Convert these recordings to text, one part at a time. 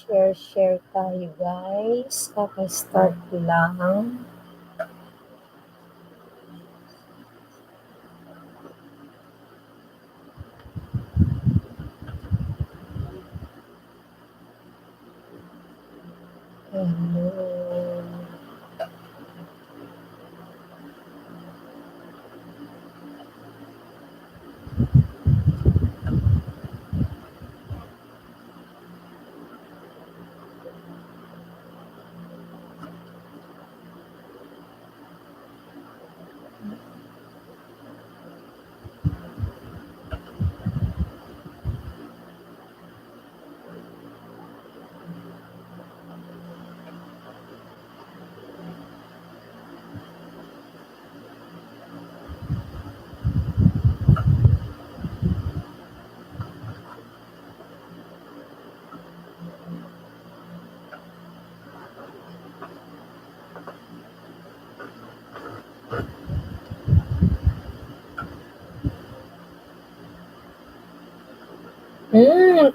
Share tayo guys. Kaka-start ko lang. Hello.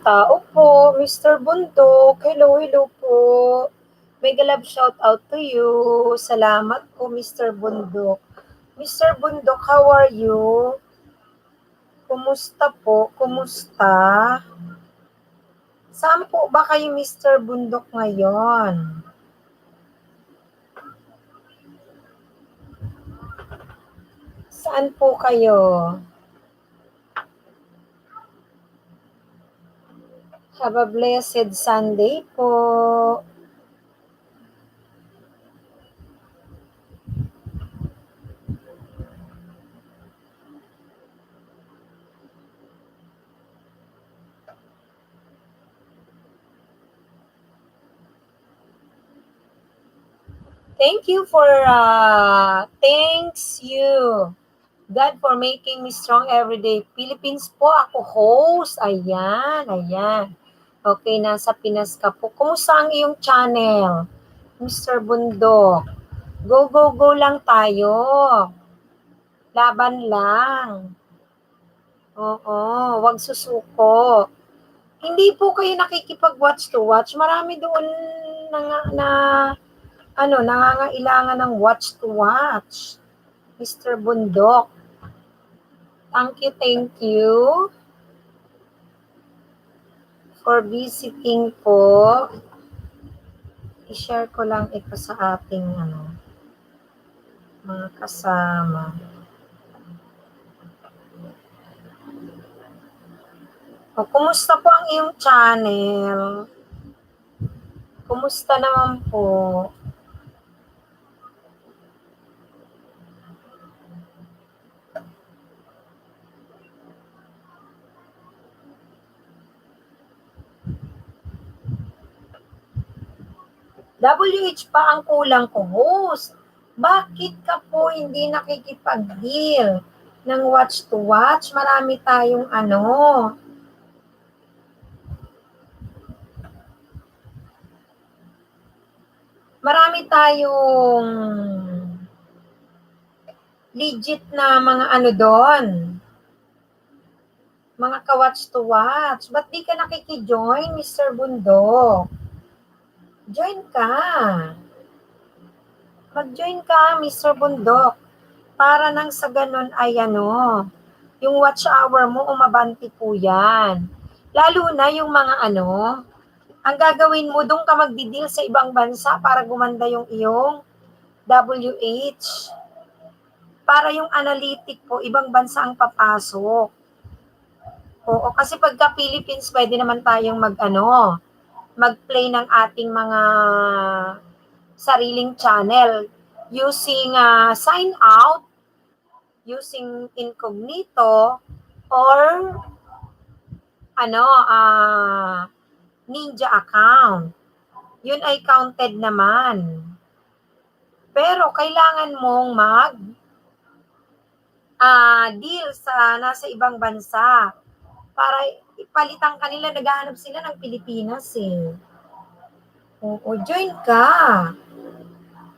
Tao po, Mr. Bundok. Hello po. Mega love shout out to you. Salamat po, Mr. Bundok. Mr. Bundok, how are you? Kumusta po? Kumusta? Saan po ba kayo, Mr. Bundok, ngayon? Saan po kayo? Have a blessed Sunday po. Thank you thanks you, God, for making me strong everyday. Philippines po, ako host. Ayan. Okay, nasa Pinas ka po. Kumusta ang iyong channel, Mr. Bundok? Go lang tayo. Laban lang. Oo, wag susuko. Hindi po kayo nakikipag-watch to watch. Marami doon nangangailangan ng watch to watch. Mr. Bundok. Thank you for visiting po. I-share ko lang ito sa ating mga kasama. O, kumusta po ang iyong channel? Kumusta naman po? WH pa ang kulang ko, host. Bakit ka po hindi nakikipag-deal ng watch to watch? Marami tayong marami tayong legit na mga doon. Mga ka-watch to watch. Ba't di ka nakiki-join, Mr. Bundok? Join ka. Mag-join ka, Mr. Bundok. Para nang sa ganun ay yung watch hour mo, umabanti po yan. Lalo na yung mga ang gagawin mo, doon ka magdi-deal sa ibang bansa para gumanda yung iyong WH. Para yung analytic po, ibang bansa ang papasok. Oo, kasi pagka Philippines, pwede naman tayong mag-play ng ating mga sariling channel using sign out, using incognito, or ninja account. Yun ay counted naman. Pero kailangan mong deal sa nasa ibang bansa para ipalitan kanila, naghahanap sila ng Pilipinas eh. Oo, join ka.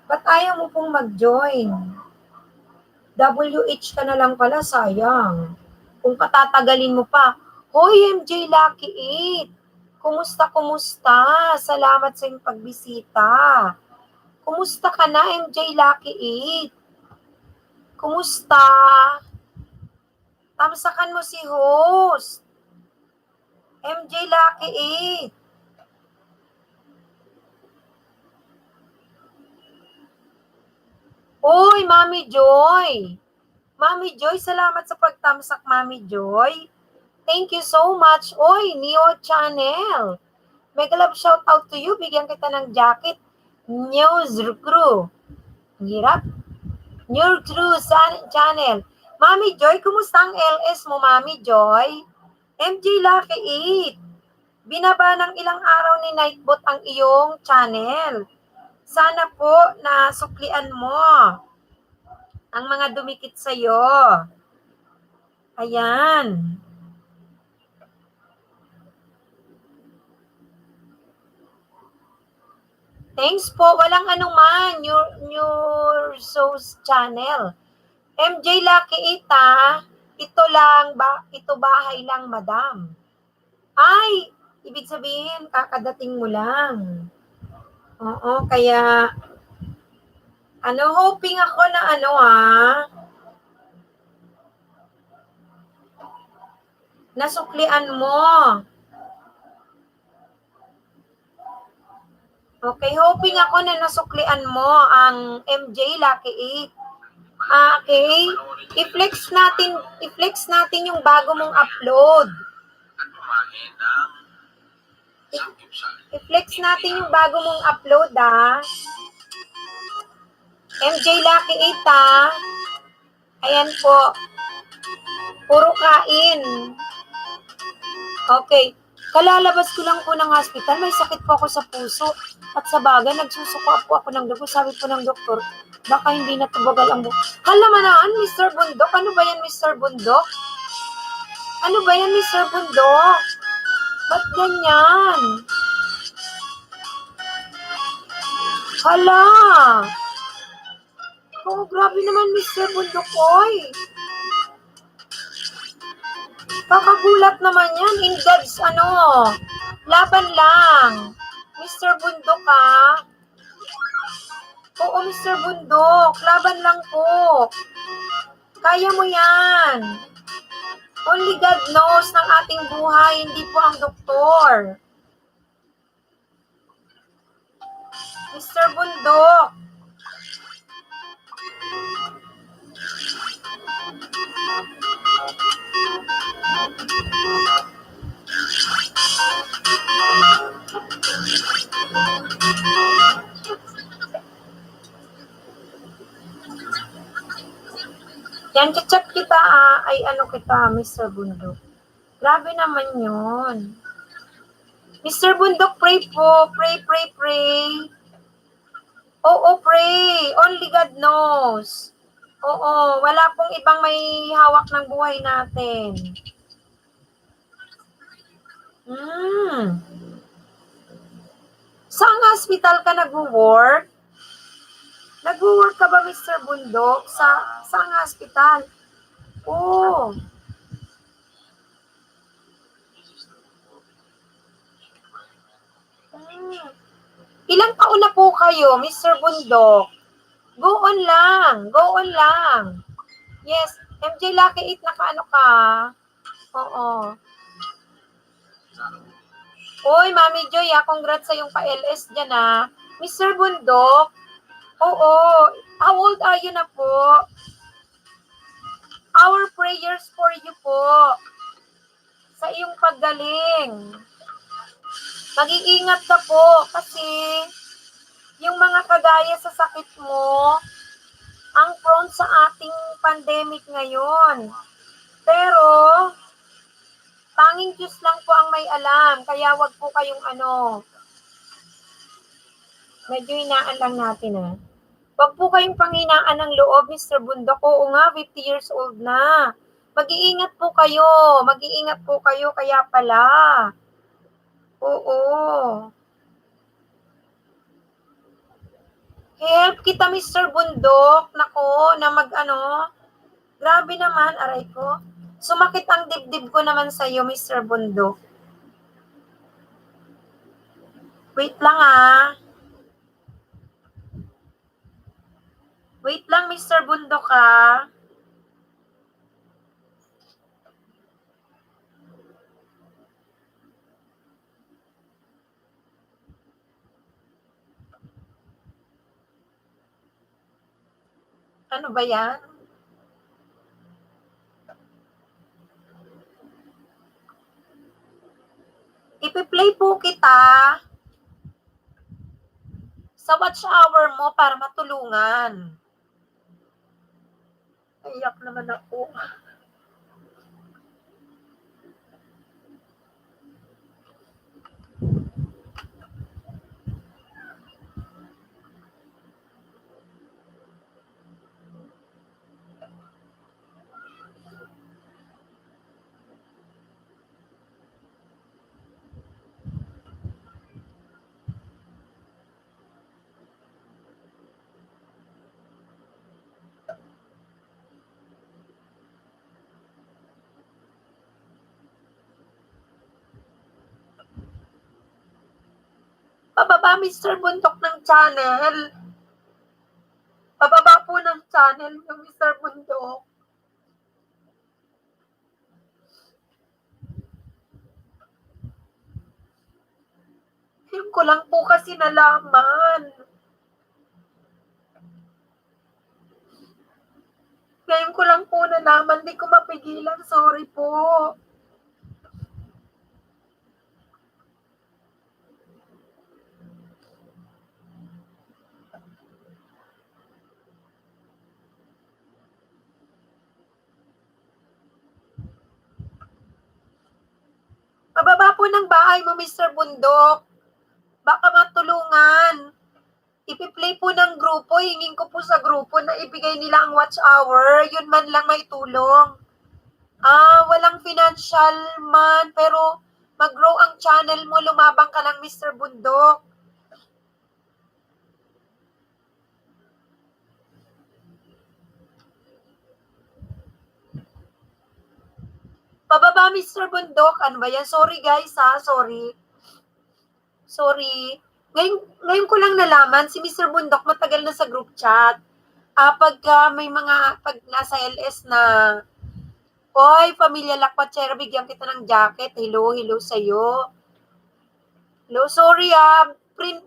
Ba't ayaw mo pong mag-join? WH ka na lang pala, sayang. Kung patatagalin mo pa, Hoy, MJ Lucky 8, Kumusta? Salamat sa iyong pagbisita. Kumusta ka na, MJ Lucky 8? Kumusta? Tamsakan mo si host. MJ Lucky 8. Uy, Mami Joy. Mami Joy, salamat sa pagtamsak, Mami Joy. Thank you so much. Uy, Neo Channel. Mega love shout out to you. Bigyan kita ng jacket. News Crew. Ang hirap. New Crew Channel. Mami Joy, kumusta ang LS mo, Mami Joy? MJ Lucky 8. Binaba ng ilang araw ni Nightbot ang iyong channel. Sana po na suklian mo ang mga dumikit sa'yo. Ayan. Thanks po. Walang anuman. Your Source Channel. MJ Lucky 8, ito bahay lang, madam. Ay, ibig sabihin, kakadating mo lang. Oo, kaya, hoping ako na nasuklian mo. Okay, hoping ako na nasuklian mo ang MJ Lucky 8. Okay, i-flex natin yung bago mong upload. I-flex natin yung bago mong upload, MJ Lucky 8, Ayan po. Puro kain. Okay. Kalalabas ko lang po ng hospital. May sakit po ako sa puso. At sa bagay, nagsusuka po ako ng dugo. Sabi po ng doktor, baka hindi na tubagal ang buhok. Halamanaan, Mr. Bundok. Ano ba yan, Mr. Bundok? Ano ba yan, Mr. Bundok? Ba't ganyan? Hala! Oh, grabe naman, Mr. Bundok, oy. Kakagulat naman yan. In God's, laban lang. Mr. Bundok, Oo, Mr. Bundok. Laban lang po. Kaya mo yan. Only God knows ng ating buhay, hindi po ang doktor. Mr. Bundok. Yan, chat kita, ay kita, Mr. Bundok. Grabe naman yun. Mr. Bundok, pray po. Pray. Oo, pray. Only God knows. Oo, wala pong ibang may hawak ng buhay natin. Saan hospital ka nag-work? Nag-work ka ba, Mr. Bundok? Saan hospital? Oh. Ilang taon na po kayo, Mr. Bundok? Go on lang. Yes, MJ Lucky 8, nakaano ka? Oo. Uy, Mami Joy, congrats sa yung pa-LS dyan, Mr. Bundok, oo. How old are you na po? Our prayers for you po. Sa iyong paggaling. Mag-iingat ka po kasi yung mga kagaya sa sakit mo, ang prone sa ating pandemic ngayon. Pero, tanging Diyos lang po ang may alam. Kaya wag po kayong medyo hinaan lang natin, Wag po kayong panghinaan ng loob, Mr. Bundok. Oo nga, 50 years old na. Mag-iingat po kayo. Kaya pala. Oo. Help kita, Mr. Bundok. Nako, na Grabe naman, aray ko. Sumakit ang dibdib ko naman sa'yo, Mr. Bundok. Wait lang ah. Wait lang, Mr. Bundok ah. Ano ba yan? Ipi-play po kita sa watch hour mo para matulungan. Iyak naman ako. Pababa, Mr. Bundok ng channel. Pababa po ng channel yung Mr. Bundok. Ngayon ko lang po kasi nalaman. Ngayon ko lang po nalaman. Di ko mapigilan. Sorry po. Pababa po ng bahay mo, Mr. Bundok. Baka matulungan. Ipi-play po ng grupo. Hingin ko po sa grupo na ibigay nila ang watch hour. Yun man lang may tulong. Walang financial man, pero mag-grow ang channel mo. Lumabang ka lang, Mr. Bundok. Pababa, Mr. Bundok. Ano ba yan? Sorry, guys, ha? Sorry. Ngayon ko lang nalaman, si Mr. Bundok matagal na sa group chat. Pagka may pag nasa LS na, oy, Pamilya Lakwatsera, bigyan kita ng jacket. Hello sa'yo. Hello, sorry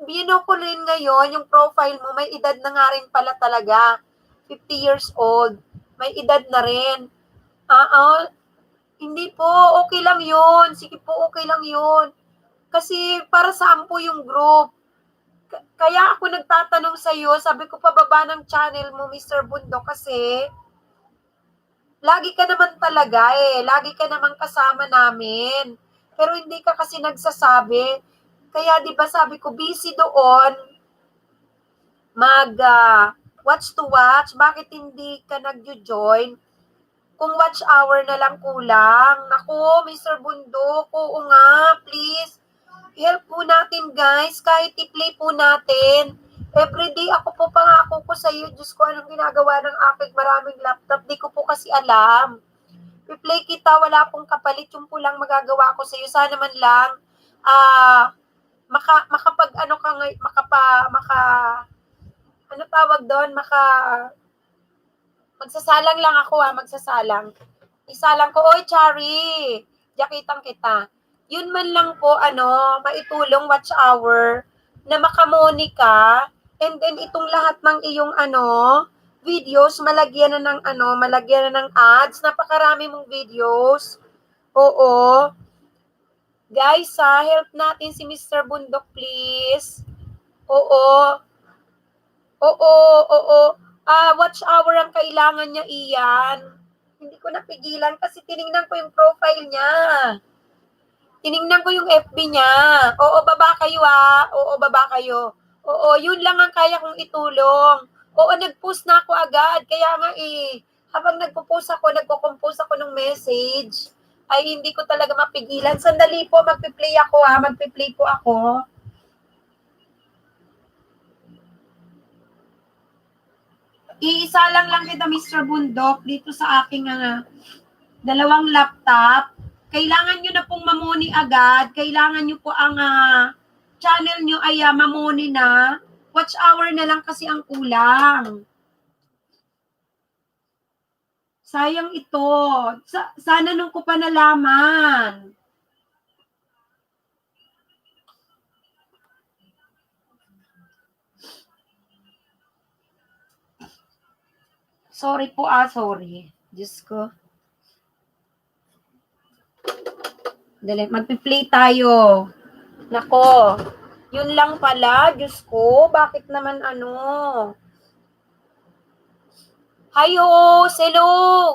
bino ko rin ngayon, yung profile mo, may edad na nga rin pala talaga. 50 years old. May edad na rin. Hindi po, okay lang yun. Sige po, okay lang yun. Kasi para saan po yung group? Kaya ako nagtatanong sa iyo, sabi ko pababa ng channel mo, Mr. Bundok, kasi lagi ka naman talaga lagi ka naman kasama namin. Pero hindi ka kasi nagsasabi. Kaya 'di ba sabi ko busy doon watch to watch, bakit hindi ka nagjo-join? Kung watch hour na lang kulang. Naku, Mr. Bundok, oo nga, please. Help po natin, guys. Kahit i-play po natin. Everyday, ako po pangako ko sa iyo, Diyos ko, anong ginagawa ng aking maraming laptop. Di ko po kasi alam. I-play kita, wala pong kapalit. Yung po lang magagawa ko sa iyo. Sana man lang, makapag, ano ka ngay, ano tawag doon, magsasalang lang ako magsasalang. Isalang ko, oy, Chari, yakitang kita. Yun man lang po, maitulong watch hour na makamoni ka, and then itong lahat ng iyong, videos, malagyan na ng ads, napakarami mong videos. Oo. Guys, help natin si Mr. Bundok, please. Oo. Watch hour ang kailangan niya, iyan. Hindi ko napigilan kasi tiningnan ko yung profile niya. Tiningnan ko yung FB niya. Oo, baba kayo Oo, baba kayo. Oo, yun lang ang kaya kong itulong. Oo, nag-post na ako agad. Kaya nga habang nagpo-post ako, nagko-compose ako ng message, ay hindi ko talaga mapigilan. Sandali po, magpi-play ako Magpi-play po ako. Iisa lang kita, Mr. Bundok, dito sa aking dalawang laptop. Kailangan nyo na pong mamoni agad. Kailangan nyo po ang channel nyo ay mamuni na, watch hour na lang kasi ang kulang. Sayang ito. Sana nung ko pa nalaman. Sorry po sorry. Diyos ko. Dali, magpi-play tayo. Nako. Yun lang pala, Diyos ko. Bakit naman Hayo, hello.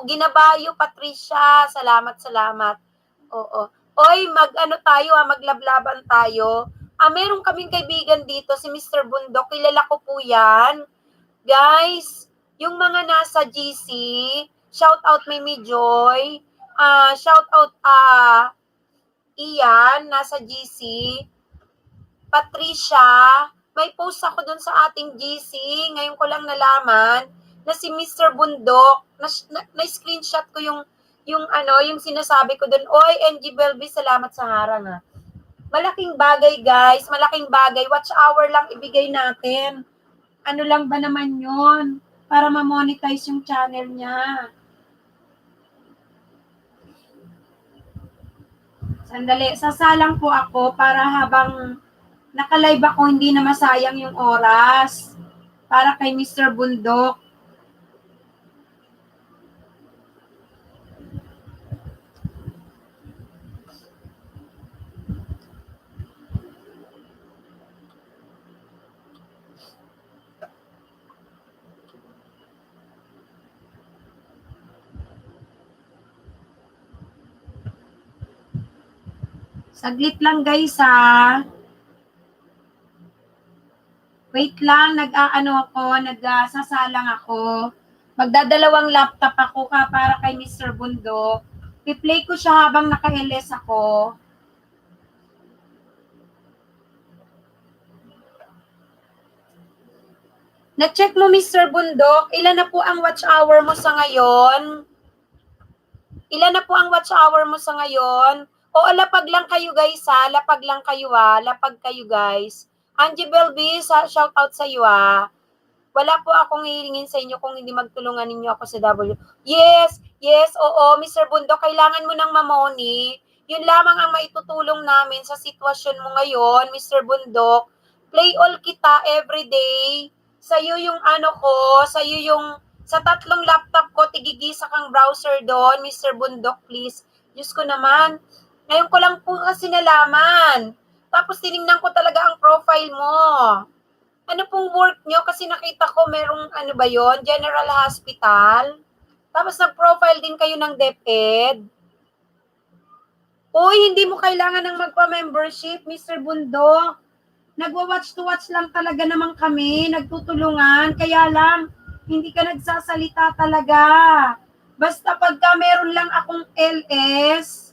Ginabayo, Patricia. Salamat. Oo. Oy, tayo maglablaban tayo. Meron kaming kaibigan dito, si Mr. Bundok. Kilala ko po yan. Guys, yung mga nasa GC, shout out Mimi Joy, shout out Ian, nasa GC, Patricia, may post ako dun sa ating GC, ngayon ko lang nalaman na si Mr. Bundok, na-screenshot ko yung sinasabi ko dun. Oy, NG Belby, salamat sa harang Malaking bagay guys, malaking bagay. Watch hour lang ibigay natin. Ano lang ba naman yun? Para ma-monetize yung channel niya. Sandali, sasalang po ako para habang naka-live ako, hindi na masayang yung oras. Para kay Mr. Bundok. Saglit lang guys Wait lang, nagsasalang ako. Magdadalawang laptop ako para kay Mr. Bundok. I-play ko siya habang naka-LS ako. Na-check mo Mr. Bundok, ilan na po ang watch hour mo sa ngayon? Ilan na po ang watch hour mo sa ngayon? O lapag lang kayo guys lapag lang kayo lapag kayo guys. Angie Belby, shout out sa iyo Wala po akong hihingin sa inyo kung hindi magtulungan ninyo ako sa W. Yes, oo, Mr. Bundok, kailangan mo ng mamoni. Yun lamang ang maitutulong namin sa sitwasyon mo ngayon, Mr. Bundok. Play all kita everyday. Sa'yo yung sa'yo yung sa 3 laptop ko, tigigisa kang browser doon, Mr. Bundok, please. Diyos ko naman. Ngayon ko lang po kasi nalaman. Tapos tinignan ko talaga ang profile mo. Ano pong work nyo? Kasi nakita ko merong General Hospital. Tapos nag-profile din kayo ng DepEd. Uy, hindi mo kailangan ng magpa-membership, Mr. Bundok. Nagwa-watch to watch lang talaga naman kami, nagtutulungan. Kaya lang, hindi ka nagsasalita talaga. Basta pagka meron lang akong LS,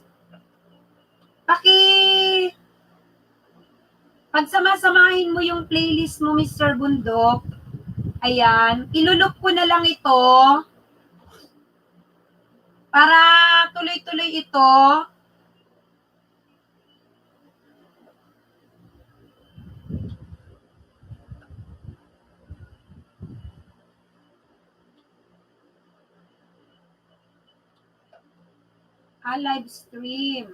pagsamasamahin mo yung playlist mo, Mr. Bundok. Ayan, ilulup ko na lang ito para tuloy-tuloy ito. Live stream.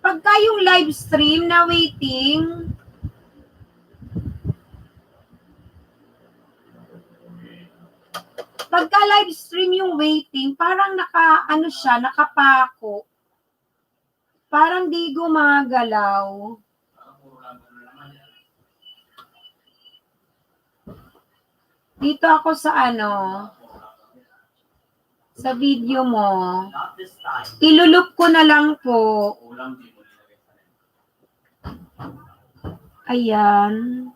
Pagka yung live stream na waiting, pagka live stream yung waiting, parang nakapako. Parang di gumagalaw. Dito ako sa sa video mo. Ilulup ko na lang po. Ayan.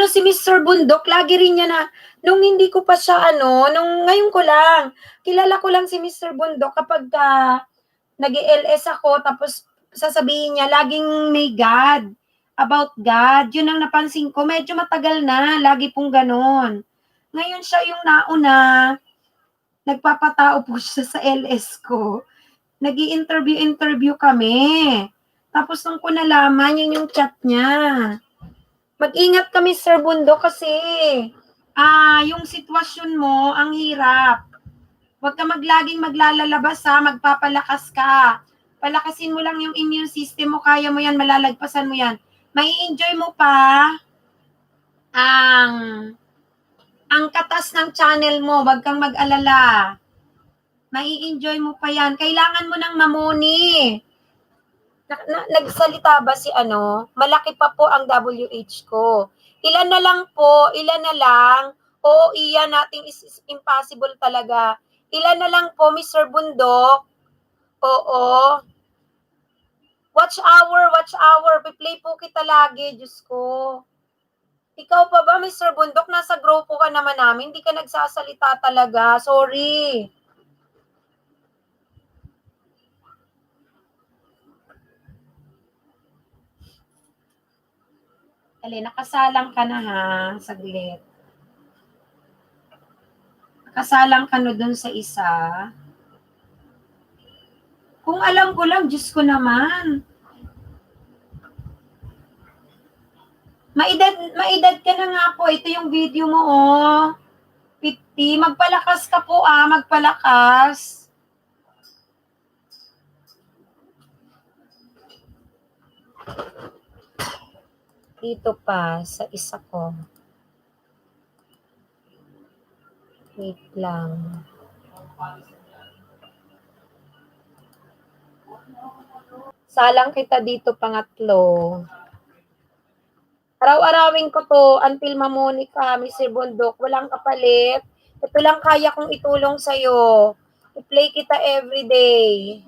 Si Mr. Bundok, lagi rin niya nung hindi ko pa siya nung ngayon ko lang, kilala ko lang si Mr. Bundok kapag nag-LS ako, tapos sasabihin niya, laging may God, about God. Yun ang napansin ko, medyo matagal na, lagi pong ganon. Ngayon siya yung nauna, nagpapatao po siya sa LS ko. Nag-i-interview kami. Tapos nung ko nalaman, yun yung chat niya. Mag-ingat kami, Sir Bundo, kasi yung sitwasyon mo, ang hirap. Huwag ka laging maglalalabas ha, magpapalakas ka. Palakasin mo lang yung immune system mo, kaya mo yan, malalagpasan mo yan. May enjoy mo pa ang katas ng channel mo, wag kang mag-alala. Mai-enjoy mo pa yan. Kailangan mo ng mamoni. Nagsalita ba si malaki pa po ang WH ko. Ilan na lang po, ilan na lang. Oo, iyan nating is impossible talaga. Ilan na lang po, Mr. Bundok. Oo. Watch hour. Piplay po kita lagi, Diyos ko. Ikaw pa ba, Mr. Bundok? Nasa grupo ka naman namin. Hindi ka nagsasalita talaga. Sorry. Ali, nakasalang ka na ha. Saglit. Nakasalang ka na dun sa isa. Kung alam ko lang, Diyos ko naman. Maedad ka na nga po. Ito yung video mo, oh. 50. Magpalakas ka po, magpalakas. Dito pa, sa isa ko. Wait lang. Salang kita dito, pangatlo. Araw-arawin ko to until mamuni ka, Mr. Bundok. Walang kapalit. Ito lang kaya kong itulong sa'yo. I-play kita everyday.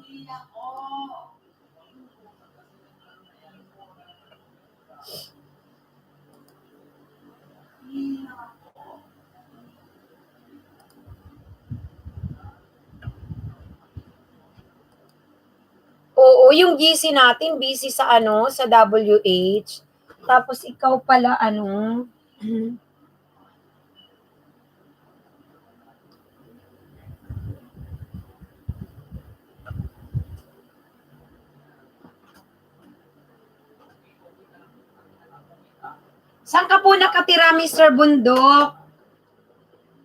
Oo, yung GC natin, busy sa sa WH. Tapos ikaw pala, Saan ka po nakatira, Mr. Bundok?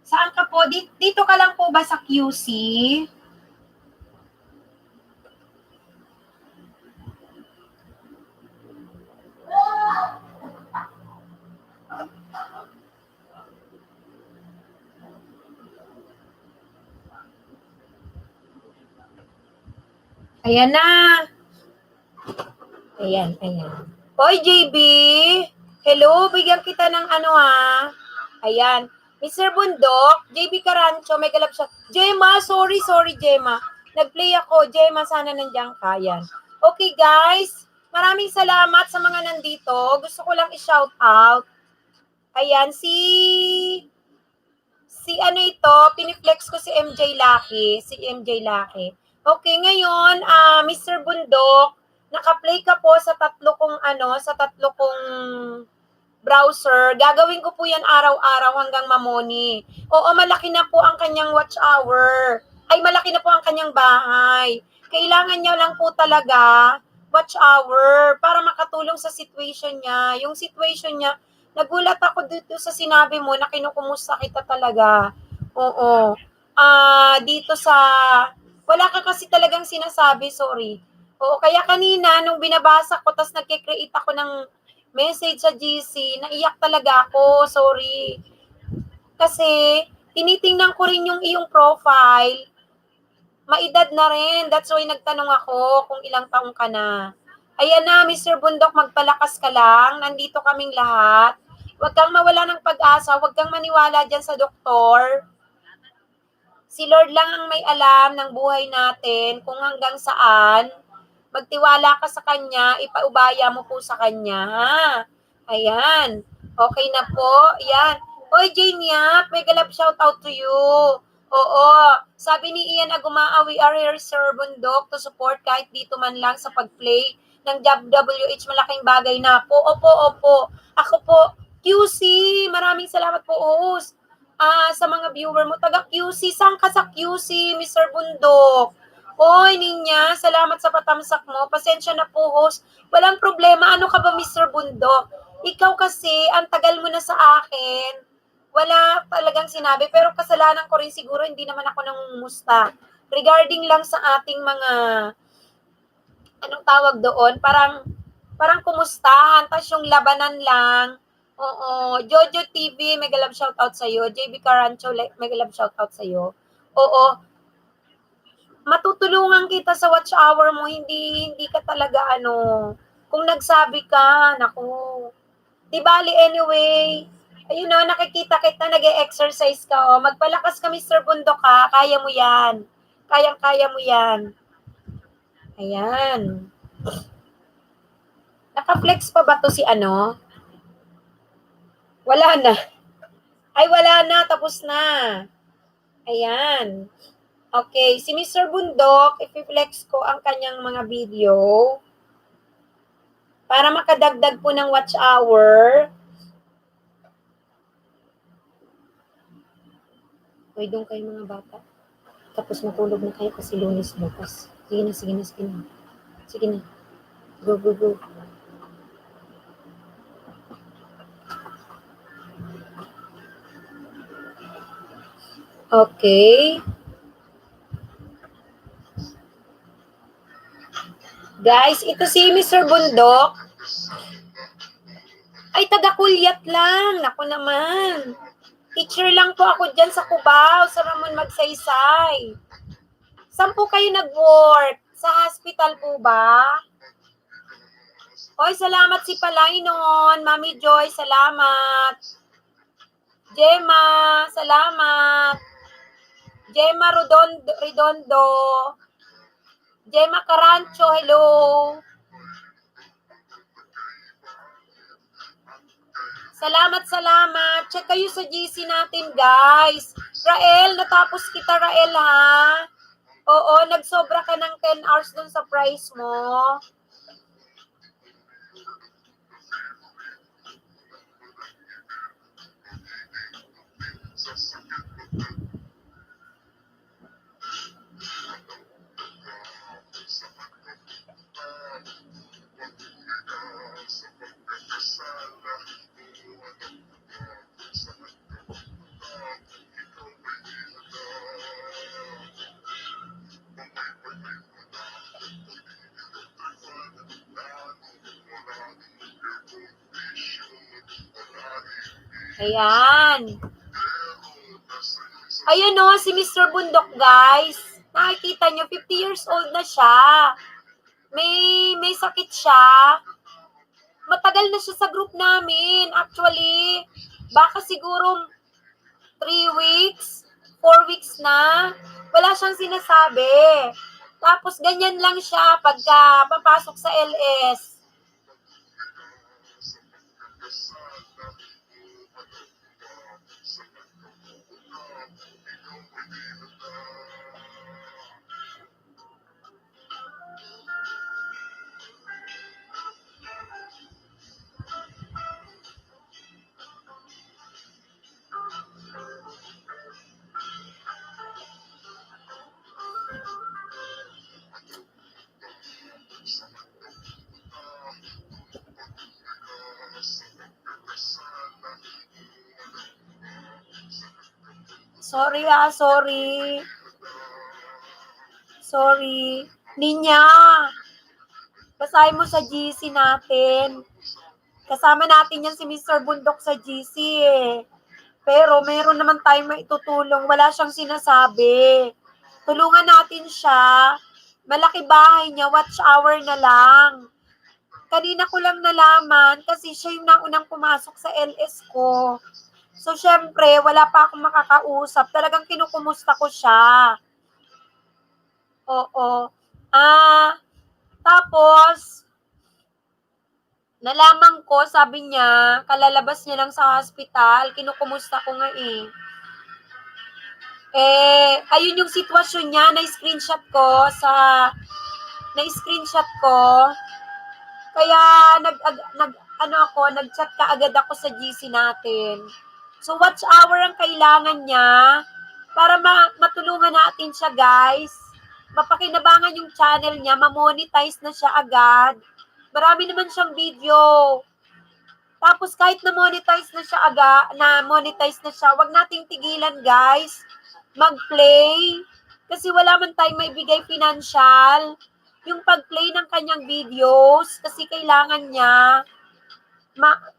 Saan ka po? Dito ka lang po ba sa QC? Ayan na. Ayan. Hoy, JB. Hello, bigyan kita ng Ayan. Mr. Bundok, JB Carancho, may galap siya. Gemma, sorry, Gemma. Nag-play ako. Gemma, sana nandiyan ka. Ayan. Okay, guys. Maraming salamat sa mga nandito. Gusto ko lang i-shout out. Ayan, si piniflex ko si MJ Lucky. Okay, ngayon, Mr. Bundok, naka-play ka po sa tatlo kong browser. Gagawin ko po yan araw-araw hanggang mamoni. Oo, malaki na po ang kanyang watch hour. Ay, malaki na po ang kanyang bahay. Kailangan niya lang po talaga watch hour para makatulong sa situation niya. Yung situation niya, nagulat ako dito sa sinabi mo na kinukumusta kita talaga. Oo. Dito sa, wala ka kasi talagang sinasabi, sorry. Oo, kaya kanina, nung binabasa ko, tas nagkikreate ako ng message sa GC, naiyak talaga ako, sorry. Kasi, tinitingnan ko rin yung iyong profile, maedad na rin, that's why nagtanong ako kung ilang taong ka na. Ayan na, Mr. Bundok, magpalakas ka lang, nandito kaming lahat. Huwag kang mawala ng pag-asa, huwag kang maniwala dyan sa doktor. Si Lord lang ang may alam ng buhay natin, kung hanggang saan. Magtiwala ka sa Kanya, ipaubaya mo po sa Kanya, ha? Ayan. Okay na po. Ayan. Hoy, Jane Yap, may galap shout out to you. Oo. Sabi ni Ian Agumao, we are here, Sir Bundok, to support kahit dito man lang sa pag-play ng WH. Malaking bagay na po. Opo. Ako po, QC. Maraming salamat po, host. Sa mga viewer mo, taga QC. Saan ka sa QC, Mr. Bundok? Oy, Ninya, salamat sa patamsak mo. Pasensya na po, host. Walang problema. Ano ka ba, Mr. Bundok? Ikaw kasi, ang tagal mo na sa akin. Wala talagang sinabi. Pero kasalanan ko rin siguro, hindi naman ako nangumusta. Regarding lang sa ating mga, anong tawag doon? Parang kumustahan. Tapos yung labanan lang. Oo. Jojo TV, mega love shoutout sa'yo. JB Carancho, mega love shoutout sa'yo. Oo, matutulungan kita sa watch hour mo, hindi ka talaga kung nagsabi ka, naku. Di bali anyway, ayun o, nakikita kita, nag-e-exercise ka o. Magpalakas ka, Mr. Bundok ha, kaya mo yan. Kayang-kaya mo yan. Ayan. Naka-flex pa ba to si ano? Wala na. Ay, wala na, tapos na. Ayan. Okay, si Mr. Bundok, i-flex ko ang kanyang mga video para makadagdag po ng watch hour. Uy, doon kayo mga bata. Tapos matulog na kayo kasi Lunes bukas. Sige na, sige na, sige na. Sige na. Go, go, go. Okay. Guys, ito si Mr. Bundok. Ay, taga-Kulyat lang. Naku naman. Teacher lang po ako dyan sa Cubao, sa Ramon Magsaysay. Saan po kayo nag-work? Sa hospital po ba? Oy, salamat si Palay noon. Mami Joy, salamat. Gemma, salamat. Gemma Redondo. Gemma Carancho, hello. Salamat. Check kayo sa GC natin, guys. Rael, natapos kita, Rael, ha? Oo, nagsobra ka ng 10 hours dun sa price mo. Ayan. Ayun o, si Mr. Bundok, guys. Nakikita nyo, 50 years old na siya. May sakit siya. Matagal na siya sa group namin. Actually, baka siguro 3 weeks, 4 weeks na. Wala siyang sinasabi. Tapos ganyan lang siya pagka papasok sa LS. Sorry. Sorry. Ninya, basahin mo sa GC natin. Kasama natin yan si Mr. Bundok sa GC eh. Pero meron naman tayong maitutulong. Wala siyang sinasabi. Tulungan natin siya. Malaki bahay niya, watch hour na lang. Kanina ko lang nalaman kasi siya yung naunang pumasok sa LS ko. So, syempre, wala pa akong makakausap. Talagang kinukumusta ko siya. Oo. Tapos, nalaman ko, sabi niya, kalalabas niya lang sa hospital. Kinukumusta ko nga eh. Ayun yung sitwasyon niya, na-screenshot ko. Kaya, nag-chat ka agad ako sa GC natin. So, watch hour ang kailangan niya para matulungan natin siya, guys. mapakinabangan yung channel niya, ma-monetize na siya agad. Marami naman siyang video. Tapos kahit na-monetize na siya na-monetize na siya, wag nating tigilan guys, mag-play. Kasi wala man tayong maibigay financial. Yung pag-play ng kanyang videos, kasi kailangan niya,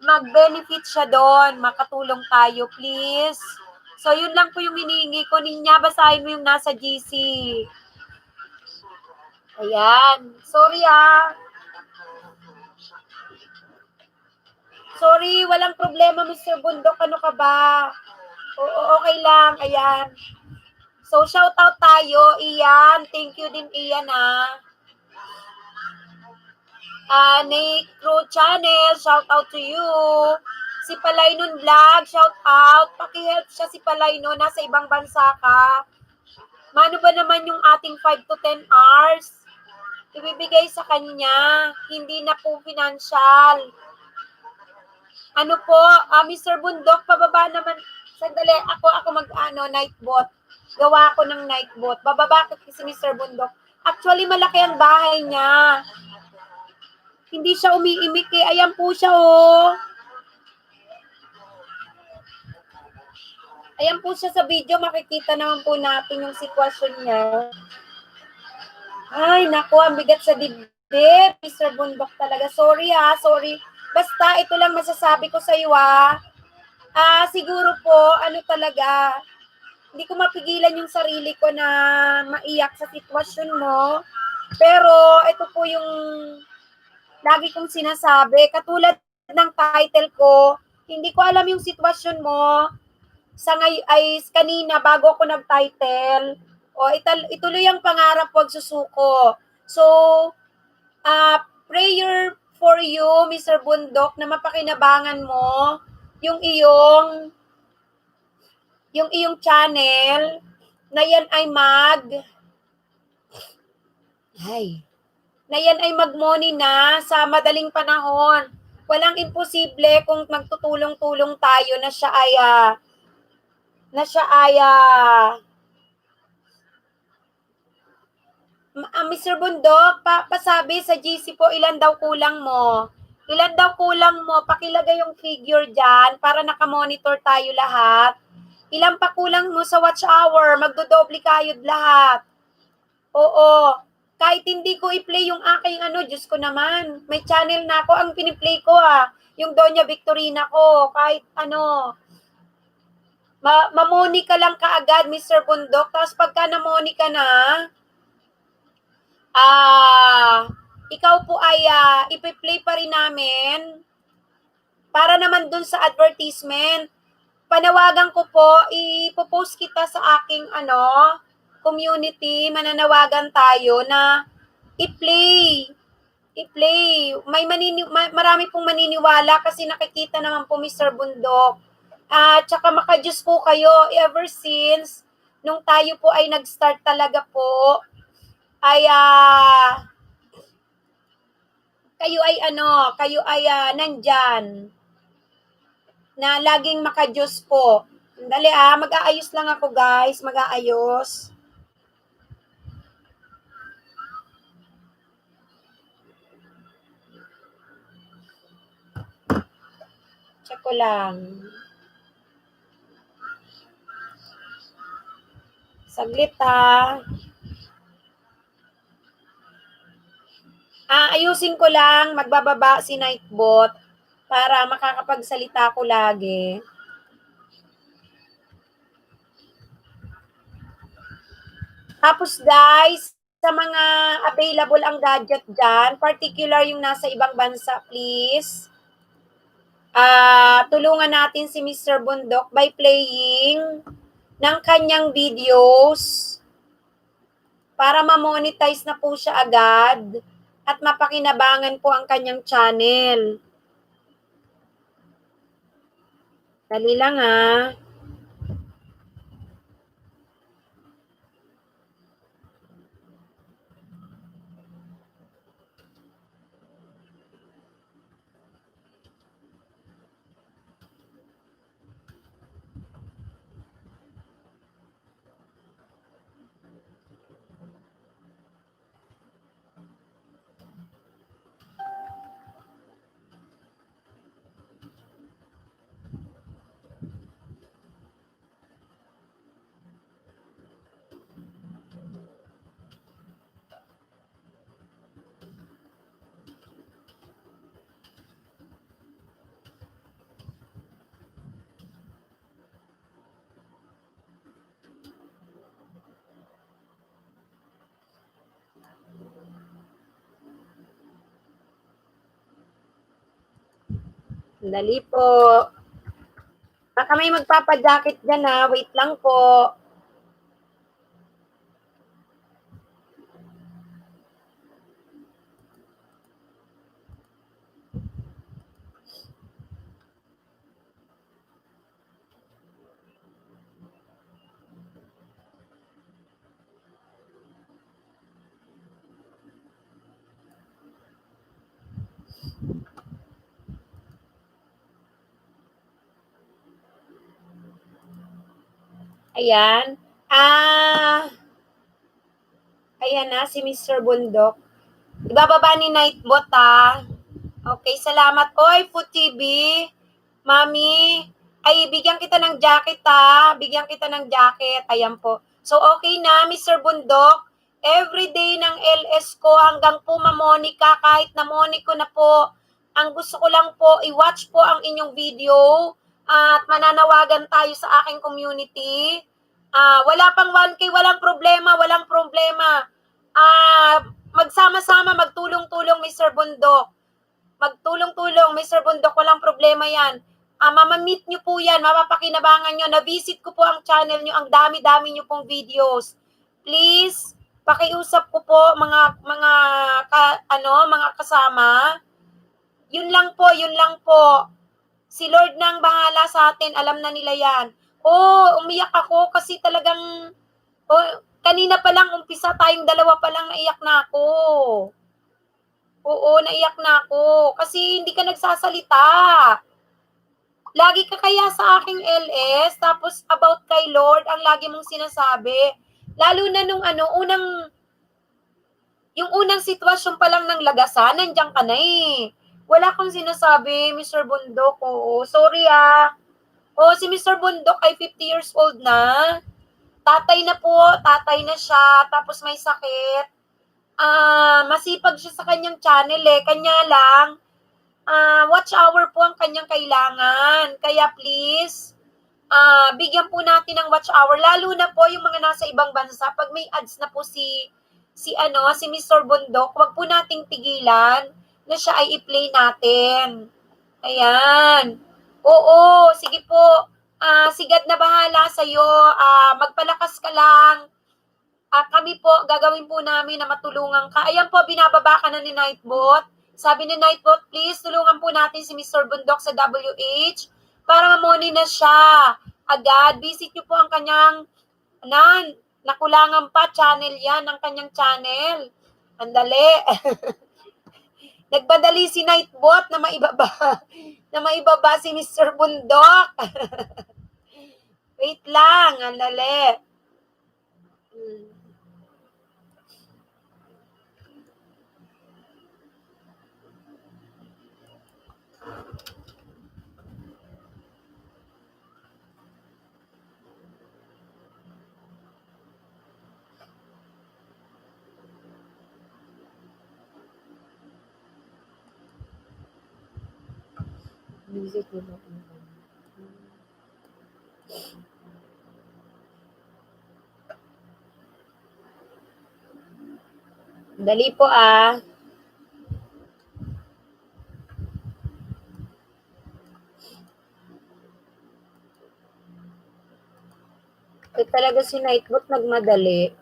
mag-benefit siya doon, makatulong tayo, please. So, yun lang po yung hinihingi ko. Ninya, basahin mo yung nasa GC. Ayan. Sorry Sorry, walang problema, Mr. Bundok. Ano ka ba? Oo, okay lang. Ayan. So, shout out tayo, Ian. Thank you din, Ian, Nick Crew Channel, shout out to you. Si Palaynon Vlog, shout out. Paki-help siya si Palaynon, nasa ibang bansa ka. Mano ba naman yung ating 5 to 10 hours? Ibibigay sa kanya, hindi na po financial. Ano po, Mr. Bundok, pababa naman. Sandali, ako night bot. Gawa ko ng night bot. Bababa ko si Mr. Bundok. Actually, malaki ang bahay niya. Hindi siya umiimik eh. Ayan po siya oh. Ayan po siya sa video. Makikita naman po natin yung sitwasyon niya. Ay, naku, ang bigat sa dibdib. Mr. Bundok talaga. Sorry sorry. Basta, ito lang masasabi ko sa iyo siguro po, talaga, hindi ko mapigilan yung sarili ko na maiyak sa sitwasyon mo. Pero, ito po yung lagi kong sinasabi. Katulad ng title ko, hindi ko alam yung sitwasyon mo. Sa ay kanina, bago ako nag-title, ituloy ang pangarap, wag susuko. So, prayer for you, Mr. Bundok, na mapakinabangan mo yung iyong channel na yan ay mag-money na sa madaling panahon. Walang imposible kung magtutulong-tulong tayo na siya ay Mr. Bundok, pasabi sa GC po, ilan daw kulang mo? Ilan daw kulang mo? Pakilagay yung figure dyan para nakamonitor tayo lahat. Ilan pa kulang mo sa watch hour? Magdodoble kayod lahat. Oo. Kahit hindi ko i-play yung aking Diyos ko naman. May channel na ako. Ang piniplay ko yung Doña Victorina ko. Kahit mamoni ka lang kaagad, Mr. Bundok. Tapos pagka namoni ka na, ikaw po ay ipi-play pa rin namin para naman dun sa advertisement. Panawagan ko po, ipopost kita sa aking community, mananawagan tayo na i-play. Marami pong maniniwala kasi nakikita naman po, Mr. Bundok. Tsaka makajus po kayo ever since nung tayo po ay nag-start talaga po ay kayo ay nandyan na laging makajus po. Dali mag-aayos lang ako guys, mag-aayos. Check ko lang. Saglit ayusin ko lang, magbababa si Nightbot para makakapagsalita ko lagi. Tapos guys, sa mga available ang gadget dyan, particular yung nasa ibang bansa, please. Tulungan natin si Mr. Bundok by playing ng kanyang videos para ma-monetize na po siya agad at mapakinabangan po ang kanyang channel. Dali lang Dali po. Baka may magpapajakit dyan ha. Wait lang po. Ayan. Ayan na si Mr. Bundok. Ibababa ni Nightbot ha. Okay, salamat. Oy, Food TV. Mami, ay bigyan kita ng jacket ha. Bigyan kita ng jacket. Ayan po. So okay na, Mr. Bundok. Everyday ng LS ko hanggang po Monica, kahit na Monico na po. Ang gusto ko lang po, i-watch po ang inyong video at mananawagan tayo sa aking community. Wala pang 1K, walang problema, walang problema. Magsama-sama, magtulong-tulong, Mr. Bundok. Magtulong-tulong, Mr. Bundok, walang problema yan. Mamamit nyo po yan, mapapakinabangan nyo. Na-visit ko po ang channel nyo, ang dami-dami nyo pong videos. Please, pakiusap ko po mga kasama. Yun lang po, yun lang po. Si Lord nang bahala sa atin, alam na nila yan. Umiyak ako kasi talagang, kanina pa lang, umpisa tayong dalawa pa lang, naiyak na ako. Oo, naiyak na ako. Kasi hindi ka nagsasalita. Lagi ka kaya sa aking LS, tapos about kay Lord, ang lagi mong sinasabi. Lalo na nung yung unang sitwasyon pa lang ng lagasan, nandiyan ka na eh. Wala kang sinasabi, Mr. Bundok. Oo, sorry ah. Si Mr. Bundok ay 50 years old na. Tatay na po, tatay na siya, tapos may sakit. Masipag siya sa kanyang channel eh. Kanya lang, watch hour po ang kanyang kailangan. Kaya please, bigyan po natin ng watch hour. Lalo na po yung mga nasa ibang bansa. Pag may ads na po si Mr. Bundok, wag po nating tigilan na siya ay i-play natin. Ayan. Oo, sige po. Sigad na bahala sa'yo. Magpalakas ka lang. Kami po, gagawin po namin na matulungan ka. Ayan po, binababa ka na ni Nightbot. Sabi ni Nightbot, please, tulungan po natin si Mr. Bundok sa WH para mamoni na siya. Agad, visit niyo po ang kanyang, nakulangan pa, channel yan, ang kanyang channel. Andali. Nagbadali si Nightbot na maibaba si Mr. Bundok. Wait lang, andali. Music mo na. Dali po talaga si Nightbot nagmadali.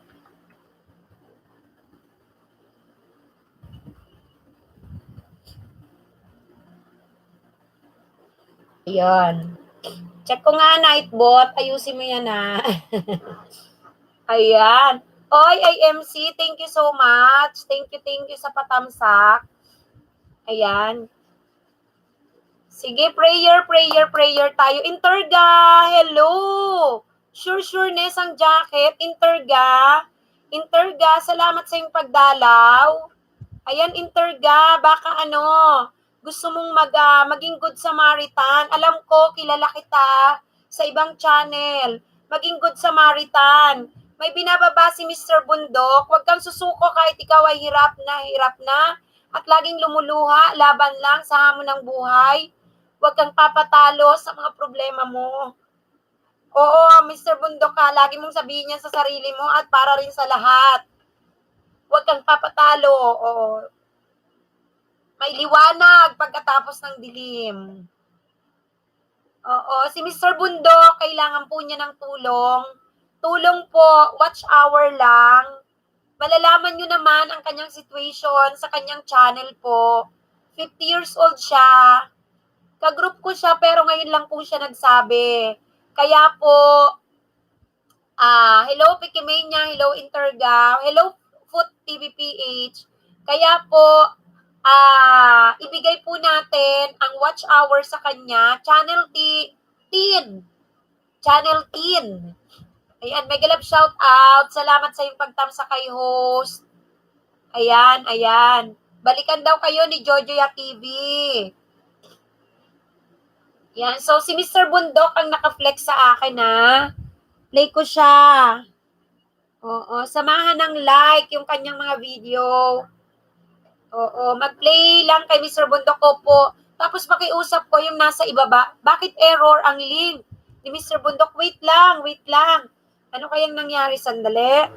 Ayan. Check ko nga, Nightbot. Ayusin mo yan Ayan. Oy, IMC, thank you so much. Thank you sa patamsak. Ayan. Sige, prayer tayo. Interga, hello. Sureness ang jacket. Interga, salamat sa iyong pagdalaw. Ayan, Interga, baka gusto mong maging good Samaritan. Alam ko, kilala kita sa ibang channel. Maging good Samaritan. May binababa si Mr. Bundok. Huwag kang susuko kahit ikaw ay hirap na. At laging lumuluha, laban lang sa hamon ng buhay. Huwag kang papatalo sa mga problema mo. Oo, Mr. Bundok ka, lagi mong sabihin yan sa sarili mo at para rin sa lahat. Huwag kang papatalo. Oo. May liwanag pagkatapos ng dilim. Oo, si Mr. Bundok, kailangan po niya ng tulong. Tulong po, watch hour lang. Malalaman nyo naman ang kanyang situation sa kanyang channel po. 50 years old siya. Ka-group ko siya pero ngayon lang po siya nagsabi. Kaya po, hello Pikimania, hello Interga, hello Food TVPH. Kaya po, ibigay po natin ang watch hour sa kanya, Channel Teen. Channel Teen. Ayan, mega love shout out. Salamat sa iyong pagtamsa kay host. Ayan, ayan. Balikan daw kayo ni Jojoya TV. Yan, so si Mr. Bundok ang naka-flex sa akin Play ko siya. Oo, samahan ng like yung kanyang mga video. Oo, mag-play lang kay Mr. Bundok ko po. Tapos pakiusap ko yung nasa ibaba. Bakit error ang link ni Mr. Bundok? Wait lang, wait lang. Ano kayang nangyari? Sandali.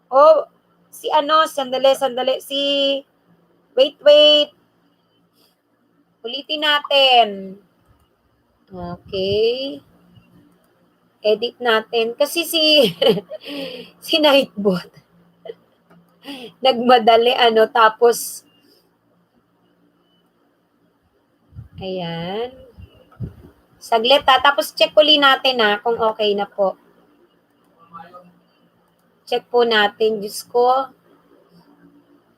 Oh, sandali. Wait. Ulitin natin. Okay. Edit natin. Kasi si Nightbot, nagmadali tapos, ayan. Saglit tapos check uli natin kung okay na po. Check po natin, Diyos ko.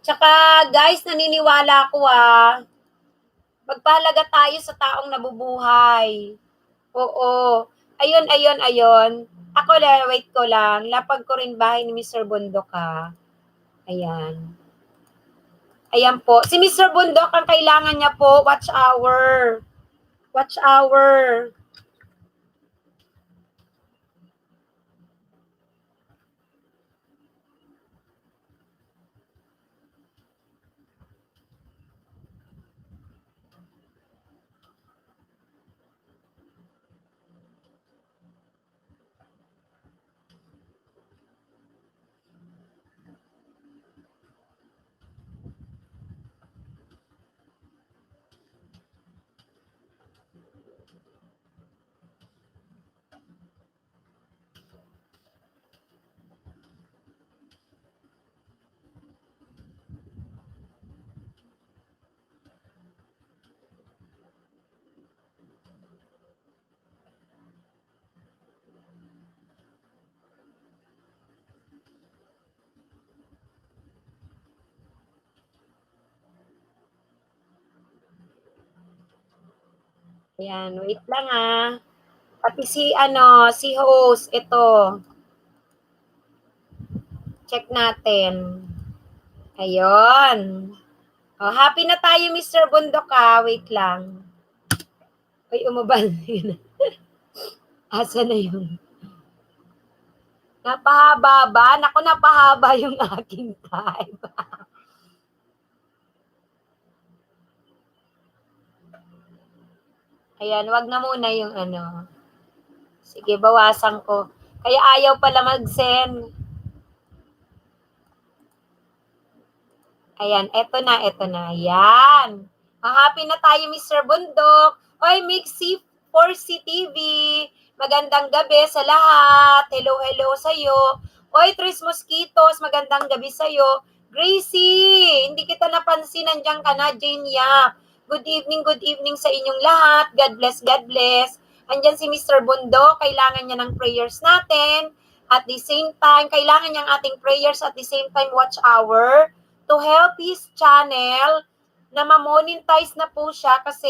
Tsaka guys, naniniwala ko magpahalaga tayo sa taong nabubuhay. Oo. Ayun. Ako wait ko lang. Lapag ko rin bahay ni Mr. Bundok Ayan. Ayan po. Si Mr. Bundok, ang kailangan niya po, watch hour. Watch hour. Ayan, wait lang Pati si host, ito. Check natin. Ayun. Oh, happy na tayo, Mr. Bundok Wait lang. Uy, umabal yun. Asa na yun? Napahaba ba? Naku, napahaba yung aking time. Ayan, wag na muna yung Sige, bawasan ko. Kaya ayaw pala mag-send. Ayan, eto na. Ayan. Happy na tayo, Mr. Bundok. Oy, Mixie 4C TV. Magandang gabi sa lahat. Hello sa'yo. Oy, Tris Mosquitos, magandang gabi sa'yo. Gracie, hindi kita napansin. Nandiyan ka na, Jane Yap. Good evening sa inyong lahat. God bless. Andyan si Mr. Bundok. Kailangan niya ng prayers natin. At the same time, kailangan niyang ating prayers at the same time watch hour to help his channel na ma-monetize na po siya kasi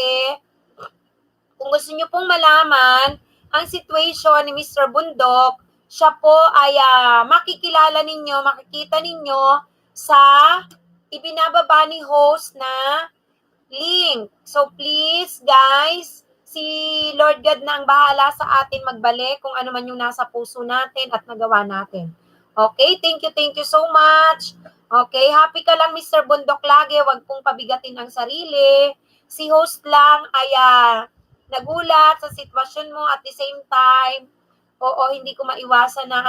kung gusto niyo pong malaman ang situation ni Mr. Bundok, siya po ay makikilala ninyo, makikita ninyo sa ibinababa ni host na link. So please guys, si Lord God na ang bahala sa atin magbalik kung ano man yung nasa puso natin at nagawa natin. Okay, thank you so much. Okay, happy ka lang Mr. Bundok lagi, wag pong pabigatin ang sarili. Si host lang ay nagulat sa sitwasyon mo at the same time, oo, hindi ko maiwasan na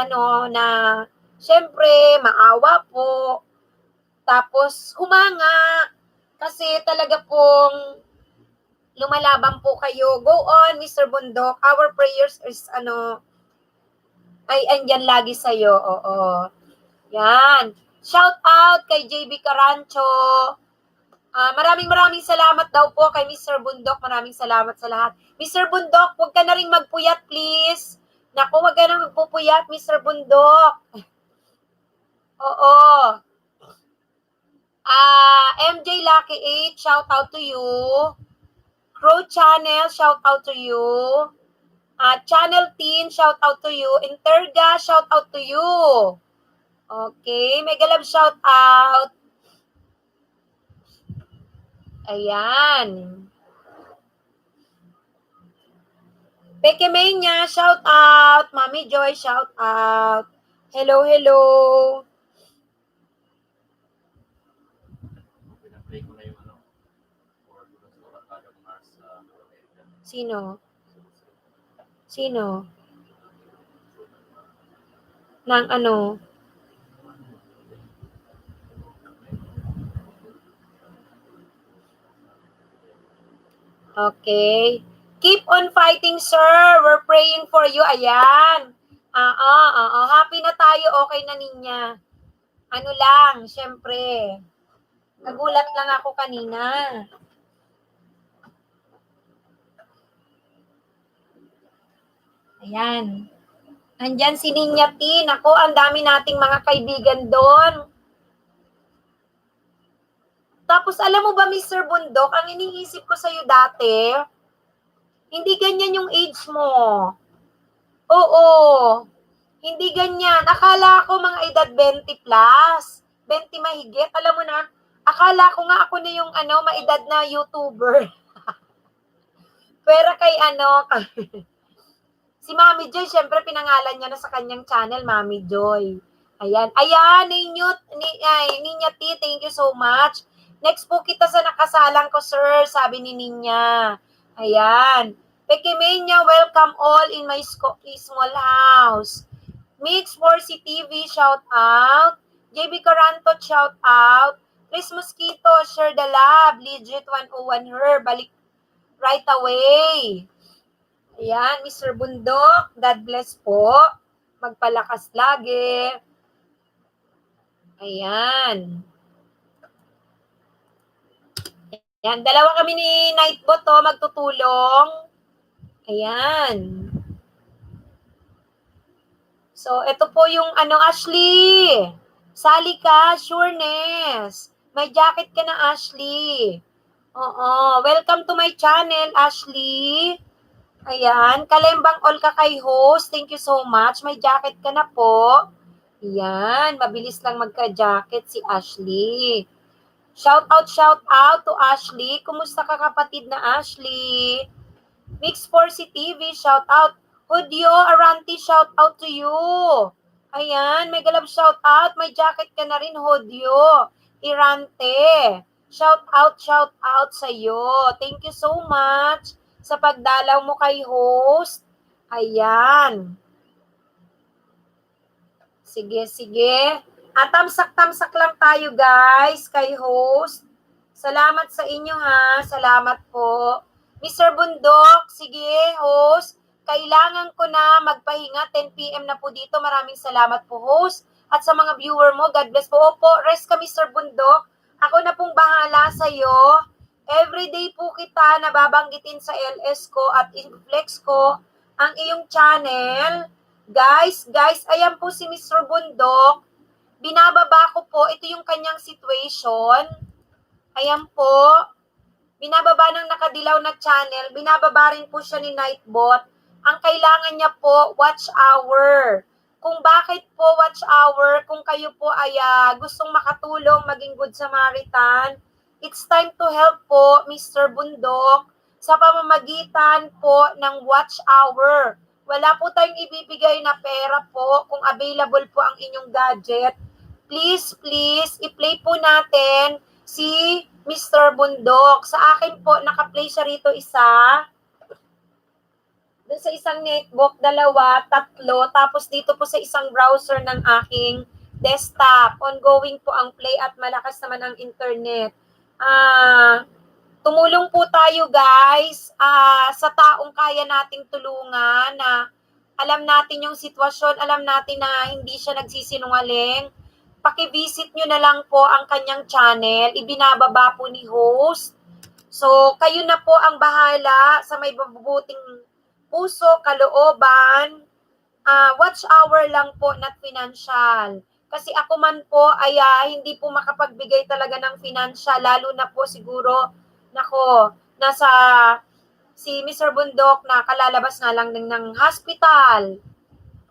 syempre, maawa po. Tapos, humanga. Kasi talaga pong Lumalaban po kayo. Go on, Mr. Bundok. Our prayers is ay andyan lagi sa'yo. Oo. Yan. Shout out kay JB Carancho. Maraming salamat daw po kay Mr. Bundok. Maraming salamat sa lahat. Mr. Bundok, huwag ka na rin magpuyat, please. Naku, huwag ka na magpupuyat, Mr. Bundok. Oo. MJ Lucky 8, shout out to you. Crow Channel, shout out to you. Channel Teen, shout out to you. Interga, shout out to you. Okay, Mega Love, shout out. Ayan. Pekemenya, shout out. Mami Joy, shout out. Hello, hello. Sino? Sino? Nang ano? Okay. Keep on fighting, sir. We're praying for you. Ayan. Happy na tayo. Okay na ninya. Ano lang, syempre. Nagulat lang ako kanina. Ayan. Andyan si Ninya Tin. Ako, ang dami nating mga kaibigan doon. Tapos, alam mo ba, Mr. Bundok, ang iniisip ko sa'yo dati, hindi ganyan yung age mo. Oo. Hindi ganyan. Akala ko mga edad 20 plus. 20 mahigit. Alam mo na, akala ko nga ako na yung maedad na YouTuber. Pero kay si Mami Joy, syempre pinangalan niya na sa kanyang channel, Mami Joy. Ayan. Ayan, Ninya T, thank you so much. Next po kita sa nakasalang ko, sir, sabi ni Ninya. Ayan. Pekimenya, welcome all in my small house. Mix 4C TV, shout out. JB Caranto, shout out. Chris Mosquito, share the love. Legit 101 her, balik right away. Ayan, Mr. Bundok, God bless po. Magpalakas lagi. Ayan. Ayan, dalawa kami ni Nightbot magtutulong. Ayan. So, ito po yung Ashley. Sali ka, sureness. May jacket ka na, Ashley. Oo. Welcome to my channel, Ashley. Ayan. Kalembang all ka kay host. Thank you so much. May jacket ka na po. Ayan. Mabilis lang magka-jacket si Ashley. Shout out to Ashley. Kumusta ka, kapatid na Ashley? Mix 4C TV, shout out. Hudyo Aranti, shout out to you. Ayan, Mega Love, shout out. May jacket ka na rin, Hudyo Irante. Shout out sa iyo. Thank you so much sa pagdalaw mo kay host. Ayan. Sige. Tamsak lang tayo, guys, kay host. Salamat sa inyo, ha. Salamat po. Mr. Bundok, sige, host. Kailangan ko na magpahinga. 10 p.m. na po dito. Maraming salamat po, host. At sa mga viewer mo, God bless po. Opo, rest ka, Mr. Bundok. Ako na pong bahala sa'yo. Everyday po kita nababanggitin sa LS ko at inflex ko ang iyong channel. Guys, ayan po si Mr. Bundok. Binababa ko po, ito yung kanyang situation. Ayan po. Binababa ng nakadilaw na channel. Binababa rin po siya ni Nightbot. Ang kailangan niya po, watch hour. Kung bakit po watch hour, kung kayo po ay gustong makatulong, maging good Samaritan, it's time to help po, Mr. Bundok, sa pamamagitan po ng watch hour. Wala po tayong ibibigay na pera po kung available po ang inyong gadget. Please, i-play po natin si Mr. Bundok. Sa akin po, naka-play siya rito isa. Doon sa isang netbook, 2, 3. Tapos dito po sa isang browser ng aking desktop. Ongoing po ang play at malakas naman ang internet. Tumulong po tayo tayo guys, sa taong kaya nating tulungan, na alam natin yung sitwasyon, alam natin na hindi siya nagsisinungaling, paki-visit nyo na lang po ang kanyang channel, ibinababa po ni host. So, kayo na po ang bahala sa may mabubuting puso, kalooban, watch hour lang po, not financial. Kasi ako man po ay hindi po makapagbigay talaga ng financial, lalo na po siguro, nako, nasa si Mr. Bundok na kalalabas nga lang ng hospital.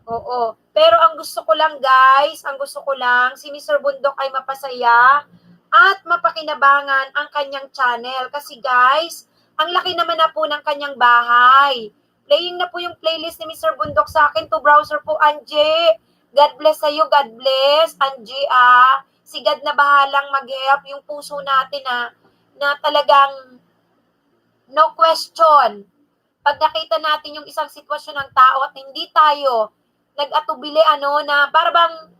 Oo. Pero ang gusto ko lang guys, ang gusto ko lang, si Mr. Bundok ay mapasaya at mapakinabangan ang kanyang channel. Kasi guys, ang laki naman na po ng kanyang bahay. Playing na po yung playlist ni Mr. Bundok sa akin to browser po, Angie. God bless sa'yo, God bless, Angie. Si God na bahalang mag-help yung puso natin na talagang no question. Pag nakita natin yung isang sitwasyon ng tao at hindi tayo nag-atubili na para bang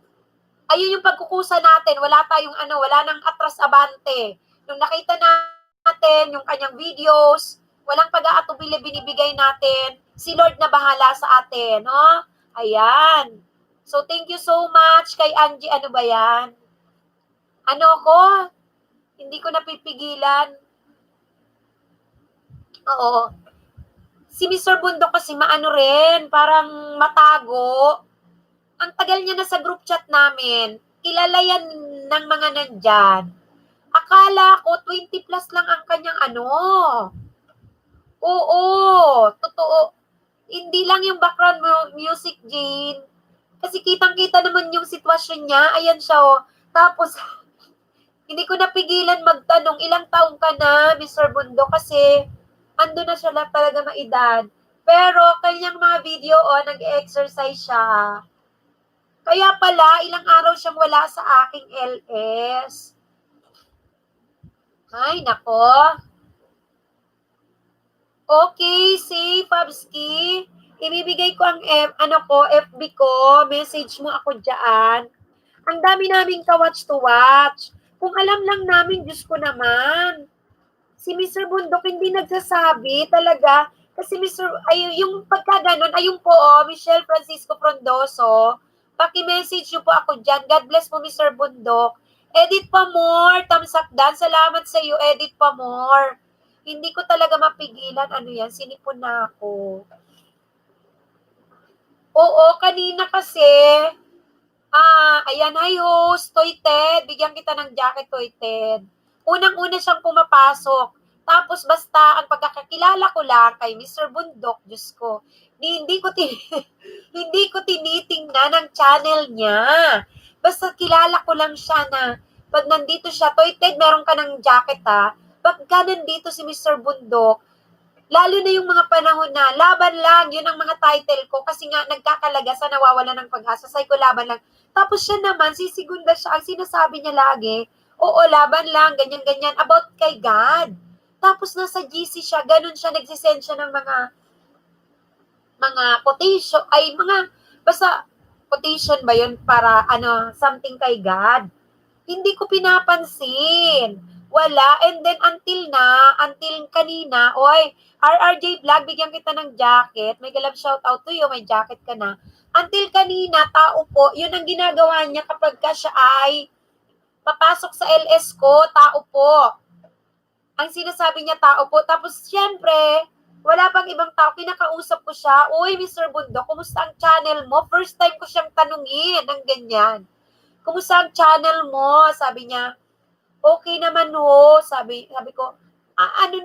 ayun yung pagkukusa natin, wala tayong wala nang atras abante. Nung nakita natin yung kanyang videos, walang pag-aatubili binibigay natin, si Lord na bahala sa atin, no? Ayan. So thank you so much kay Angie, ano ba yan? Hindi ko napipigilan. Oo. Si Mr. Bundok kasi maano rin, parang matago. Ang tagal niya na sa group chat namin. Kilala yan ng mga nandyan. Akala ko 20 plus lang ang kanyang Oo, totoo. Hindi lang yung background music, Jane. Kasi kitang-kita naman yung sitwasyon niya. Ayan siya, oh. Tapos, hindi ko napigilan magtanong, ilang taong ka na, Mr. Bundok? Kasi, ando na siya lang talaga maedad. Pero, kanyang mga video, nag-exercise siya. Kaya pala, ilang araw siyang wala sa aking LS. Ay, nako. Okay, si Fabski. Ibibigay ko ang FB ko. Message mo ako dyan. Ang dami naming ka-watch to watch. Kung alam lang namin, Diyos ko naman. Si Mr. Bundok hindi nagsasabi talaga. Kasi yung pagka ganun, ayun po, Michelle Francisco Frondoso. Paki-message nyo po ako dyan. God bless po, Mr. Bundok. Edit pa more. Thumbs up dan. Salamat sa iyo. Edit pa more. Hindi ko talaga mapigilan. Ano yan? Sinipon na ako. Oo, kanina kasi, ayan, hi host, Toy Ted. Bigyan kita ng jacket, Toy Ted. Unang-una siyang pumapasok. Tapos basta ang pagkakakilala ko lang kay Mr. Bundok, Diyos ko, hindi ko tinitingnan ang channel niya. Basta kilala ko lang siya na pag nandito siya, Toy Ted, meron ka ng jacket Pagka nandito si Mr. Bundok, lalo na yung mga panahon na laban lang, yun ang mga title ko kasi nga nagkakalaga sa nawawala ng pag-asa. Say ko laban lang. Tapos siya naman, sisigunda siya, ang sinasabi niya lagi, oo, laban lang, ganyan-ganyan, about kay God. Tapos nasa GC siya, ganun siya, nagsisend siya ng mga quotation, basta quotation ba yun para something kay God. Hindi ko pinapansin. Wala. And then until kanina, RRJ Vlog, bigyan kita ng jacket. May galab shout out to you, may jacket ka na. Until kanina, tao po, yun ang ginagawa niya kapag siya ay papasok sa LS ko, tao po. Ang sinasabi niya, tao po. Tapos, syempre, wala pang ibang tao. Kinakausap ko siya, uy, Mr. Bundok, kumusta ang channel mo? First time ko siyang tanungin ng ganyan. Kumusta ang channel mo? Sabi niya, okay naman ho. Sabi ko, ano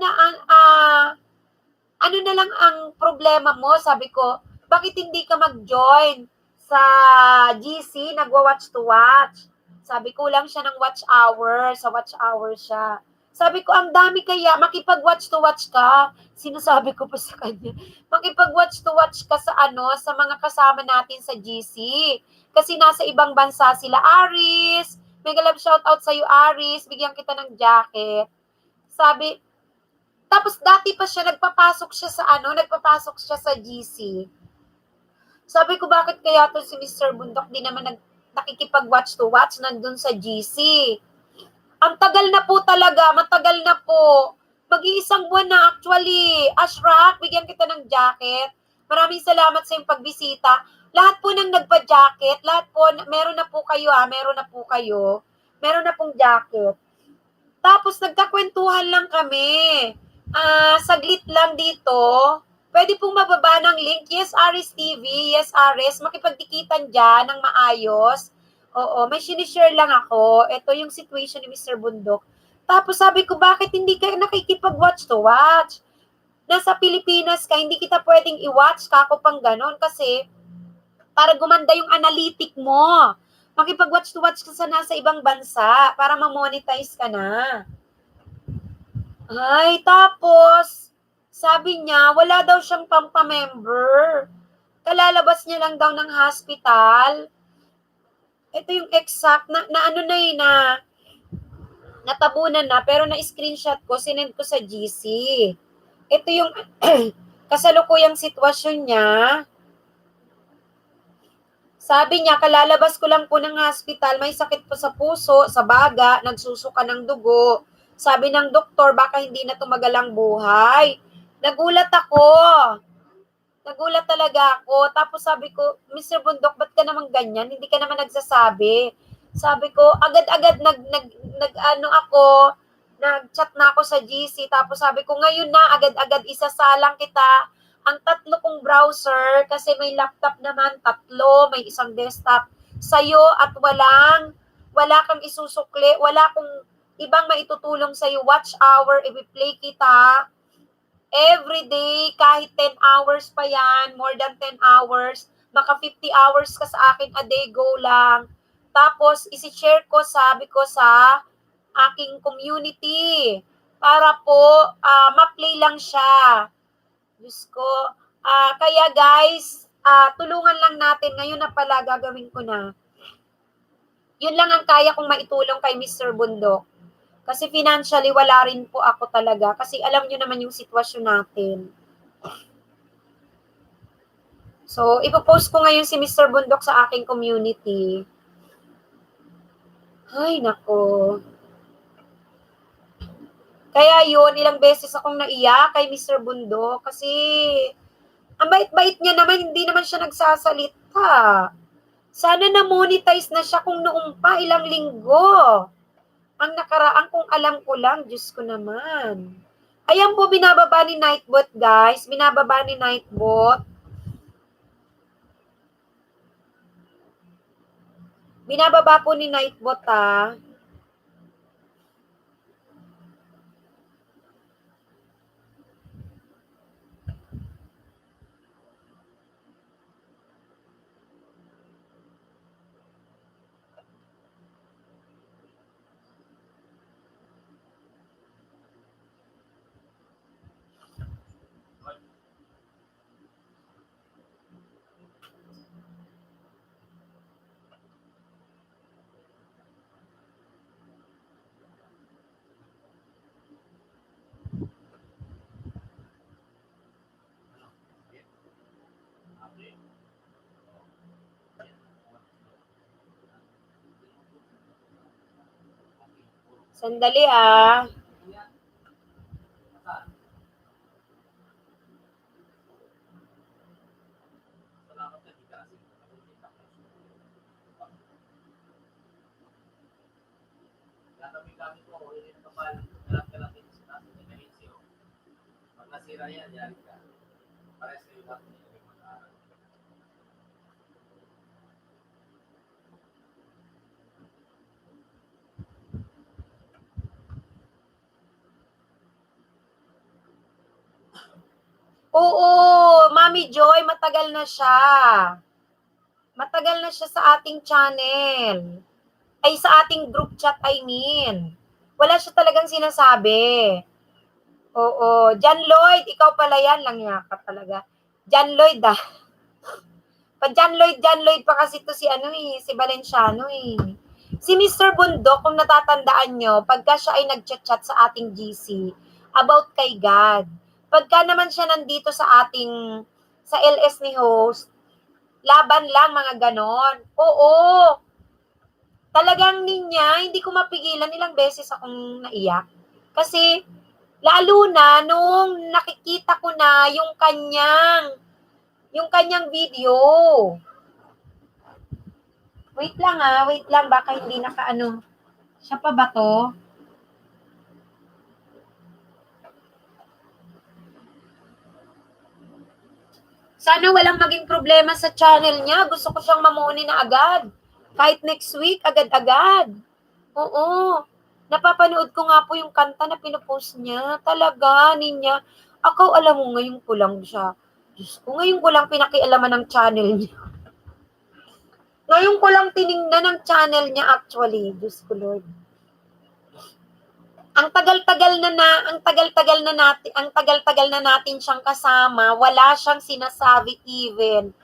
na lang ang problema mo? Sabi ko, bakit hindi ka mag-join sa GC, nagwa-watch to watch? Sabi ko, lang siya ng watch hour. Sa watch hour siya. Sabi ko, ang dami kaya, makipag-watch to watch ka. Sinasabi ko pa sa kanya, makipag-watch to watch ka sa sa mga kasama natin sa GC. Kasi nasa ibang bansa sila. Aris, mega love shout out sa iyo, Aris. Bigyan kita ng jacket. Sabi, tapos dati pa siya, nagpapasok siya sa GC. Sabi ko, bakit kaya to si Mr. Bundok di naman nakikipag-watch to watch nandun sa GC? Ang tagal na po talaga, matagal na po. Mag-iisang buwan na actually. Ashrak, bigyan kita ng jacket. Maraming salamat sa iyong pagbisita. Lahat po ng nagpa-jacket, lahat po, meron na po kayo meron na po kayo. Meron na pong jacket. Tapos nagkakwentuhan lang kami. Saglit lang dito. Pwede pong mababa ng link. Yes, Aris TV. Yes, Aris. Makipagdikitan dyan ng maayos. Oo, may sinishare lang ako. Ito yung situation ni Mr. Bundok. Tapos sabi ko, bakit hindi ka nakikipag-watch to watch? Nasa Pilipinas ka, hindi kita pwedeng i-watch kako pang ganon kasi para gumanda yung analytic mo. Makipag-watch to watch ka sa nasa ibang bansa para ma-monetize ka na. Ay, tapos, sabi niya, wala daw siyang pampamember. Kalalabas niya lang daw ng hospital. Ito yung exact, na ano na natabunan na, pero na-screenshot ko, sinend ko sa GC. Ito yung kasalukuyang sitwasyon niya. Sabi niya, kalalabas ko lang po ng hospital, may sakit po sa puso, sa baga, nagsusuka ng dugo. Sabi ng doktor, baka hindi na tumagal ang buhay. Nagulat ako. Nagulat talaga ako. Tapos sabi ko, Mr. Bundok, ba't ka naman ganyan? Hindi ka naman nagsasabi. Sabi ko, agad-agad nag-chat na ako sa GC. Tapos sabi ko, ngayon na, agad-agad isasalang kita. Ang tatlo kong browser, kasi may laptop naman, tatlo, may isang desktop sa'yo at wala kang isusukli, wala kong ibang maitutulong sa'yo. Watch hour, i-play kita. Every day, kahit 10 hours pa yan, more than 10 hours, maka 50 hours ka sa akin a day, go lang. Tapos, isi-share ko, sabi ko sa aking community, para po, ma-play lang siya. Diyos ko. Kaya guys, tulungan lang natin. Ngayon na pala, gagawin ko na. Yun lang ang kaya kong maitulong kay Mr. Bundok. Kasi financially, wala rin po ako talaga. Kasi alam nyo naman yung sitwasyon natin. So, ipopost ko ngayon si Mr. Bundok sa aking community. Ay, nako. Kaya yun, ilang beses akong naiyak kay Mr. Bundok. Kasi, ang bait-bait niya naman, hindi naman siya nagsasalita. Sana na-monetize na siya kung noong pa ilang linggo. Ang nakaraan kung alam ko lang, Diyos ko naman. Ayan po, binababa ni Nightbot, guys. Binababa ni Nightbot. Binababa po ni Nightbot, Sandali, Oo, Mami Joy, matagal na siya. Matagal na siya sa ating channel. Ay, sa ating group chat, I mean. Wala siya talagang sinasabi. Oo, John Lloyd, ikaw pala yan, lang yaka talaga. John Lloyd, John Lloyd pa kasi to si si Valenciano Si Mr. Bundok, kung natatandaan nyo, pagka siya ay nag-chat sa ating GC about kay God, pagka naman siya nandito sa sa LS ni host, laban lang, mga ganon. Oo, talagang hindi ko mapigilan, ilang beses akong naiyak. Kasi, Lalo na nung nakikita ko na yung kanyang video. Wait lang, baka hindi nakaano. Siya pa ba to? Sana walang maging problema sa channel niya. Gusto ko siyang mamuni na agad. Kahit next week, agad-agad. Oo. Napapanood ko nga po yung kanta na pinupost niya. Talaga, ninya. Ako, alam mo, ngayon ko lang siya. Diyos ko, ngayon ko lang pinakialaman ng channel niya. Ngayon ko lang tiningnan ng channel niya actually. Diyos ko, Lord. Ang tagal-tagal na natin siyang kasama, wala siyang sinasabi even.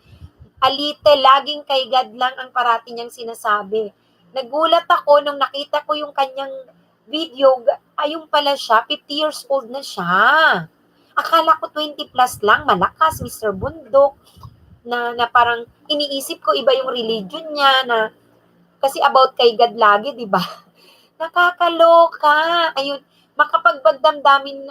Alite, laging kay God lang ang parati niyang sinasabi. Nagulat ako nung nakita ko yung kanyang video, ayun pala siya, 50 years old na siya. Akala ko 20 plus lang, malakas, Mr. Bundok, na parang iniisip ko iba yung religion niya, na kasi about kay God lagi, di ba? Nakakaloka. Ayun, makapagbagdamdamin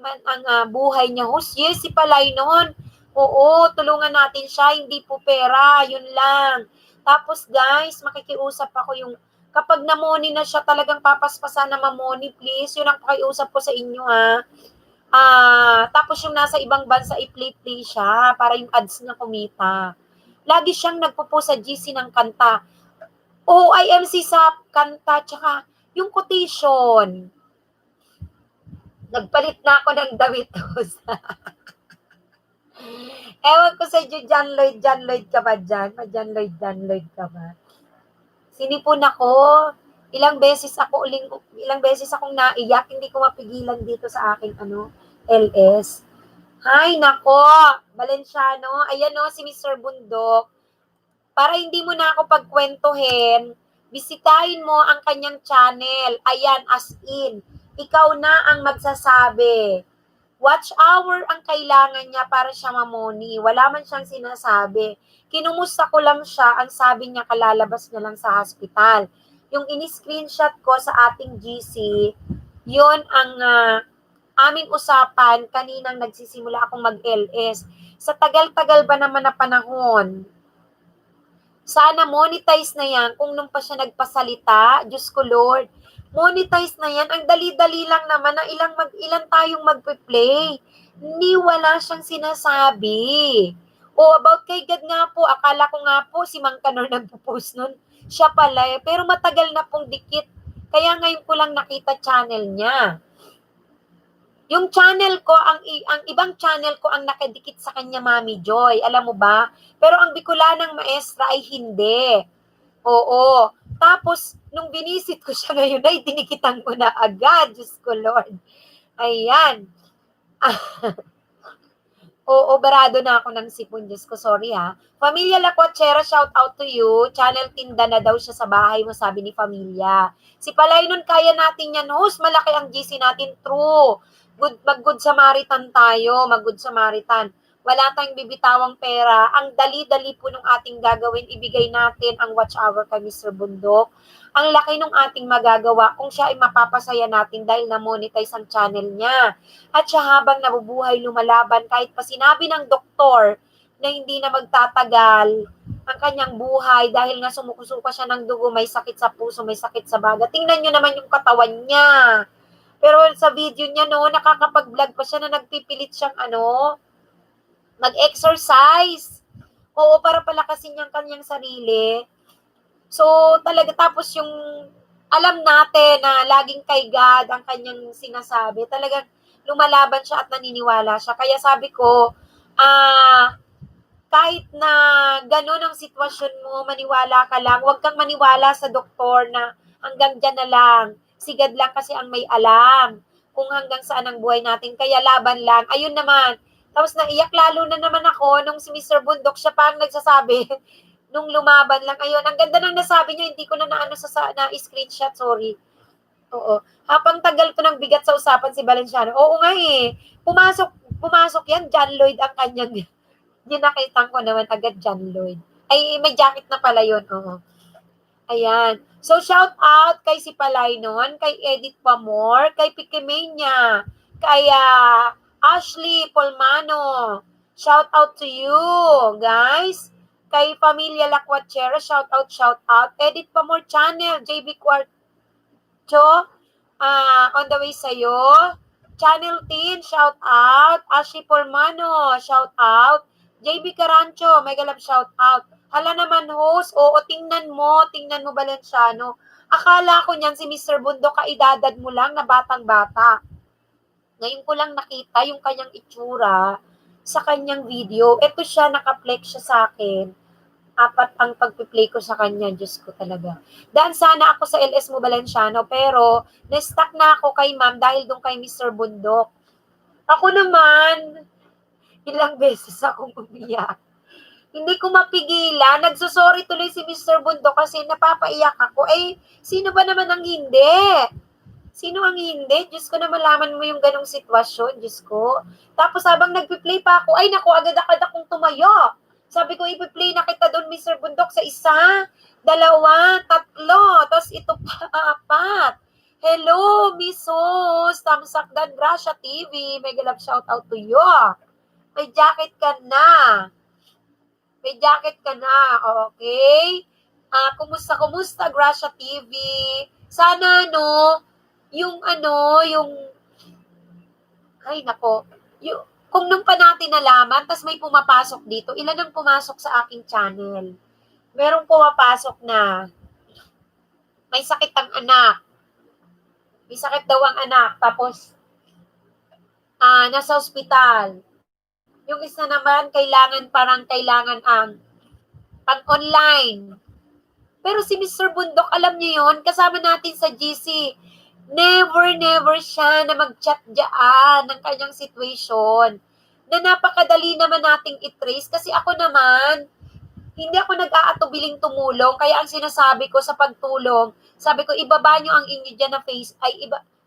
ang buhay niya. Yes, si Palay noon. Oo, tulungan natin siya, hindi po pera, yun lang. Tapos guys, makikiusap ako yung kapag namoni na siya, talagang papaspasan na mamoni, please. Yun ang pakiusap ko sa inyo, ha. Tapos yung nasa ibang bansa, i-play siya para yung ads niya kumita. Lagi siyang nagpo-post sa GC ng kanta. OIMC sa kanta, tsaka yung quotation. Nagpalit na ako ng damit. Ewan ko sa inyo, John Lloyd ka ba dyan? John Lloyd ka ba? Sinipon ako. Ilang beses akong naiyak, hindi ko mapigilan dito sa aking LS. Hay, nako, Valenciano, ayan o, si Mr. Bundok. Para hindi mo na ako pagkwentuhin, bisitahin mo ang kanyang channel. Ayan, as in, ikaw na ang magsasabi. Watch hour ang kailangan niya para siya mamoni. Wala man siyang sinasabi. Kinumusta ko lang siya, ang sabi niya kalalabas niya lang sa hospital. Yung ini-screenshot ko sa ating GC, yun ang aming usapan kaninang nagsisimula akong mag-LS. Sa tagal-tagal ba naman na panahon, sana monetize na yan kung nung pa siya nagpasalita. Diyos ko Lord, monetize na yan. Ang dali-dali lang naman na ilan tayong magpe-play. Hindi, wala siyang sinasabi. O about kay God nga po, akala ko nga po si Mang Kanor nagpo-post nun. Siya pala eh. Pero matagal na pong dikit. Kaya ngayon ko lang nakita channel niya. Yung channel ko, ang ibang channel ko ang nakadikit sa kanya, Mami Joy. Alam mo ba? Pero ang Bicolanang Maestra ay hindi. Oo. Tapos, nung binisit ko siya ngayon, ay dinikitan ko na agad. Diyos ko, Lord. Ayan. Oo, barado na ako ng sipon. Diyos ko, sorry ha. Familia Lacuachera, shout out to you. Channel tinda na daw siya sa bahay mo, sabi ni Familia. Si Palay nun, kaya natin yan, host. Malaki ang GC natin. True. Mag-good Samaritan tayo. Mag-good Samaritan. Wala tayong bibitawang pera. Ang dali-dali po nung ating gagawin, ibigay natin ang watch hour kay Mr. Bundok. Ang laki nung ating magagawa kung siya ay mapapasaya natin dahil na-monetize ang channel niya. At siya habang nabubuhay lumalaban, kahit pa sinabi ng doktor na hindi na magtatagal ang kanyang buhay dahil nga sumukusuka siya ng dugo, may sakit sa puso, may sakit sa baga. Tingnan nyo naman yung katawan niya. Pero sa video niya, no, nakakapag-vlog pa siya na nagpipilit siyang mag-exercise. Oo, para palakasin niyang kanyang sarili. So, talaga, tapos yung alam natin na laging kay God ang kanyang sinasabi, talagang lumalaban siya at naniniwala siya. Kaya sabi ko, kahit na gano'n ang sitwasyon mo, maniwala ka lang. Huwag kang maniwala sa doktor na hanggang dyan na lang. Sigad lang kasi ang may alam kung hanggang saan ang buhay natin. Kaya laban lang. Ayun naman. Tapos naiyak lalo na naman ako nung si Mr. Bundok, siya pa ang nagsasabi nung lumaban lang. Ayun, ang ganda ng nasabi niya, hindi ko na screenshot, sorry. Oo. Habang tagal ko ng bigat sa usapan si Valenciano. Oo nga eh. Pumasok yan, John Lloyd ang kanyang yung nakita ko naman agad John Lloyd. Ay, may jacket na pala yun. Oo. Ayan. So, shout out kay si Palay noon, kay Edith Pamor, kay Pikemania, Kay Ashley Polmano, shout out to you, guys. Kay Pamilya Lacuachera, shout out, shout out. Edit pa more channel, JB Quarcho, on the way sa'yo. Channel 10, shout out. Ashley Polmano, shout out. JB Carancho, mega love shout out. Hala naman host, oo, tingnan mo Valenciano. Akala ko niyan si Mr. Bundok, kaidadad mo lang na batang-bata. Ngayon ko lang nakita yung kanyang itsura sa kanyang video. Ito siya, naka-flex siya sa akin. 4 ang pagpi-play ko sa kanya, Diyos ko talaga. Daan sana ako sa LS mo Valenciano, pero na-stuck na ako kay ma'am dahil doon kay Mr. Bundok. Ako naman, ilang beses akong umiyak. Hindi ko mapigilan. Nagsusorry tuloy si Mr. Bundok kasi napapaiyak ako. Sino ba naman ang hindi? Sino ang hindi? Diyos ko na malaman mo yung ganong sitwasyon, Diyos ko. Tapos habang nagpi-play pa ako, naku, agad-agad akong tumayo. Sabi ko, ipi-play na kita doon, Mr. Bundok, sa 1, 2, 3, tapos ito pa, 4. Hello, Miss Host, Tamsakdan Gracia TV, mega love shout out to you. May jacket ka na. Okay? Kumusta, Gracia TV? Sana, kung nung pa natin nalaman, tas may pumapasok dito, ilan ang pumasok sa aking channel? Merong pumapasok na may sakit ang anak. May sakit daw ang anak. Tapos, nasa ospital. Yung isa naman, kailangan ang pang-online. Pero si Mr. Bundok, alam niyo yon, kasama natin sa GC. Never siya na mag-chat dyan ng kanyang situation. Na napakadali naman nating i-trace. Kasi ako naman, hindi ako nag-aatubiling tumulong. Kaya ang sinasabi ko sa pagtulong, sabi ko, ibaba nyo ang inyo dyan na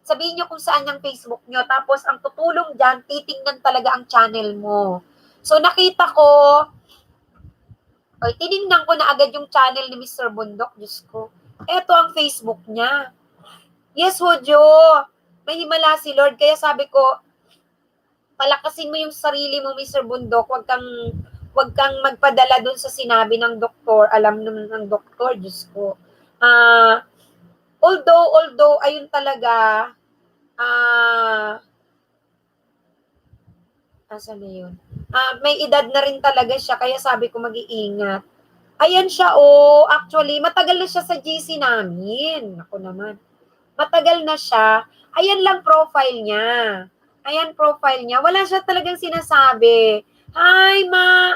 sabihin nyo kung saan yung Facebook nyo. Tapos ang tutulong dyan, titingnan talaga ang channel mo. So nakita ko, tinignan ko na agad yung channel ni Mr. Bundok. Diyos ko. Eto ang Facebook niya. Yes, Hodyo. May himala si Lord. Kaya sabi ko, palakasin mo yung sarili mo, Mr. Bundok. Huwag kang magpadala dun sa sinabi ng doktor. Alam naman ng doktor, Diyos ko. Although, ayun talaga, asan na yun? May edad na rin talaga siya, kaya sabi ko mag-iingat. Ayan siya, actually, matagal na siya sa GC namin. Ako naman. Matagal na siya. Ayan lang profile niya. Wala siya talagang sinasabi. Hi, ma.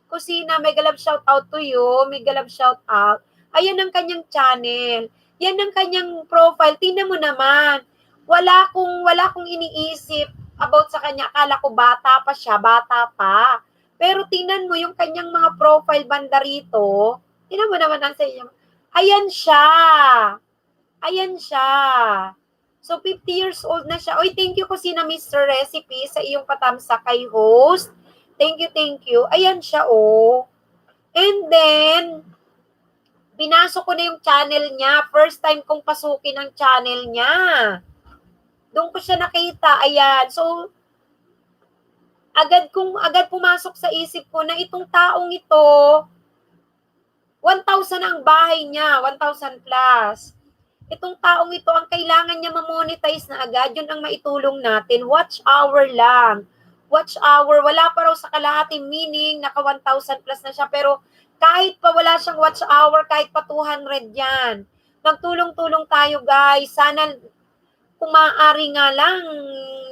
Kusina, mega love shout out to you. Mega love shout out. Ayan ang kanyang channel. Yan ang kanyang profile. Tingnan mo naman. Wala kong iniisip about sa kanya. Akala ko bata pa. Pero tingnan mo yung kanyang mga profile banda rito. Tingnan mo naman ang sa inyo. Ayan siya. So, 50 years old na siya. Oy, thank you Kusina Mr. Recipe sa iyong patamsa kay host. Thank you. Ayan siya, And then, pinasok ko na yung channel niya. First time kong pasukin ang channel niya. Doon ko siya nakita. Ayan. So, agad pumasok sa isip ko na itong taong ito, 1,000 ang bahay niya, 1,000 plus. Itong taong ito, ang kailangan niya ma-monetize na agad, yun ang maitulong natin. Watch hour lang. Wala pa raw sa kalahati, meaning naka 1,000 plus na siya. Pero kahit pa wala siyang watch hour, kahit pa 200 yan. Magtulong-tulong tayo, guys. Sana kung maaari nga lang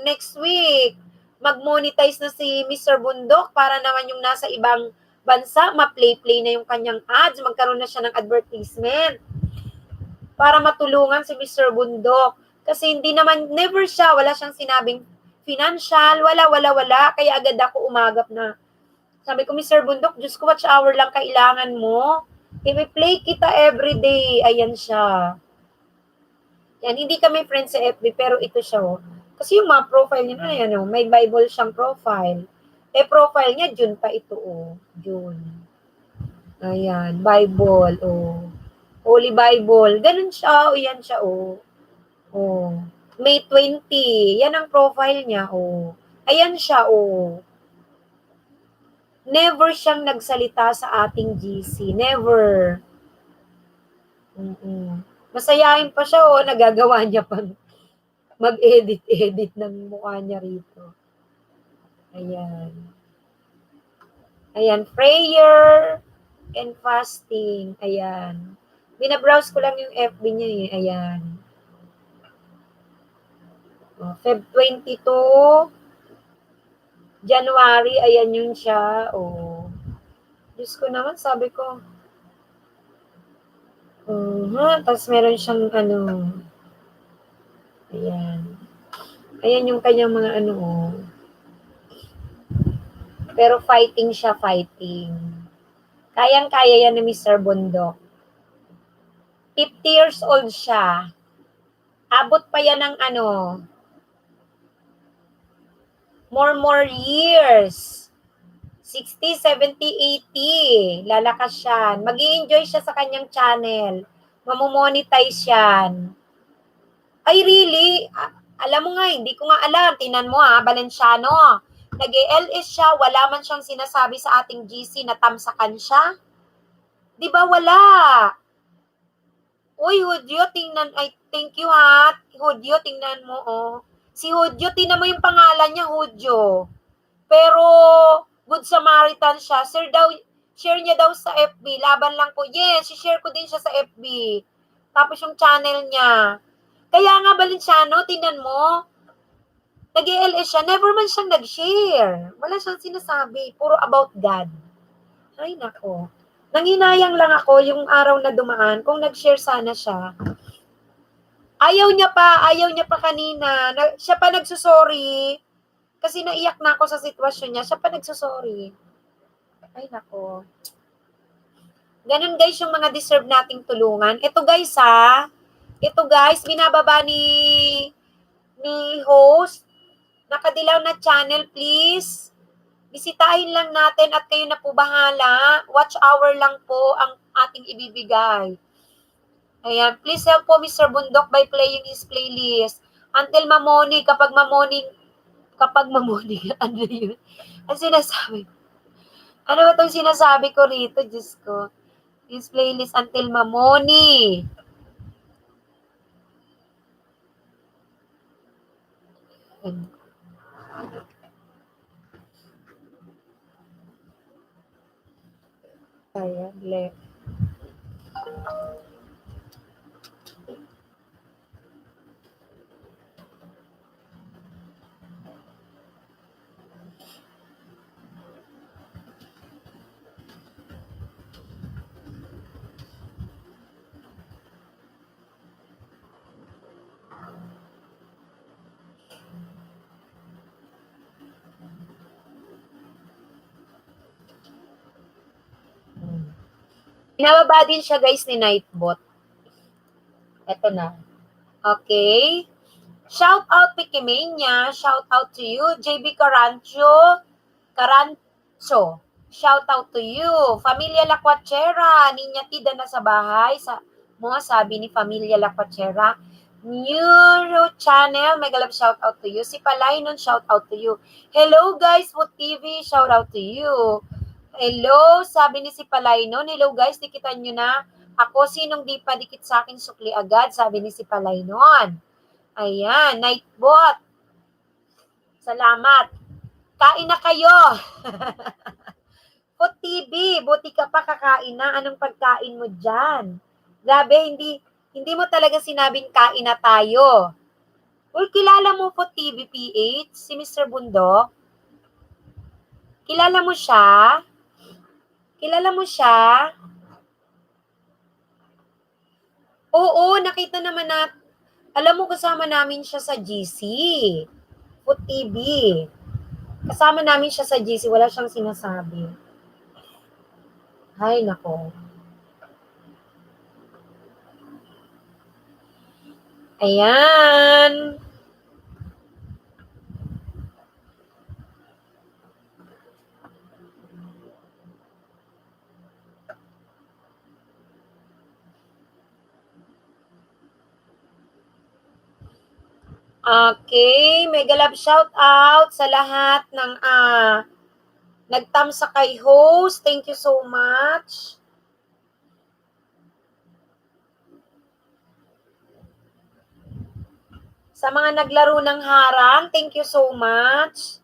next week, mag-monetize na si Mr. Bundok para naman yung nasa ibang bansa, ma-play na yung kanyang ads, magkaroon na siya ng advertisement para matulungan si Mr. Bundok. Kasi never siya, wala siyang sinabing financial, wala. Kaya agad ako umagap na. Sabi ko, Mr. Bundok, Diyos ko, watch hour lang kailangan mo. I-play kita everyday. Ayan siya. Yan, hindi kami friends sa FB, pero ito siya, Kasi yung mga profile niya, may Bible siyang profile. Profile niya, June pa ito, June. Ayan, Bible, Holy Bible. Ganun siya, yan siya, May 20. Yan ang profile niya, oh. Ayan siya, oh. Never siyang nagsalita sa ating GC. Never. Masayahin pa siya, oh. Nagagawa niya pang mag-edit-edit ng mukha niya rito. Ayan. Ayan, prayer and fasting. Ayan. Binabrowse ko lang yung FB niya eh. Ayan. Feb 22, January, ayan yun siya. Diyos ko naman, sabi ko. Tapos meron siyang ayan. Ayan yung kanyang mga Pero fighting siya, fighting. Kayang-kaya yan ni Mr. Bundok. 50 years old siya. Abot pa yan ng more years. 60, 70, 80. Lalakas yan. Mag-i-enjoy siya sa kanyang channel. Mamomonetize yan. Ay, really? Alam mo nga, hindi ko nga alam. Tinan mo Valenciano. Nag-LS siya, wala man siyang sinasabi sa ating GC na tamsakan siya. Di ba wala? Uy, Hudyo, tingnan. Ay, thank you Hudyo, tingnan mo, Si Hudyo, tingnan mo yung pangalan niya, Hudyo. Pero, Good Samaritan siya. Share niya daw sa FB. Laban lang po. Yes, share ko din siya sa FB. Tapos yung channel niya. Kaya nga, Valenciano, tingnan mo. Nag-ELS siya. Never man siyang nag-share. Wala siyang sinasabi. Puro about God. Ay, nako. Nanginayang lang ako yung araw na dumaan. Kung nag-share sana siya. Ayaw niya pa kanina. Siya pa nagsusorry. Kasi naiyak na ako sa sitwasyon niya. Siya pa nagsusorry. Ay, nako. Ganun guys yung mga deserve nating tulungan. Ito guys Ito guys, binababa ni host. Nakadilaw na channel, please. Bisitahin lang natin at kayo na po bahala. Watch hour lang po ang ating ibibigay. Ayan, please help po Mr. Bundok by playing his playlist. Until mamoni, kapag mamoni, ano yun? Ang sinasabi. Ano ba itong sinasabi ko rito, Diyos ko? His playlist until mamoni. Ayan, left. Pinababa din siya guys ni Nightbot. Ito na. Okay. Shout out Pikimania. Shout out to you. JB Carancho. Shout out to you. Familia Lacuachera. Ninya Tida na sa bahay. Sabi ni Familia Lacuachera. Neuro channel. Mega love shout out to you. Si Palaynon, shout out to you. Hello guys, Food TV. Shout out to you. Hello, sabi ni si Palaynon. Hello guys, dikitan nyo na. Ako, sinong di pa dikit sa akin, sukli agad, sabi ni si Palaynon. Ayan, Nightbot. Salamat. Kain na kayo. Food TV, buti ka pa kakain na. Anong pagkain mo dyan? Grabe, hindi mo talaga sinabing kain na tayo. Well, kilala mo Food TV PH, si Mr. Bundok? Kilala mo siya? Kilala mo siya? Oo, nakita naman na, alam mo, kasama namin siya sa GC. Food TV. Kasama namin siya sa GC, wala siyang sinasabi. Ay, nako. Ayan. Okay, mega love shout out sa lahat ng nagtamsa kay host. Thank you so much. Sa mga naglaro ng harang, thank you so much.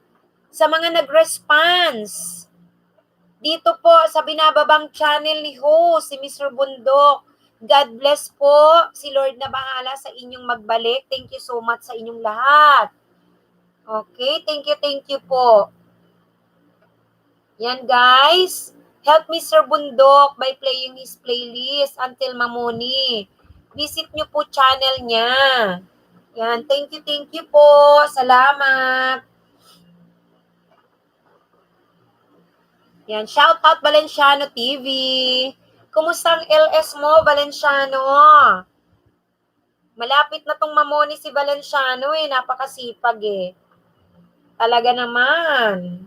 Sa mga nag-response, dito po sa binababang channel ni host, si Mr. Bundok. God bless po. Si Lord na bahala sa inyong magbalik. Thank you so much sa inyong lahat. Okay, thank you po. Yan guys. Help Mr. Bundok by playing his playlist until mamuni. Visit nyo po channel niya. Yan, thank you po. Salamat. Yan, shout out Valenciano TV. Kumusta ang LS mo, Valenciano? Malapit na tong mamoni si Valenciano eh, napakasipag eh. Talaga naman.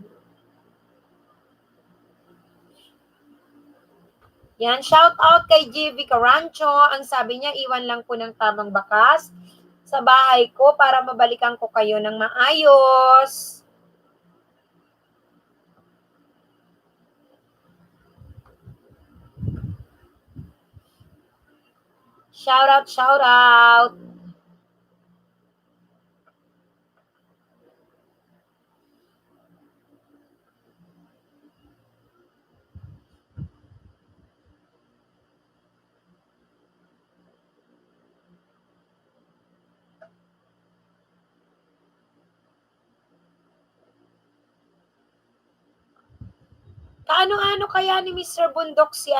Yan, shout out kay GV Carancho. Ang sabi niya, iwan lang po ng tamang bakas sa bahay ko para mabalikan ko kayo ng maayos. Shout out. Kaano-ano kaya ni Mr. Bundok si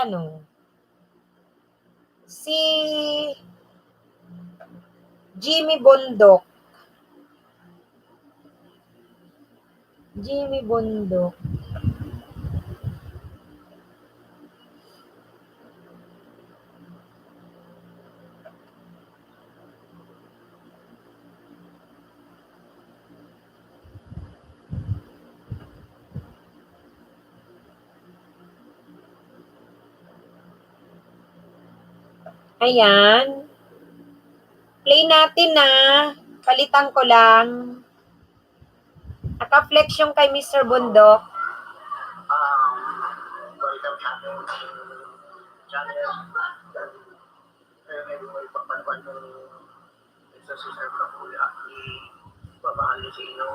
si Jimmy Bundok. Jimmy Bundok. Ayan. Play natin na. Palitan ko lang. Naka-flex yung kay Mr. Bundok. Welcome sa ating channel. Ngayon mo ipapanawan ng isa si Sir Kapula. Babahali sa inyo.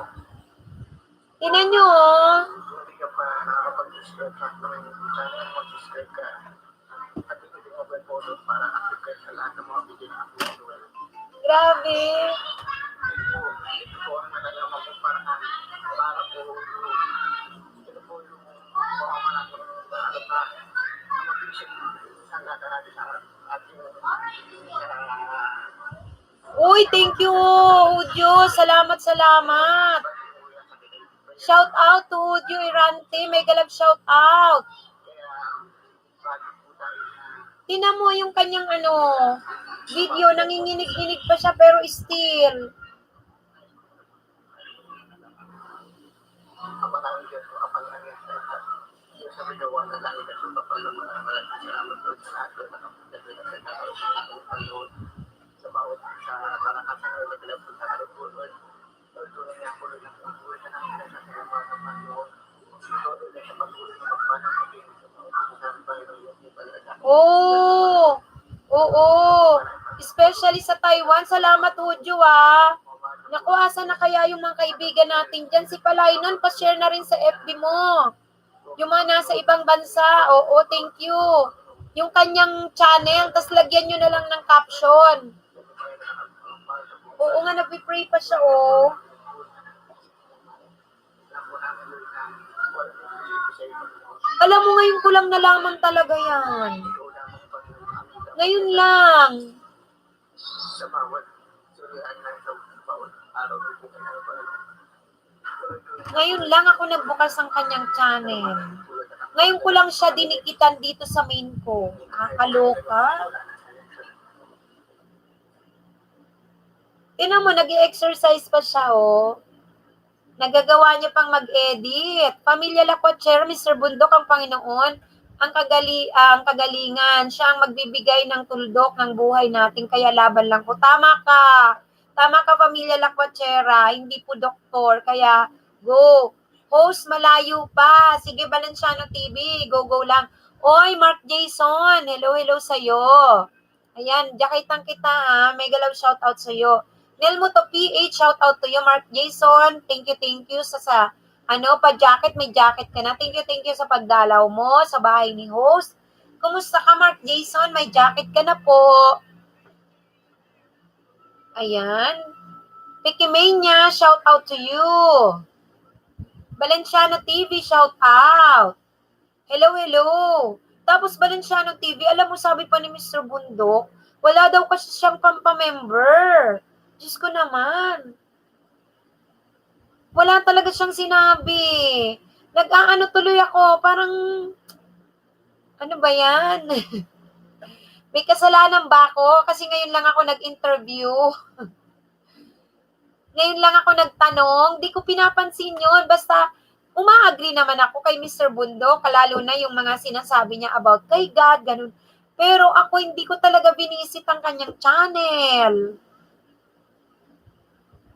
Tingnan nyo oh. Hindi ka pa nakakapag-subscribe sa ating channel, mag-subscribe ka. At ito din mo ba po para active kayo sa lahat ng mga video na upload. Grabe. Ito po ang nalalaman kong paraan para po ito po yung pamamalak ng alam na mag-isip ang lahat natin sa ating Uy, thank you, Udyo. Salamat. Shout out to Udyo Irante. Mega love shout out. Tingnan mo yung kanyang video, nanginginig-inig pa siya pero still. Oo. Especially sa Taiwan. Salamat, Udyo, Naku, asa na kaya yung mga kaibigan natin dyan? Si Palainon, pa-share na rin sa FB mo. Yung mga nasa ibang bansa, oo, thank you. Yung kanyang channel, tas lagyan nyo na lang ng caption. Oo nga, nagpipray pa siya, oh. Alam mo, ngayon ko lang nalaman talaga yan. Ngayon lang. Ngayon lang ako nagbukas ng kanyang channel. Ngayon ko lang siya dinikitan dito sa main ko. Nakakaloka. Tingnan mo, nag-i-exercise pa siya, oh. Nagagawa niya pang mag-edit. Pamilya Lakwatcher, Mr. Bundok, ang Panginoon, ang kagalingan. Siya ang magbibigay ng tuldok ng buhay natin, kaya laban lang po. Tama ka. Tama ka, Pamilya Lakwachera, hindi po doktor, kaya go. Host, malayo pa. Sige, Balenciano TV, go lang. Oy, Mark Jason, hello sa'yo. Ayan, jacketang kita ha, mega love shoutout sa'yo. Nel mo to PH, shoutout to you, Mark Jason. Thank you sa pa-jacket, may jacket ka na. Thank you sa pagdalaw mo sa bahay ni host. Kumusta ka, Mark Jason? May jacket ka na po. Ayan. Pikimania, shout out to you. Balenciano TV, shout out. Hello. Tapos Balenciano TV, alam mo sabi pa ni Mr. Bundok, wala daw kasi siyang pampa-member. Diyos ko naman. Wala talaga siyang sinabi. Nag-aano tuloy ako, parang, ano ba yan? May kasalanan ba ako? Kasi ngayon lang ako nag-interview. Ngayon lang ako nagtanong. Di ko pinapansin yun. Basta, uma-agree naman ako kay Mr. Bundok. Lalo na yung mga sinasabi niya about kay God, ganun. Pero ako hindi ko talaga binisit ang kanyang channel.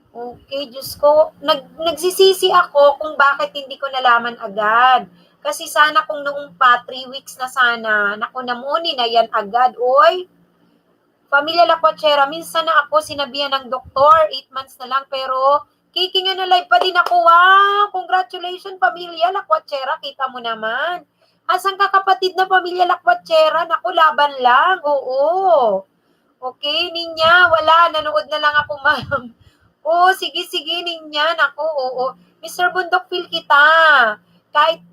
Okay, Diyos ko. Nagsisisi ako kung bakit hindi ko nalaman agad. Kasi sana kung noong pa, 3 weeks na sana, naku namuni na yan agad. Oy, Pamilya Lakwachera, minsan na ako sinabihan ng doktor, 8 months na lang, pero kikinga na live pa din ako. Wow, congratulations Pamilya Lakwachera, kita mo naman. Asan ka kapatid na Pamilya Lakwachera? Naku, laban lang, oo. Okay, Ninya, wala, nanood na lang ako, ma'am. Oo, sige, Ninya, naku, oo. Mr. Bundok, feel kita. Kahit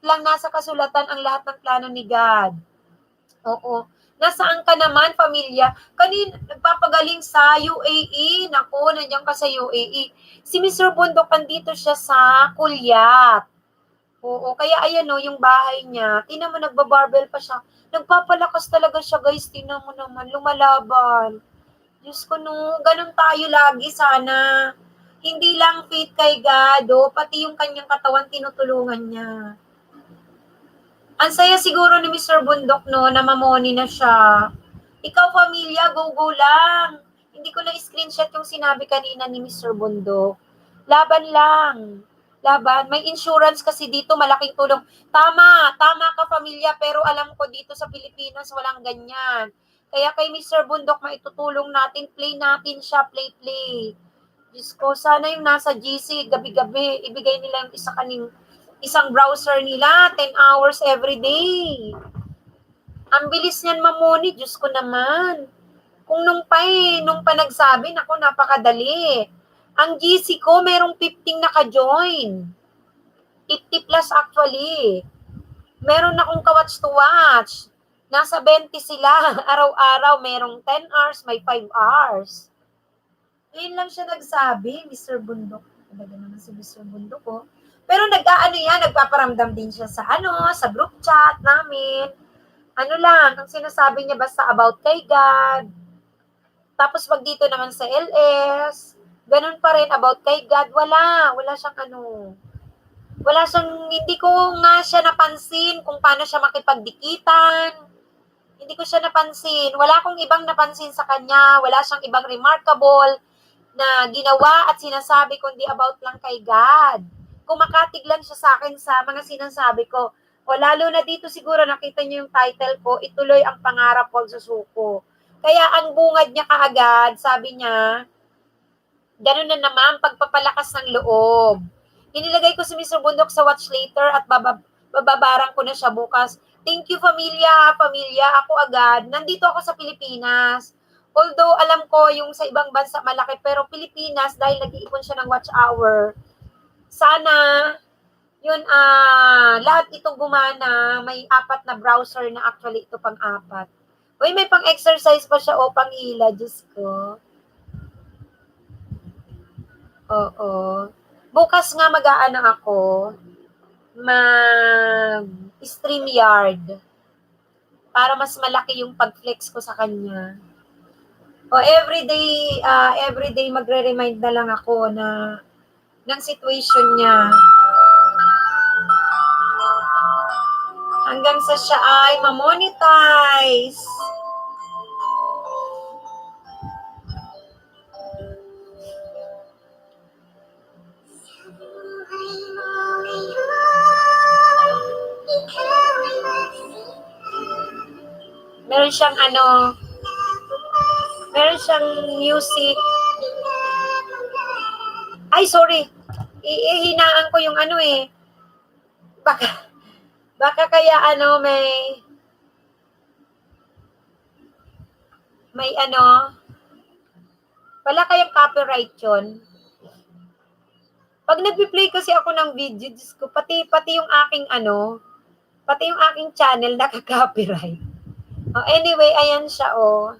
lang nasa kasulatan ang lahat ng plano ni God. Oo. Nasaan ka naman, pamilya? Nagpapagaling sa UAE. Naku, nandiyan ka sa UAE. Si Mr. Bundok, andito siya sa Kulyat. Oo, kaya ayan o, yung bahay niya. Tingnan mo, nagbabarbell pa siya. Nagpapalakas talaga siya, guys. Tingnan mo naman, lumalaban. Diyos ko no, ganun tayo lagi sana. Hindi lang fit kay God, pati yung kanyang katawan tinutulungan niya. Ang saya siguro ni Mr. Bundok, no, na mamoni na siya. Ikaw, pamilya, go lang. Hindi ko na screenshot yung sinabi kanina ni Mr. Bundok. Laban lang. Laban. May insurance kasi dito, malaking tulong. Tama ka, pamilya, pero alam ko dito sa Pilipinas, walang ganyan. Kaya kay Mr. Bundok, maitutulong natin, play natin siya, play. Diyos ko, sana yung nasa GC, gabi-gabi, ibigay nila yung isang browser nila, 10 hours every day. Ang bilis niyan mamuni, Diyos ko naman. Kung nung pa nagsabi, naku, napakadali. Ang GC ko, merong 15 naka-join. 50 plus actually. Meron akong ka-watch to watch. Nasa 20 sila. Araw-araw, merong 10 hours, may 5 hours. Ngayon lang siya nagsabi, Mr. Bundok. Talaga naman si Mr. Bundok, oh. Pero nagpaparamdam din siya sa group chat namin. Ano lang, ang sinasabi niya basta about kay God. Tapos pag dito naman sa LS, ganun pa rin about kay God. Wala siyang hindi ko nga siya napansin kung paano siya makipagdikitan. Hindi ko siya napansin. Wala akong ibang napansin sa kanya. Wala siyang ibang remarkable na ginawa at sinasabi kundi about lang kay God. Kumakatig lang siya sa akin sa mga sinasabi ko. O lalo na dito siguro nakita niyo yung title ko, ituloy ang pangarap, huwag susuko. Kaya ang bungad niya kaagad, sabi niya, ganun na naman, pagpapalakas ng loob. Inilagay ko si Mr. Bundok sa watch later at bababarang ko na siya bukas. Thank you, pamilya, ako agad. Nandito ako sa Pilipinas. Although alam ko yung sa ibang bansa malaki, pero Pilipinas, dahil nag-iipon siya ng watch hour, sana yun, lahat ito gumana, may 4 na browser na actually ito pang-4. Uy, may pang-exercise pa siya o pang-ila, Diyos ko. Oo. Bukas nga mag-aano ako, StreamYard para mas malaki yung pag-flex ko sa kanya. O everyday magre-remind na lang ako ng situation niya. Hanggang sa siya ay ma-monetize. meron siyang meron siyang music. Ay, sorry. Ihinaan ko yung Baka, baka kaya may wala kayang copyright yun. Pag nagpi-play kasi ako ng video, Diyos ko, pati yung aking pati yung aking channel naka-copyright. Oh, anyway, ayan siya, oh.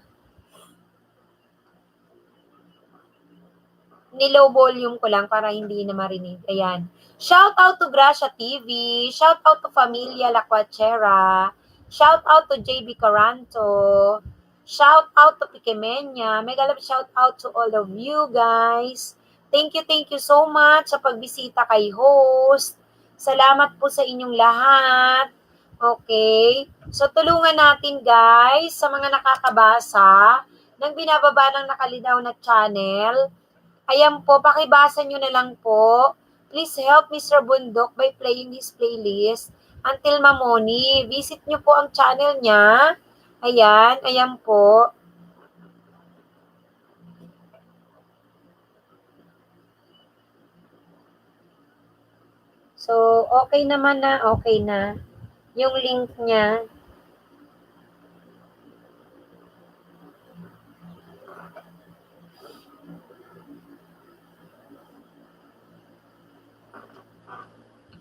Nilow volume ko lang para hindi na marinig. Ayan. Shout out to Gracia TV. Shout out to Familia Lacuachera. Shout out to JB Caranto. Shout out to Pikemenya. Mega love shout out to all of you guys. Thank you so much sa pagbisita kay host. Salamat po sa inyong lahat. Okay? So, tulungan natin guys sa mga nakakabasa ng binababa ng Nakalinaw na channel. Ayan po, pakibasa nyo na lang po. Please help Mr. Bundok by playing his playlist until Mamoni. Visit nyo po ang channel niya. Ayan po. So, okay naman na, okay na. Yung link niya.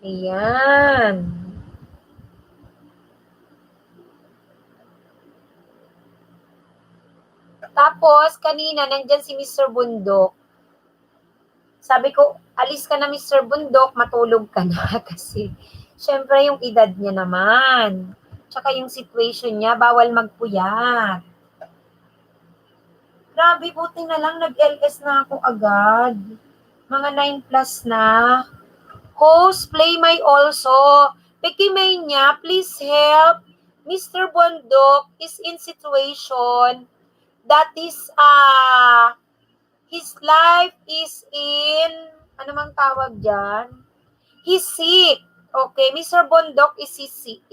Ayan. Tapos, kanina, nandyan si Mr. Bundok. Sabi ko, alis ka na Mr. Bundok, matulog ka na. Kasi, syempre, yung edad niya naman. Tsaka yung situation niya, bawal magpuyat. Grabe, buti na lang nag-LS na ako agad. Mga 9 plus na. Host, play my also. Pikimay niya, please help. Mr. Bundok is in situation that is, his life is in, ano mang tawag dyan? He's sick. Okay, Mr. Bundok is sick.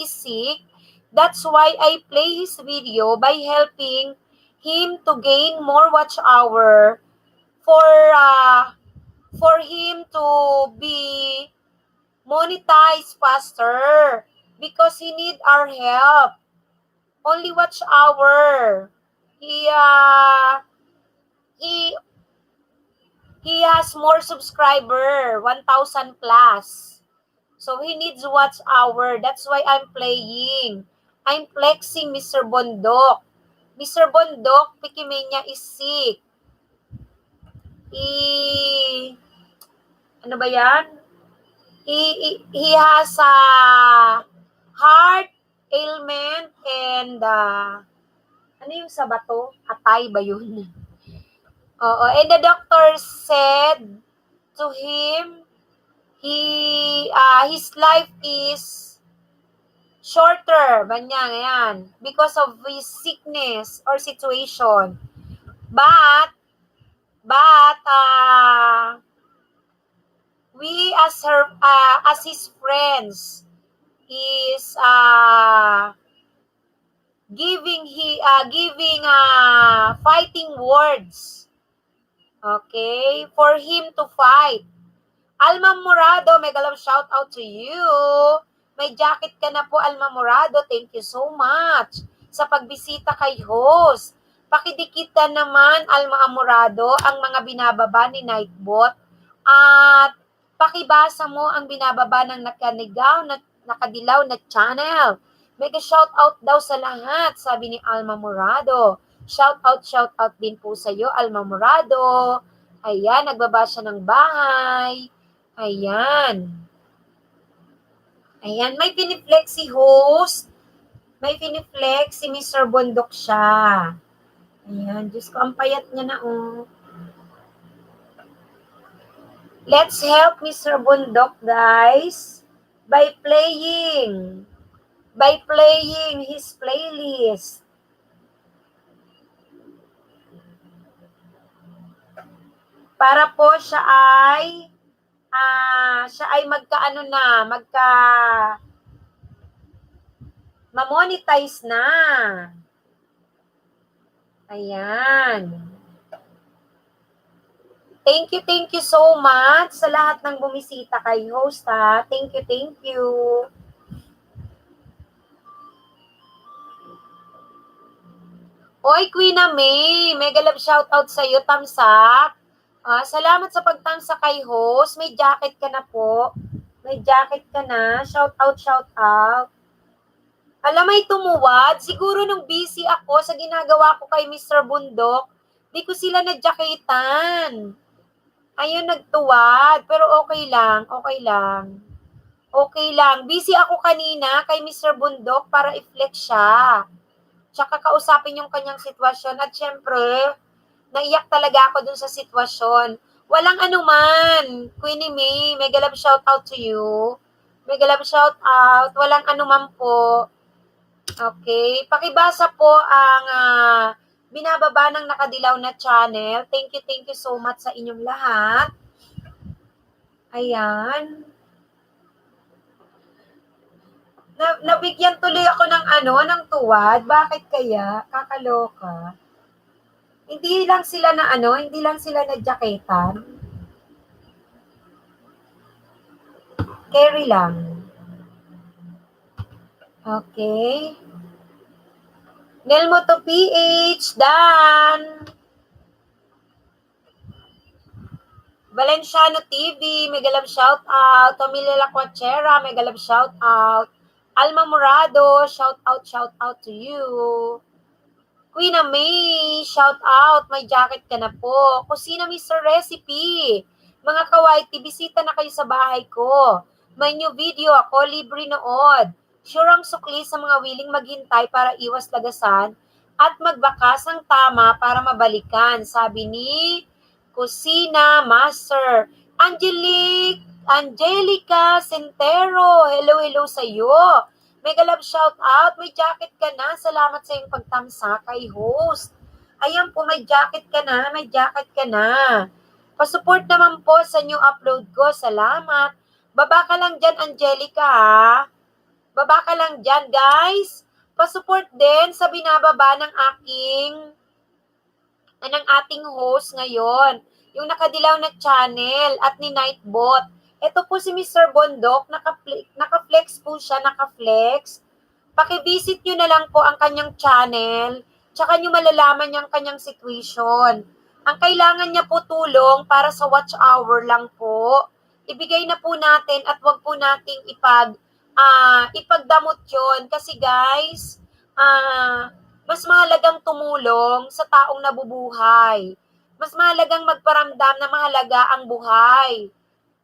That's why I play his video by helping him to gain more watch hour for him to be monetized faster because he need our help. Only watch hour. He has more subscriber, 1,000 plus. So he needs watch hour. That's why I'm playing. I'm flexing Mr. Bundok. Mr. Bundok, Pikimenya is sick. Ano ba yan? He has a heart ailment and ano yung sa bato? Atay ba yun? Oo, and the doctor said to him, his life is shorter, ganyan, because of his sickness or situation. But we as his friends is giving fighting words. Okay, for him to fight. Alma Morado, mega love shout out to you. May jacket ka na po, Alma Morado. Thank you so much sa pagbisita kay host. Pakidikita naman, Alma Morado, ang mga binababa ni Nightbot. At pakibasa mo ang binababa ng nakadilaw na channel. Mega shout out daw sa lahat, sabi ni Alma Morado. Shout out din po sa iyo, Alma Morado. Ayan, nagbaba siya ng bahay. Ayan, may piniflex si host. May piniflex si Mr. Bundok siya. Ayan, Diyos ko, ang payat niya na, oh. Let's help Mr. Bundok, guys, by playing his playlist. Para po siya ay ma-monetize na. Ayan. Thank you so much sa lahat ng bumisita kay host, ha. Thank you, thank you. Oy, Queen May, mega love shoutout sa iyo, thumbs up. Salamat sa pagtamsa kay host. May jacket ka na po. May jacket ka na. Shoutout, shoutout. Alam, may tumuwad. Siguro nung busy ako sa ginagawa ko kay Mr. Bundok, di ko sila nadyaketan. Ayun, nagtuwad. Pero okay lang, okay lang. Okay lang. Busy ako kanina kay Mr. Bundok para i-flex siya. Tsaka kausapin yung kanyang sitwasyon. At syempre, naiyak talaga ako dun sa sitwasyon. Walang anuman. Queenie May, mega love shout out to you. Mega love shout out. Walang anuman po. Okay. Pakibasa po ang binababa ng Nakadilaw na channel. Thank you so much sa inyong lahat. Ayan. Nabigyan tuloy ako ng tuwad. Bakit kaya? Kakaloka. Hindi lang sila na jaketan. Carry lang. Okay. Nelmo to PH, Dan. Valenciano TV, mega love shout out. Tomila Lacuachera, mega love shout out. Alma Morado, shout out to you. Queen May, shout out. May jacket ka na po. Kusina Mr. Recipe. Mga kawaiti, bisita na kayo sa bahay ko. May new video ako, libre nood. Sure ang sukli sa mga willing maghintay para iwas lagasan at magbakas ang tama para mabalikan. Sabi ni Kusina Master. Angelica Centero. Hello sa iyo. Mega love shout out. May jacket ka na. Salamat sa iyong pagtamsa kay host. Ayan po, may jacket ka na. May jacket ka na. Pasupport naman po sa new upload ko. Salamat. Baba ka lang dyan, Angelica, ha? Baba ka lang dyan, guys. Pasupport din sa binababa ng ating host ngayon. Yung Nakadilaw na channel at ni Nightbot. Ito po si Mr. Bondok, naka-flex po siya, naka-flex. Paki-visit nyo na lang po ang kanyang channel, tsaka nyo malalaman yung kanyang situation. Ang kailangan niya po tulong para sa watch hour lang po. Ibigay na po natin at wag po nating ipagdamot yun. Kasi guys, mas mahalagang tumulong sa taong nabubuhay. Mas mahalagang magparamdam na mahalaga ang buhay.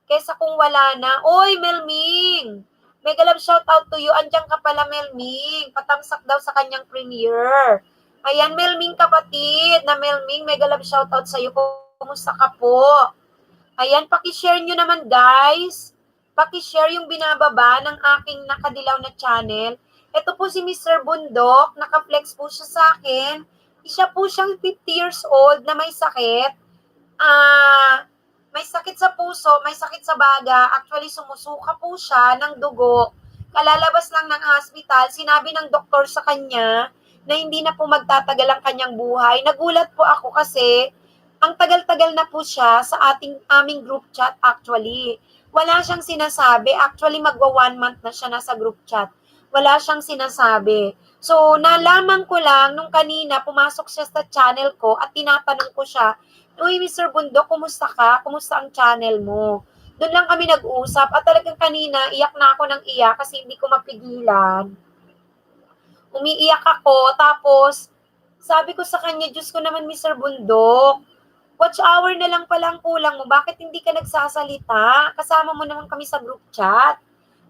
Kesa kung wala na. Oy, Melming! Mega love shout out to you. Andiyan ka pala, Melming. Patamsak daw sa kanyang premiere. Ayan, Melming kapatid na Melming. Mega love shout out sa iyo. Kumusta ka po? Ayan, paki-share nyo naman, guys. Paki-share yung binababa ng aking Nakadilaw na channel. Ito po si Mr. Bundok. Naka-flex po siya sa akin. Isa po siyang 50 years old na may sakit. May sakit sa puso, may sakit sa baga. Actually, sumusuka po siya ng dugo. Kalalabas lang ng hospital, sinabi ng doktor sa kanya na hindi na po magtatagal ang kanyang buhay. Nagulat po ako kasi ang tagal-tagal na po siya sa aming group chat actually. Wala siyang sinasabi. Actually, magwa 1 month na siya nasa group chat. Wala siyang sinasabi. So, nalaman ko lang nung kanina, pumasok siya sa channel ko at tinatanong ko siya, uy, Mr. Bundok, kumusta ka? Kumusta ang channel mo? Doon lang kami nag-usap at talagang kanina, iyak na ako ng iyak kasi hindi ko mapigilan. Umiiyak ako, tapos sabi ko sa kanya, Diyos ko naman, Mr. Bundok, watch hour na lang pala ang kulang mo. Bakit hindi ka nagsasalita? Kasama mo naman kami sa group chat.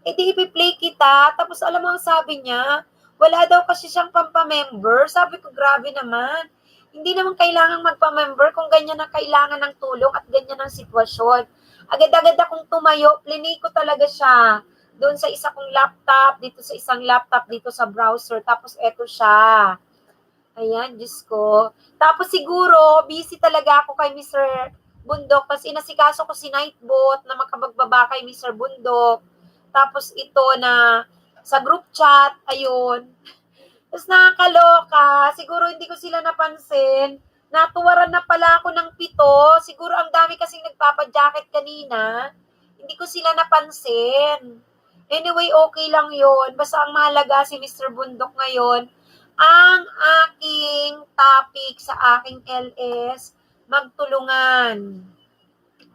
E di ipi-play kita. Tapos alam mo ang sabi niya, wala daw kasi siyang pampamember. Sabi ko, grabe naman. Hindi naman kailangan magpa-member kung ganyan ang kailangan ng tulong at ganyan ang sitwasyon. Agad-agad akong tumayo, plinay ko talaga siya. Doon sa isa kong laptop, dito sa isang laptop, dito sa browser. Tapos eto siya. Ayan, Diyos ko. Tapos siguro, busy talaga ako kay Mr. Bundok. Tapos inasikaso ko si Nightbot na makabagbaba kay Mr. Bundok. Tapos ito na sa group chat, ayun. Tapos nakakaloka, siguro hindi ko sila napansin. Natuwaran na pala ako ng 7. Siguro ang dami kasing nagpapa-jacket kanina. Hindi ko sila napansin. Anyway, okay lang yon. Basta ang mahalaga si Mr. Bundok ngayon. Ang aking topic sa aking LS, magtulungan.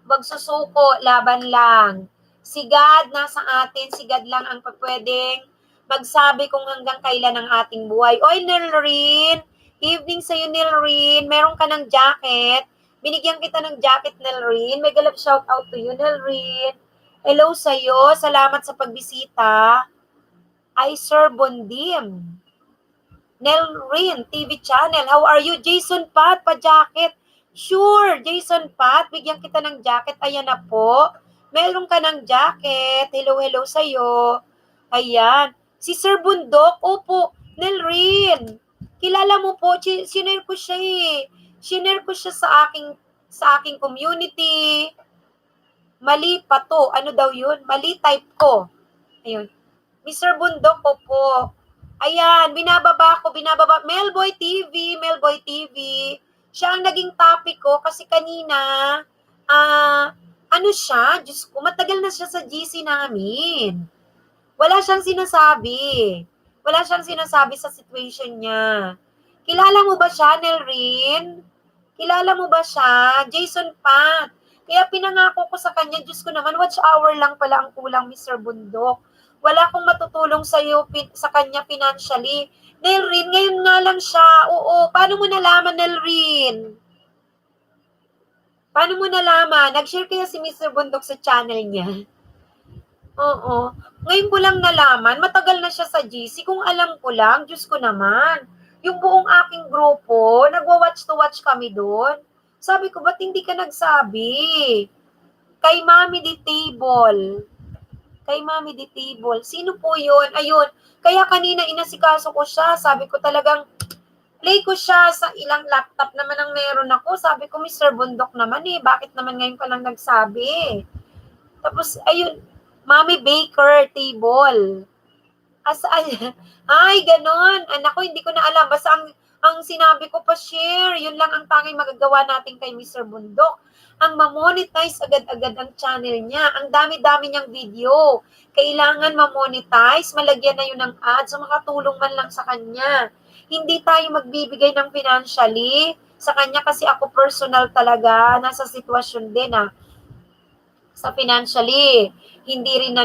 Wag susuko, laban lang. Sigad nasa atin, sigad lang ang pwedeng magsabi kung hanggang kailan ang ating buhay. Oy, Nelrin! Evening sa'yo, Nelrin. Meron ka ng jacket. Binigyan kita ng jacket, Nelrin. May galap shout out to you, Nelrin. Hello sa'yo. Salamat sa pagbisita. Ay, Sir Bondim. Nelrin, TV channel. How are you? Jason Pat, pa-jacket. Sure, Jason Pat, bigyan kita ng jacket. Ayan na po. Meron ka ng jacket. Hello, hello sa'yo. Ayan. Si Sir Bundok, opo, Nelrin. Kilala mo po, sinare ko siya eh. Sinare ko siya sa aking community. Mali pa to. Ano daw yun? Mali type ko. Ayun. Mr. Bundok, opo. Ayan, binababa. Melboy TV. Siya ang naging topic ko kasi kanina, ano siya, Diyos ko, matagal na siya sa GC namin. Wala siyang sinasabi sa situation niya. Kilala mo ba siya, Nelrin? Kilala mo ba siya? Jason Pat. Kaya pinangako ko sa kanya, Diyos ko naman, watch hour lang pala ang kulang, Mr. Bundok. Wala akong matutulong sa kanya financially. Nelrin, ngayon nga lang siya. Oo, paano mo nalaman, Nelrin? Paano mo nalaman? Nag-share kaya si Mr. Bundok sa channel niya? Oo. Ngayon ko lang nalaman, matagal na siya sa GC. Kung alam ko lang, Diyos ko naman. Yung buong aking grupo, nagwa-watch to watch kami doon. Sabi ko, ba't hindi ka nagsabi? Kay Mami di Table. Sino po yun? Ayun. Kaya kanina inasikaso ko siya. Sabi ko talagang, play ko siya sa ilang laptop naman ang meron ako. Sabi ko, Mr. Bundok naman eh. Bakit naman ngayon ka lang nagsabi? Tapos, ayun, Mami Baker Table. Ay, ganon. Anak ko, hindi ko na alam. Basta ang sinabi ko pa, share. Yun lang ang tanging magagawa natin kay Mr. Bundok. Ang ma-monetize agad-agad ang channel niya. Ang dami-dami niyang video. Kailangan ma-monetize, malagyan na yun ng ads, so makatulong man lang sa kanya. Hindi tayo magbibigay ng financially sa kanya kasi ako personal talaga, nasa sitwasyon din sa financially. Hindi rin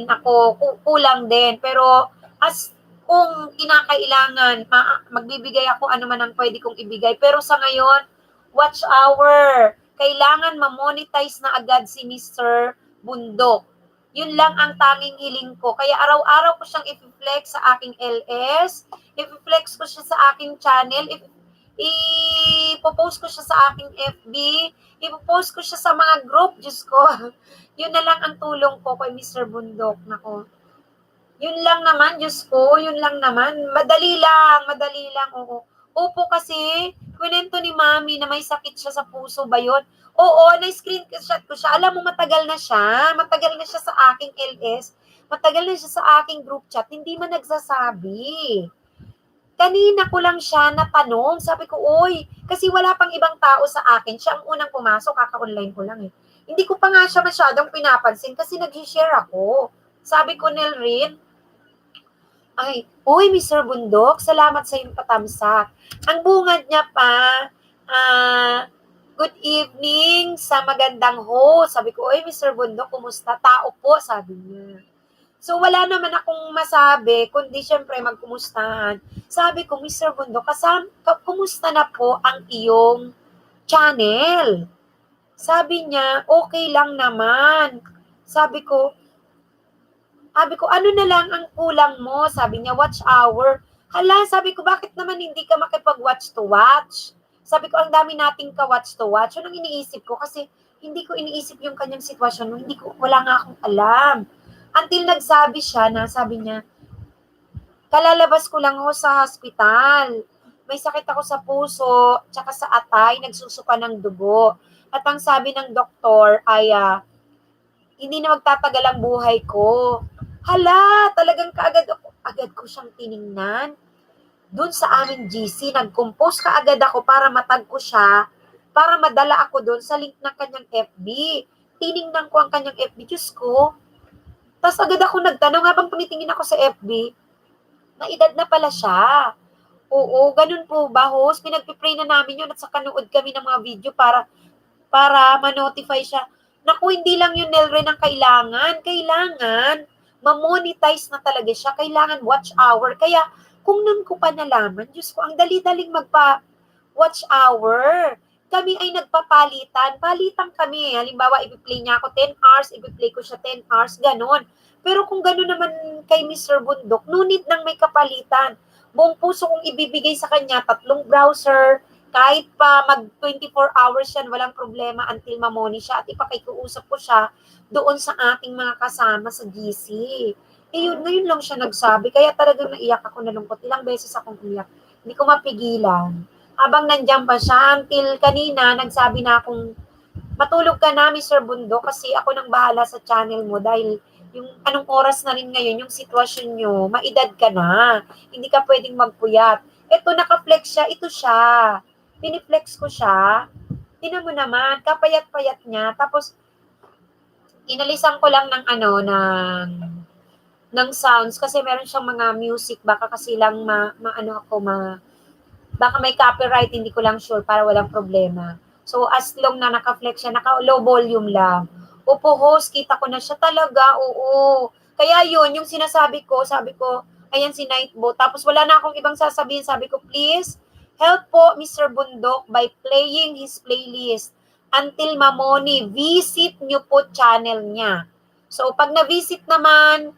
ako kulang din. Pero as kung kinakailangan, magbibigay ako ano man ang pwede kong ibigay. Pero sa ngayon, watch hour. Kailangan ma-monetize na agad si Mr. Bundok. Yun lang ang tanging hiling ko. Kaya araw-araw ko siyang i-flex sa aking LS, i-flex ko siya sa aking channel, i-post ko siya sa aking FB, i-post ko siya sa mga group, Diyos ko. Yun na lang ang tulong ko kay Mr. Bundok. Nako. Yun lang naman, Diyos ko, yun lang naman. Madali lang, oo. Opo kasi, kwento ni Mami na may sakit siya sa puso ba yun? Oo, na-screenshot ko siya. Alam mo, matagal na siya sa aking LS. Matagal na siya sa aking group chat. Hindi man nagsasabi. Kanina ko lang siya natanong. Sabi ko, oy, kasi wala pang ibang tao sa akin. Siya ang unang pumasok, kaka-online ko lang eh. Hindi ko pa nga siya masyadong pinapansin kasi nag-share ako. Sabi ko, Nelrin, ay, uy, Mr. Bundok, salamat sa iyong patamsak. Ang bungad niya pa, good evening sa magandang host. Sabi ko, uy, Mr. Bundok, kumusta? Tao po, sabi niya. So, wala naman akong masabi, kundi syempre magkumustahan. Sabi ko, Mr. Bundok, kumusta na po ang iyong channel? Sabi niya, okay lang naman. Sabi ko, ano na lang ang kulang mo? Sabi niya, watch hour. Hala, sabi ko, bakit naman hindi ka makipag-watch to watch? Sabi ko, ang dami nating ka-watch to watch. Yun ang iniisip ko kasi hindi ko iniisip yung kanyang sitwasyon. Wala nga akong alam. Until nagsabi siya na, sabi niya, kalalabas ko lang ako sa hospital. May sakit ako sa puso, tsaka sa atay, nagsusuka ng dugo. At ang sabi ng doktor ay, hindi na magtatagal ang buhay ko. Hala, talagang agad ko siyang tiningnan. dun sa aming GC, nag-compose ka agad ako para matag ko siya, para madala ako dun sa link ng kanyang FB. Tiningnan ko ang kanyang FB, Diyos ko. Tapos agad ako nagtanong habang tumitingin ako sa FB, na edad na pala siya. Oo, ganun po ba, host? Pinagpipray na namin yun at saka nood kami ng mga video para ma-notify siya. Naku, hindi lang yun, Nelren, ang kailangan. Kailangan, ma-monetize na talaga siya. Kailangan watch hour. Kaya, kung nun ko pa nalaman, Diyos ko, ang dali-daling magpa-watch hour. Kami ay nagpapalitan. Palitan kami. Halimbawa, i-play niya ako 10 hours, i-play ko siya 10 hours, ganon. Pero kung ganon naman kay Mr. Bundok, no need nang may kapalitan. Buong puso kong ibibigay sa kanya, 3 browser, kahit pa mag 24 hours yan, walang problema until mamoni siya at ipakikiusap ko siya doon sa ating mga kasama sa GC. Eh yun, ngayon lang siya nagsabi, kaya talagang naiyak ako, nalungkot. Ilang beses akong iyak. Hindi ko mapigilan. Habang nandiyan pa siya, until kanina, nagsabi na akong, matulog ka na, Mr. Bundo, kasi ako nang bahala sa channel mo dahil yung anong oras na rin ngayon, yung sitwasyon nyo, maedad ka na. Hindi ka pwedeng magpuyat. Ito, naka-flex siya, ito siya. Piniflex ko siya. Tingnan mo naman, kapayat-payat niya. Tapos, inalisan ko lang ng ng sounds kasi meron siyang mga music. Baka kasi lang baka may copyright, hindi ko lang sure para walang problema. So, as long na naka-flex siya, naka-low volume lang. Opo, host, kita ko na siya talaga, oo. Kaya yun, yung sinasabi ko, sabi ko, ayan si Nightbot. Tapos wala na akong ibang sasabihin, sabi ko, please, help po Mr. Bundok by playing his playlist until mamoni, visit nyo po channel niya. So, pag na-visit naman,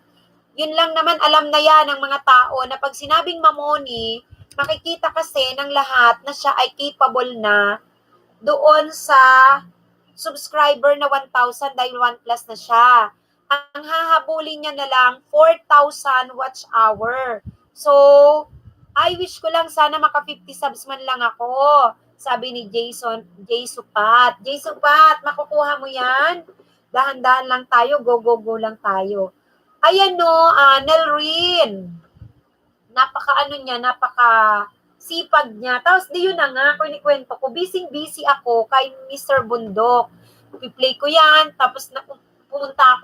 yun lang naman alam na yan ng mga tao na pag sinabing mamoni, makikita kasi ng lahat na siya ay capable na doon sa subscriber na 1,000 dahil 1 plus na siya. Ang hahabulin niya na lang 4,000 watch hour. So, I wish ko lang sana maka 50 subs man lang ako. Sabi ni Jay Supat, makukuha mo yan? Dahan-dahan lang tayo, go lang tayo. Ayan no, Nelrin. Napaka sipag niya. Tapos di yun na nga, kung inikwento ko, busy ako kay Mr. Bundok. Piplay ko yan, tapos pumunta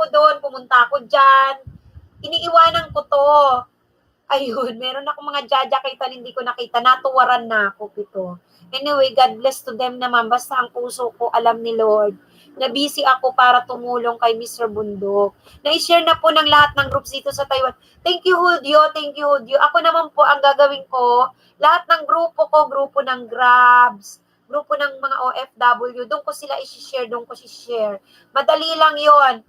ako dyan. Iniiwanan ko to. Ayun, meron akong mga jajakitan hindi ko nakita. Natuwaran na ako pito. Anyway, God bless to them naman. Basta ang puso ko, alam ni Lord, na busy ako para tumulong kay Mr. Bundok. Na-share na po ng lahat ng groups dito sa Taiwan. Thank you, Hulyo. Ako naman po, ang gagawin ko, lahat ng grupo ko, grupo ng Grabs, grupo ng mga OFW, doon ko sila i-share. Madali lang yon.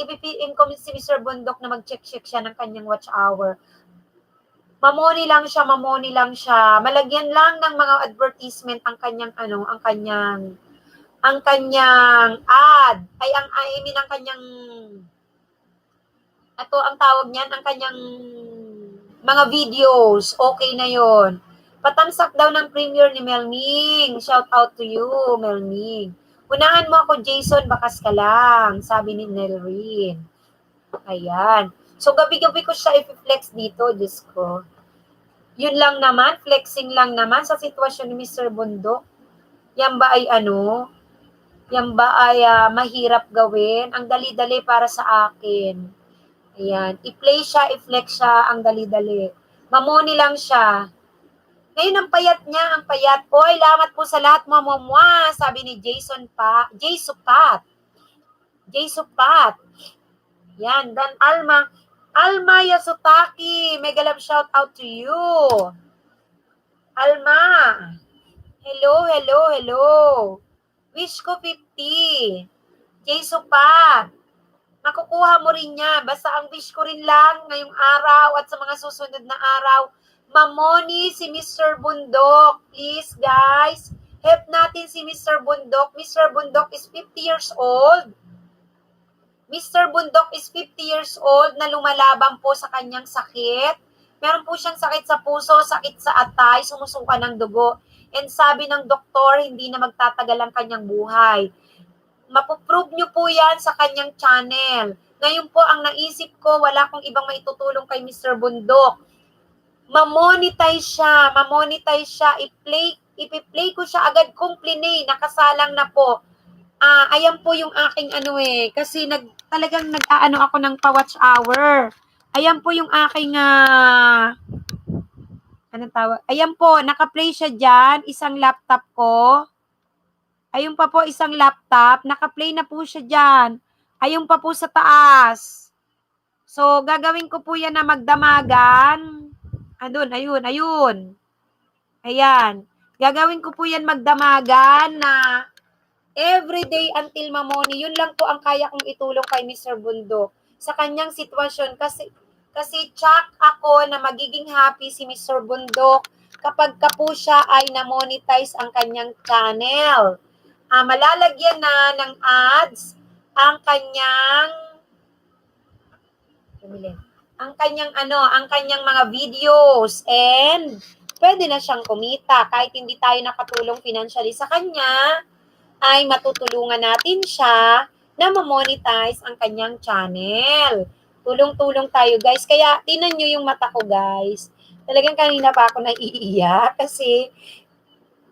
Ipipiin ko si Mr. Bundok na mag-check siya ng kanyang watch hour. Mamoni lang siya. Malagyan lang ng mga advertisement ang kanyang ad. Ang kanyang ang tawag niyan, ang kanyang mga videos. Okay na yon. Patamsak daw ng premiere ni Melming. Shout out to you, Melming. Unahan mo ako, Jason, bakas ka lang. Sabi ni Nelrin. Ayan. So, gabi-gabi ko siya i-flex dito, Diyos ko. Yun lang naman, flexing lang naman sa sitwasyon ni Mr. Bundok. Yan ba ay mahirap gawin? Ang dali-dali para sa akin. Ayan. I-play siya, i-flex siya, ang dali-dali. Mamoni lang siya. Ngayon, ang payat niya, Oy, lamat po sa lahat, mamamwa, sabi ni Jay Supat. Yan, Dan Alma Yasutaki, mega love shout out to you. Alma, hello. Wish ko 50. Jay Supat, makukuha mo rin niya. Basta ang wish ko rin lang ngayong araw at sa mga susunod na araw, mamoni si Mr. Bundok. Please, guys, help natin si Mr. Bundok. Mr. Bundok is 50 years old. Mr. Bundok is 50 years old na lumalaban po sa kanyang sakit. Meron po siyang sakit sa puso, sakit sa atay, sumusuka ng dugo. And sabi ng doktor, hindi na magtatagal ang kanyang buhay. Mapuprove nyo po yan sa kanyang channel. Ngayon po, ang naisip ko, wala kong ibang maitutulong kay Mr. Bundok. mamonetize siya, ipi-play ko siya agad kung plinay, nakasalang na po. Ayan po yung aking kasi talagang nag-aano ako ng pa-watch hour. Ayan po yung aking, anong tawag? Ayan po, naka-play siya dyan, isang laptop ko. Ayun pa po, isang laptop, naka-play na po siya dyan. Ayun pa po sa taas. So, gagawin ko po yan na magdamagan. Ayun. Ayan. Gagawin ko po yan magdamagan na everyday until mamoni. Yun lang po ang kaya kong itulong kay Mr. Bundok sa kanyang sitwasyon. Kasi check ako na magiging happy si Mr. Bundok kapag ka po siya ay na-monetize ang kanyang channel. Malalagyan na ng ads ang kanyang mga videos, and pwede na siyang kumita kahit hindi tayo nakatulong financially sa kanya, ay matutulungan natin siya na ma-monetize ang kanyang channel. Tulong-tulong tayo, guys. Kaya tinan nyo yung mata ko, guys. Talagang kanina pa ako naiiyak kasi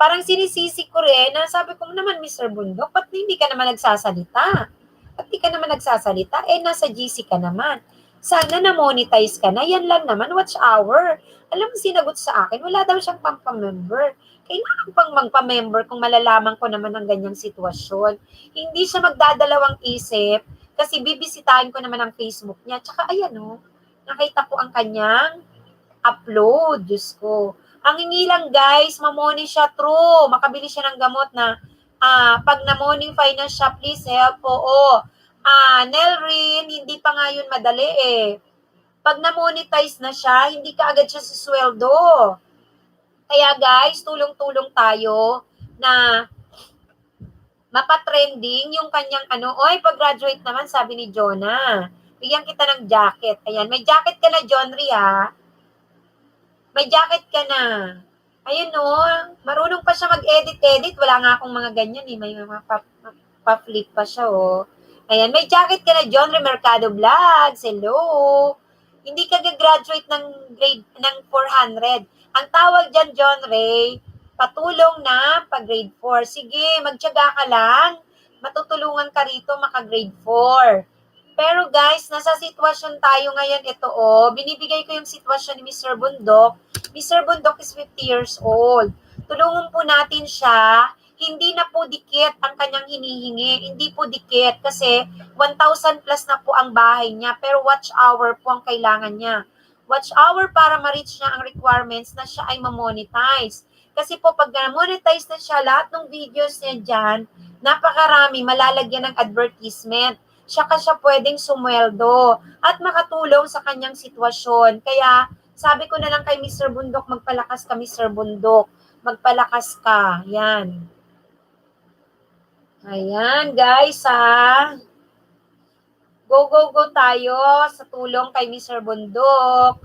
parang sinisisi ko rin na sabi ko naman, Mr. Bundok, ba't hindi ka naman nagsasalita? Ba't di ka naman nagsasalita? Nasa GC ka naman. Sana na-monetize ka na. Yan lang naman, watch hour. Alam mo, sinagot sa akin, wala daw siyang pampamember. Kailangan pang magpa-member kung malalaman ko naman ang ganyang sitwasyon. Hindi siya magdadalawang isip kasi bibisitahin ko naman ang Facebook niya. Tsaka ayan nakita ko ang kanyang upload. Diyos ko. Ang hingi lang, guys, mamoni siya true. Makabili siya ng gamot na pag na-monify na siya, please help. Oo. Nelrin, hindi pa nga yun madali Pag na-monetize na siya, hindi ka agad siya susweldo. Kaya guys, tulong-tulong tayo na mapatrending yung kanyang pag-graduate naman, sabi ni Jonah. Bigyan kita ng jacket. Ayan, may jacket ka na, Jonry, ha? May jacket ka na. Ayun marunong pa siya mag-edit. Wala nga akong mga ganyan may mga pa-flip pa siya Ayan, may jacket ka na, John Mercado Vlogs. Hello. Hindi ka gagraduate ng grade ng 400. Ang tawag diyan, John Ray, patulong na pag-grade 4. Sige, magtiyaga ka lang. Matutulungan ka rito maka-grade 4. Pero guys, nasa sitwasyon tayo ngayon. Ito binibigay ko yung sitwasyon ni Mr. Bundok. Mr. Bundok is 50 years old. Tulungan po natin siya. Hindi na po dikit ang kanyang hinihingi. Hindi po dikit kasi 1,000 plus na po ang bahay niya. Pero watch hour po ang kailangan niya. Watch hour para ma-reach niya ang requirements na siya ay ma-monetize. Kasi po pag na-monetize na siya, lahat ng videos niya dyan, napakarami, malalagyan ng advertisement. Siya pwedeng sumweldo at makatulong sa kanyang sitwasyon. Kaya sabi ko na lang kay Mr. Bundok, magpalakas ka, Mr. Bundok. Magpalakas ka. Yan. Ayan, guys, Go tayo sa tulong kay Mr. Bundok.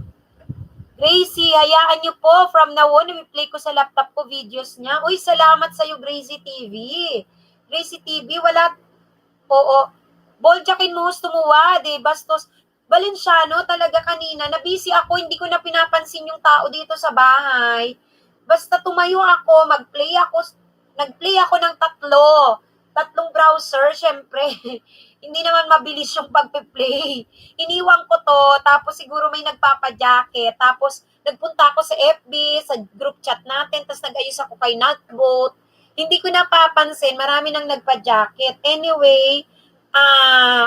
Gracie, hayaan niyo po. From now on, i-play ko sa laptop ko videos niya. Uy, salamat sa'yo, Gracie TV. Gracie TV, wala. Oo. Boljakin mo, tumuwad Bastos. Valenciano, talaga kanina, nabisi ako, hindi ko na pinapansin yung tao dito sa bahay. Basta tumayo ako, nag-play ako ng tatlong browser, syempre. Hindi naman mabilis yung pagpe-play. Iniwan ko to, tapos siguro may nagpapa-jacket, tapos nagpunta ako sa FB, sa group chat natin, tapos nag-ayos ako kay Notboat. Hindi ko napapansin, marami nang nagpa-jacket. Anyway,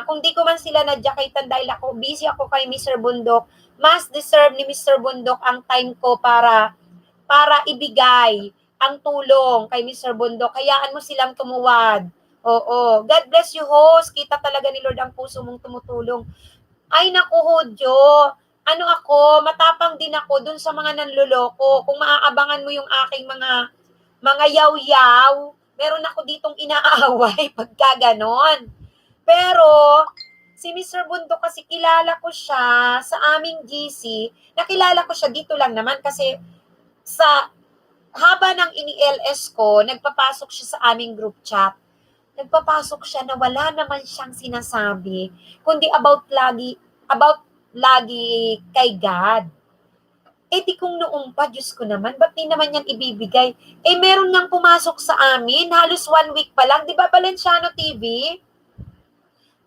kung di ko man sila na-jacketan dahil busy ako kay Mr. Bundok, mas deserve ni Mr. Bundok ang time ko para ibigay ang tulong kay Mr. Bundok. Hayaan mo silang tumuwad. Oo. God bless you, host. Kita talaga ni Lord ang puso mong tumutulong. Ay, naku, Hodyo. Matapang din ako dun sa mga nanloloko. Kung maaabangan mo yung aking mga yaw-yaw, meron ako ditong inaaway pagka ganon. Pero, si Mr. Bundok kasi kilala ko siya sa aming GC. Nakilala ko siya dito lang naman kasi sa haba ng ini-LS ko, nagpapasok siya sa aming group chat. Nagpapasok siya na wala naman siyang sinasabi, kundi about lagi kay God. Eh di kung noong pa, Diyos ko naman, ba't di naman yan ibibigay? Eh meron nang pumasok sa amin, halos 1 week pa lang. Di ba Valenciano TV?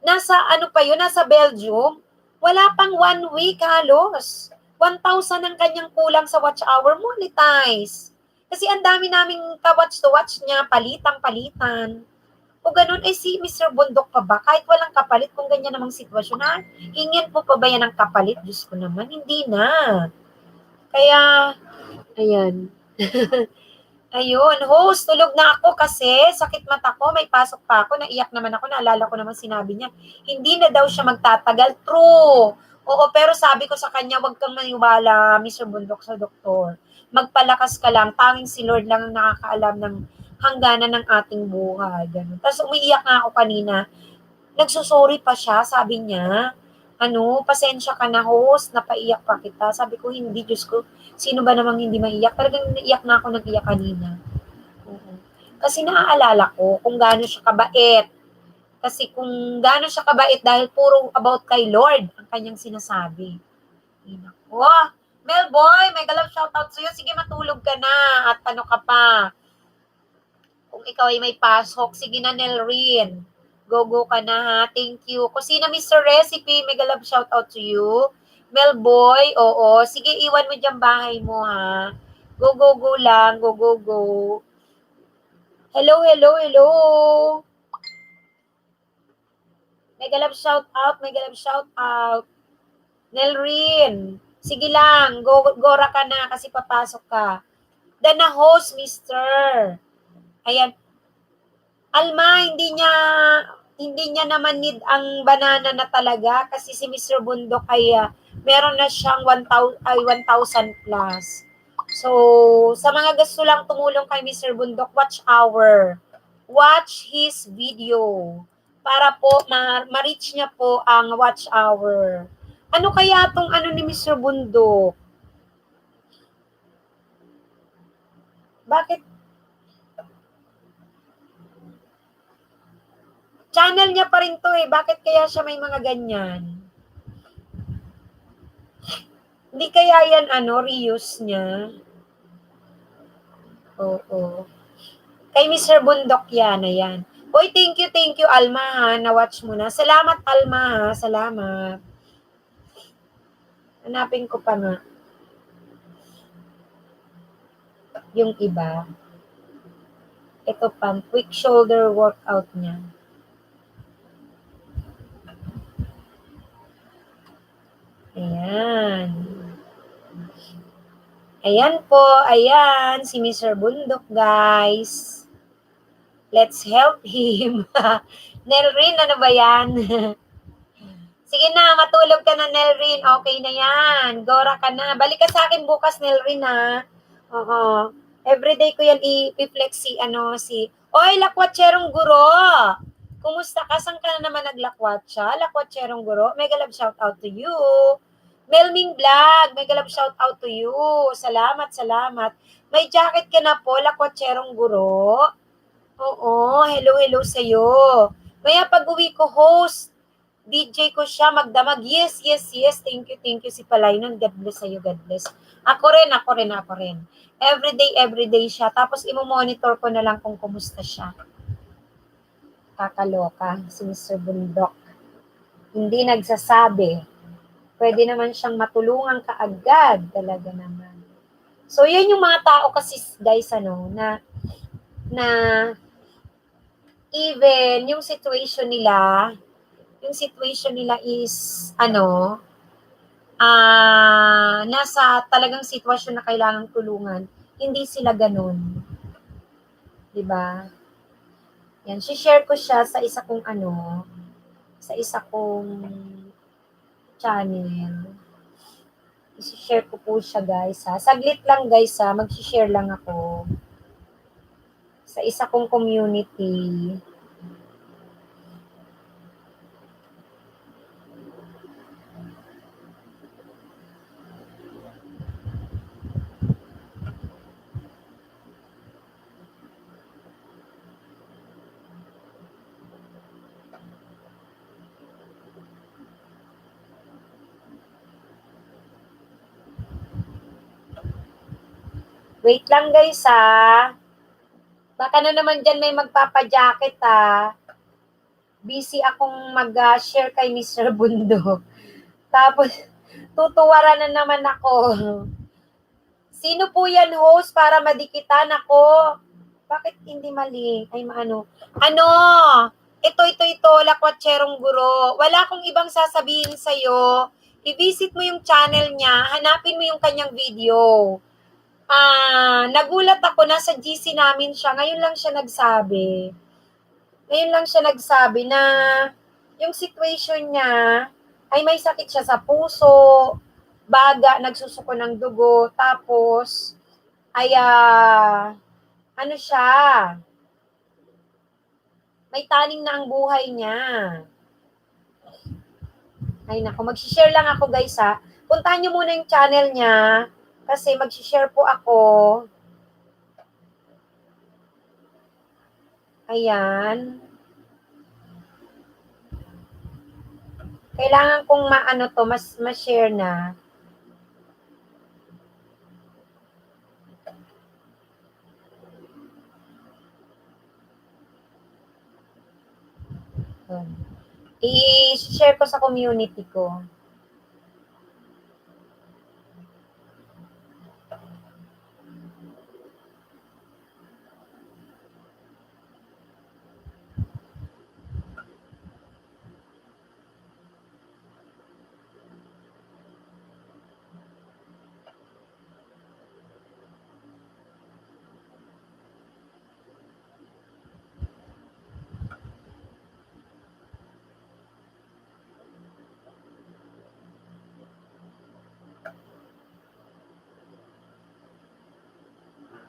Nasa ano pa yun, nasa Belgium. Wala pang 1 week halos. 1,000 ang kanyang kulang sa watch hour, monetize. Kasi ang dami naming ka-watch to watch niya, palitan. O ganun, eh si Mr. Bundok pa ba? Kahit walang kapalit, kung ganyan namang sitwasyon, ha? Hingyan po pa ba yan ng kapalit? Diyos ko naman, hindi na. Kaya, ayan. Ayun, host, tulog na ako kasi sakit mata ko, may pasok pa ako, naiyak naman ako, naalala ko naman sinabi niya, hindi na daw siya magtatagal. True. Oo, pero sabi ko sa kanya, huwag kang maniwala, Mr. Bundok, sa doktor. Magpalakas ka lang, tanging si Lord lang ang nakakaalam ng hangganan ng ating buhay. Ganun. Tapos umiiyak nga ako kanina, nagsusorry pa siya, sabi niya, pasensya ka na host, napaiyak pa kita. Sabi ko, hindi, Diyos ko, sino ba namang hindi maiyak? Talagang naiyak na ako, nag-iyak kanina. Oo. Kasi naaalala ko kung gaano siya kabait. Kasi kung gaano siya kabait dahil puro about kay Lord ang kanyang sinasabi. Nako. Melboy, may galap shoutout sa'yo. Sige, matulog ka na. At ano ka pa? Kung ikaw ay may pasok, sige na, Nelrin. Go ka na, ha? Thank you. Kusina Mr. Recipe, may galap shoutout to you. Melboy, oo. Sige, iwan mo dyan bahay mo, ha? Go lang. Go. Hello. May galap shout out. Nelrin, sige lang, gora ka na kasi papasok ka. The na host, mister. Ayan. Alma, hindi niya naman need ang banana na talaga kasi si Mr. Bundok ay meron na siyang 1,000 plus. So, sa mga gusto lang tumulong kay Mr. Bundok, watch his video para po ma-reach niya po ang watch hour. Ano kaya tong ni Mr. Bundok? Bakit? Channel niya pa rin to eh. Bakit kaya siya may mga ganyan? Hindi kaya yan reuse niya? Oo. Kay Mr. Bundok yan, ayan. Uy, thank you, Alma, ha. Na-watch mo na. Salamat, Alma, ha. Salamat. Hanapin ko pa nga. Yung iba. Ito pang quick shoulder workout niya. Ayan. Ayan po, ayan. Si Mr. Bundok, guys. Let's help him. Nelrin, ano ba yan? Sige na, matulog ka na, Nelrin. Okay na yan. Gora ka na. Balik ka sa akin bukas, Nelrin, ha? Oo. Everyday ko yan i-flex Oy, lakwatserong guro! Kumusta ka? Saan ka na naman naglakwatsa? Lakwatserong guro, mega love shout out to you. Melming Vlog, mega love shout out to you. Salamat. May jacket ka na po, lakwatserong guro. Oo, hello sa'yo. Maya pag-uwi ko, host, DJ ko siya, magdamag. Yes. Thank you si Palaynon. God bless sa'yo, God bless. Ako rin. Everyday siya. Tapos imo-monitor ko na lang kung kumusta siya. Kakaloka, si Mr. Bundok. Hindi nagsasabi. Pwede naman siyang matulungan kaagad. Talaga naman. So, yan yung mga tao kasi, guys, na even yung situation nila is nasa talagang sitwasyon na kailangang tulungan, hindi sila ganun. 'Di ba? Yan, share ko siya sa isa kong channel. I-share ko po siya, guys, ha. Saglit lang, guys, ha. Mag-share lang ako sa isa kong community. Wait lang guys ha. Baka na naman dyan may magpapajacket ha. Busy akong mag-share kay Mr. Bundok. Tapos, tutuwaran na naman ako. Sino po yan host para madikitan ako? Bakit hindi mali? Ay, maano. Ano? Ito, lakwatserong guro. Wala akong ibang sasabihin sa'yo. I-visit mo yung channel niya. Hanapin mo yung kanyang video. Nagulat ako, nasa GC namin siya. Ngayon lang siya nagsabi. Na yung situation niya ay may sakit siya sa puso, baga, nagsusuko ng dugo, tapos ay ano siya, may taning na ang buhay niya. Ay nako, mag-share lang ako guys ha. Puntahan niyo muna yung channel niya kasi mag-share po ako. Ayan. Kailangan kong maano to, ma-share na. I-share ko sa community ko.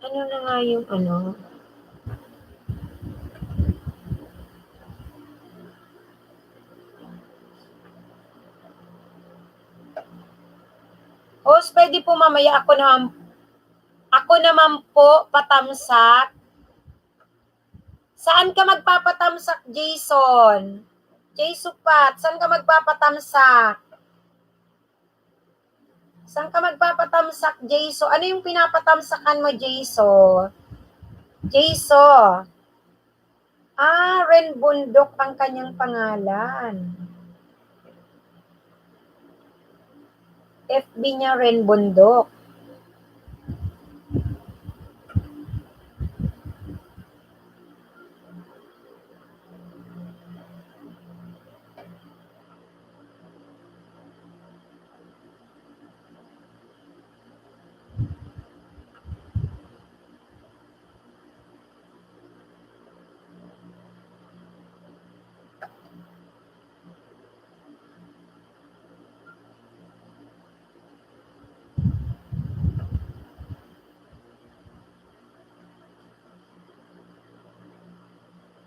Ano na nga yung ano? Host, pwede po mamaya ako naman po patamsak. Saan ka magpapatamsak, Jason? Jason Pat, saan ka magpapatamsak? Saan ka magpapatamsak, Jason? Ano yung pinapatamsakan mo, Jason? Jason. Ren Bundok ang kanyang pangalan. FB niya Ren Bundok.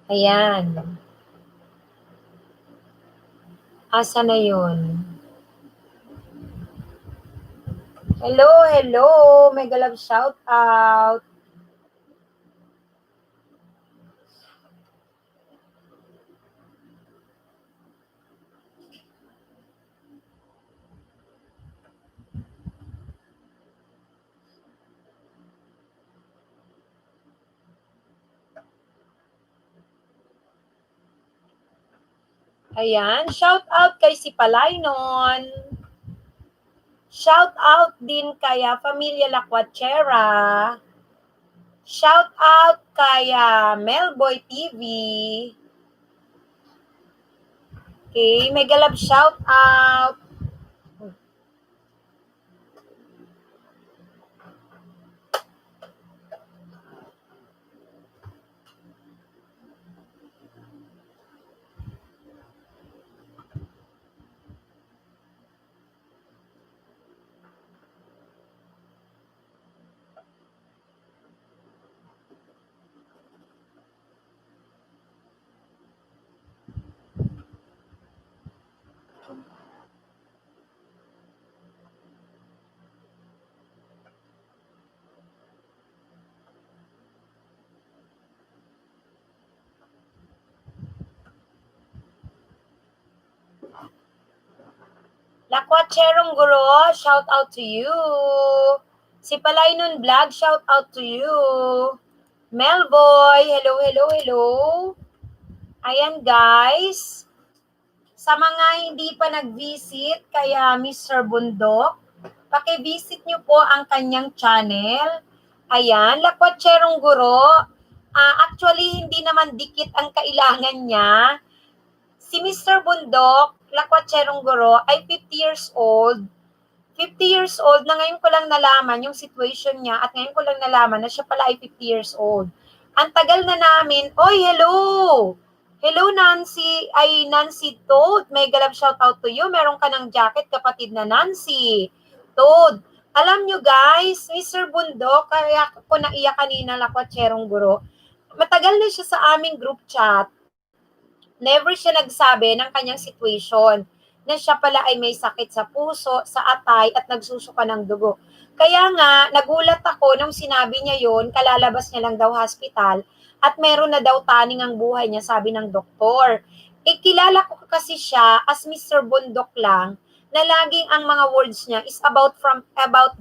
Ayan. Asa na yun? Hello. Mega love shout out. Ayan, shout out kay si Palaynon. Shout out din kaya Pamilya Lakwachera. Shout out kaya Melboy TV. Okay, mega love shout out. Lakwacherong Guro, shout out to you. Si Palaynon Vlog, shout out to you. Melboy, hello, hello, hello. Ayan guys. Sa mga hindi pa nag-visit kaya Mr. Bundok, paki-visit nyo po ang kanyang channel. Ayan, Lakwatserong Guro. Actually, hindi naman dikit ang kailangan niya. Si Mr. Bundok, Lakwatserong Guro, ay 50 years old. 50 years old na ngayon ko lang nalaman yung situation niya at ngayon ko lang nalaman na siya pala ay 50 years old. Ang tagal na namin, oy, hello! Hello, Nancy. Ay, Nancy Toad. May galap shout out to you. Meron ka ng jacket, kapatid na Nancy Toad. Alam nyo guys, Mr. Bundok, kaya ko naiyak kanina, Lakwatserong Guro. Matagal na siya sa aming group chat. Never siya nagsabi ng kanyang situation na siya pala ay may sakit sa puso, sa atay, at nagsusuka ng dugo. Kaya nga, nagulat ako nung sinabi niya yon, kalalabas niya lang daw hospital, at meron na daw taning ang buhay niya, sabi ng doktor. Kilala ko kasi siya as Mr. Bundok lang, na laging ang mga words niya is about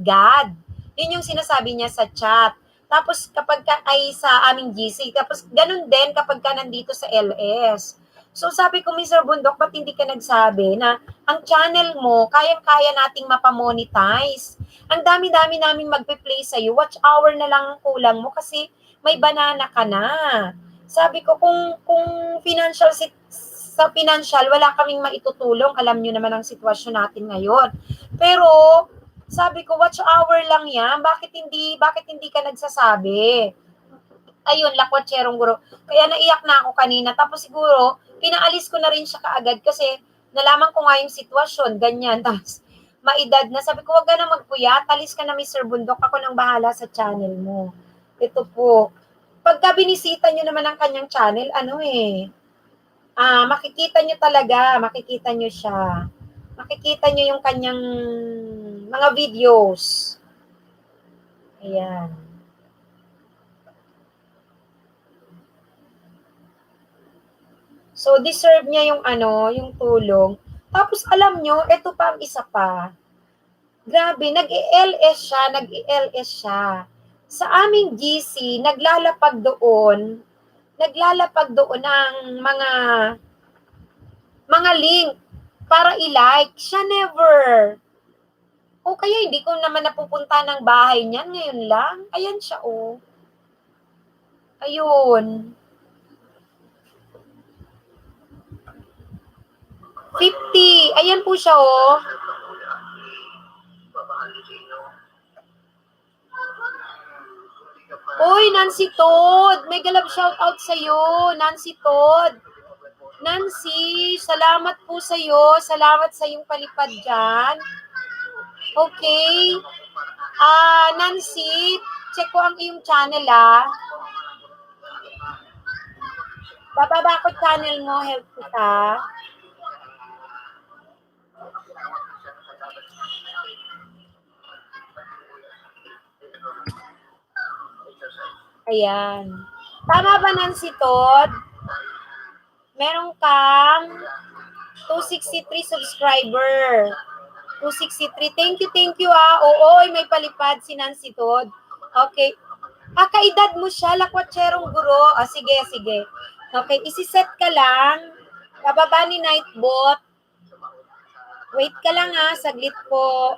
God. Yun yung sinasabi niya sa chat. Tapos kapag ay sa aming GC, tapos ganun din kapag ka nandito sa LS. So sabi ko, Mr. Bundok, ba't hindi ka nagsabi na ang channel mo, kayang-kaya nating mapamonetize. Ang dami-dami naming magpe-play sa'yo, watch hour na lang ang kulang mo kasi may banana ka na. Sabi ko, kung sa financial, wala kaming maitutulong. Alam nyo naman ang sitwasyon natin ngayon. Pero, sabi ko, watch hour lang yan. Bakit hindi ka nagsasabi? Ayun, Lakwatserong Guro. Kaya naiyak na ako kanina. Tapos siguro, pinaalis ko na rin siya kaagad kasi nalaman ko nga yung sitwasyon, ganyan. Tapos, maedad na. Sabi ko, wag ka na magpuyat. Alis ka na, Mr. Bundok. Ako nang bahala sa channel mo. Ito po. Pagka binisita nyo naman ang kanyang channel, makikita nyo siya. Makikita nyo yung kanyang mga videos. Ayan. So, deserve niya yung tulong. Tapos, alam nyo, ito pa ang isa pa. Grabe, nag-i-LS siya. Sa aming GC, naglalapag doon ng mga link para i-like. Siya never. O kaya hindi ko naman napupunta ng bahay niyan ngayon lang. Ayan siya, oh. Ayun. 50. Ayan po siya, oh. Uy, Nancy Todd. May galap shout out sa'yo, Nancy Todd. Nancy, salamat po sa'yo. Salamat sa iyong palipad dyan. Okay. Nancy, check ko ang iyong channel, Bababa ko channel mo, help kita. Ayan. Tama ba, Nancy Todd? Meron kang 263 subscriber. 263. Thank you, Oo, may palipad si Nancy Todd. Okay. Kaedad mo siya, Lakwatserong Guro. Sige. Okay, isiset ka lang. Bababa ni Nightbot. Wait ka lang, saglit po.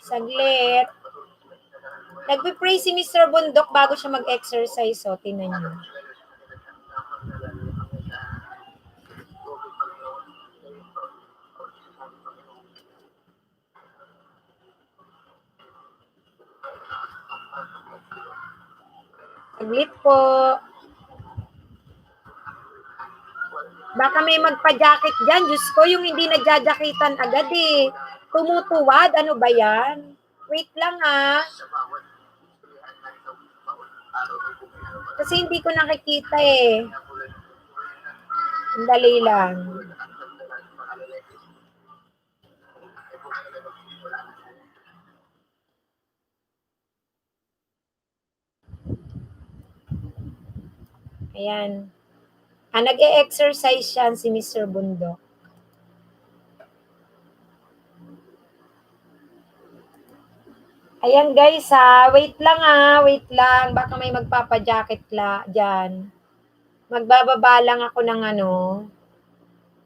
Saglit. Nagpe-pray si Mr. Bundok bago siya mag-exercise. So, tingnan niyo. Saglit po. Baka may magpa-jacket dyan. Diyos ko, yung hindi nagja-jacketan agad eh. Tumutuwad. Ano ba yan? Wait lang Kasi hindi ko nakikita eh. Dali lang. Ayan. Nag-e-exercise yan si Mr. Bundok. Ayan guys ha, wait lang. Baka may magpapa-jacket dyan. Magbababa lang ako ng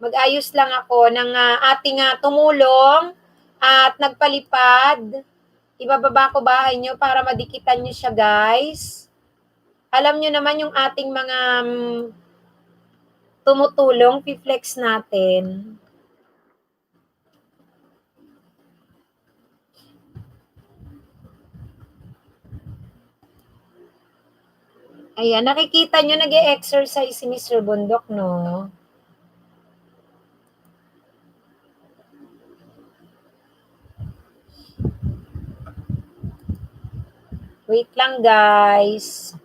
mag-ayos lang ako ng ating tumulong at nagpalipad. Ibababa ko bahay nyo para madikitan nyo siya guys. Alam nyo naman yung ating mga tumutulong, flex natin. Ayan, nakikita nyo nag-e-exercise si Mr. Bundok, no? Wait lang, guys.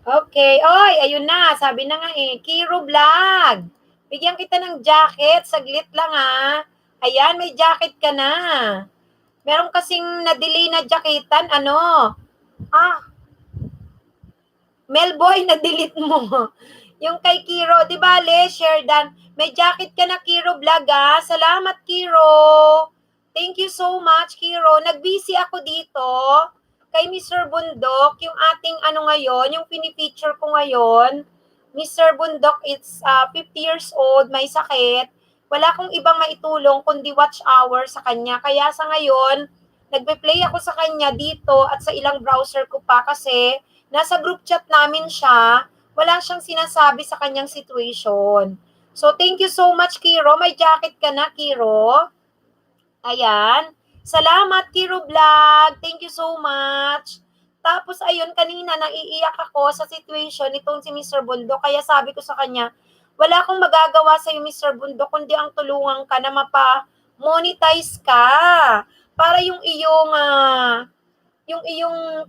Okay. Oy, ayun na. Sabi na nga Kiro Vlog. Bigyan kita ng jacket. Saglit lang Ayan, may jacket ka na. Meron kasing na-delay na jacketan. Melboy, na-delete mo. Yung kay Kiro, di ba, share dan. May jacket ka na, Kiro Vlog, Salamat, Kiro. Thank you so much, Kiro. Nag-busy ako dito kay Mr. Bundok, yung ating ngayon, yung pinipicture ko ngayon. Mr. Bundok, it's 50 years old, may sakit. Wala akong ibang maitulong kundi watch hour sa kanya. Kaya sa ngayon, nagpe-play ako sa kanya dito at sa ilang browser ko pa kasi nasa group chat namin siya, wala siyang sinasabi sa kanyang situation. So, thank you so much, Kiro. May jacket ka na, Kiro. Ayan. Salamat, Kiro Vlog. Thank you so much. Tapos, ayun, kanina naiiyak ako sa situation nitong si Mr. Bundok. Kaya sabi ko sa kanya, wala akong magagawa sa iyo, Mr. Bundok, kundi ang tulungan ka na mapa-monetize ka. Para yung iyong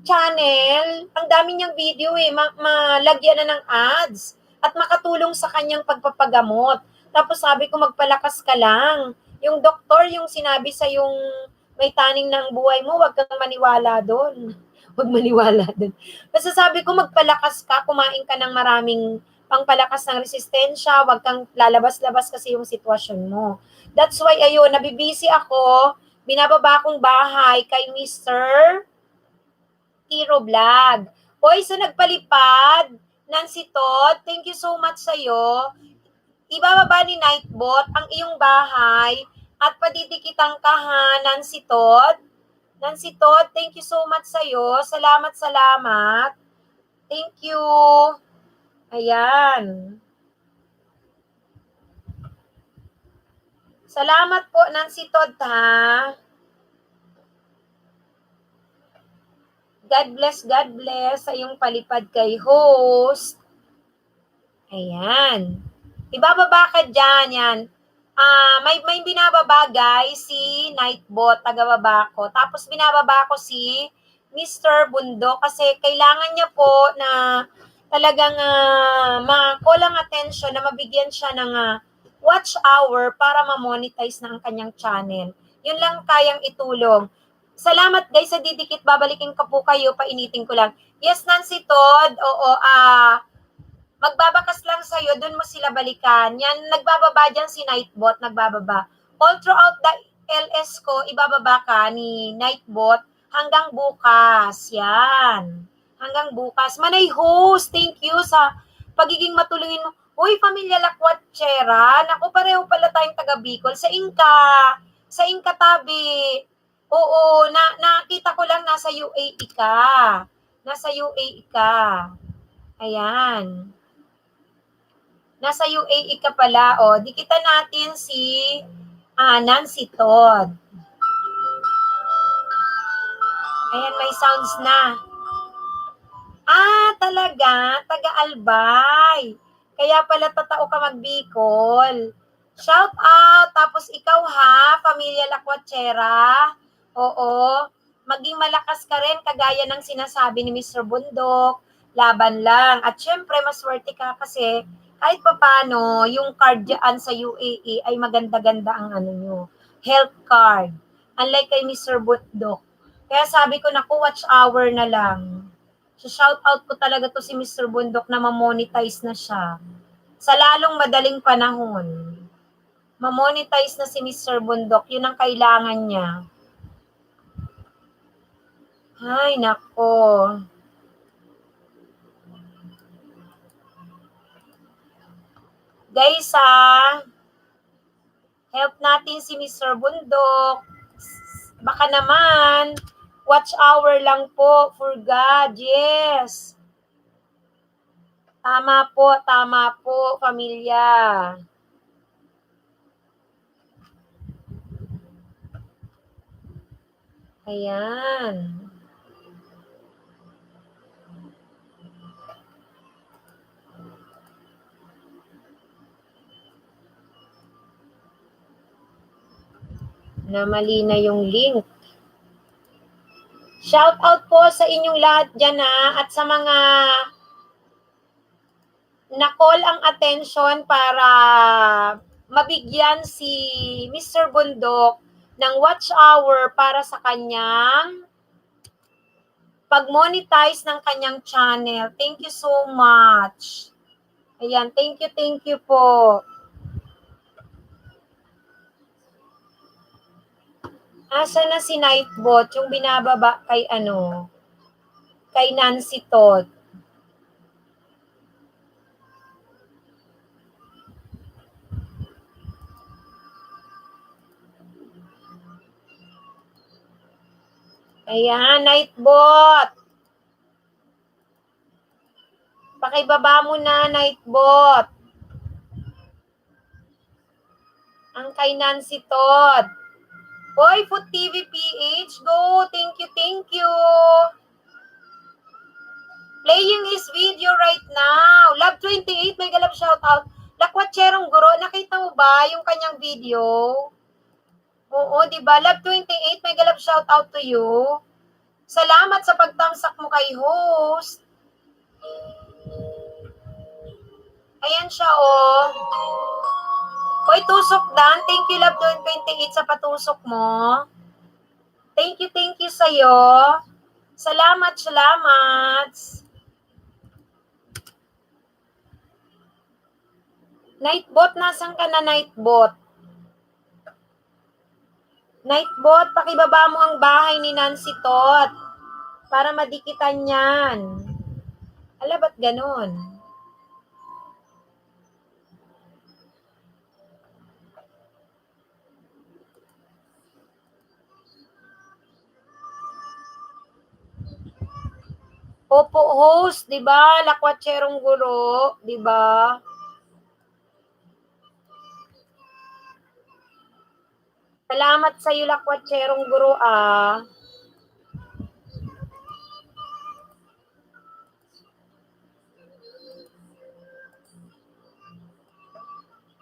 channel, ang dami niyang video malagyan na ng ads at makatulong sa kanyang pagpapagamot. Tapos sabi ko, magpalakas ka lang. Yung doktor, yung sinabi sa yung may taning ng buhay mo, wag kang maniwala doon. Wag maniwala doon. Basta sabi ko, magpalakas ka, kumain ka ng maraming pangpalakas ng resistensya, wag kang lalabas-labas kasi yung sitwasyon mo. That's why, ayun, nabibisi ako, binababa kong bahay kay Mr. Kiro Vlog. Hoy, sa nagpalipad, Nancy Todd, thank you so much sa'yo. Ibababa ni Nightbot ang iyong bahay at padidikitang ka Nancy Todd. Nancy Todd, thank you so much sa'yo. Salamat. Thank you. Ayan. Salamat po, Nancy Todd, God bless sa iyong palipad kay host. Ayan. Ibababa ka dyan, yan. May binababa guys, si Nightbot, tagababa ko. Tapos binababa ko si Mr. Bundok kasi kailangan niya po na talagang ma-call ang attention na mabigyan siya ng watch hour para ma-monetize na ang kanyang channel. Yun lang kayang itulong. Salamat guys sa didikit, babalikin ko po kayo, painitin ko lang. Yes, Nancy Todd, oo, magbabakas lang sa'yo, dun mo sila balikan. Yan, nagbababa dyan si Nightbot, nagbababa. All throughout the LS ko, ibababa ka ni Nightbot hanggang bukas. Yan. Hanggang bukas. Manay host, thank you sa pagiging matulungin mo. Uy, Pamilya Lakwatchera, naku, pareho pala tayong taga Bicol. Sa Inka tabi. Oo, nakita ko lang nasa UAE ka. Nasa UAE ka. Ayan. Nasa UAE ka pala, Dikitan natin si Nancy Todd. Ayan, may sounds na. Talaga? Taga-Albay. Kaya pala tatao ka mag-Bicol. Shout out. Tapos ikaw ha, Pamilya Lakwachera. Oo. Maging malakas ka rin kagaya ng sinasabi ni Mr. Bundok. Laban lang. At syempre, maswerte ka kasi kahit papano, yung card dyan sa UAE ay maganda-ganda ang ano nyo. Health card. Unlike kay Mr. Bundok. Kaya sabi ko, naku, watch hour na lang. So, shout out ko talaga to si Mr. Bundok na ma-monetize na siya. Sa lalong madaling panahon. Ma-monetize na si Mr. Bundok. Yun ang kailangan niya. Ay, nako. Guys, help natin si Mr. Bundok. Baka naman, watch hour lang po for God. Yes. Tama po, pamilya. Ayan. Na mali na yung link. Shout out po sa inyong lahat dyan at sa mga na-call ang attention para mabigyan si Mr. Bundok ng watch hour para sa kanyang pag-monetize ng kanyang channel. Thank you so much. Ayan, thank you po. Asa na si Nightbot, yung binababa kay kay Nancy Todd. Ayan, Nightbot. Pakibaba mo na, Nightbot. Ang kay Nancy Todd. Hoy, Food TV PH, go. Thank you. Playing his video right now. Love 28, may galap shoutout. Lakwatserong Guro, nakita mo ba yung kanyang video? Oo, di ba? Love 28, may galap shoutout to you. Salamat sa pagtamsak mo kay host. Ayan siya, oh. Hoy, tusok Dan. Thank you, Love 28, sa patusok mo. Thank you sa'yo. Salamat. Nightbot, nasan ka na, Nightbot? Nightbot, pakibaba mo ang bahay ni Nancy Todd para madikitan yan. Ala, ba't ganun? Opo, host, di ba? Lakwatserong Guro, di ba? Salamat sa iyo, Lakwatserong Guro,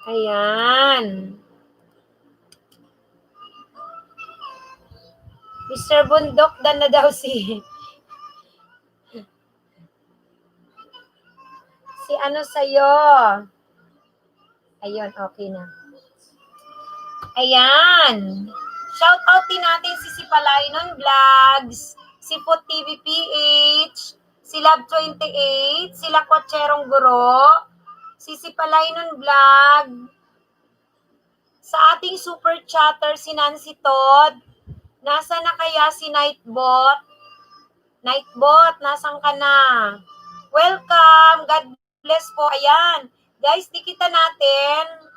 Ayan. Mr. Bundok, dan na daw si ano sa'yo. Ayun, okay na. Ayan. Shout out din natin si Sipalainon Vlogs, si Food TV PH, si Love 28, si Lakwatserong Guro, si Sipalainon Vlog, sa ating super chatter si Nancy Todd. Nasa na kaya si Nightbot? Nightbot, nasan ka na? Welcome! God bless po. Ayan. Guys, dikita natin.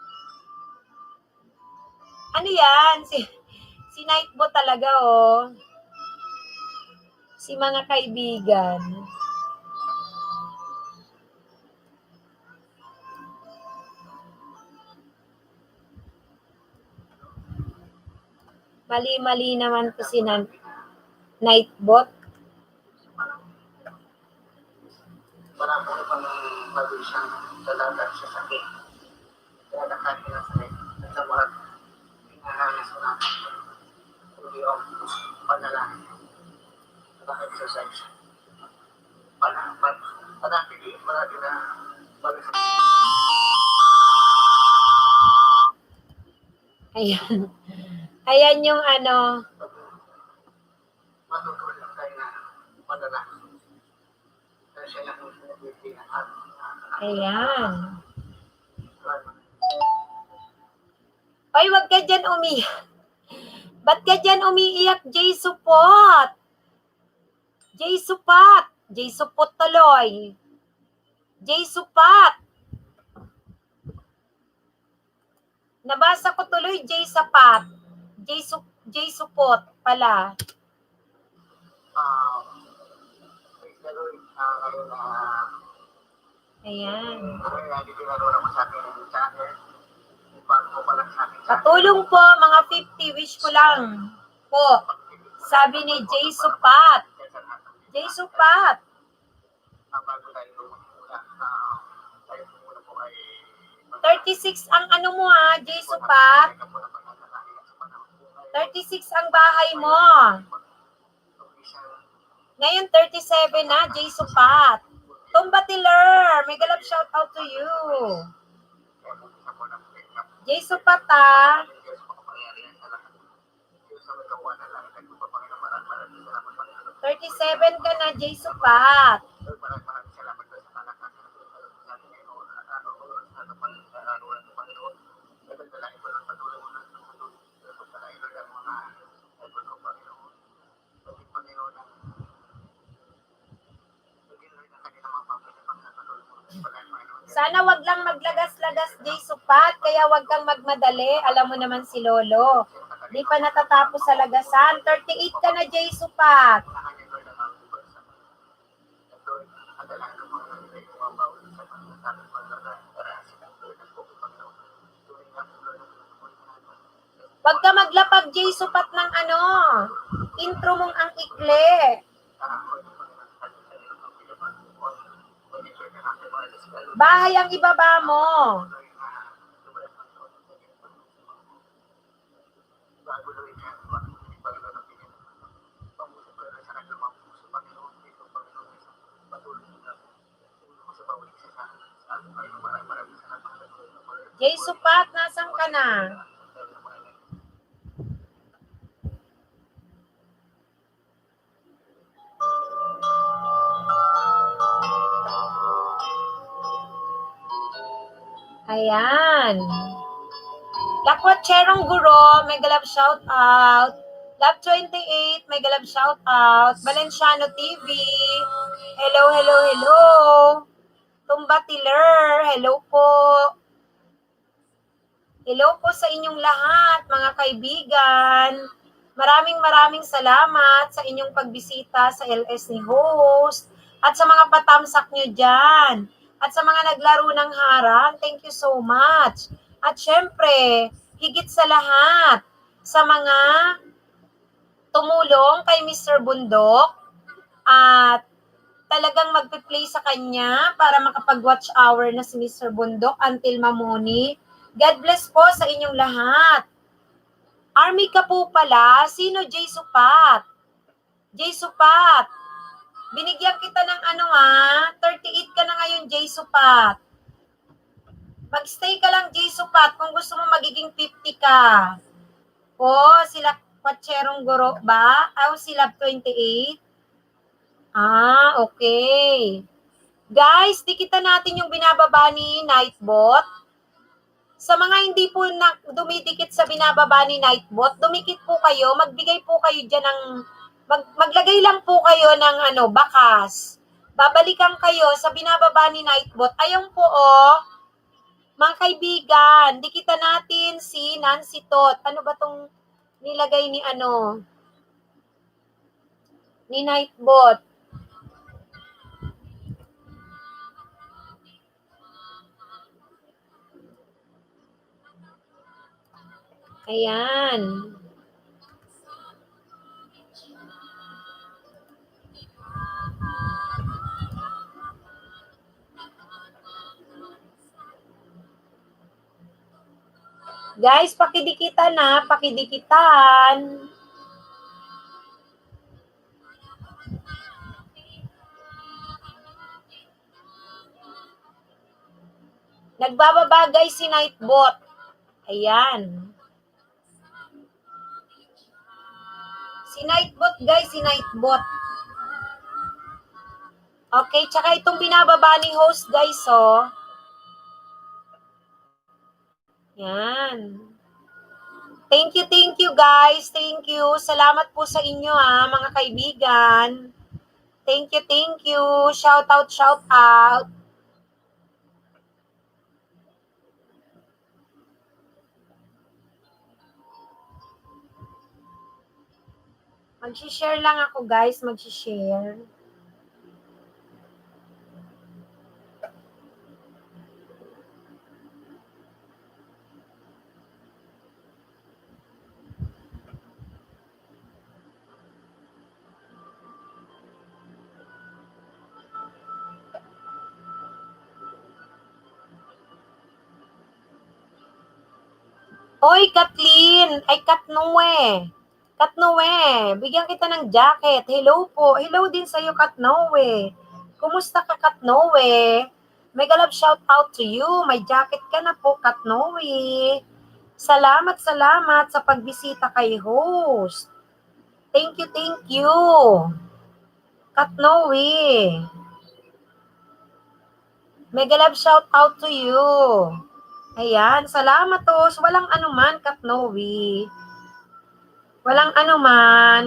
Ano yan? Si Nightbot talaga, oh. Si mga kaibigan. Mali-mali naman to si Nightbot. Parang wala po ibang bago siyang dalaga sa sakit. Kaya nakakita na sakit. At sa mga pinahalas ko natin. Hindi o panalangin. Naka-exercise. Panatili, marami na Ayan. Ayan yung ano. matutulog tayo na panalangin. Kaya siya lang yung pinag-ibig at Ayan. Ay, wag ka dyan umiyak. Ba't ka dyan umiiyak, Jay Supot? Jay Supat. Jay Supot tuloy. Jay Supat. Nabasa ko tuloy, Jay Sapat. Jay Supot pala. Ayan. Patulong po, mga 50, wish ko lang po. Sabi ni Jay Supat. Jay Supat. 36 ang ano mo ha, Jay Supat. 36 ang bahay mo. Ngayon 37 na, Jay Supat. Tumba Tiller, mega love shout out to you. Jay Supat ha. 37 ka na, Jay Supat. Sana wag lang maglagas-lagas, Jay Supat, kaya wag kang magmadali. Alam mo naman si Lolo. Di pa natatapos sa lagasan. 38 ka na, Jay Supat. Wag ka maglapag, Jay Supat, ng ano. Intro mong ang ikli. Bahay ang ibaba mo. Jay Supat, nasan ka na? Ayan. Lakwatcherong Guro, mega love shout out. Love 28, mega love shout out. Valenciano TV. Hello, hello, hello. Tumba Tiller, hello po. Hello po sa inyong lahat, mga kaibigan. Maraming salamat sa inyong pagbisita sa LS ni host at sa mga patamsak nyo dyan. At sa mga naglaro ng harang, thank you so much. At syempre, higit sa lahat, sa mga tumulong kay Mr. Bundok at talagang magpe-play sa kanya para makapag-watch hour na si Mr. Bundok until mamuni. God bless po sa inyong lahat. Army ka po pala. Sino, Jay Supat? Jay Supat. Binigyan kita ng 38 ka na ngayon, Jay Supat. Magstay ka lang, Jay Supat, kung gusto mo magiging 50 ka. O, sila Kwatcherong Guro ba? O, sila 28? Okay. Guys, dikita natin yung binababa ni Nightbot. Sa mga hindi po dumidikit sa binababa ni Nightbot, dumikit po kayo, magbigay po kayo dyan ng, maglagay lang po kayo ng bakas. Babalikan kayo sa binababa ni Nightbot. Ayun po mga kaibigan, dikita natin si Nancy Tot. Ano ba tong nilagay ni ni Nightbot? Ayan. Guys, pakidikitan na, pakidikitan. Nagbababa guys si Nightbot. Ayan. Si Nightbot guys, si Nightbot. Okay, tsaka itong binababa ni host guys, oh. Yan. Thank you guys. Thank you. Salamat po sa inyo mga kaibigan. Thank you. Shout out. Mag-share lang ako guys, mag-share. Oy, Kathleen! Ay, Katnoe! Katnoe, bigyan kita ng jacket. Hello po. Hello din sa'yo, Katnoe. Kumusta ka, Katnoe? Mega love shout out to you. May jacket ka na po, Katnoe. Salamat sa pagbisita kay host. Thank you. Katnoe. Mega love shout out to you. Ayan, salamat tos. Walang anuman, Katnoe. Walang anuman.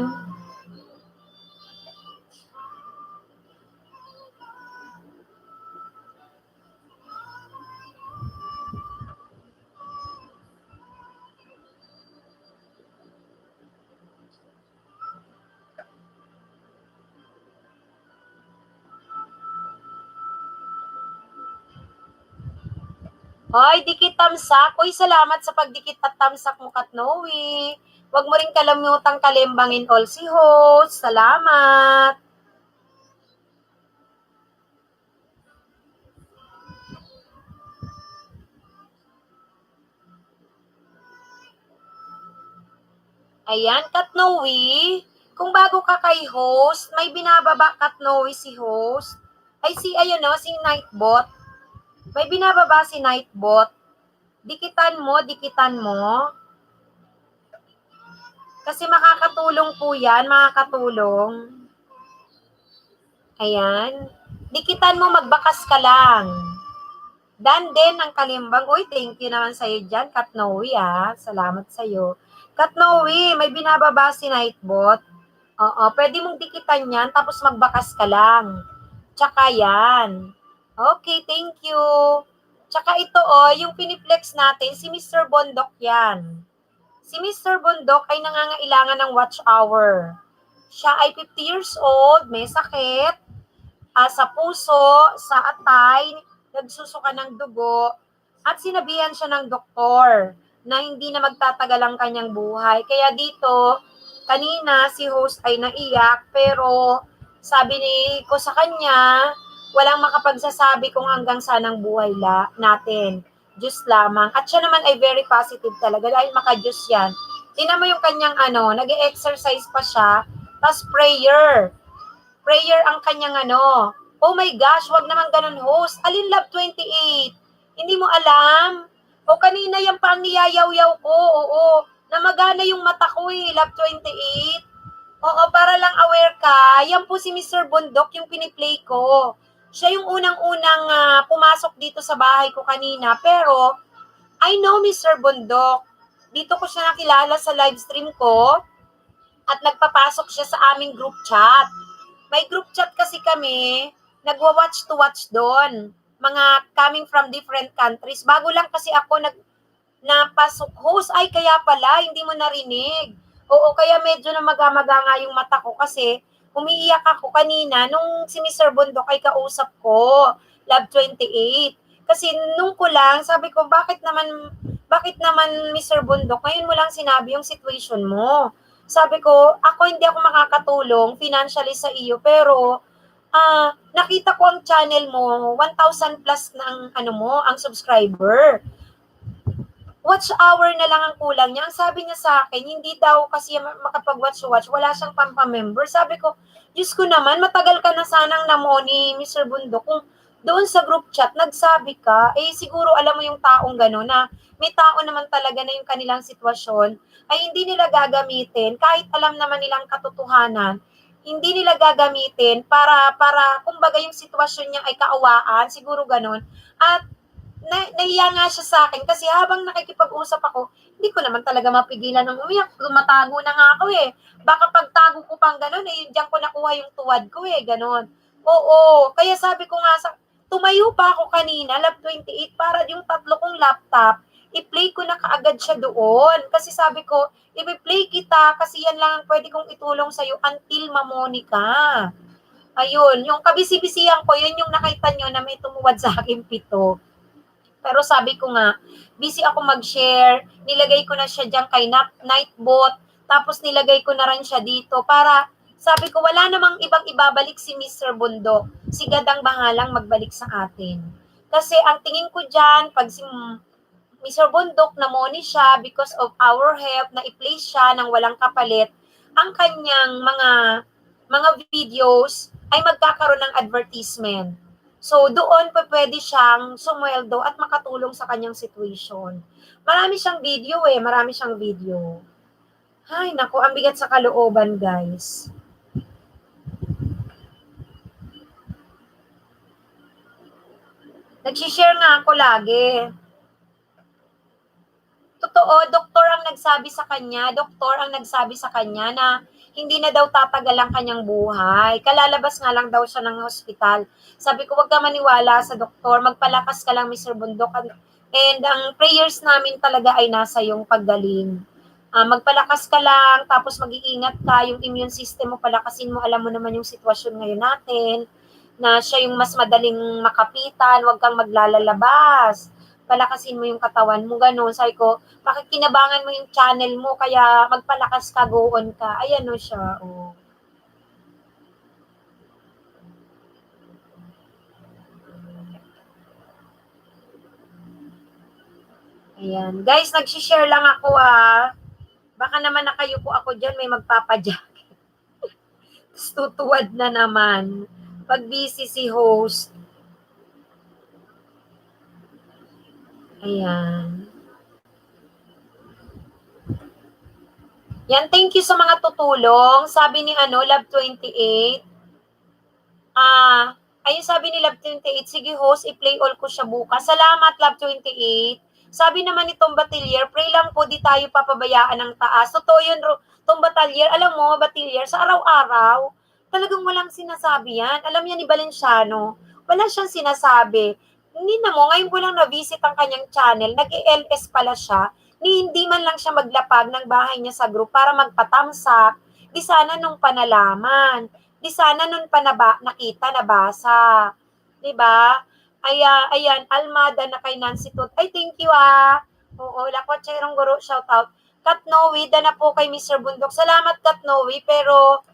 Hoy, dikit tamsak. Uy, salamat sa pagdikit at tamsak mo, Katnoe. Huwag mo rin kalamutang kalimbangin all si host. Salamat. Ayan, Katnoe. Kung bago ka kay host, may binababa, Katnoe, si host. Ay, ayun no, si Nightbot. May binababa si Nightbot. Dikitan mo. Kasi makakatulong po yan, makakatulong. Ayan. Dikitan mo, magbakas ka lang. Dan din ang kalimbang. Uy, thank you naman sa'yo dyan, Katnoe Salamat sa'yo. Katnoe, may binababa si Nightbot. Oo, pwede mong dikitan yan, tapos magbakas ka lang. Tsaka yan. Okay, thank you. Tsaka ito yung piniplex natin, si Mr. Bondok yan. Si Mr. Bondok ay nangangailangan ng watch hour. Siya ay 50 years old, may sakit, sa puso, sa atay, nagsusuka ng dugo, at sinabihan siya ng doktor na hindi na magtatagal ang kanyang buhay. Kaya dito, kanina si host ay naiyak, pero sabi ko sa kanya, walang makapagsasabi kung hanggang saan ang buhay natin. Diyos lamang. At siya naman ay very positive talaga dahil maka-Diyos yan. Tingnan mo yung kanyang nag-exercise pa siya, tas prayer. Prayer ang kanyang Oh my gosh, wag naman ganun host. Alin Love 28? Hindi mo alam? O kanina yan pa ang niyayaw-yaw ko. Oo, namagana yung mata ko Love 28. Oo, para lang aware ka. Yan po si Mr. Bundok yung piniplay ko. Siya yung unang-unang pumasok dito sa bahay ko kanina. Pero, I know Mr. Bundok. Dito ko siya nakilala sa live stream ko at nagpapasok siya sa aming group chat. May group chat kasi kami, nagwa-watch to watch doon. Mga coming from different countries. Bago lang kasi ako napasok host. Ay, kaya pala, hindi mo narinig. Oo, kaya medyo na maga-maga nga yung mata ko kasi umiiyak ako kanina nung si Mr. Bundok ay kausap ko, Love 28. Kasi nung ko lang, sabi ko, bakit naman Mr. Bundok, ngayon mo lang sinabi yung situation mo. Sabi ko, hindi ako makakatulong financially sa iyo, pero nakita ko ang channel mo, 1,000 plus na ang ang subscriber. watch hour na lang ang kulang niya. Ang sabi niya sa akin, hindi daw kasi makapag-watch, wala siyang pampamember. Sabi ko, Diyos ko naman, matagal ka na sanang namo ni Mr. Bundok. Kung doon sa group chat, nagsabi ka, siguro alam mo yung taong gano'n na may tao naman talaga na yung kanilang sitwasyon ay hindi nila gagamitin, kahit alam naman nilang katotohanan, hindi nila gagamitin para kumbaga yung sitwasyon niya ay kaawaan, siguro gano'n. At nahiya nga siya sa akin kasi habang nakikipag-usap ako, hindi ko naman talaga mapigilan ng umiyak. Lumatago na nga ako eh. Baka pagtago ko pang gano'n, diyan ko nakuha yung tuwad ko gano'n. Oo, kaya sabi ko nga, tumayo pa ako kanina, Lab 28, para yung 3 kong laptop, i-play ko na kaagad siya doon. Kasi sabi ko, i-play kita kasi yan lang ang pwede kong itulong sa'yo until mamoni ka. Ayun, yung kabisi-bisihan ko, yun yung nakita nyo na may tumuwad sa akin 7. Pero sabi ko nga, busy ako mag-share, nilagay ko na siya dyan kay Nightbot, tapos nilagay ko na rin siya dito para, sabi ko, wala namang ibang ibabalik si Mr. Bundok. Si Gadang bahalang magbalik sa atin. Kasi ang tingin ko dyan, pag si Mr. Bundok namoni siya because of our help na i-place siya ng walang kapalit, ang kanyang mga videos ay magkakaroon ng advertisement. So, doon pa pwede siyang sumweldo at makatulong sa kanyang situation. Marami siyang video. Ay, naku, ang bigat sa kalooban, guys. Nag-share nga ako lagi. Totoo, doktor ang nagsabi sa kanya na hindi na daw tatagal ang kanyang buhay. Kalalabas nga lang daw siya ng hospital. Sabi ko, wag ka maniwala sa doktor, magpalakas ka lang, Mr. Bundok. And ang prayers namin talaga ay nasa yung paggaling. Magpalakas ka lang, tapos mag-iingat ka, yung immune system mo, palakasin mo, alam mo naman yung sitwasyon ngayon natin, na siya yung mas madaling makapitan, wag kang maglalalabas, palakasin mo yung katawan mo, gano'n. Sabi ko, pakikinabangan mo yung channel mo, kaya magpalakas ka, go on ka. Ayan o siya, oh. Ayan. Guys, nag-share lang ako Baka naman nakayupo ako dyan, may magpapajacket. Tapos tutuwad na naman. Pag busy si host. Ayan. Yan, thank you sa mga tutulong. Sabi ni Lab 28. Ayun sabi ni Lab 28, sige host, i-play all ko siya bukas. Salamat Lab 28. Sabi naman ni Tom Batillier, pray lang po, di tayo papabayaan ng taas. Totoo yun, Tom Batillier. Alam mo, Batillier, sa araw-araw, talagang walang sinasabi yan. Alam niya ni Valenciano, wala siyang sinasabi. Hindi na mo, ngayon ko lang na-visit ang kanyang channel, nag-ELS pala siya, hindi man lang siya maglapag ng bahay niya sa group para magpatamsak, di sana nung panalaman, di sana nun pa nakita, nabasa. Diba? Ayan, Almada na kay Nancy Tut. Ay, thank you Oo, Lakotserong Guro, shout out. Kat Noe, na po kay Mr. Bundok. Salamat Kat Noe, pero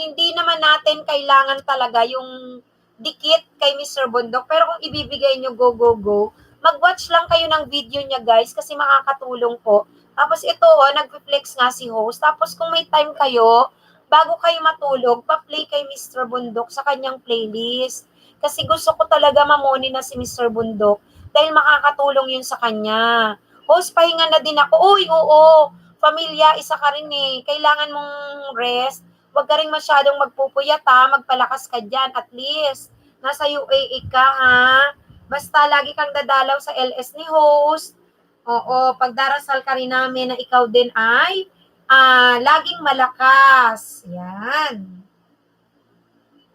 hindi naman natin kailangan talaga yung dikit kay Mr. Bundok. Pero kung ibibigay nyo, go. Mag-watch lang kayo ng video niya, guys, kasi makakatulong po. Tapos ito, nag-flex nga si host. Tapos kung may time kayo, bago kayo matulog, pa-play kay Mr. Bundok sa kanyang playlist. Kasi gusto ko talaga mamoni na si Mr. Bundok dahil makakatulong yun sa kanya. Host, pahinga na din ako. Uy, oo, pamilya, isa ka rin Kailangan mong rest. Huwag ka rin masyadong magpupuyat magpalakas ka dyan. At least, nasa UAE ka Basta lagi kang dadalaw sa LS ni host. Oo, pagdarasal ka rin namin na ikaw din ay laging malakas. Yan.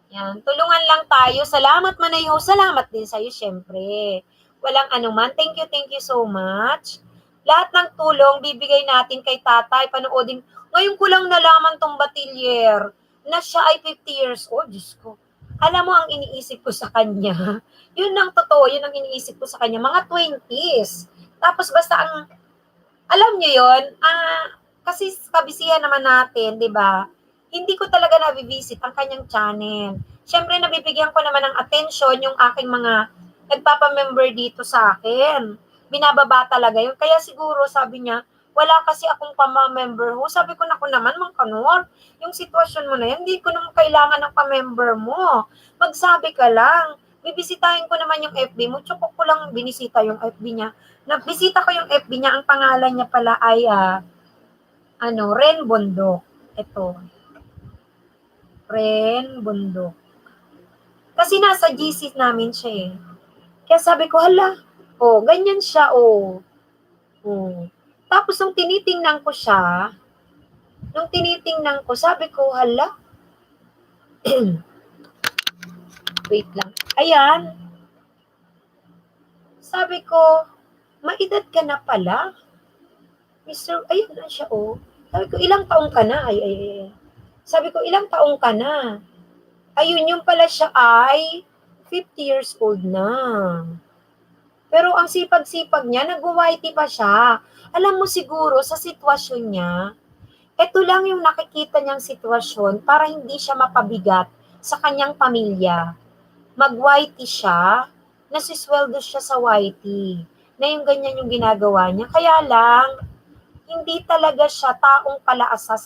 Yan, tulungan lang tayo. Salamat Manayo, salamat din sa'yo syempre. Walang anuman. Thank you so much. Lahat ng tulong bibigay natin kay tatay, panoodin. Ngayon ko lang nalaman tong Batillier na siya ay 50 years old. Diyos ko. Alam mo ang iniisip ko sa kanya. Yun ang totoo, yun ang iniisip ko sa kanya. Mga 20s. Tapos basta alam nyo yun, kasi kabisihan naman natin, di ba? Hindi ko talaga nabivisit ang kanyang channel. Siyempre, nabibigyan ko naman ng attention yung aking mga nagpapamember dito sa akin. binababa talaga yun. Kaya siguro sabi niya, wala kasi akong pamamember ho. Sabi ko, naku naman, Mang Kanor, yung sitwasyon mo na yan, hindi ko naman kailangan ng pamember mo. Magsabi ka lang. Bibisitahin ko naman yung FB mo. Tsukok ko lang binisita yung FB niya. Nabisita ko yung FB niya. Ang pangalan niya pala ay, Ren Bundok. Ito. Ren Bundok. Kasi nasa GC namin siya eh. Kaya sabi ko, hala, ganyan siya, Tapos nung tinitingnan ko, sabi ko, hala, wait lang. Ayan. Sabi ko, maedad ka na pala. Ayun na siya, Sabi ko, ilang taong ka na? Sabi ko, ilang taong ka na? Ayun, yung pala siya ay 50 years old na. Pero ang sipag-sipag niya, nag-whitey pa siya. Alam mo siguro, sa sitwasyon niya, ito lang yung nakikita niyang sitwasyon para hindi siya mapabigat sa kanyang pamilya. Mag-whitey siya, nasisweldo siya sa whitey, na yung ganyan yung ginagawa niya. Kaya lang, hindi talaga siya taong palaasa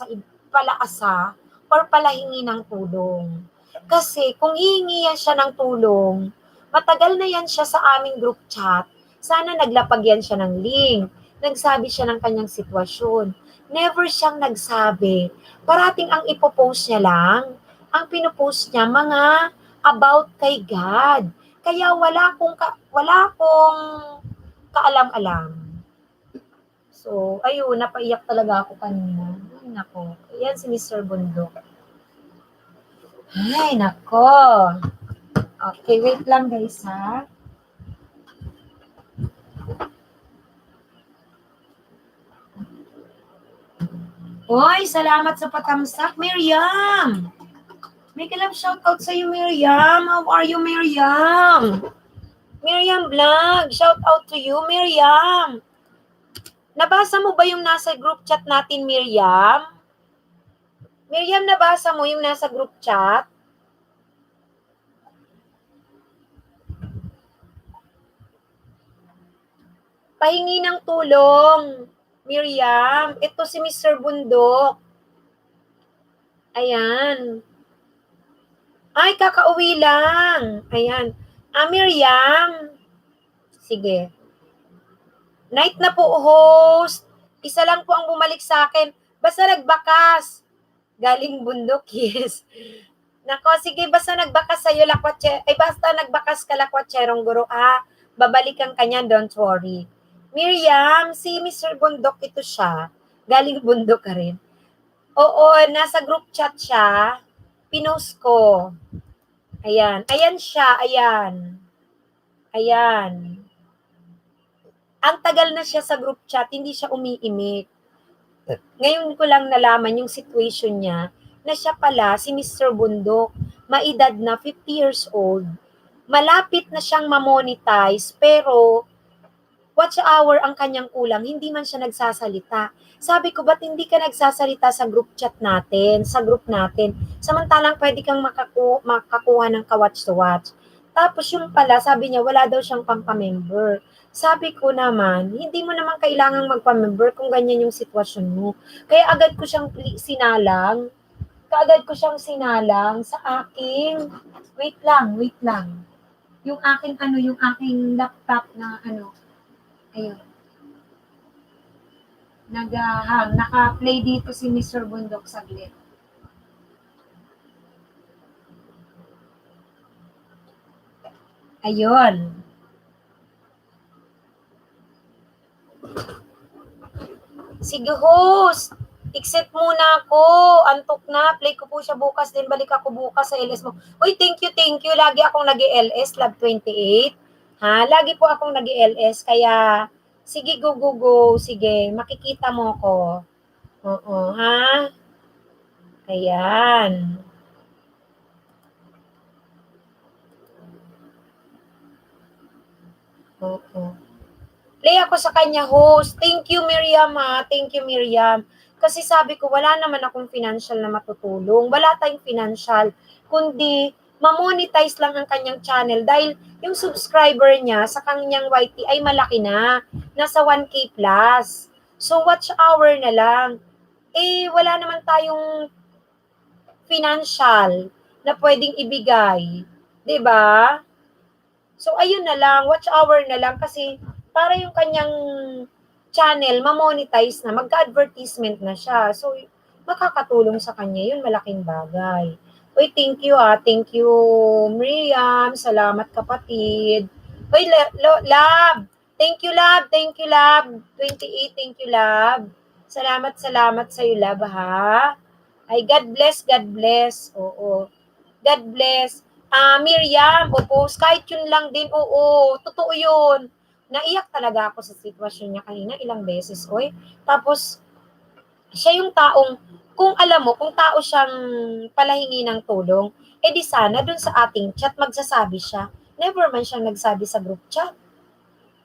or palahingi ng tulong. Kasi kung hihingi yan siya ng tulong, matagal na yan siya sa aming group chat, sana naglapag yan siya ng link, nagsabi siya ng kanyang sitwasyon. Never siyang nagsabi. Parating ang ipopost niya lang, ang pinopost niya mga about kay God. Kaya wala kong kaalam-alam. So, ayun, napaiyak talaga ako kanina. Ay, nako. Ayan si Mr. Bundok. Ay, nako. Okay, wait lang guys, ha? Hoy, salamat sa patamsak, Miriam! Make a love shoutout sa'yo, Miriam. How are you, Miriam? Miriam Vlog, shoutout to you, Miriam. Nabasa mo ba yung nasa group chat natin, Miriam? Miriam, nabasa mo yung nasa group chat? Pahingi ng tulong, Miriam. Ito si Mr. Bundok. Ayan. Ay, kakauwi lang. Ayan. Miriam. Sige. Night na po, host. Isa lang po ang bumalik sa akin. Basta nagbakas. Galing bundok, yes. Nako, sige, basta nagbakas sa'yo, basta nagbakas ka, lakwatserong guro, babalikan ka niyan, don't worry. Miriam, si Mr. Bundok, ito siya. Galing bundok ka rin. Oo, nasa group chat siya. Pinost ko. Ayan. Ayan siya. Ayan. Ayan. Ang tagal na siya sa group chat, hindi siya umiimik. Ngayon ko lang nalaman yung situation niya na siya pala, si Mr. Bundok, maedad na 50 years old. Malapit na siyang mamonetize, pero watch hour ang kanyang kulang, hindi man siya nagsasalita. Sabi ko, ba't hindi ka nagsasalita sa group chat natin, sa group natin? Samantalang pwede kang makakuha ng ka-watch to watch. Tapos yung pala, sabi niya, wala daw siyang pampamember. Sabi ko naman, hindi mo naman kailangang magpamember kung ganyan yung sitwasyon mo. Kaya agad ko siyang sinalang sa aking, wait lang. Yung aking laptop na ayun. Naka-play dito si Mr. Bundok saglit. Ayun. Sige, host. Exit muna ako. Antok na. Play ko po siya bukas. Then balik ako bukas sa LS mo. Uy, thank you. Lagi akong nag-LS, Lab 28. Lagi po akong nag-LS. Kaya, sige, go. Sige, makikita mo ko. Oo, ha? Ayan. Oo. Play ako sa kanya, host. Thank you, Miriam, ha? Thank you, Miriam. Kasi sabi ko, wala naman akong financial na matutulong. Wala tayong financial. Kundi, ma-monetize lang ang kanyang channel dahil yung subscriber niya sa kanyang YT ay malaki na, nasa 1K plus. So watch hour na lang. Eh, wala naman tayong financial na pwedeng ibigay. 'Di ba? So, ayun na lang, watch hour na lang kasi para yung kanyang channel ma-monetize na, magka-advertisement na siya. So, makakatulong sa kanya yun, malaking bagay. Uy, thank you thank you Miriam, salamat kapatid. Uy, Lab, thank you Lab, 28, thank you Lab. Salamat sa iyo Lab ha. Ay, God bless, oo. God bless. Miriam, opo, kahit yun lang din, oo, totoo yun. Naiyak talaga ako sa sitwasyon niya kanina, ilang beses, oy. Tapos, siya yung taong, kung alam mo, kung tao siyang palahingi ng tulong, di sana dun sa ating chat magsasabi siya. Never man siyang nagsabi sa group chat.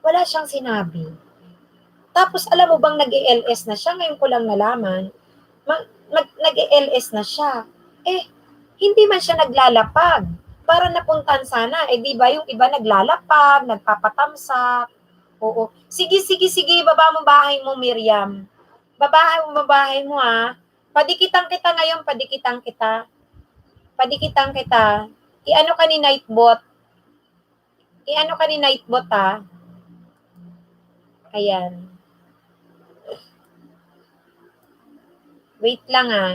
Wala siyang sinabi. Tapos, alam mo bang nag-ELS na siya? Ngayon ko lang nalaman. Nag-ELS na siya. Hindi man siya naglalapag. Para napuntan sana. Di ba yung iba naglalapag, nagpapatamsak. Oo. Sige, baba mo bahay mo, Miriam. Babahay mo ha. Padikitang kita ngayon, padikitang kita. Padikitang kita. I-ano ka ni Nightbot. I-ano ka ni Nightbot ha. Ayan. Wait lang ha.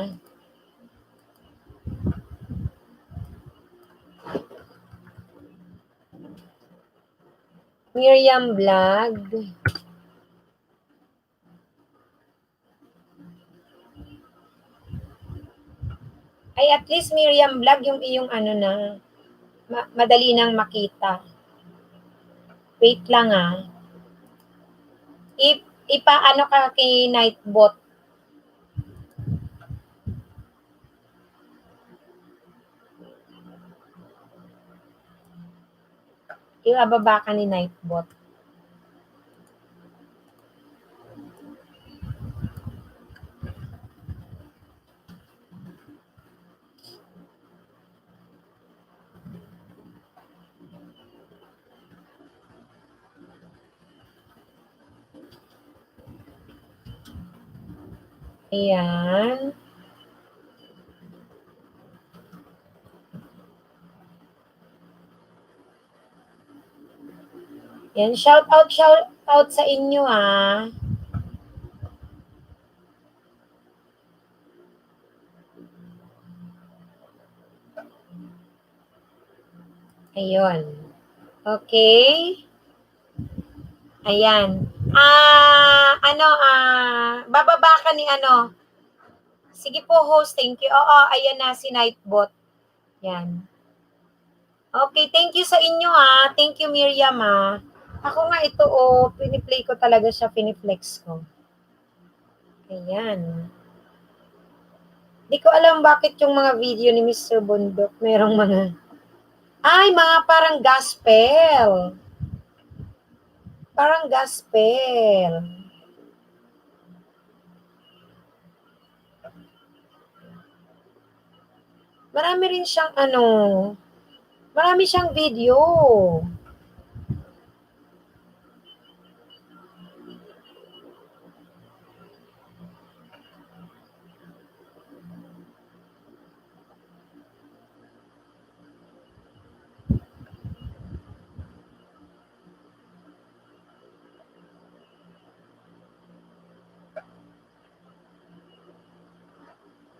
Miriam Vlog. Ay, at least Miriam Vlog yung iyong ano na, madali nang makita. Wait lang ipaano ka kay Nightbot. Ibababa ka ni Nightbot. Ayan. Yan, shout out sa inyo Ayun. Okay. Ayan. Bababa ka ni ano. Sige po, host. Thank you. Oo, ayan na si Nightbot. Yan. Okay, thank you sa inyo Thank you, Miriam Ako nga ito piniplay ko talaga siya, piniflex ko. Ayan. Di ko alam bakit yung mga video ni Mr. Bundok merong mga parang gospel. Parang gospel. Marami rin siyang marami siyang video.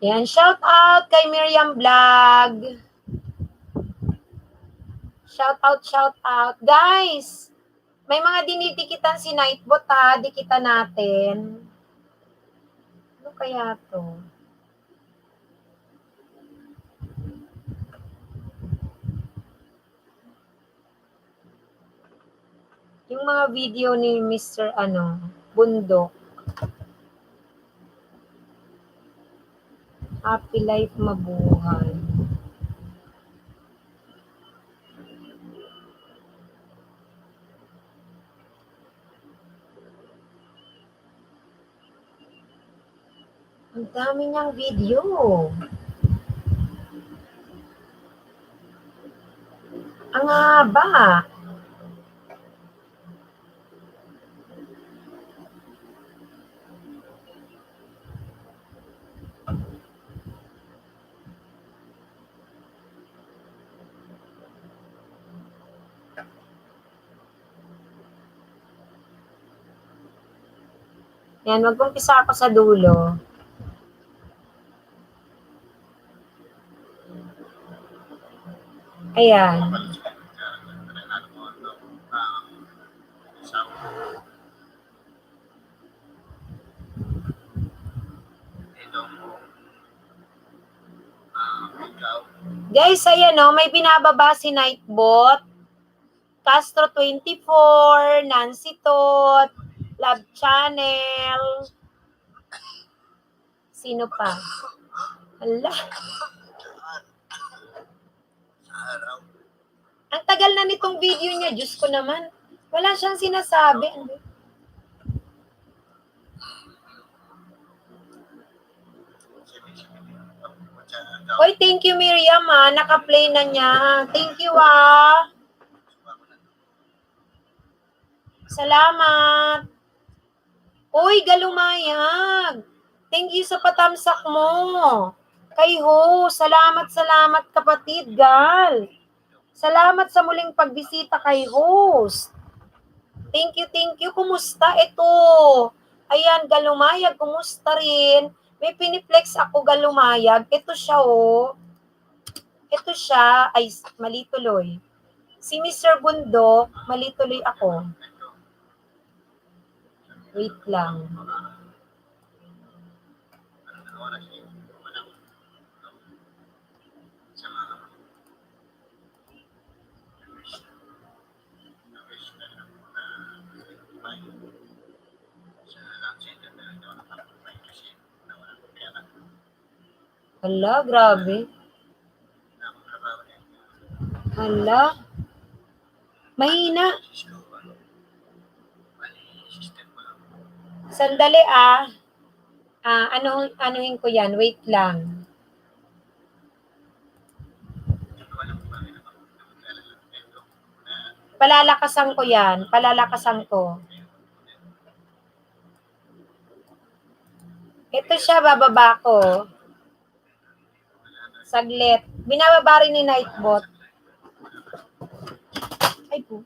Yan, shout out kay Miriam Vlog. Shout out. Guys, may mga dinidikitan si Nightbot dikitan natin. Ano kaya to? Yung mga video ni Mr. Bundok. Happy life, mabuhay. Ang dami niyang video. mahaba. Yan, mag-umpisa ako sa dulo. Ayan. Guys, ayan o, may binababa si Nightbot, Castro 24, Nancy Tot, Love Channel. Sino pa? Hala. Ang tagal na nitong video niya, Diyos ko naman. Wala siyang sinasabi. Oy, thank you Miriam ha. Naka-play na niya. Thank you ha. Salamat. Uy, galumayag. Thank you sa patamsak mo. Kay Ho, salamat kapatid, Gal. Salamat sa muling pagbisita kay host. Thank you. Kumusta? Ito. Ayan, galumayag. Kumusta rin? May piniplex ako, galumayag. Ito siya, oh. Ito siya. Ay, mali tuloy. Si Mr. Bundok, mali tuloy ako. Wait lang. Hala, grabe. Hala. Mahina. Sandali ah. Anuhin ko yan. Wait lang. Palalakasan ko yan. Palalakasan ko. Ito siya, bababa ko. Saglit. Binababa rin ni Nightbot. Ay po.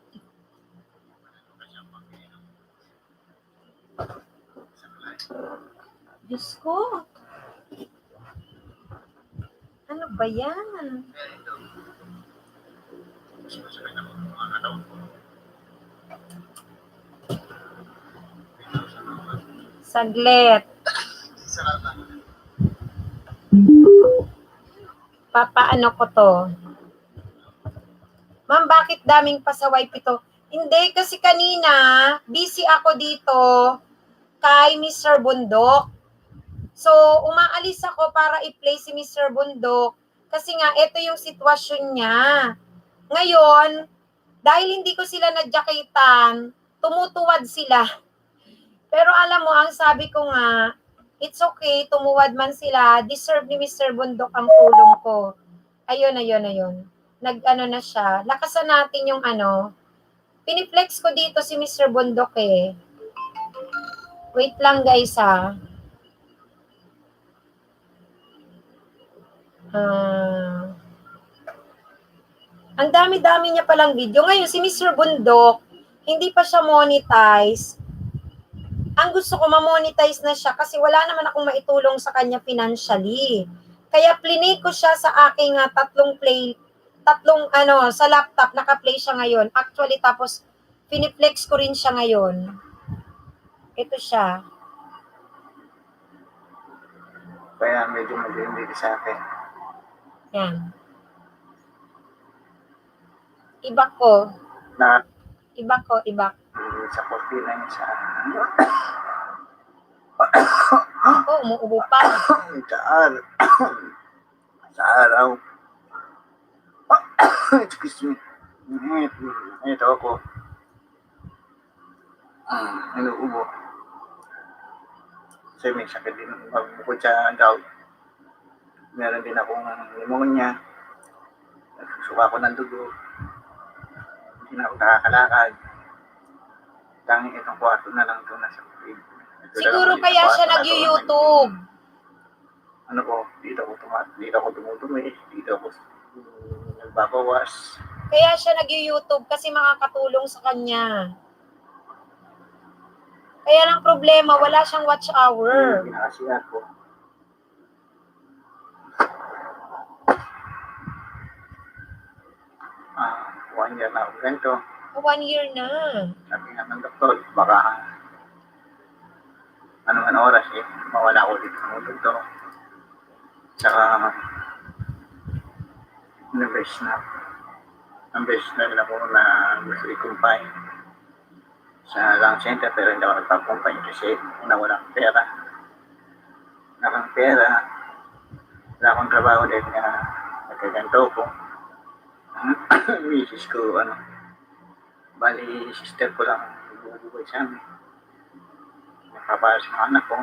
Diyos ko. Ano ba yan? Saglit. Papaano ko to? Ma'am, bakit daming pasaway pito? Hindi, kasi kanina, busy ako dito kay Mr. Bundok. So, umaalis ako para i-play si Mr. Bundok kasi nga, ito yung sitwasyon niya. Ngayon, dahil hindi ko sila nadyakitan, tumutuwad sila. Pero alam mo, ang sabi ko nga, it's okay, tumuwad man sila, deserve ni Mr. Bundok ang tulong ko. Ayun. Nag-ano na siya. Lakasan natin yung piniplex ko dito si Mr. Bundok eh. Wait lang guys ha. Ang dami-dami niya palang video. Ngayon, si Mr. Bundok, hindi pa siya monetize. Ang gusto ko, ma-monetize na siya kasi wala naman akong maitulong sa kanya financially. Kaya plinay ko siya sa aking sa laptop, naka-play siya ngayon. Actually, tapos, piniplex ko rin siya ngayon. Ito siya. Kaya medyo mag-hindi sa akin. Yan. Iba ko. Iba. Sa kortina niya sa Umuubo pa. Sa araw. Excuse me. Ito ako. Inuubo. Kasi may sakit din. Bukod sa gout. Meron din akong pneumonia. Nagsusuka ko ng dugo. Hindi na ako nakakalakad. Tanging itong kwarto na lang ito nasa pig. Siguro kaya siya nag-YouTube. Ano ko, dito ako tumutumi, dito ako nagbabawas. Kaya siya nag-YouTube kasi makakatulong sa kanya. Kaya lang problema, wala siyang watch hour. Pinakasiya ko. Ah, 1 year na ako ganito. 1 year na. Sabi nga ng doktor, baka anong oras mawala ako dito sa mundo to. Tsaka, ang best na rin ako na gusto i-confine sa lung center pero hindi ako nagpa-confine kasi wala akong pera. Wala akong pera, wala akong trabaho dahil nga nagkaganto ko. Misis ko, bali, sister ko lang bumubugay sa amin. Nakapayos sa mga anak ko.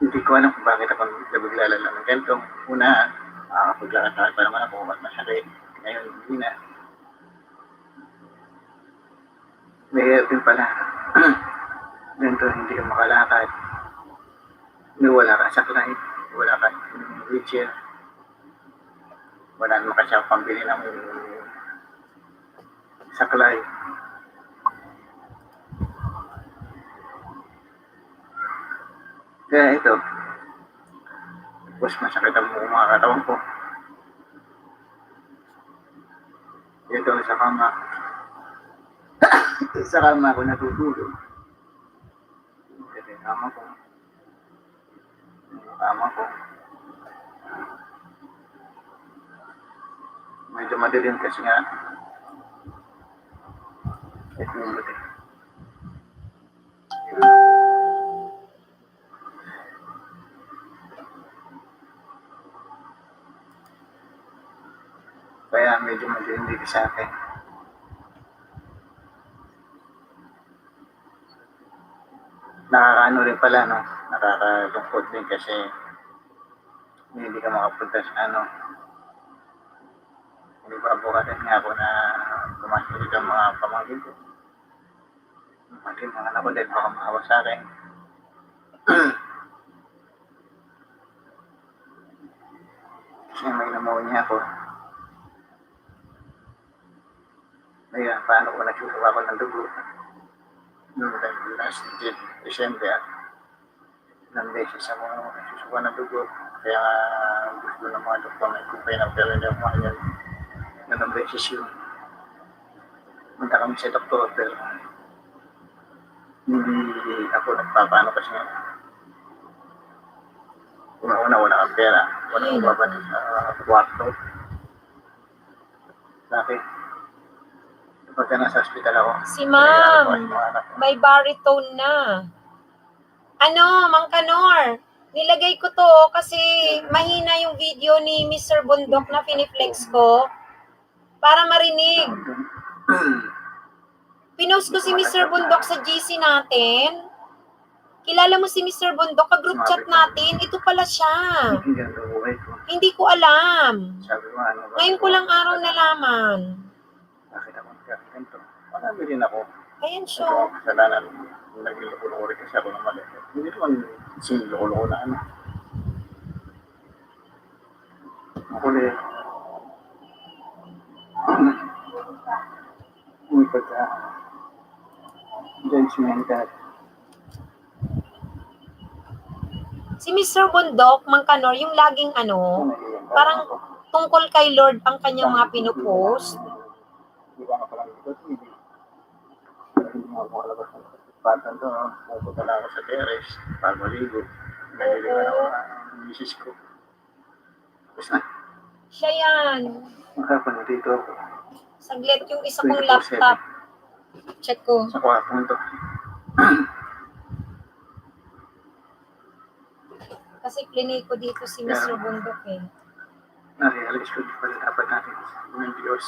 Hindi ko alam kung bakit ako naglalala ng ganito. Una, paglalakad pa naman ako, mas masakit. Ngayon, hindi na. Mahirap din pala. Ganito, hindi ka makalakad. Wala ka saklay. Wala ka wheelchair. Wala naman kasi ako pambili ng saklay. Kaya ito, tapos masakit ang mga katawan ko. Ito sa kama. Sa kama ako natutulog. Ito yung kama ko. Yung kama ko. Medyo madilim kasi nga. Ito yung buti. Kaya medyo hindi ka sa akin. Nakakaano rin pala, no? Nakakalungkot din kasi hindi ka makapunta sa hindi ba bukatan nga ako na pumasok ang mga pamangkin ko. Pati mga anak ko dahil baka maawa sa akin. Kasi may pneumonia ako. Ngayon, paano ko nagsusuka ko ng dugo? Noong last December, ilang beses ako nagsusuka ng dugo. Kaya gusto ng mga doktor na ikumpay ng pero hindi ako mahalyan. Ilang beses yun. Punta kami sa doktor pero hindi ako nagpapaano kasi nga. Una-una, wala kang pera. Wala kang babati sa kwarto. Bakit? Pagka nasa hospital ako. Si ma'am, may baritone na. Mang Kanor, nilagay ko to kasi mahina yung video ni Mr. Bundok na piniflex ko para marinig. Pinost ko si Mr. Bundok sa GC natin. Kilala mo si Mr. Bundok, ka-group chat natin. Ito pala siya. Hindi ko alam. Ngayon ko lang araw nalaman. Bakit ako nagkakanto? Marami din ako. Ayan siya. Ito ang kasalanan. Naging loko-loko rin kasi ako ng mali. Hindi naman loko-loko na Huli. May pagka-judgmental. Si Mr. Bundok, Mang Kanor, yung laging parang tungkol kay Lord ang kanyang mga pinupost. Hindi ba nga palang dito? Hindi nga ako kalabas ng patan to. Pupunta lang ako sa terrace. Bago ligo. Naliliwan ako ng misis ko. Tapos na. Siya yan. Makapanood dito ako. Saglit yung isa kong laptop. Check ko. Sa kwarto nito. Kasi plinay ko dito si Mr. Bundok eh. Na-realize ko di pala dapat natin ng Diyos.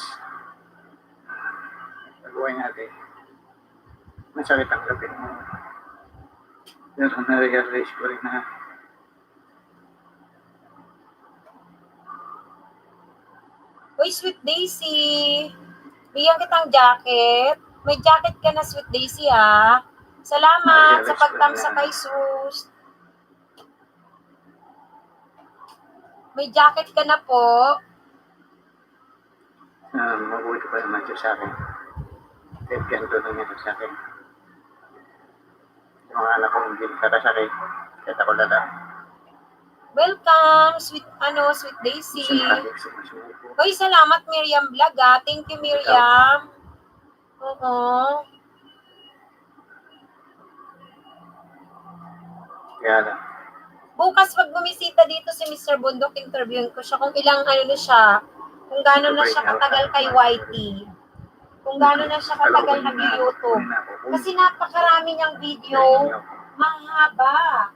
Nagawa natin. Masakit ang lapit mo. Pero na-realize ko rin na Uy, Sweet Daisy. Bigyan kitang jacket. May jacket ka na, Sweet Daisy, ha? Salamat sa pagtamsa kay Sus. May jacket ka na po. Mabuti pa naman siya sa akin. Kahit ganito lang yan sa akin. Yung mga anak ko hindi kakasakit. Kahit ako lala. Welcome, Sweet Daisy. Hoy, salamat Miriam Vlog, ha? Thank you, Miriam. Oo. Kaya lang. Bukas pag bumisita dito si Mr. Bundok, interviewin ko siya kung ilang ano na siya, kung gaano na siya katagal kay YT. Kung gaano na siya katagal nag-YouTube. Kasi napakarami niyang video, mahaba.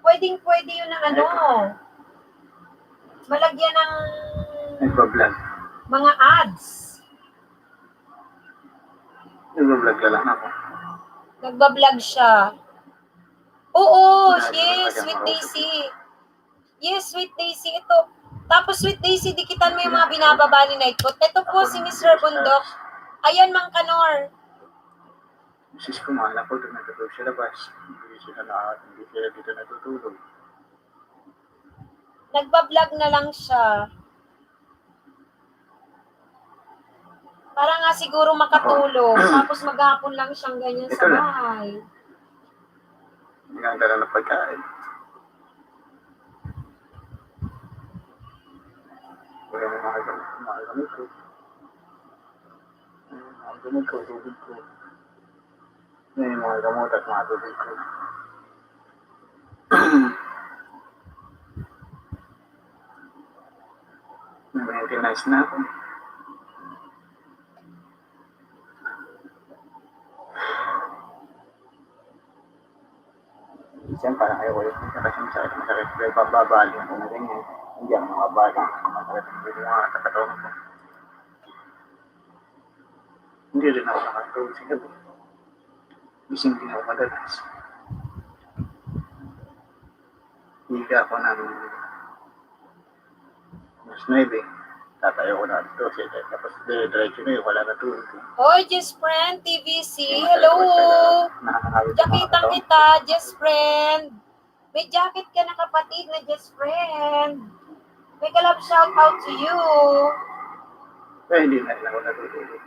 Pwedeng-pwede yun ng ano, malagyan ng Nagbablog. mga ads. Nagbablog ka lang ako. Nagbablog siya. Oo, yes, Sweet Daisy. Yes, Sweet Daisy, ito. Tapos, Sweet Daisy, dikitan mo yung mga binababa ni Nightbot. Ito po si Mr. Bundok. Ayan, Mang Kanor. Sis ko mahal ako doon natutulog sa labas. Hindi sila dito natutulog. Nagbablog na lang siya. Para nga siguro makatulog. Tapos maghapon lang siyang ganyan sa bahay. Hindi nga ang dala ng pagkain. Wala na mga gamit ko. Mga gamit ko, tubig ko. Yan yung mga gamot at mga tubig ko. Nag-maintenance na ako. Minsan parang ayaw ulit nito kasi masakit. Pero bababali ako na ganyan. Hindi ako makabali. Masakit ang hindi mga katawan ko. Hindi rin ako nakatulog sa gabi. Gising din ako madalas. Higa ako ng mas 9. Tatayo ko na at 12. Tapos diretso na yun. Wala na tulog. Hoy, Just Friend, TVC. Hello. Jakitan kita, Just Friend. May jacket ka na kapatid na Just Friend. May kalab shout out to you. Kaya hindi na rin ako natutulog.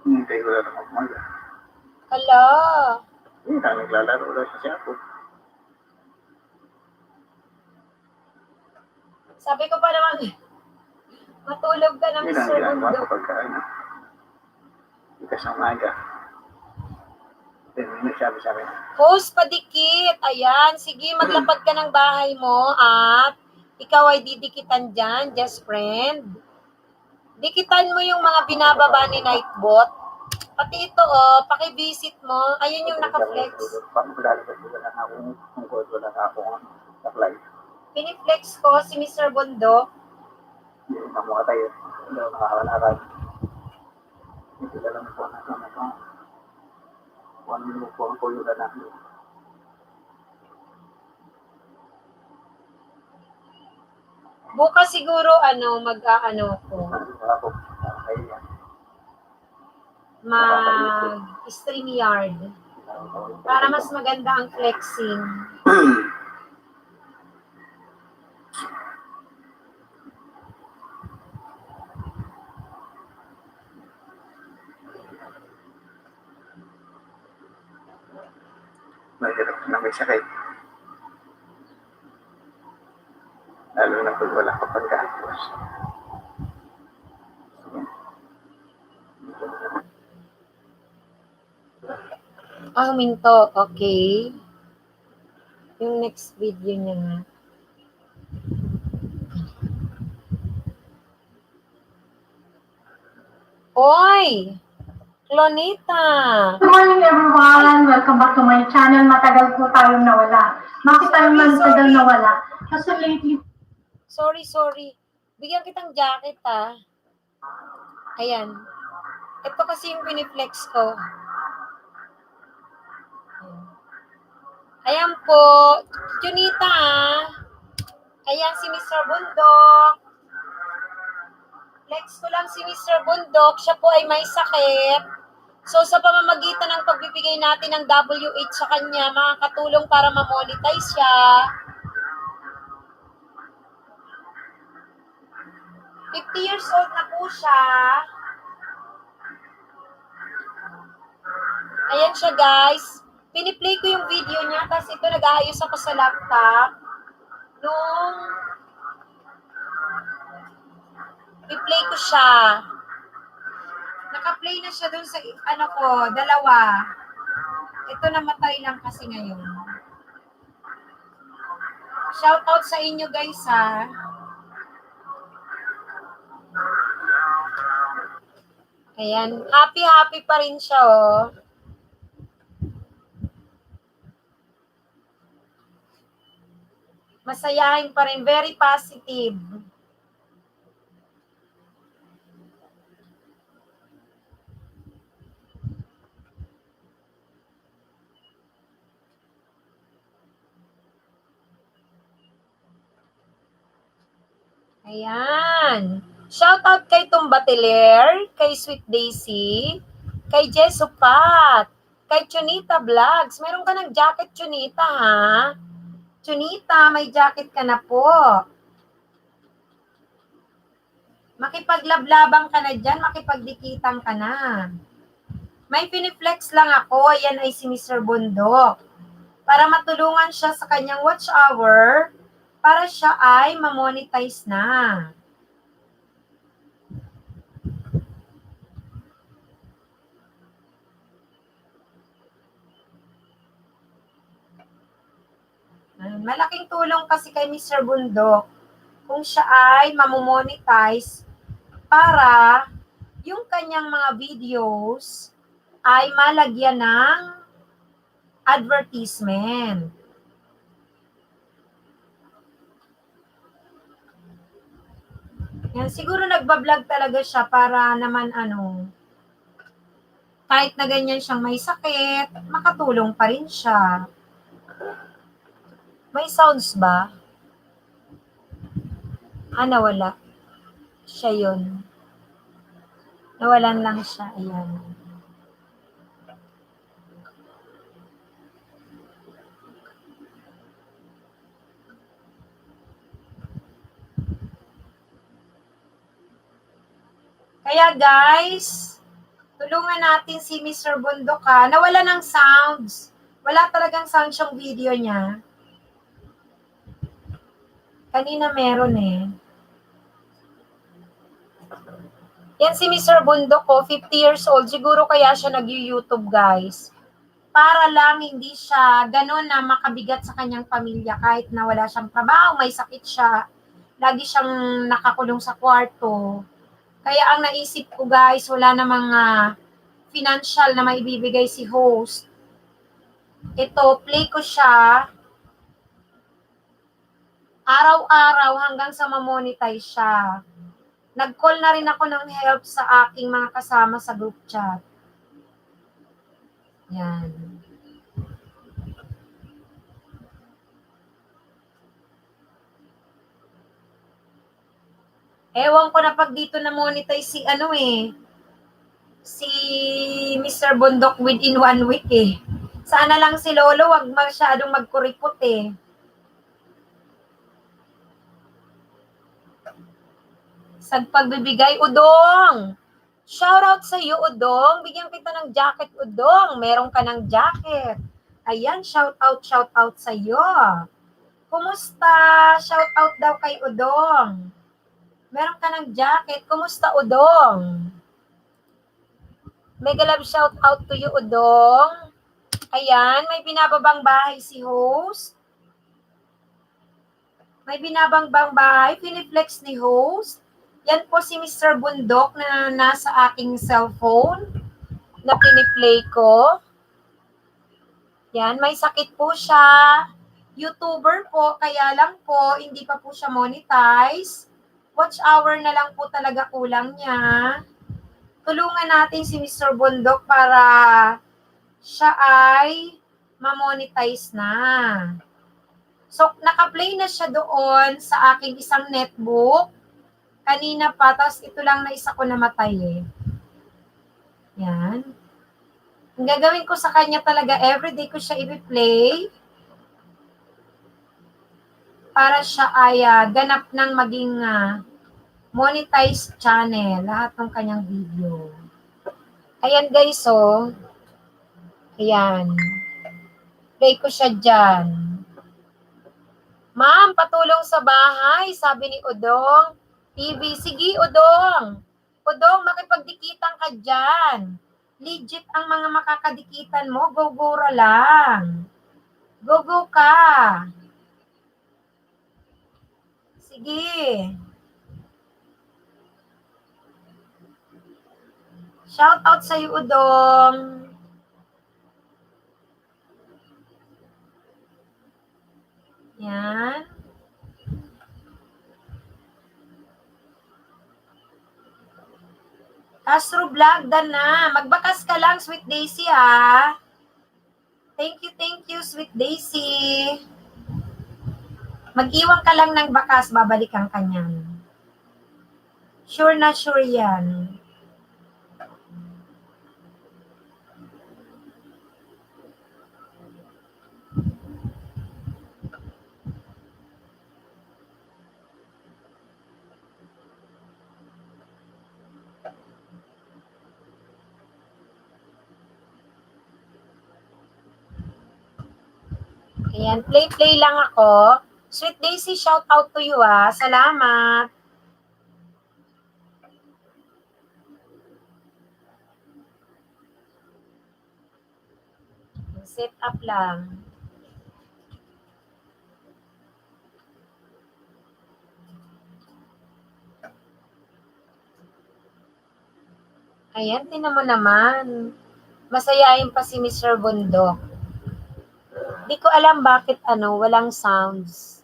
Hintay ko lang ako umaga. Hala. Hindi na naglalaro lang siya ako. Sabi ko pa naman, matulog ka ng Hindi na Sir ginagawa ko Bundok. pagka ikas ng umaga. Then may nagsabi sa akin, Host padikit. Ayan, sige, maglapag ka ng bahay mo at ikaw ay didikitan dyan, Just Friend. Dikitan mo yung mga binababa ni Nightbot. Pati ito, paki-visit mo. Ayun yung naka-flex. paano ko lalabas ko wala na akong tungkol, wala na akong apply. Piniflex ko si Mr. Bundok. Hindi na mga tayo. Hindi ako nakakalarag. Hindi ka lang po na ito. Kung ano mo po ang pulo na namin. Bukas siguro, mag-aano ko. Wala po. Kaya Mag-StreamYard. Para mas maganda ang flexing. mahirap na may sakit. Lalo na pag wala ka pagkakos. Huminto. Okay. Yung next video niya nga. Oy! Clonita! Good morning everyone! Welcome back to my channel. Matagal po tayong nawala. Bakit tayo matagal nawala? Kasi lately... Sorry. Bigyan kitang jacket, ha. Ayan. Ito kasi yung piniflex ko. Ayan po. Junita, ha. Ayan si Mr. Bundok. Flex ko lang si Mr. Bundok. Siya po ay may sakit. So, sa pamamagitan ng pagbibigay natin ng WH sa kanya, makakatulong para ma-monetize siya. 50 years old na po siya. Ayan siya, guys. Piniplay ko yung video niya kasi ito nag-aayos ako sa laptop. Nung i-play ko siya. Naka-play na siya dun sa ano ko, dalawa. Ito namatay lang kasi ngayon. Shout out sa inyo, guys, ha. Ayan, happy pa rin siya, oh. Masayahin pa rin, very positive. Ayan. Shout out kay Tumbatiler, kay Sweet Daisy, kay Jesupat, kay Chunita Vlogs. Meron ka ng jacket, Chunita, ha? Chunita, may jacket ka na po. Makipaglablaban ka na dyan, makipagdikitan ka na. May piniflex lang ako, yan ay si Mr. Bundok. Para matulungan siya sa kanyang watch hour, para siya ay ma-monetize na. Malaking tulong kasi kay Mr. Bundok kung siya ay mamomonetize para yung kanyang mga videos ay malagyan ng advertisement. Yan, siguro nagbablog talaga siya para naman kahit na ganyan siyang may sakit, makatulong pa rin siya. May sounds ba? Nawala. Siya yun. Nawalan lang siya. Ayan. Kaya guys, tulungan natin si Mr. Bundok, ha. Nawala ng sounds. Wala talagang sounds yung video niya. Kanina meron eh. Yan si Mr. Bundok ko, 50 years old. Siguro kaya siya nag-YouTube, guys. Para lang hindi siya ganun na makabigat sa kanyang pamilya kahit na wala siyang trabaho, may sakit siya. Lagi siyang nakakulong sa kwarto. Kaya ang naisip ko, guys, wala namang financial na maibibigay si host. Ito, play ko siya araw-araw hanggang sa ma-monetize siya. Nag-call na rin ako ng help sa aking mga kasama sa group chat. Yan. Ewan ko na pag dito na monetize si si Mr. Bundok within 1 week eh. Sana lang si Lolo wag masyadong magkuripot eh. Sa pagbibigay, Udong! Shoutout sa iyo, Udong. Bigyan kita ng jacket, Udong. Meron ka ng jacket. Ayan, shoutout sa iyo. Kumusta? Shoutout daw kay Udong. Meron ka ng jacket. Kumusta, Udong? Mega love shoutout to you, Udong. Ayan, may binababang bahay si host. May binabang bahay. Piniflex ni host. Yan po si Mr. Bundok na nasa aking cellphone na piniplay ko. Yan, may sakit po siya. YouTuber po, kaya lang po, hindi pa po siya monetize. Watch hour na lang po talaga kulang niya. Tulungan natin si Mr. Bundok para siya ay ma-monetize na. So, naka-play na siya doon sa aking isang netbook. Kanina pa, tapos ito lang na isa ko namatay eh. Yan. Ang gagawin ko sa kanya talaga, everyday ko siya i-play para siya ay ganap ng maging monetized channel, lahat ng kanyang video. Ayan guys, oh. Ayan. Play ko siya dyan. Ma'am, patulong sa bahay, sabi ni Udong TV. Sige, Udong. Udong, makipagdikitan ka dyan. Legit ang mga makakadikitan mo. Go-go lang. Go-go ka. Sige. Shout out sa iyo, Udong. Yan. Castro Vlog, dan na. Magbakas ka lang, Sweet Daisy, ha. Thank you, Sweet Daisy. Mag-iwan ka lang ng bakas, babalikan ka niyan. Sure na sure yan. Ayan, play lang ako. Sweet Daisy, shout out to you, ha. Salamat. Set up lang. Ayan, tinan mo naman. Masayain pa si Mr. Bundok. Di ko alam bakit walang sounds.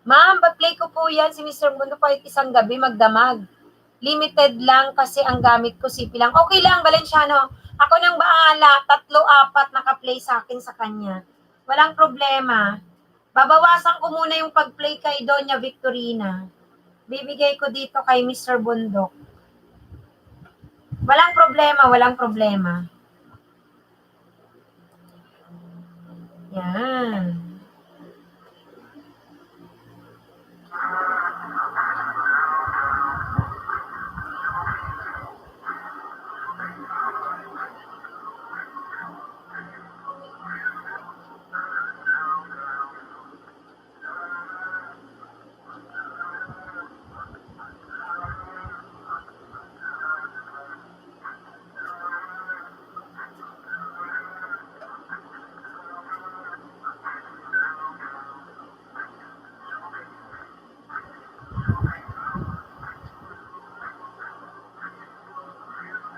Ma'am, pa-play ko po yan si Mr. Bundok kahit isang gabi magdamag. Limited lang kasi ang gamit ko CP lang. Okay lang, Valenciano. Ako nang bahala. 3-4 naka-play sa akin sa kanya. Walang problema. Babawasan ko muna yung pag-play kay Doña Victorina. Bibigay ko dito kay Mr. Bundok. Walang problema. Yan.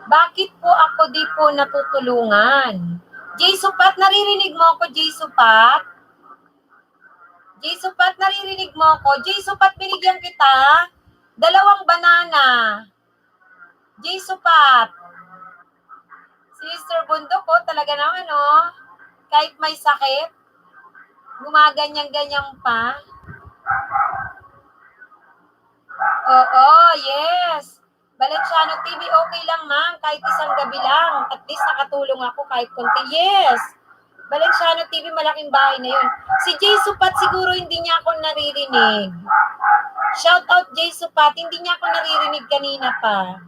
Bakit po ako di po natutulungan? Jay Supat, naririnig mo ako, Jay Supat? Jay Supat, naririnig mo ako? Jay Supat, binigyan kita 2 banana. Jay Supat. Si Mr. Bundok ko, talaga naman, kahit may sakit, gumaganyan-ganyan pa. Oo, yes. Valenciano TV, okay lang ma'am, kahit isang gabi lang. At least nakatulong ako kahit konti. Yes. Valenciano TV, malaking bahay na yun. Si Jay Supat, siguro hindi niya ako naririnig. Shout out Jay Supat, hindi niya ako naririnig kanina pa.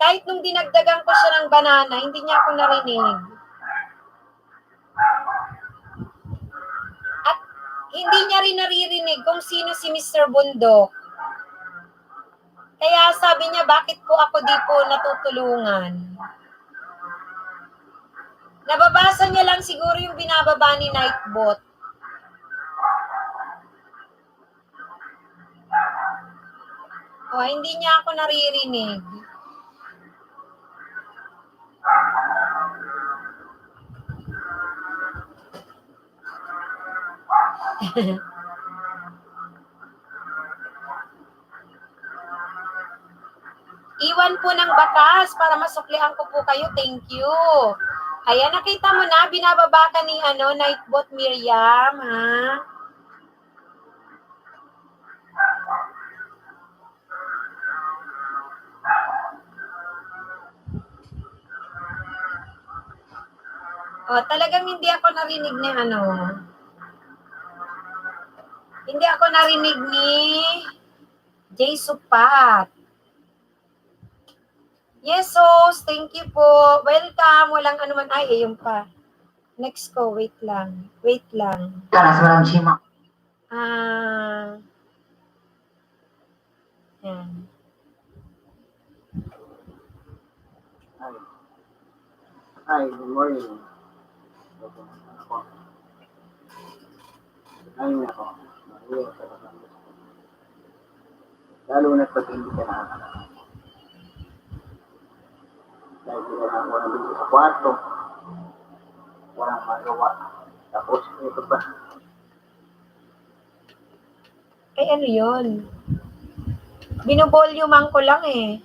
Kahit nung dinagdagan ko siya ng banana, hindi niya ako narinig. At hindi niya rin naririnig kung sino si Mr. Bundok. Kaya sabi niya, bakit po ako di po natutulungan? Nababasa niya lang siguro yung binababa ni Nightbot. Hindi niya ako naririnig. Iwan po ng bakas para masuklian ko po kayo. Thank you. Ayan, nakita mo na, binababa ka ni Nightbot Miriam, ha? Talagang hindi ako narinig ni ano. Hindi ako narinig ni Jay Supat. Yes, host. Thank you po. Welcome. Walang anuman. Ay, ayun pa. Next ko. Wait lang. Wait lang. Yan. Hi, good morning. Ako. Ayun ako. Ayun ako. Lalo na pag hindi ka nakakalaman. Dahil hindi na ako nandito sa kwarto. Walang magawa. Tapos ito pa. Ay, ano yun? Binovoluman ko lang eh.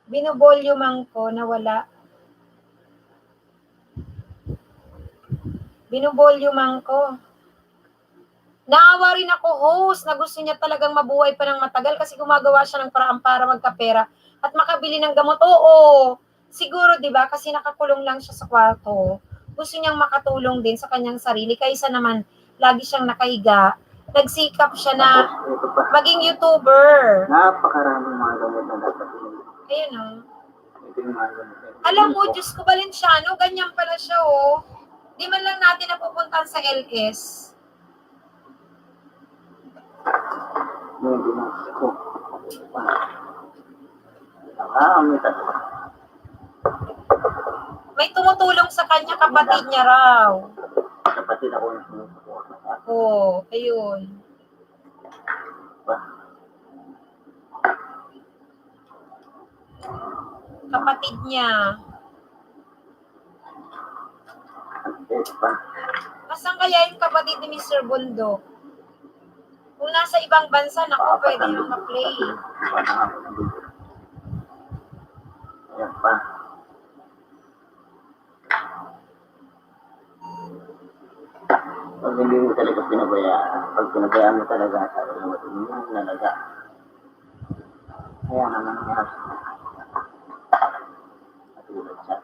Binovoluman ko na wala. Binovoluman ko. Naawa rin ako, host, na gusto niya talagang mabuhay pa ng matagal kasi gumagawa siya ng paraan para magkapera at makabili ng gamot. Oo, siguro, di ba, kasi nakakulong lang siya sa kwarto. Gusto niyang makatulong din sa kanyang sarili kaysa naman lagi siyang nakahiga. Nagsikap siya na Tapos ito pa. maging YouTuber. Napakaraming mga gamot na dapat pinili. Ayun o. Ito yung mga gamot. Alam mo, Diyos ko, Valenciano, ganyan pala siya oh. Di man lang natin napupuntahan sa LS. Yung ginagawa ko. May tatlo. May tumutulong sa kanya, kapatid niya raw. Kapatid ako na sinusuporta sa akin. Oo, ayun. Pa. Kapatid niya. Ito pa. Asan kaya yung kapatid ni Mr. Bundok? Kung nasa ibang bansa, naku, pwede yung ma-play. Ayan pa. Pag hindi mo talaga pinabayaan, pag pinabayaan mo talaga, sabi na matulungan mo talaga. Kaya naman nangyari sa matulad sa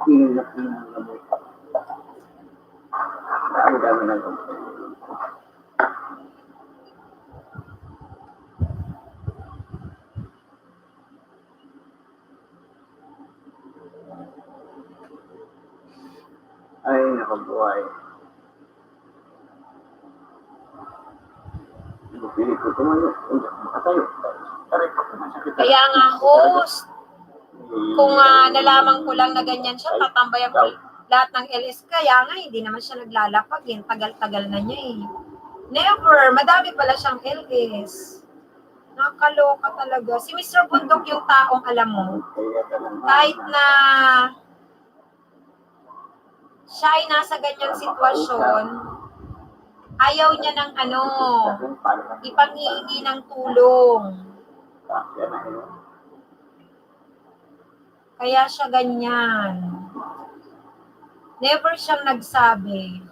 tingin na gamot. Dami-dami ng gamot. Ay, nakabuhay. Pilit ko tumayo. Hindi ako makatayo. Taray ko, masakit. Kaya nga, host, kung nalaman ko lang na ganyan siya, tatambayan ko lahat ng LS. Kaya nga, hindi naman siya naglalapag. Tagal-tagal na niya eh. Never. Madami pala siyang LS. Nakakaloka talaga. Si Mr. Bundok yung taong alam mo, kahit na siya ay nasa ganyang sitwasyon, ayaw niya ng ipanghihingi ng tulong. Kaya siya ganyan. Never siyang nagsabi.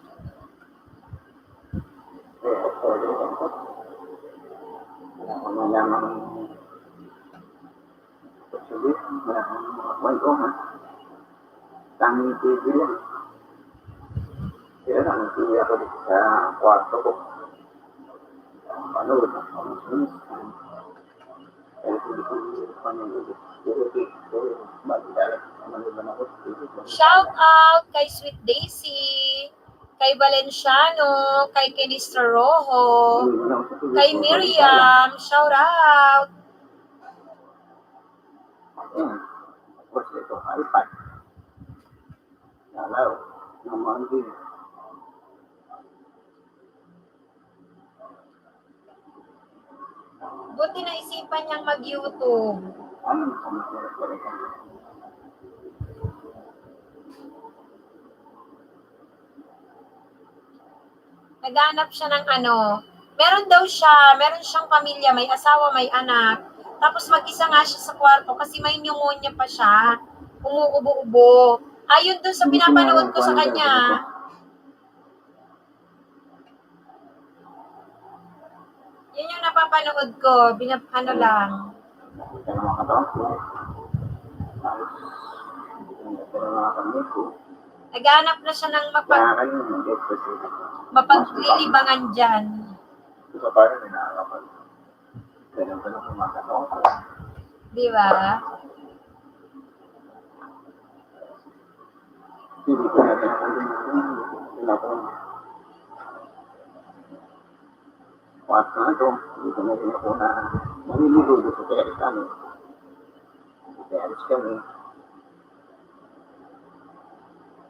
Wala namang sabi, wala namang mga kwento, ha? Tanging TV lang. Kaya lang, TV ako dito sa kwarto ko. Panood na ako ng sinis. Kaya hindi ko panood. Shout out kay Sweet Daisy, kay Valenciano, kay Kenista Rojo, kay Miriam, shout out. Tapos ito, iPad. Nalaw, naman din. Buti na isipan niyang mag-YouTube. Ano na kung masarap-sarap ka? Naghanap siya ng meron siyang pamilya, may asawa, may anak. Tapos mag-isa nga siya sa kwarto kasi may pneumonia pa siya. Umuubo-ubo. Ayun doon sa pinapanood ko sa kanya. Yun yung pinapanood ko. Ano lang. Ito naman katawan ko. Tapos, ito naman mga kamay ko. Naghanap na siya ng Kaya kayo, nag-exercise ako. mapaglilibangan dyan. Ito pa rin, may nakakapag. Ganun pa lang kumakatawan ko. Di ba? Hindi ko na tinapon. Kuhat na ito. Hindi ko na rin ako na maniligo doon sa teres kami. Sa teres kami.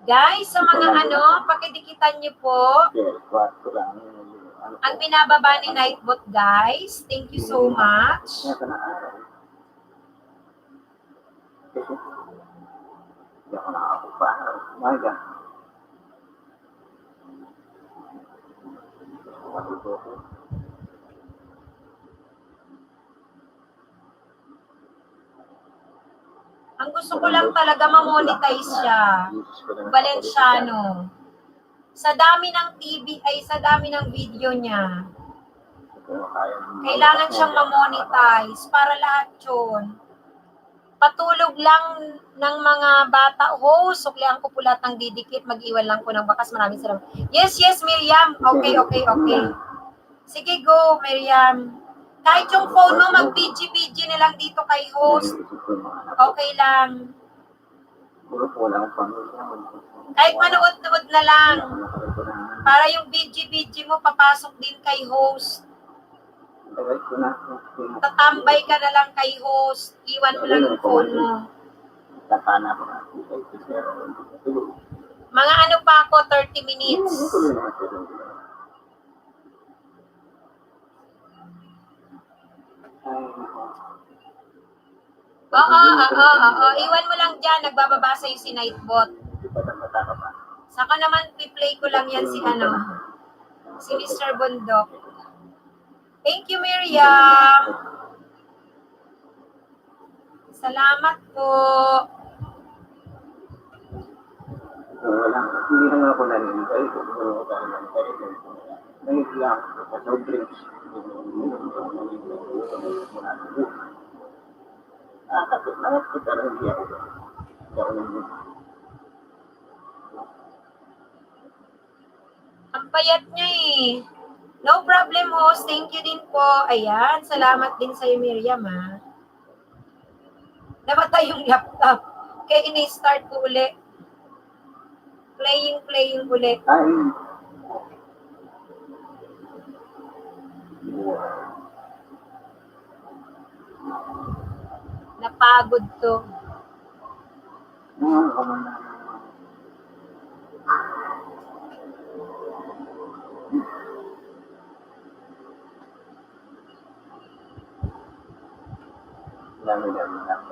Guys, sa mga pakidikitan niyo po. Teres, kuhat ko lang. Ang binababa ni Nightbot, guys. Thank you so much. Nasa na araw. Kasi, hindi ako nakakapupa. Umaga. Matuto ko. Ang gusto ko lang talaga ma-monetize siya. Valenciano. Sa dami ng TV, ay sa dami ng video niya. Kailangan siyang ma-monetize para lahat yun. Patulog lang ng mga bata. Suklihan ko po lahat ng didikit. Mag-iwan lang ko ng bakas. Maraming salamat. Yes, Miriam. Okay. Sige, go, Miriam. Kahit yung phone mo, mag-BG na lang dito kay host. Okay lang. Kahit manood-nood na lang. Para yung BG mo, papasok din kay host. Tatambay ka na lang kay host. Iwan mo lang yung phone mo. Mga pa ako, 30 minutes. Oo. Iwan mo lang dyan. Nagbababa sa'yo si Nightbot. Saka naman, piplay ko lang yan si Mr. Bundok. Thank you, Miriam. Salamat po. Hindi na nga ako nanintay. Nangilang ako sa drinks. Nakakapit pero hindi ako. Hindi ako nangyayari. Ang payat niya eh. No problem, host. Thank you din po. Ayan, salamat din sa'yo, Miriam, ha. Namatay yung laptop. Kaya ini-start ko uli. Playing uli. Ay. Napagod to. Dami-dami lang.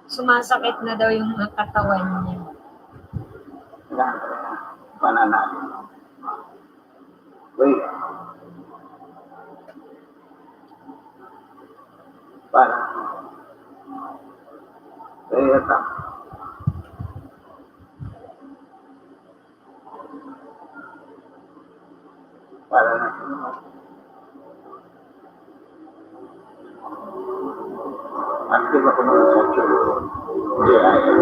Sumasakit na daw yung katawan niya. Pananalo. Wait. Para. Kaya ta. Para na. Active ako ng sexual. Hindi ayaw.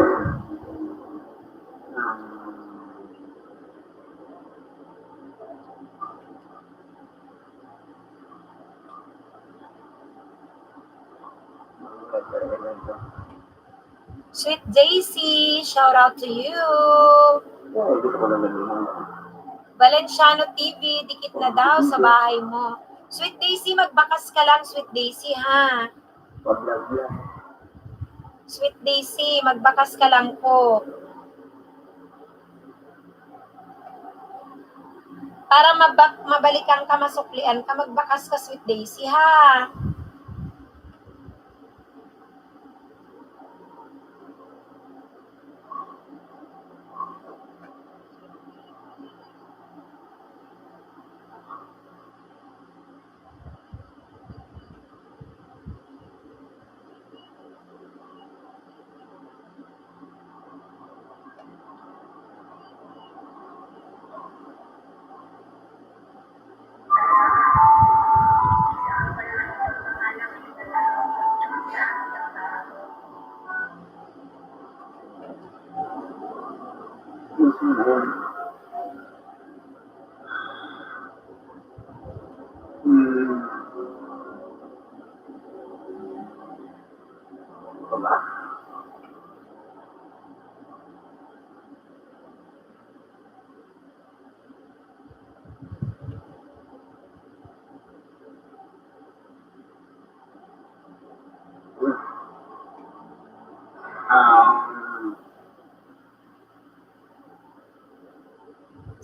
Sweet Daisy, shout out to you. Valenciano TV, dikit na daw sa bahay mo. Sweet Daisy, magbakas ka lang, Sweet Daisy, ha? Sweet Daisy, magbakas ka lang po. Para mabalikan ka, masuklian ka, magbakas ka, Sweet Daisy, ha? Diba?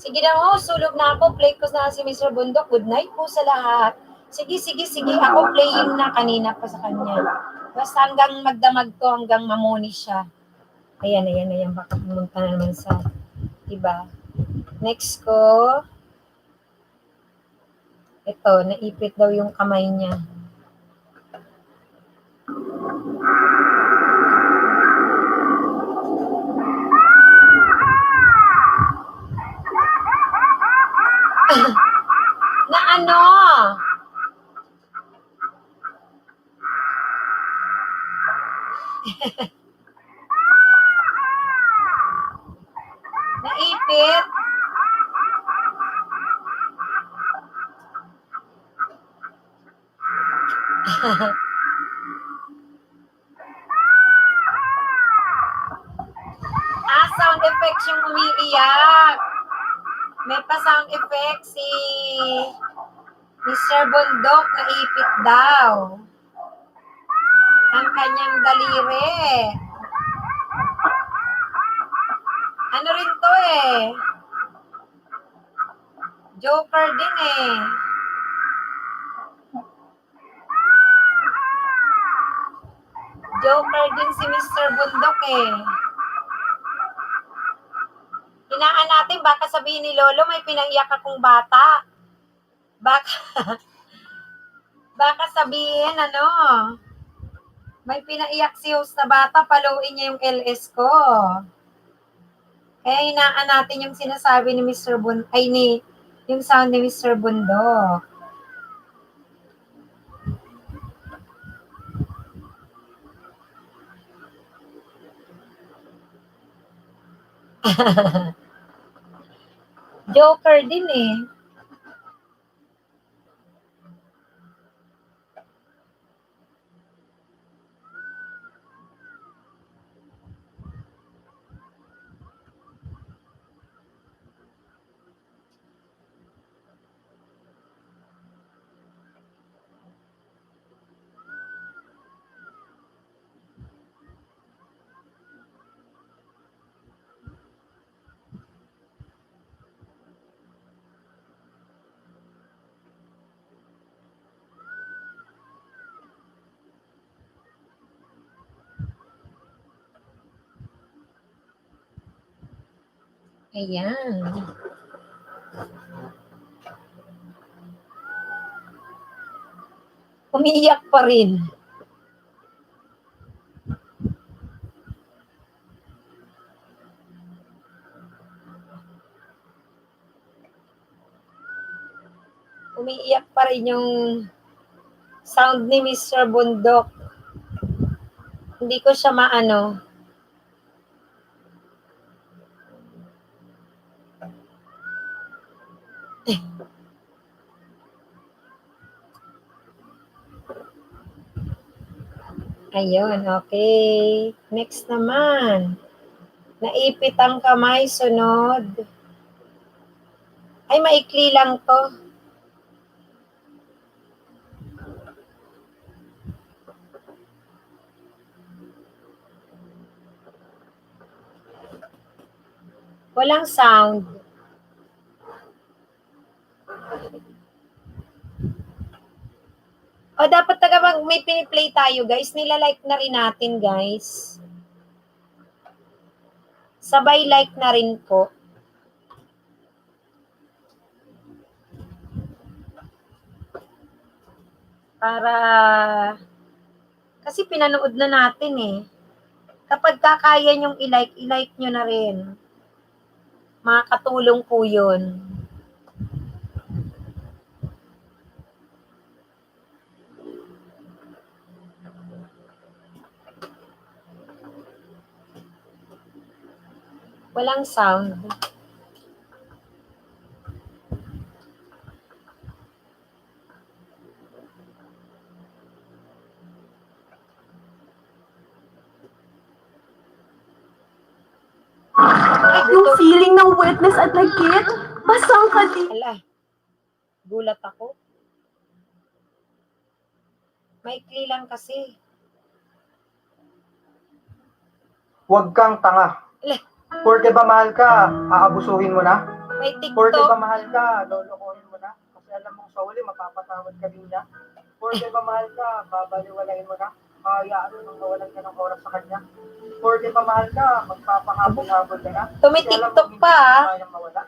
Sige na ho, sulog na ako. Play ko na si Mr. Bundok. Good night po sa lahat. Sige. Ako playing na kanina pa sa kanya. Basta hanggang magdamag to, hanggang mamuni siya. Ayan. Baka pumunta na naman sa iba. Next ko. Ito, naipit daw yung kamay niya. Na ano? Naipit. Sound effects yung umiiyak. May pa sound effect si Mr. Bundok, naipit daw ang kanyang daliri. Ano rin to eh. Joker din eh. Joker din si Mr. Bundok eh. Hinaan natin, baka sabihin ni Lolo may pinaiyak akong bata. Baka sabihin, may pinaiyak si host na bata, paluin niya yung LS ko. Kaya hinaan natin yung sinasabi ni Mr. yung sound ni Mr. Bundok. Joker din eh. Ayan. Umiiyak pa rin. Umiiyak pa rin yung sound ni Mr. Bundok. Hindi ko siya maano. Ayun, okay. Next naman. Naipit ang kamay, sunod. Ay, maikli lang to. Walang sound. O, dapat may piniplay tayo, guys. Nilalike na rin natin, guys. Sabay like na rin po. Para, kasi pinanood na natin eh. Kapag kakaya nyong i-like nyo na rin. Makakatulong po yun. Walang sound. Ay, Yung gusto. feeling ng wetness at lagkit, basang ka din. Ala, gulat ako. Maikli lang kasi. Huwag kang tanga. Ala, Porke ba mahal ka, aabusuhin mo na? may Porke ba TikTok. mahal ka, lolokohin mo na? Kasi alam mong sa uli, mapapatawad ka din niya. Porke ba mahal ka, babaliwalain mo na? Hayaan mo nang mawalan ka ng oras sa kanya. Porke ba mahal ka, magpapahabol-habol ka na? Kasi alam Tumi-TikTok mong hindi pa, mo ah. kayang mawala.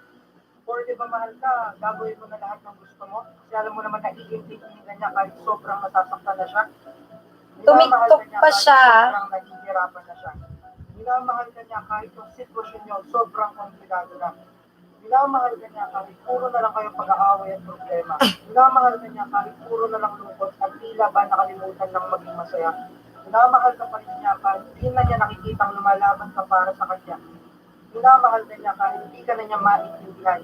Porke ba mahal ka, gagawin mo na lahat ng gusto mo? Kasi alam mo naman na iintindihin ka niya kahit sobrang masasaktan na siya. Minamahal ka Tumiktok niya pa kahit siya. sobrang nahihirapan na siya. Minamahal ka niya kahit yung sitwasyon niyo sobrang komplikado na. Minamahal ka niya kahit puro na lang kayong pag-aaway at problema. Minamahal ka niya kahit puro na lang lungkot at tila ba nakalimutan ng maging masaya. Minamahal ka pa rin niya kahit di na niya nakikitang lumalaban ka para sa kanya. Minamahal ka niya kahit hindi ka na niya maintindihan.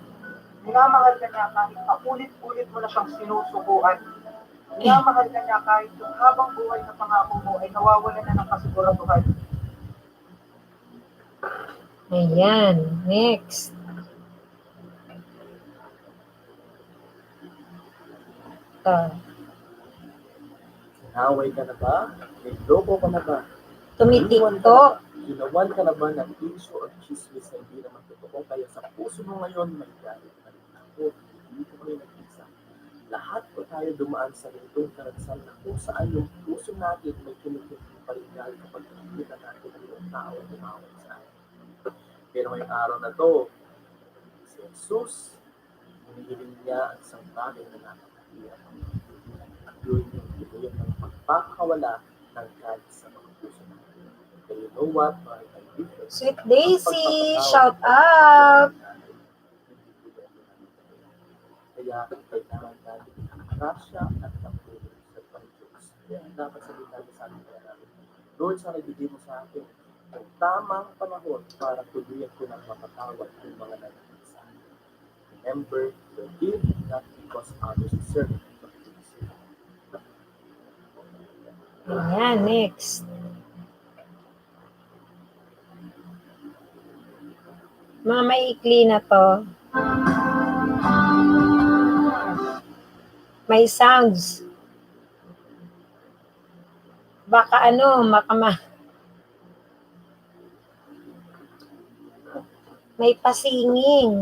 Minamahal ka niya kahit paulit-ulit mo na siyang sinusubukan. Minamahal ka niya kahit yung habang buhay na pangako mo ay nawawalan na ng kasiguraduhan. Ayan, next. Ito. Naway ka na ba? May lobo ka na ba? Tumitiktok. Ginawan ka na ba ng issue or chismis na hindi naman totoo? Kaya sa puso mo ngayon may galit na rin ako. Hindi ko kami nag-isa. Lahat po tayo dumaan sa ganitong karanasan na kung saan yung puso natin may kinikilig pa rin galit kapag nakikita natin ang iyong tao at tumawag sa atin. Pero ngayong araw na to, si Jesus, hinihiling niya ang isang bagay na napakahirap. At yun yung bigyan ng pagpapakawala ng galit sa mga puso natin. Pero you know what, mga kaibigan? Sweet Daisy, shout out. Kaya kailangan natin ang grasya at ang tulong sa Panginoon. Kaya dapat sabihin natin sa ating kaya natin, Lord, sana ibigay mo sa akin ang tamang panahon para tuluyan ko ng mapatawad ang mga nagiging sa akin. Remember, forgive not because others deserve it, but you deserve it. Ayan, next. Mga maikli na to. May sounds. Baka may pasinging.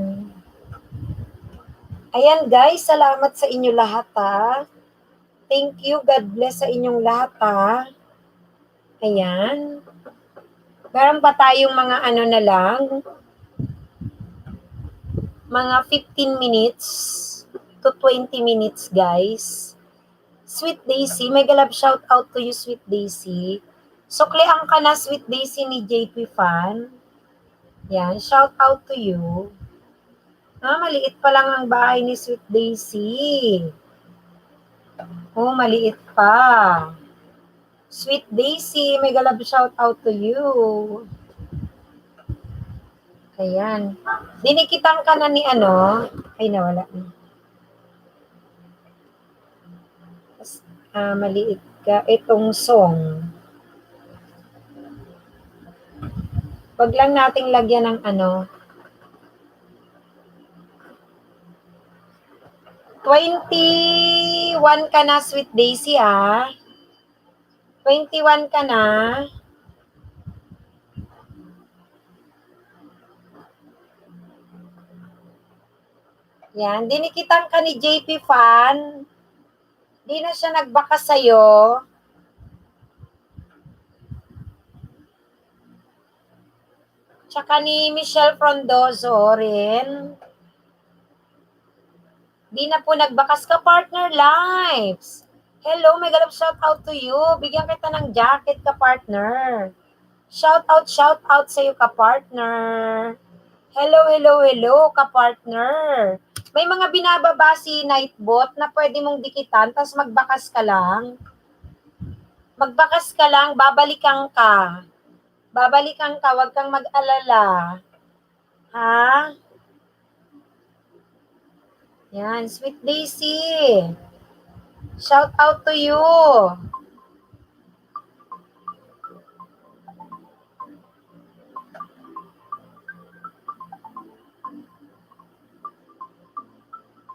Ayan guys, salamat sa inyo lahat ha. Thank you, God bless sa inyong lahat ha. Ayan. Meron ba tayong mga na lang? Mga 15 minutes to 20 minutes guys. Sweet Daisy, may galab shout out to you, Sweet Daisy. Suklian ka na, Sweet Daisy ni JP Fan. Yan, shout out to you. Maliit pa lang ang bahay ni Sweet Daisy. Oh, maliit pa. Sweet Daisy, may galab shout out to you. Ayan. Dinikitan ka na ni ay nawala na. Maliit ka. Itong song. Wag lang nating lagyan ng 21 ka na, Sweet Daisy 21 ka na. Yan, dinikitan ka ni JP Fan. Di na siya nagbaka sa'yo. Tsaka ni Michelle Frondozo rin. Di na po nagbakas ka, Partner Lives. Hello, may galap shout out to you. Bigyan kita ng jacket ka, partner. Shout out sa'yo ka, partner. Hello, ka, partner. May mga binababa si Nightbot na pwede mong dikitan, tapos magbakas ka lang. Magbakas ka lang, babalikan ka. Babalikan ka, wag kang mag-alala. Ha? Yan, Sweet Daisy. Shout out to you.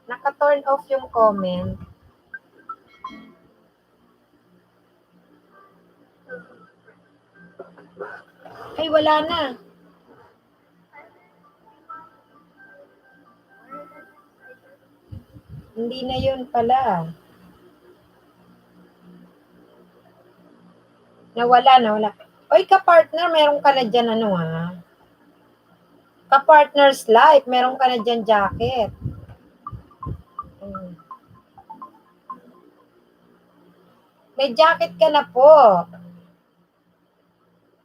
Naka-turn off yung comment. Ay, wala na. Hindi na yun pala. Nawala. Oy, ka-partner, meron ka na dyan ano ha? Ka-partner's life, meron ka na dyan jacket. May jacket ka na po.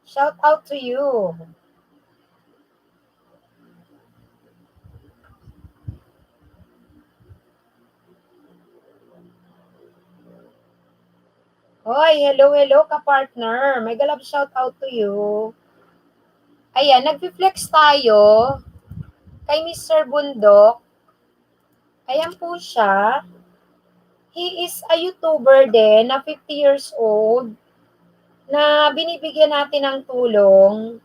Shout out to you. Hoy, hello ka-partner. May galap shout out to you. Ayan, nag-flex tayo kay Mr. Bundok. Ayan po siya. He is a YouTuber din na 50 years old na binibigyan natin ng tulong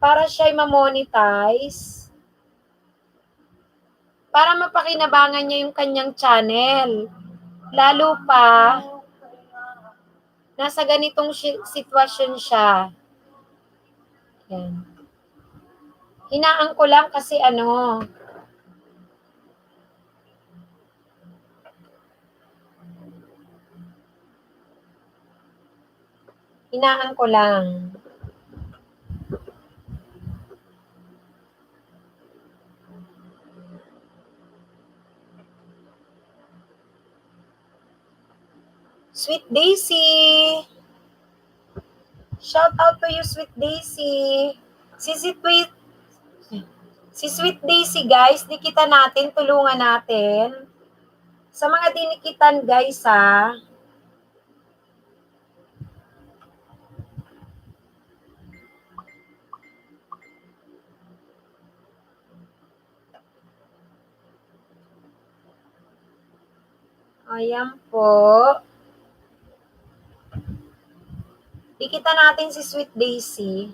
para siya'y ma-monetize para mapakinabangan niya yung kanyang channel. Lalo pa, nasa ganitong sitwasyon siya. Yan. Hinaan ko lang kasi hinaan ko lang. Sweet Daisy. Shout out to you, Sweet Daisy. Si Sweet Daisy, guys, dikitan natin, tulungan natin. Sa mga dinikitan, guys, ha. Ayan po. Dikitan natin si Sweet Daisy.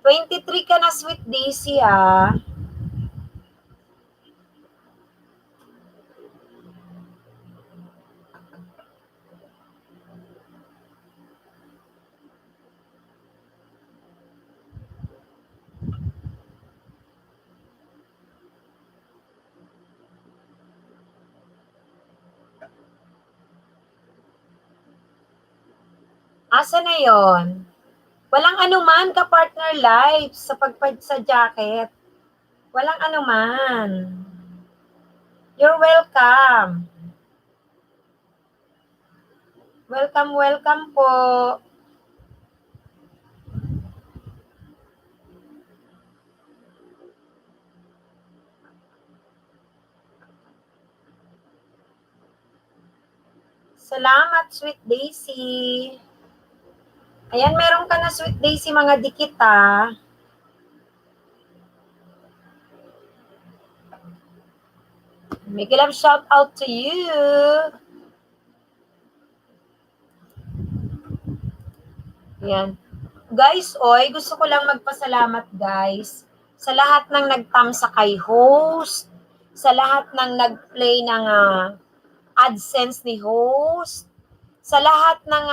$23 ka na, Sweet Daisy, ah. Asa na yon? Walang anuman ka-partner live sa pagpad sa jacket. Walang anuman. You're welcome. Welcome po. Salamat, Sweet Daisy. Ayan, meron ka na, Sweet Daisy, mga dikit, ha. Make love shout out to you. Ayan. Guys, gusto ko lang magpasalamat, guys, sa lahat ng nagtamsa kay host, sa lahat ng nag-play ng AdSense ni host, sa lahat ng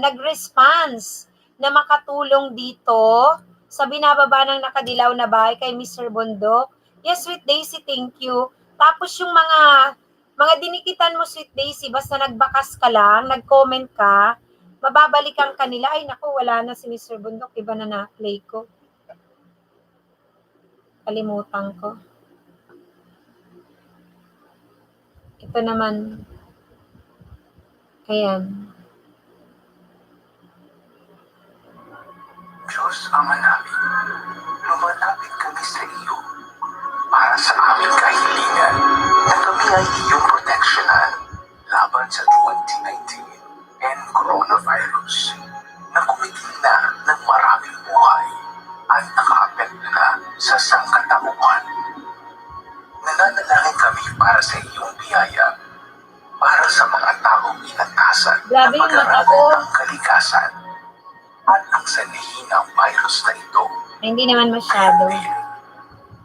nag-response na makatulong dito sa binababa ng nakadilaw na bahay kay Mr. Bundok. Yes, Sweet Daisy, thank you. Tapos yung mga dinikitan mo, Sweet Daisy, basta nagbakas ka lang, nag-comment ka, mababalikan kanila. Ay, naku, wala na si Mr. Bundok. Iba na na-play ko. Kalimutan ko. Ito naman. Ayan. Diyos Ama namin, lumalapit kami sa iyo para sa aming kahilingan na kami ay iyong proteksyonan laban sa 2019. and coronavirus na kumitil na ng maraming buhay at nakaapekto na sa sangkatauhan. Nananalangin kami para sa iyong biyaya, para sa mga taong inatasan Grabe na yung mata pag-aralan ko. ng kalikasan at ang sanlihin ng virus na ito Ay, hindi naman masyado.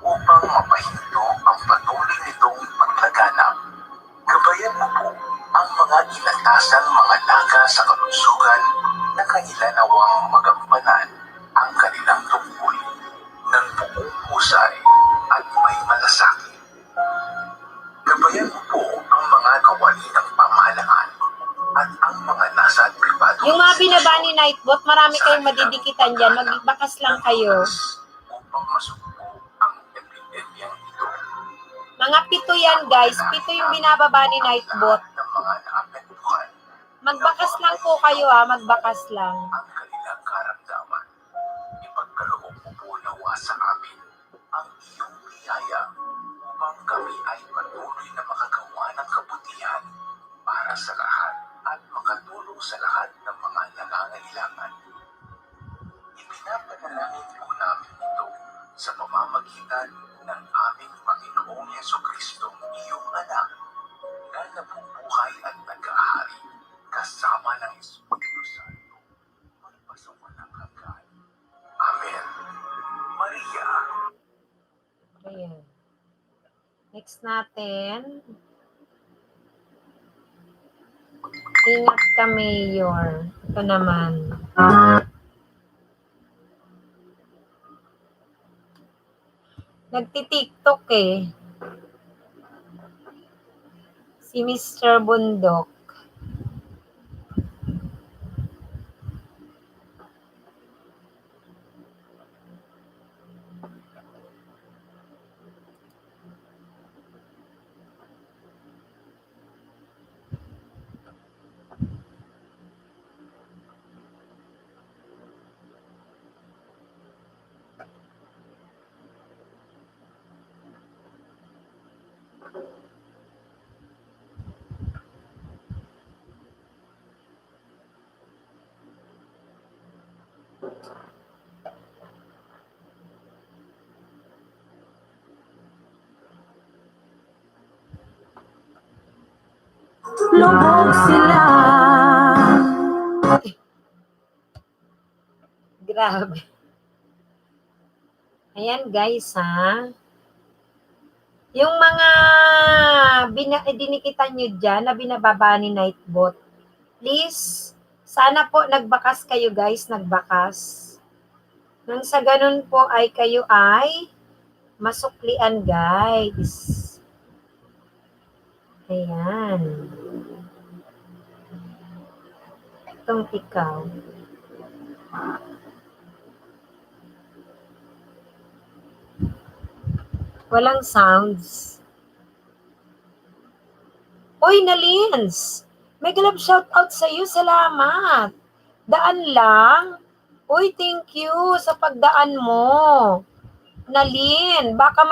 upang mapahinto ang patuloy nitong paglaganap. Gabayan mo po ang mga inatasang mga laga sa kalusugan na kailan nawang magampanan ang kanilang tungkol ng buong husay at may malasakit. Gabayan mo po ang mga kawani ng pamahalaan at ang mga nasa pribado. Yung mga binaba ni Nightbot, marami kayong madidikitan dyan. Magbakas lang kayo. Upang masugpo ang epidemyang ito. Mga 7 yan, guys. 7 yung binababa ni Nightbot. Ng mga naapektuhan Magbakas lang po kayo, ha. Magbakas lang. ang kanilang karamdaman. Ipagkaloob mo po nawa sa amin ang iyong biyaya upang kami ay patuloy na makagawa ng kabutihan para sa lahat at makatulong sa lahat ng mga nangangailangan. Ipinapanalangin po namin ito sa pamamagitan ng aming Panginoong Jesucristo, iyong anak, na nabubuhay at nag-ahari kasama ng Espiritu Santo, magpasawalang hanggan. Amen. Maria, Ayan. Next natin. Ingat ka, Mayor. Ito naman. Nagti-TikTok eh. Si Mr. Bundok. Lubog sila. Grabe. Ayan guys ha. Yung mga dinikitan nyo dyan na binababa ni Nightbot, please, sana po nagbakas kayo guys, nagbakas. Nang sa ganun po ay kayo ay masuklian guys. Ayan. Itong ikaw. Walang sounds. Uy, Nalins! May galab shoutout sa iyo. Salamat. Daan lang. Uy, thank you sa pagdaan mo. Nalin, baka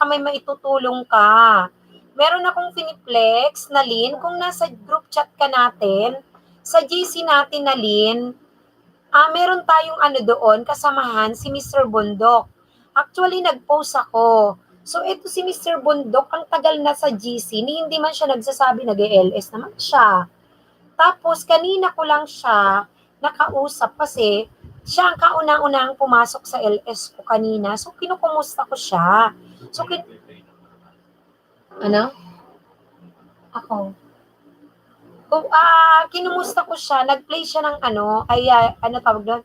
may maitutulong ka. Meron akong Finiplex, Nalin, kung nasa group chat ka natin, sa GC natin, Nalin, meron tayong doon, kasamahan, si Mr. Bundok. Actually, nag-post ako. So, ito si Mr. Bundok, ang tagal na sa GC, hindi man siya nagsasabi, nag-LS naman siya. Tapos, kanina ko lang siya nakausap kasi siya ang kauna-unahang pumasok sa LS ko kanina. So, kinukumusta ko siya. So, Ako. Kinumusta ko siya, nag-play siya ng tawag doon?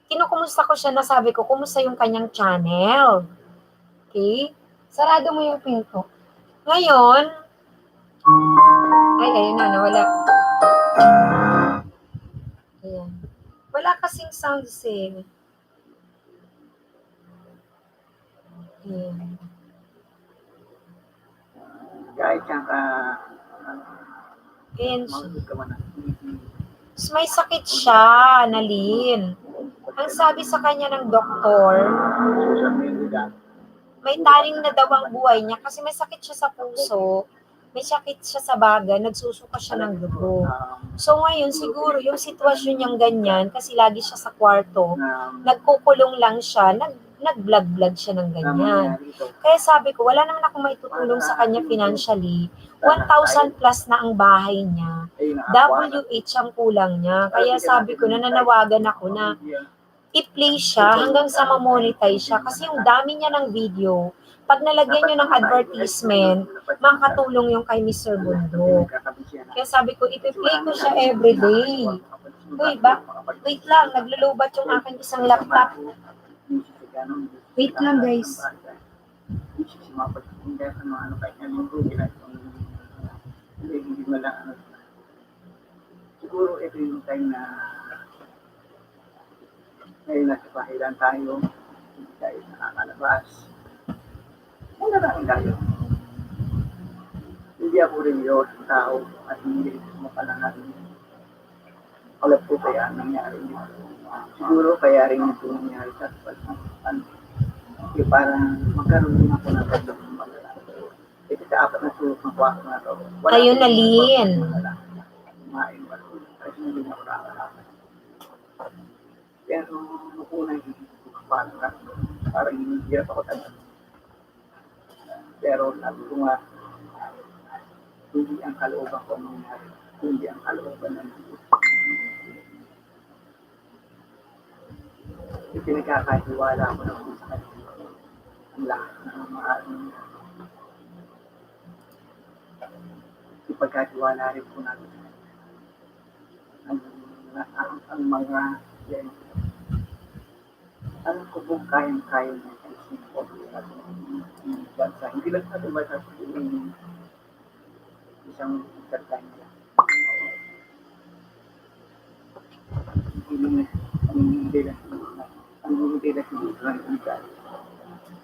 Kinukumusta ko siya, nasabi ko, kumusta yung kanyang channel? Okay? Sarado mo yung pinto. Ngayon, ayun na, nawala. Ayan. Wala kasing sounds eh. Ayan. Kahit siyang Ayan siya. ka man. Tapos may sakit siya, Nalin. Ang sabi sa kanya ng doktor, Social media. may taring na daw ang buhay niya kasi may sakit siya sa puso. may sakit siya sa baga, nagsusuka siya ng dugo. So ngayon, siguro yung sitwasyon niyang ganyan, kasi lagi siya sa kwarto, nagkukulong lang siya, nag-vlog-vlog siya ng ganyan. Kaya sabi ko, wala naman akong maitutulong sa kanya financially. 1,000 plus na ang bahay niya. WH ang kulang niya. Kaya sabi ko, nananawagan ako na i-play siya hanggang sa ma-monetize siya. Kasi yung dami niya ng video, pag nalagyan nyo ng advertisement, makakatulong yung kay Mr. Bundok. Kaya sabi ko, ipi-play ko siya everyday. Uy, wait lang, naglulubat yung aking isang laptop. Wait lang, guys. Siguro ito yung time na ngayon nasa pahiran tayo, hindi tayo nakakalabas. Wala namin tayo. Hindi ako religyoso tao at hindi mo pala natin. Alam ko kaya nangyari yun. Siguro kaya rin ito nangyari sa pagkakas. Kasi parang magkaroon din ako ng pagkakas malala. Ito sa apat na sulok ng kwarto na ito. Ayun na, Lin. Kumain ba? Kasi hindi na ako nakakalaman. Pero nung unang parang hinihirap ako talaga. Pero sabi ko nga, hindi ang kalooban ko nangyari, hindi ang kalooban ng Diyos. Pinagkakahiwala ako ng sa kanila. Ang lahat ng maaaring ipagkatiwala rin po natin ang mga yan. Alam ko po kayang-kaya niya sa isip ko at bansa. Hindi lang sa bansa yung isang sarta nila. Hindi lang siguro ng igal.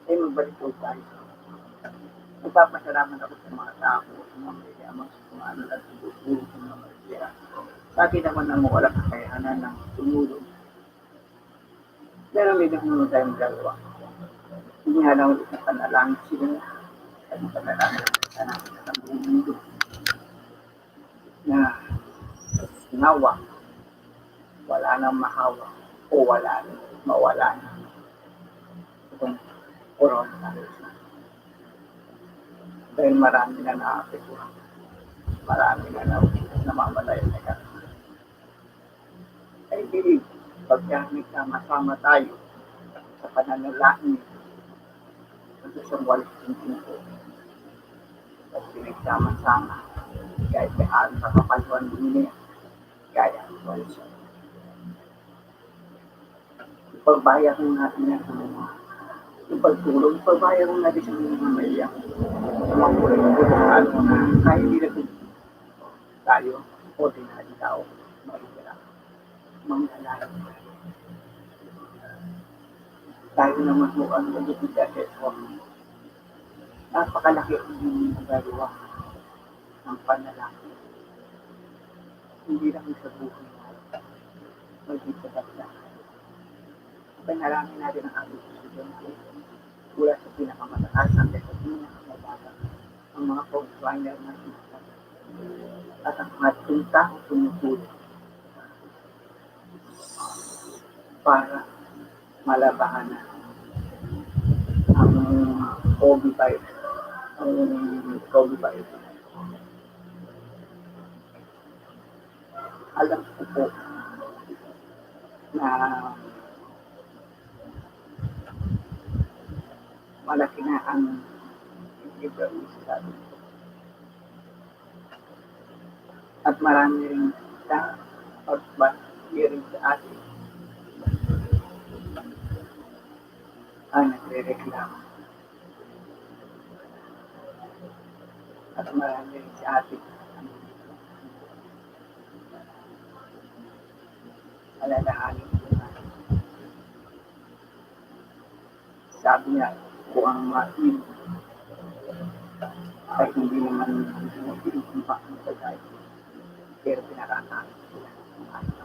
Ay magbalik po tayo. Nagpapasalamat ako sa mga tao, sa mga mayamang, sa mga ano lang siguro, sa mga marsya. Sa akin naman ang walang kakayahanan ng tumulong. Pero may nakunod tayong dalawa. Hindi nga lang ulit na panalangin sila. At panalangin sa natin sa buong mundo. Na nawa, wala nang mahawa o wala nang mawala na. Itong coronavirus na. Dahil marami na naapektuhan. Marami na namamatay na ka. I believe, pagka nagsama-sama tayo sa pananalain sa isang walis ko at pinagsama-sama kahit may araw sa kapaluan din niya kaya ang walis ipagbayaran natin yan sa mga ipagtulong, ipagbayaran natin sa mga mamaya sa mga ano na kaya nila tayo ordinary tao mangyayari. Tayo naman po ang nagigita sa napakalaki ang nagagawa ng panalangin. Hindi lang sa buhay natin, magiging sa dagda. Panalangin natin ang ating susunod mula sa pinakamataas hanggang sa pinakamababa ang mga frontliner natin at ang ating taong tumutulong para malabahan ang COVID-19. Alam ko po na malaki na ang February sa atin. At marami rin sa rin sa atin ang nagre-reklamo. At marami rin sa atin alalahanin ko na. Sabi niya, kung ang masin ay hindi naman pinagsimpa ang sagay, pero pinakakain sila ng ating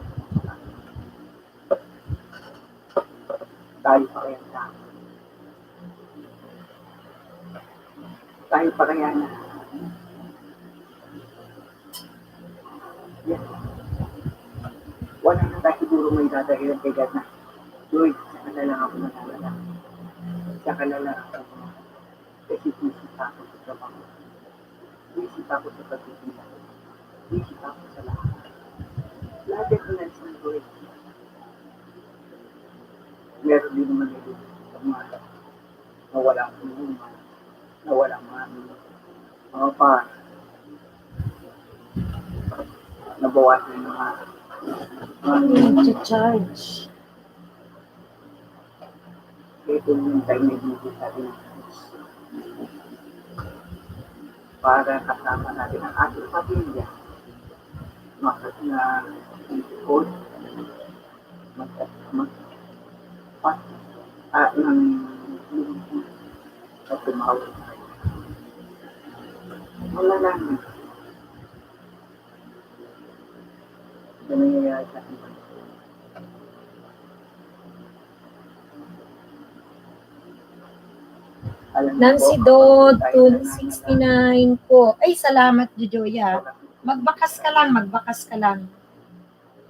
tayo pa kaya sa tayo pa kaya na siguro may dadahilan kay God na, Lord, saka na lang ako nalala. Saka na lang ako. Kasi isip ako sa trabaho. Isip ako sa pagkikita. Isip ako sa lahat. Lahat yung pinansin ko eh. Meron din naman ito sa mga na walang inuman, na walang mga par, nabawas na yung mga Charge. ito yung time na dito sa atin para kasama natin ang ating pamilya na ikot ng at tumawag tayo. Wala lang. Ano nangyayari sa akin? Nancy Dodd, 269 po. Ay, salamat, Jojoya. Magbakas ka lang.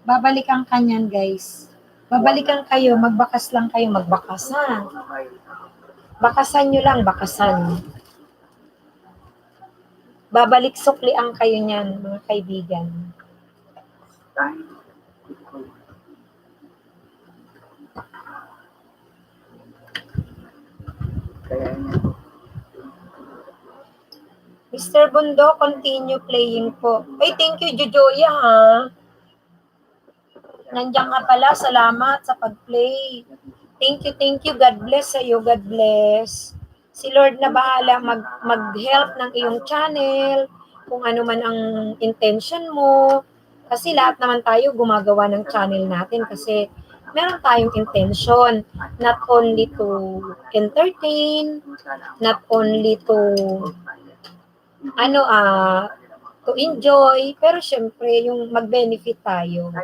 Babalikan ka niyan, guys. Babalikan kayo, magbakas lang kayo, magbakasan. Bakasan nyo lang, bakasan. Babalik suklian kayo niyan, mga kaibigan. Mr. Bundo, continue playing po. Ay, thank you, Jojoya, ha? Nandiyan ka pala, salamat sa pag-play. Thank you. God bless sa iyo, God bless. Si Lord na bahala mag-help ng iyong channel, kung ano man ang intention mo. Kasi lahat naman tayo gumagawa ng channel natin kasi meron tayong intention, not only to entertain, not only to to enjoy, pero syempre yung mag-benefit tayo.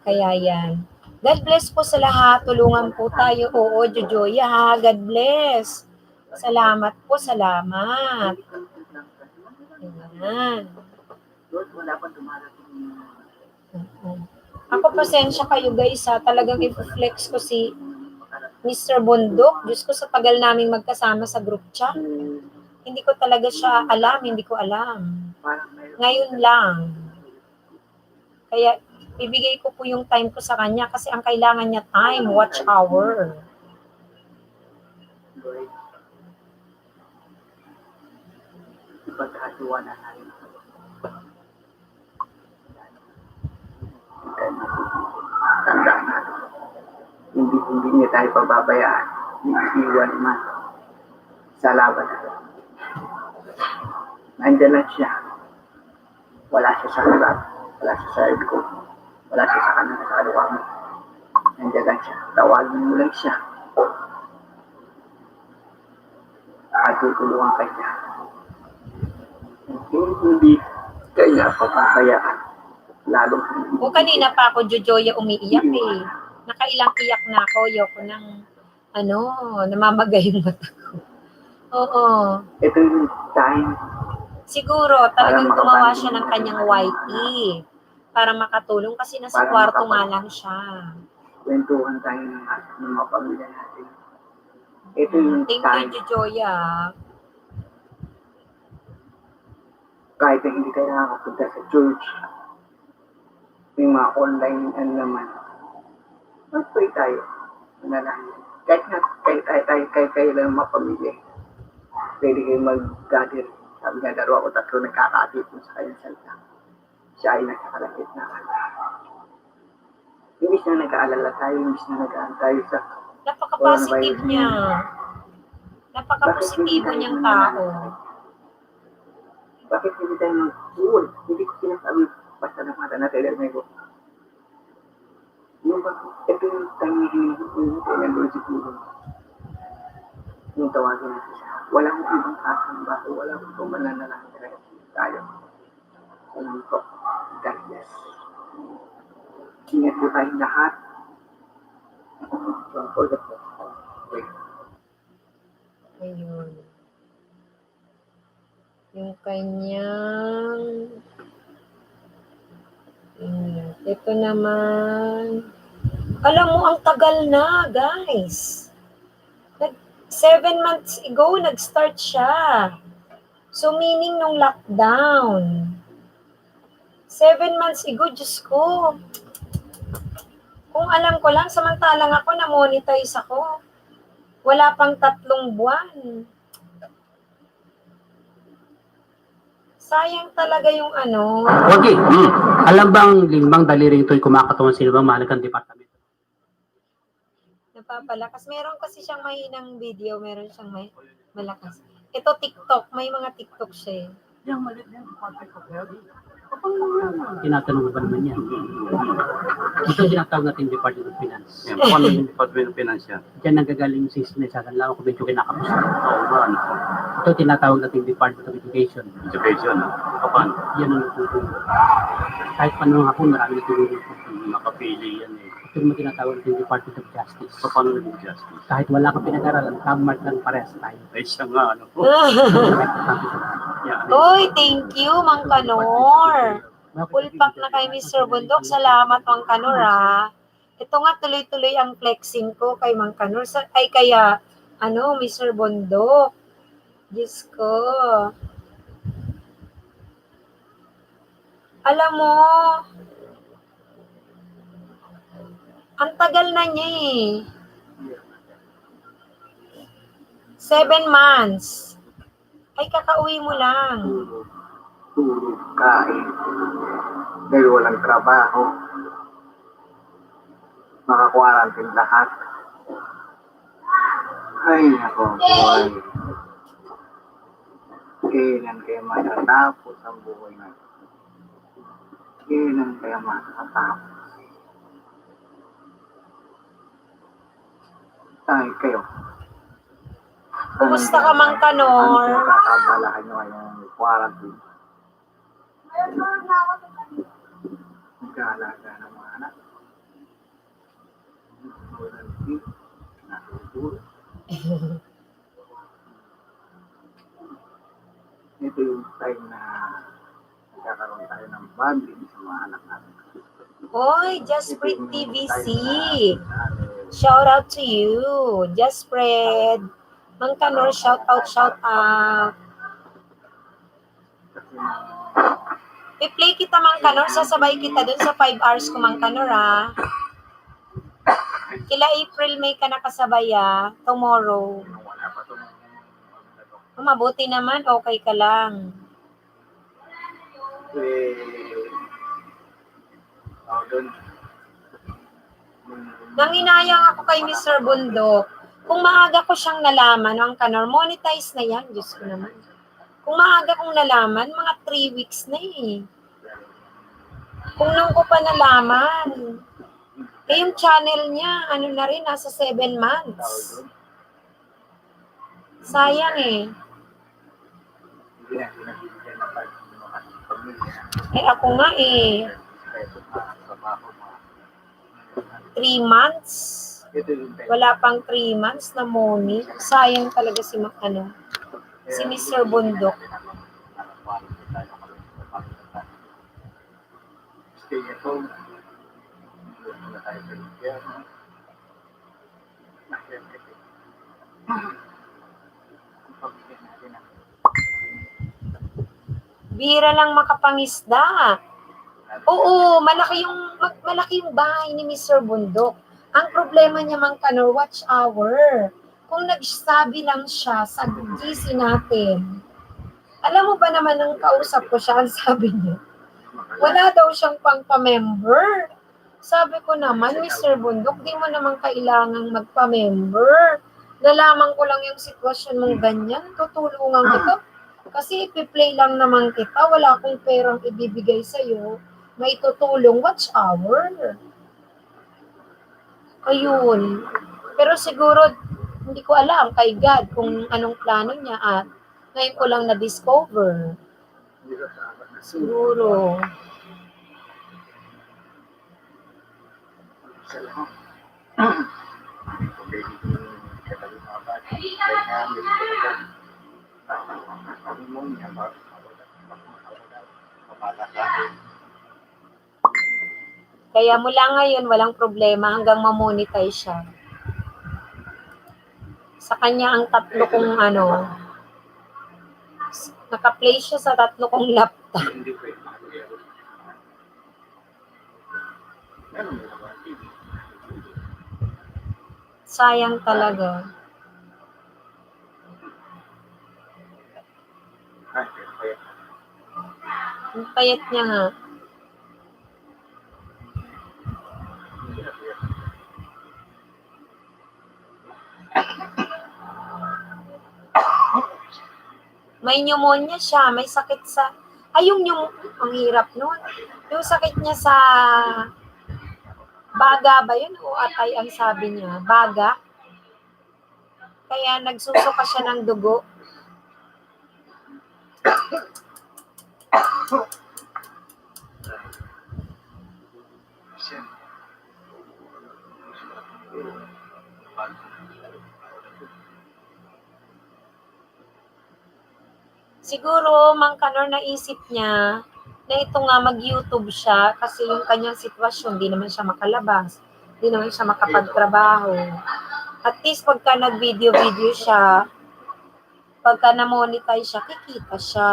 Kaya yan. God bless po sa lahat. Tulungan po tayo. Oo, Jojoya ha. God bless. Salamat po. Salamat. Ayan. Ako, pasensya kayo guys ha. Talagang i-flex ko si Mr. Bundok. Diyos ko, sa tagal naming magkasama sa group chat. Hindi ko talaga siya alam. Hindi ko alam. Ngayon lang. Kaya, ibigay ko po yung time ko sa kanya kasi ang kailangan niya time, watch hour. Ipagkatuwa na natin. Tandaan natin. Hindi niya tayo pababayaan. Iiwan man sa laban natin. Nandiyan lang siya. Wala siya sa harap. Wala siya sa likod. Wala siya sa kanan sa kaliwa mo. Nandiyan lang siya. Tawagin mo lang siya. At tutulungan ka niya. Hindi kaya papabayaan. Lalong hindi. O kanina pa ako, Jojoya, umiiyak eh. Nakailang iyak na ako. Ayoko nang, namamagay yung mata ko. Oo. Ito yung time. Siguro, talagang gumawa siya ng kanyang YT para makatulong kasi nasa kwarto nga lang siya. Kwentuhan tayo ng mga pamilya natin. Ito yung Thank time. you, Jojoya. Kahit na hindi tayo nakakapunta sa church, may mga online naman. Mag-pray tayo. Kahit kayo lang mga pamilya. Pwede kayo mag-gather. Sabi nga, 2 o 3 nagkakatipon sa kanyang salita. Siya ay nagkakalapit na. Imbis na nag-aalala tayo, imbis na nag-aan tayo sa Napaka-positive niya. Napaka-positibo niyang tao. Bakit hindi tayo mag-uul? Hindi ko sinasabi basta ng mata na tayo may go. Yung ba, ito yung time na hinihingi ng Lord siguro. Yung tawagin natin siya. Wala akong ibang kasamba, wala akong ibang mananalangin tayo. Sabi ko, God bless. Ingat po tayong lahat. Don't forget to pray. Ayun. Yung kanyang... Ito naman... Alam mo, ang tagal na, guys. 7 months ago, nag-start siya. So, meaning nung lockdown. 7 months ago, Diyos ko. Kung alam ko lang, samantalang ako, na-monetize ako. Wala pang 3 buwan. Sayang talaga yung ano. Okay. Alam bang limbang daliri ito'y kumakatawan sino bang mahalagang departamento? Napapalakas. Meron kasi siyang mahinang video, meron siyang malakas. Ito TikTok, may mga TikTok siya eh. Yung malit yan, tinatanong ba naman yan? Ito tinatawag natin Department of Finance. Yan, paano yung Department of Finance yan? Diyan nanggagaling yung system sa kanila kung medyo kinakapos. Oo ba, ano? Ito tinatawag natin Department of Education. Education, paano? Yan ang natutulong. Kahit paano hapon, marami natutulong. Nakapili yan eh. Ito naman tinatawag natin Department of Justice. Paano naging justice? Kahit wala kang pinag-aralan, tab-mark lang parehas tayo. Ay siya nga, ano po? Yan. Uy, thank you, Mang Kanor. Full pack na kay Mr. Bundok. Salamat, Mang Kanor, ha. Ito nga, tuloy-tuloy ang flexing ko kay Mang Kanor. Ay, kaya, Mr. Bundok. Diyos ko. Alam mo, ang tagal na niya eh. 7 months. Ay, kakauwi mo lang. Tulog, kain. Dahil walang trabaho. Maka-quarantine lahat. Ay, nako, boy. Kailan kaya matatapos ang buhay natin? Kailan kaya matatapos? Ay, kayo. Kumusta ka, Mang Kanor? Ano kakabalahan nyo ngayong quarantine? Nag-aalaga ng mga anak. Natutulog. Ito yung time na nagkakaroon tayo ng bonding sa mga anak natin. Oy, Jaspred TVC. Shout out to you. Jaspred. Mang Kanor, shout out, shout out. I-play kita, Mang Kanor. Sasabay kita dun sa 5 hours ko, Mang Kanor, ha. Kila April may ka nakasabay, ha. Tomorrow. Wala pa itong Mabuti naman, okay ka lang. doon. Nanginayang ako kay Mr. Bundok. Kung maaga ko siyang nalaman, ang Kanor, monetize na yan. Diyos ko naman. Kung maaga kong nalaman, mga 3 weeks na eh. Kung nung ko pa nalaman, yung channel niya, na rin, nasa 7 months. Sayang eh. Hindi na nabibigyan ng pamilya. Ako nga eh, Kaya ito mga trabaho, mga 3 months. ito yung time. Wala pang 3 months na money. Sayang talaga si si Mr. Bundok. Stay at home. Wala tayo sa gobyerno. Pamilya natin ang Bihira lang makapangisda. Oo, malaki yung bahay ni Mr. Bundok. Ang problema niya, Mang Kanor, watch hour. Kung nagsabi lang siya sa GC natin, alam mo ba naman nang kausap ko siya, ang sabi niya, wala daw siyang pang-member. Sabi ko naman, Mr. Bundok, di mo naman kailangang magpa-member. Nalaman ko lang yung sitwasyon mong ganyan, tutulungan kita. Kasi ipi-play lang naman kita, wala akong perang ibibigay sa'yo. May tutulong, watch hour. Ayun. Pero siguro, hindi ko alam kay God kung anong plano niya at ngayon ko lang na-discover. Siguro. Kaya mula ngayon, walang problema hanggang ma-monetize siya. Sa kanya ang tatlo kong naka-play siya sa tatlo kong laptop. Hindi pwede. Ano mo naman? Sayang talaga. Ay, kaya. Ang payat niya nga. May pneumonia siya, may sakit sa... Ay, yung ang hirap nun. Yung sakit niya sa... Baga ba yun? O atay ang sabi niya? Baga? Kaya nagsusuka siya ng dugo. Siguro, Mang Kanor, naisip niya na ito nga mag-YouTube siya kasi yung kanyang sitwasyon, di naman siya makalabas, di naman siya makapagtrabaho. At least pagka nag-video siya, pagka na-monetize siya, kikita siya.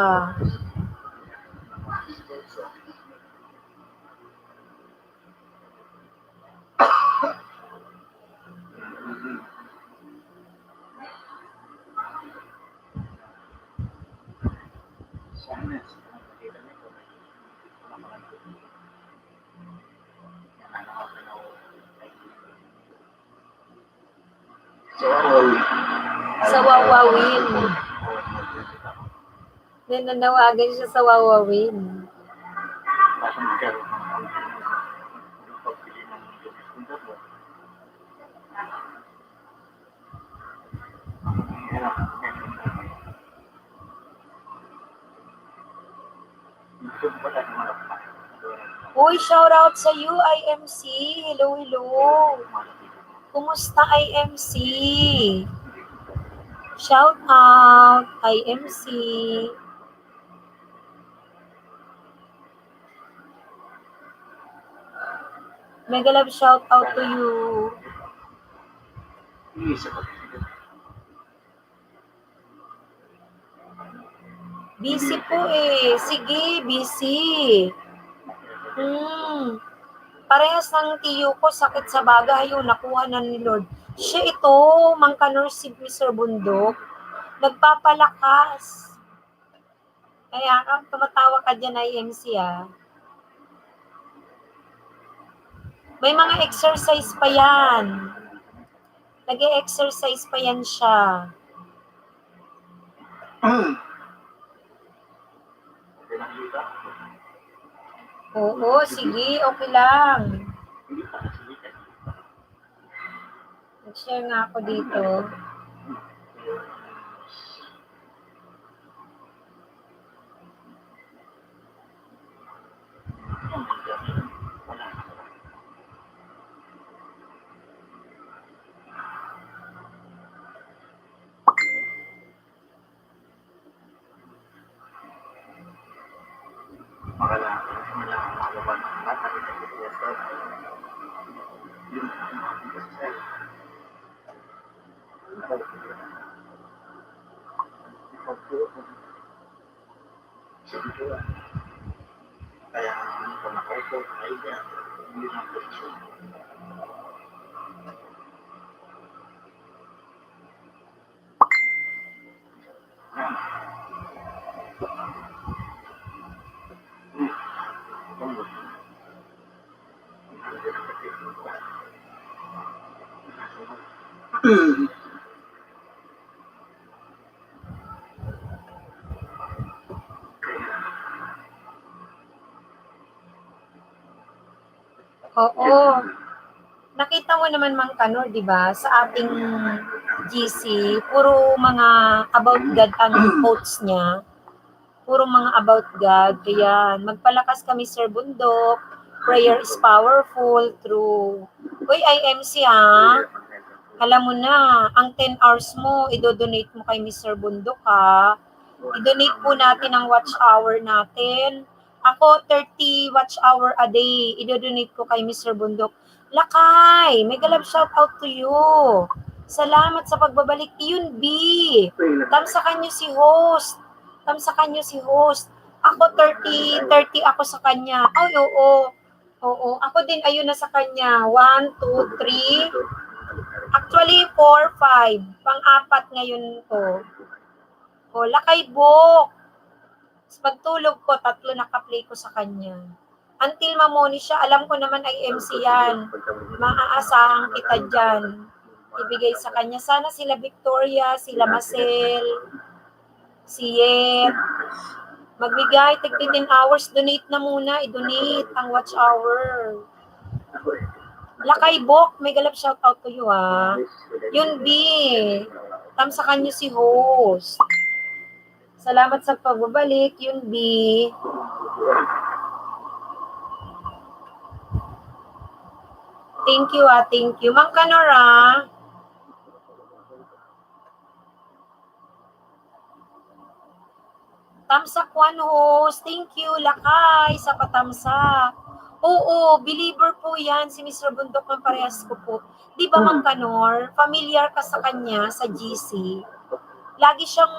Sa Wawawin. Nananawagan siya sa Wawawin. Uy, shout out sa you, IMC. Hello, hello. Kumusta, IMC? Shout out, IMC. Mega love shout out to you. Busy po eh. Sige, busy. Parehas ng tiyo ko, sakit sa baga, ayun, nakuha na ni Lord. Siya ito, Mang Kanor, si Mr. Bundok, nagpapalakas. Kaya tumatawa ka dyan, IMC, ah. May mga exercise pa yan. Nag-e-exercise pa yan siya. Oo, sige, okay lang. Nag-share nga ako dito. Kaya kung nakaupo, ay hindi na posisyon. Oo. Nakita mo naman, Mang Kanor, di ba? Sa ating GC, puro mga about God ang quotes niya. Puro mga about God. Kaya magpalakas kami, Sir Bundok. Prayer is powerful through... Uy, IMC ha. Alam mo na, ang 10 hours mo, idodonate mo kay Mr. Bundok ha. I-donate po natin ang watch hour natin Ako, 30 watch hour a day. I-donate ko kay Mr. Bundok. Lakay, mega love shout out to you. Salamat sa pagbabalik. Yun, B. Tamsakan nyo si host. Tamsakan nyo si host. Ako, 30 ako sa kanya. Ay, oo. Oo. Ako din, ayun na sa kanya. 1, 2, 3. Actually, 4, 5. Pang-apat ngayon ko. O, lakay book. Pagtulog ko, 3 naka-play ko sa kanya. Until mamoni siya, alam ko naman ay MC yan. Maaasahan kita dyan. Ibigay sa kanya. Sana sila Victoria, sila Marcel, si Yet. Magbigay, tig 10 hours. Donate na muna. I-donate ang watch hour. Lakay Bok, may galap shout out to you ha. Yun B. Tamsakan niyo si host. Salamat sa pagbabalik. Yun B. Thank you ah, thank you. Mang Kanora. Tamsak one host. Thank you, Lakay, sa patamsak. Oo, believer po yan, si Mr. Bundok ng parehas ko po. Di ba, Mang Kanor? Familiar ka sa kanya, sa GC. Lagi siyang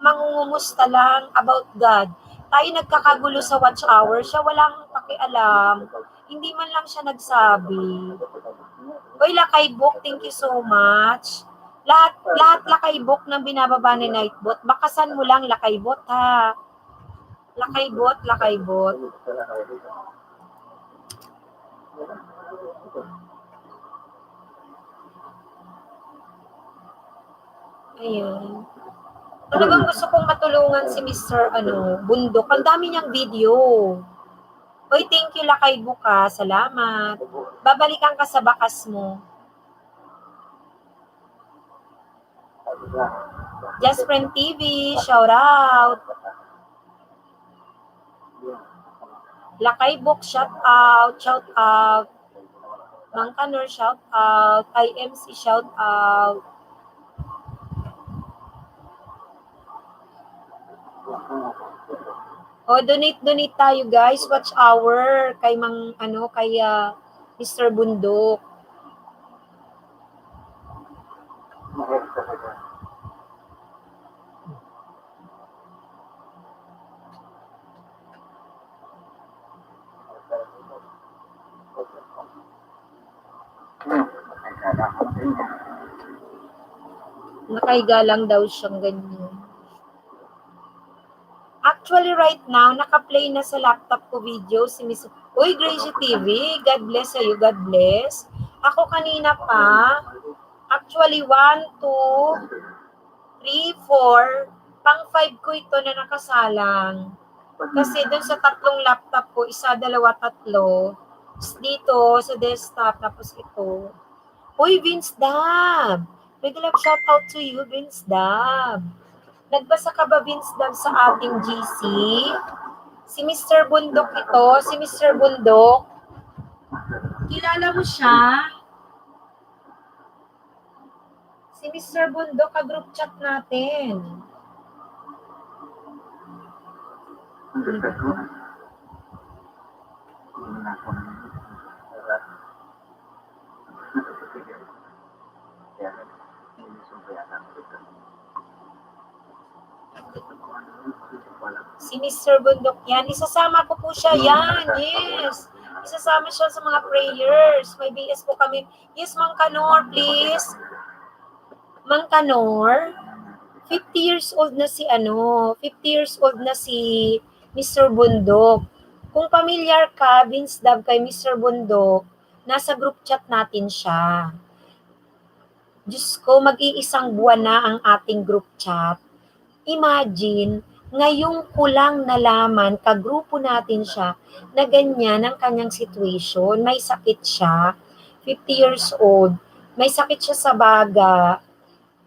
mangungumusta lang about God. Tayo nagkakagulo sa watch hour, siya walang pakialam. Hindi man lang siya nagsabi. Oy, Lakay Book, thank you so much. Lahat Lakay Book ng binababa ni Nightbot. Bakasan mo lang, Lakay Bot, ha? Lakay Bot. Ayan. Talagang gusto kong matulungan si Mr. Bundok. Ang dami niyang video. Oy, thank you, Lakay Buka. Salamat. Babalikan ka sa bakas mo. Just Friend TV, shout out. Lakay Book, shout out. Mang Kanor, shout out. IMC, shout out. Donate tayo guys, watch hour kay Mr. Bundok. Nakaiga lang daw siyang ganyan. Actually, right now, naka-play na sa laptop ko video si Miss... Uy, Gracie TV, God bless sa'yo, God bless. Ako kanina pa, actually, 1, 2, 3, 4, pang 5 ko ito na nakasalang. Kasi dun sa 3 laptop ko, 1, 2, 3, dito sa desktop, tapos ito. Uy, Vince Dab! Big love shout out to you, Vince Dab. Nagbasa ka ba, Vince Dab, sa ating GC? Si Mr. Bundok ito. Si Mr. Bundok. Kilala mo siya? Si Mr. Bundok, ka-group chat natin. Si Mr. Bundok yan. Isasama ko po siya yan. Yes. Isasama siya sa mga prayers. May BS po kami. Yes, Mang Kanor, please. Mang Kanor, 50 years old na si 50 years old na si Mr. Bundok. Kung pamilyar ka, Vince Dab, kay Mr. Bundok, nasa group chat natin siya. Diyos ko, mag-iisang buwan na ang ating group chat. Imagine, ngayong ko lang nalaman, kagrupo natin siya, na ganyan ang kanyang situation. May sakit siya, 50 years old, may sakit siya sa baga,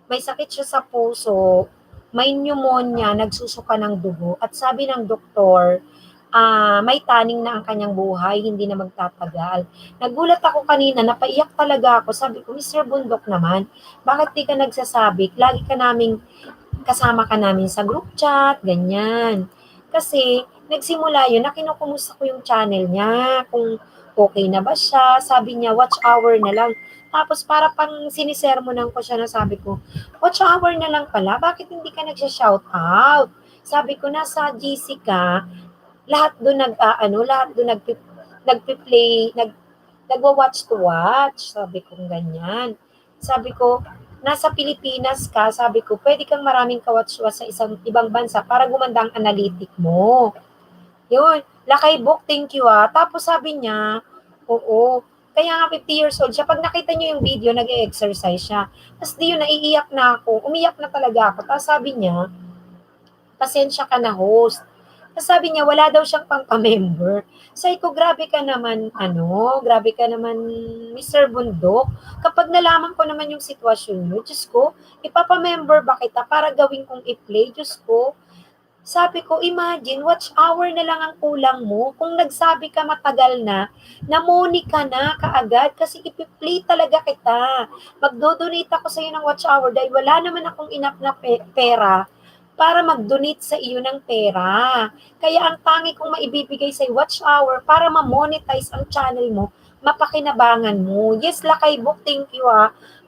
may sakit siya sa puso, may pneumonia, nagsusuka ng dugo, at sabi ng doktor, may taning na ang kanyang buhay, hindi na magtatagal. Nagulat ako kanina, napaiyak talaga ako. Sabi ko, Mr. Bundok naman, bakit di ka nagsasabi? Lagi ka naming kasama ka namin sa group chat, ganyan. Kasi, nagsimula yun na kinukumusta ko yung channel niya, kung okay na ba siya. Sabi niya, watch hour na lang. Tapos para pang sinisermonan ko siya na sabi ko, watch hour na lang pala, bakit hindi ka nagsha-shout out? Sabi ko, nasa GC ka, lahat doon nagpi-play, nagwa-watch to watch. Sabi ko, ganyan. Sabi ko, nasa Pilipinas ka, sabi ko, pwede kang maraming kawatch-watch sa ibang bansa para gumanda ang analytic mo. Yun, Lakay Book, thank you Tapos sabi niya, oo, kaya nga 50 years old siya. Pag nakita niyo yung video, nag-exercise siya. Tapos di yun, naiiyak na ako. Umiyak na talaga ako. Tapos sabi niya, pasensya ka na host. Tapos sabi niya, wala daw siyang pang-member. Sabi ko, grabe ka naman, Mr. Bundok. Kapag nalaman ko naman yung sitwasyon mo, Diyos ko, ipapamember ba kita para gawin kong i-play? Diyos ko, sabi ko, imagine, watch hour na lang ang kulang mo. Kung nagsabi ka matagal na namoni ka na kaagad kasi ipi-play talaga kita. Magdo-donate ako sa iyo ng watch hour dahil wala naman akong enough na pera para mag-donate sa iyo ng pera. Kaya ang tangi kong maibibigay sa watch hour para ma-monetize ang channel mo, mapakinabangan mo. Yes, Lakay Book, thank you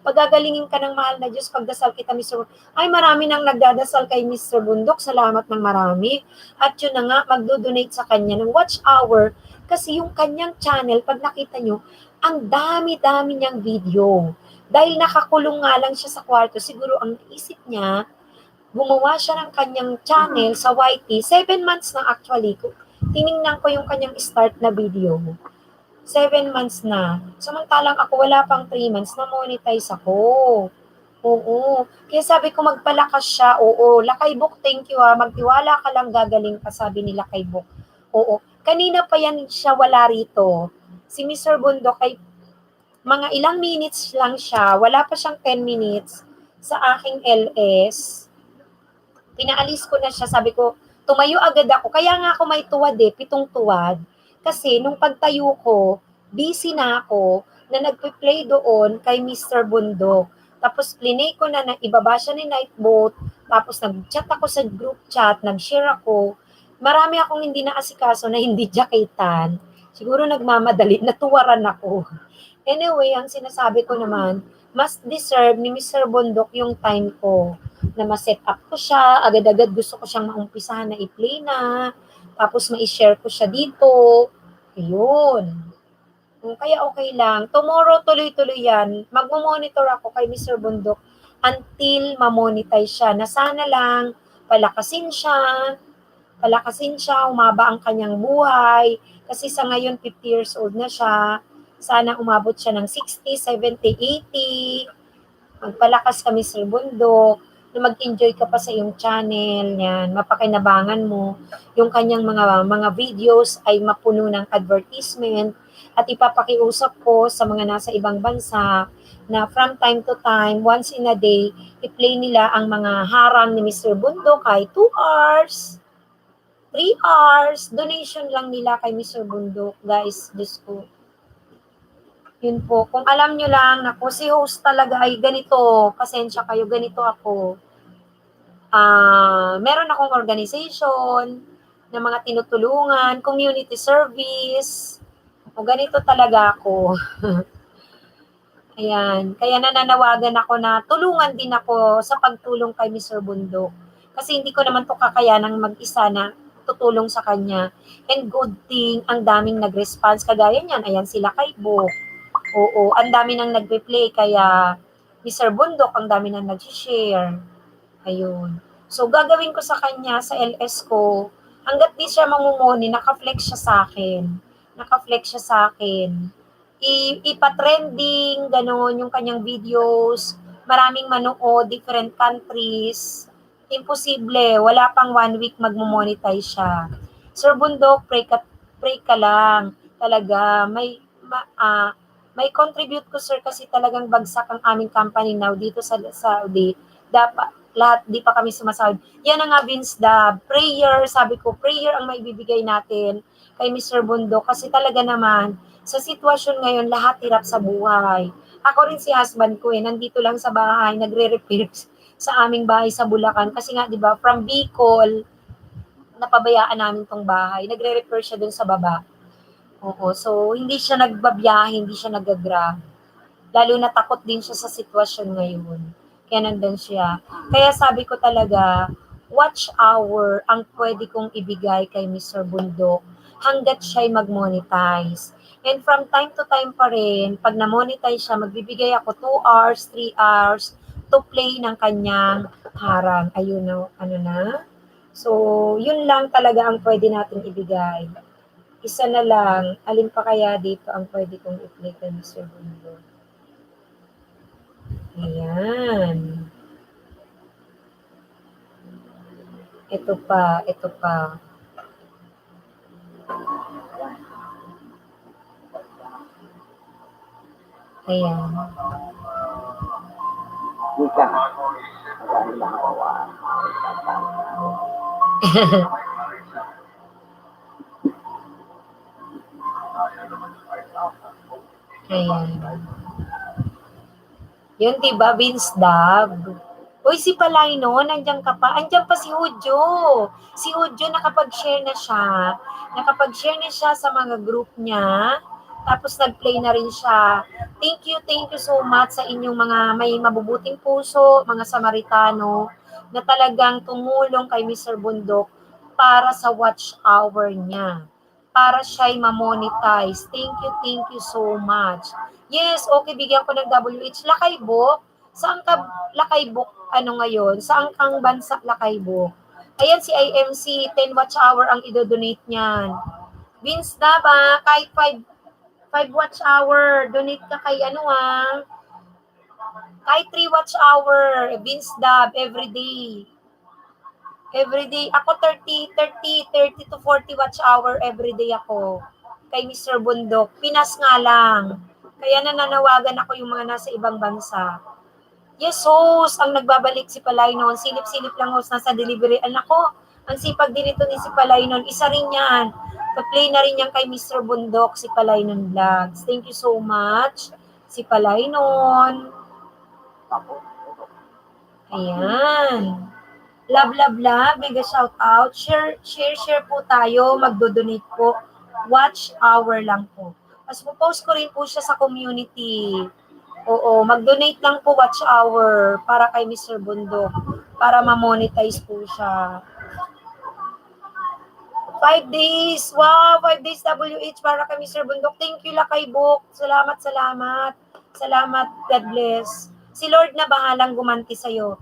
Pagagalingin ka ng mahal na Diyos, pagdasal kita, Mr. Ay, marami nang nagdadasal kay Mr. Bundok. Salamat ng marami. At yun na nga, magdo-donate sa kanya ng watch hour. Kasi yung kanyang channel, pag nakita nyo, ang dami-dami niyang video. Dahil nakakulong nga lang siya sa kwarto, siguro ang isip niya, gumawa siya ng kanyang channel sa YT. 7 months na actually. Tiningnan ko yung kanyang start na video. 7 months na. Samantalang ako, wala pang 3 months na monetize ako. Oo. Kaya sabi ko, magpalakas siya. Oo. Lakay Book, thank you Magtiwala ka lang, gagaling ka, sabi ni Lakay Book. Oo. Kanina pa yan siya wala rito. Si Mr. Bundok ay mga ilang minutes lang siya. Wala pa siyang 10 minutes sa aking LS. Pinaalis ko na siya. Sabi ko, tumayo agad ako. Kaya nga ako may tuwad 7 tuwad. Kasi nung pagtayo ko, busy na ako na nagpe-play doon kay Mr. Bundok. Tapos plinay ko na ibaba siya ni Nightboat. Tapos nag-chat ako sa group chat, nag-share ako. Marami akong hindi naasikaso na hindi jacketan. Siguro nagmamadali, natuwaran ako. Anyway, ang sinasabi ko naman, mas deserve ni Mr. Bundok yung time ko na ma-set up ko siya. Agad-agad gusto ko siyang maumpisahan na i-play na. Tapos ma-share ko siya dito. Ayun. Kaya okay lang. Tomorrow, tuloy-tuloy yan. Magmo-monitor ako kay Mr. Bundok until ma-monetize siya. Na sana lang, palakasin siya, umaba ang kanyang buhay. Kasi sa ngayon, 50 years old na siya. Sana umabot siya ng 60, 70, 80. Magpalakas ka, Mr. Bundok. Na mag-enjoy ka pa sa iyong channel, yan, mapakinabangan mo, yung kanyang mga videos ay mapuno ng advertisement, at ipapakiusap ko sa mga nasa ibang bansa na from time to time, once in a day, i-play nila ang mga harang ni Mr. Bundok kay 2 hours, 3 hours, donation lang nila kay Mr. Bundok, guys, Diyos ko. Yun po. Kung alam nyo lang na po si host talaga ay ganito, pasensya kayo, ganito ako. Meron akong organization na mga tinutulungan, community service, o ganito talaga ako. Ayan. Kaya nananawagan ako na tulungan din ako sa pagtulong kay Mr. Bundok. Kasi hindi ko naman to kakayanang mag-isa na tutulong sa kanya. And good thing, ang daming nag-response. Kagaya niyan, ayan sila kay Bo. Oo, ang dami nang nagpe-play, kaya Mr. Bundok, ang dami nang nag-share. Ayun. So, gagawin ko sa kanya, sa LS ko, hanggat di siya mamumoni, naka-flex siya sa akin. Ipa-trending, gano'n, yung kanyang videos, maraming manood, different countries. Imposible, wala pang 1 week magmo-monetize siya. Sir Bundok, pray ka lang. Talaga, may contribute ko, sir, kasi talagang bagsak ang aming company now dito sa Saudi. Dapat, lahat, di pa kami sumasahod. Yan ang nga, Vince, prayer, sabi ko, prayer ang maibibigay natin kay Mr. Bundok. Kasi talaga naman, sa sitwasyon ngayon, lahat hirap sa buhay. Ako rin si husband ko, nandito lang sa bahay, nagre-repair sa aming bahay sa Bulacan. Kasi nga, di ba, from Bicol, napabayaan namin tong bahay. Nagre-repair siya dun sa baba. Oo, so hindi siya nagbabiyahe, hindi siya nag-grab. Lalo na takot din siya sa sitwasyon ngayon. Kaya nandun siya. Kaya sabi ko talaga, watch hour ang pwede kong ibigay kay Mr. Bundok hanggat siya'y mag-monetize. And from time to time pa rin, pag na-monetize siya, magbibigay ako 2 hours, 3 hours to play ng kanyang harang. Ayun, no, ano na. So, yun lang talaga ang pwede natin ibigay. Isa na lang, alin pa kaya dito ang pwede kong i-play kay Mr. Bundok? Ayan. Ito pa, ito pa. Ayan. Ayan. Yun, diba, Vince Dab? Uy, si Palay, no? Nandiyan ka pa. Andiyan pa si Hudyo. Si Hudyo, nakapag-share na siya. Nakapag-share na siya sa mga group niya. Tapos nag-play na rin siya. Thank you so much sa inyong mga may mabubuting puso, mga Samaritano, na talagang tumulong kay Mr. Bundok para sa watch hour niya. Para siya'y ma-monetize. Thank you so much. Yes, okay, bigyan ko ng WH. Lakaybok. Saan ka Lakaybok? Ano ngayon? Saan kang bansa Lakaybok? Ayan si IMC, 10 watch hour ang idodonate niyan. Vince na ba? Kahit 5 watch hour, donate ka kay ano kahit 3 watch hour, Vince Dab, everyday. Everyday, ako 30 to 40 watch hour everyday ako kay Mr. Bundok. Pinas nga lang. Kaya nananawagan ako yung mga nasa ibang bansa. Yes, host, ang nagbabalik si Palay noon. Silip-silip lang host, nasa delivery. Anak ko, ang sipag din ito ni si Palay noon. Isa rin yan. Pa-play na rin yan kay Mr. Bundok, si Palay noon Vlogs. Thank you so much, si Palay noon. Ayan. Love. Mega shout out. Share po tayo. Magdo-donate po. Watch hour lang po. As po-post ko rin po siya sa community. Oo, mag-donate lang po watch hour para kay Mr. Bundok. Para ma-monetize po siya. 5 days. Wow, 5 days WH para kay Mr. Bundok. Thank you, Lakaybok. Salamat. Salamat, God bless. Si Lord na bahalang gumanti sa'yo.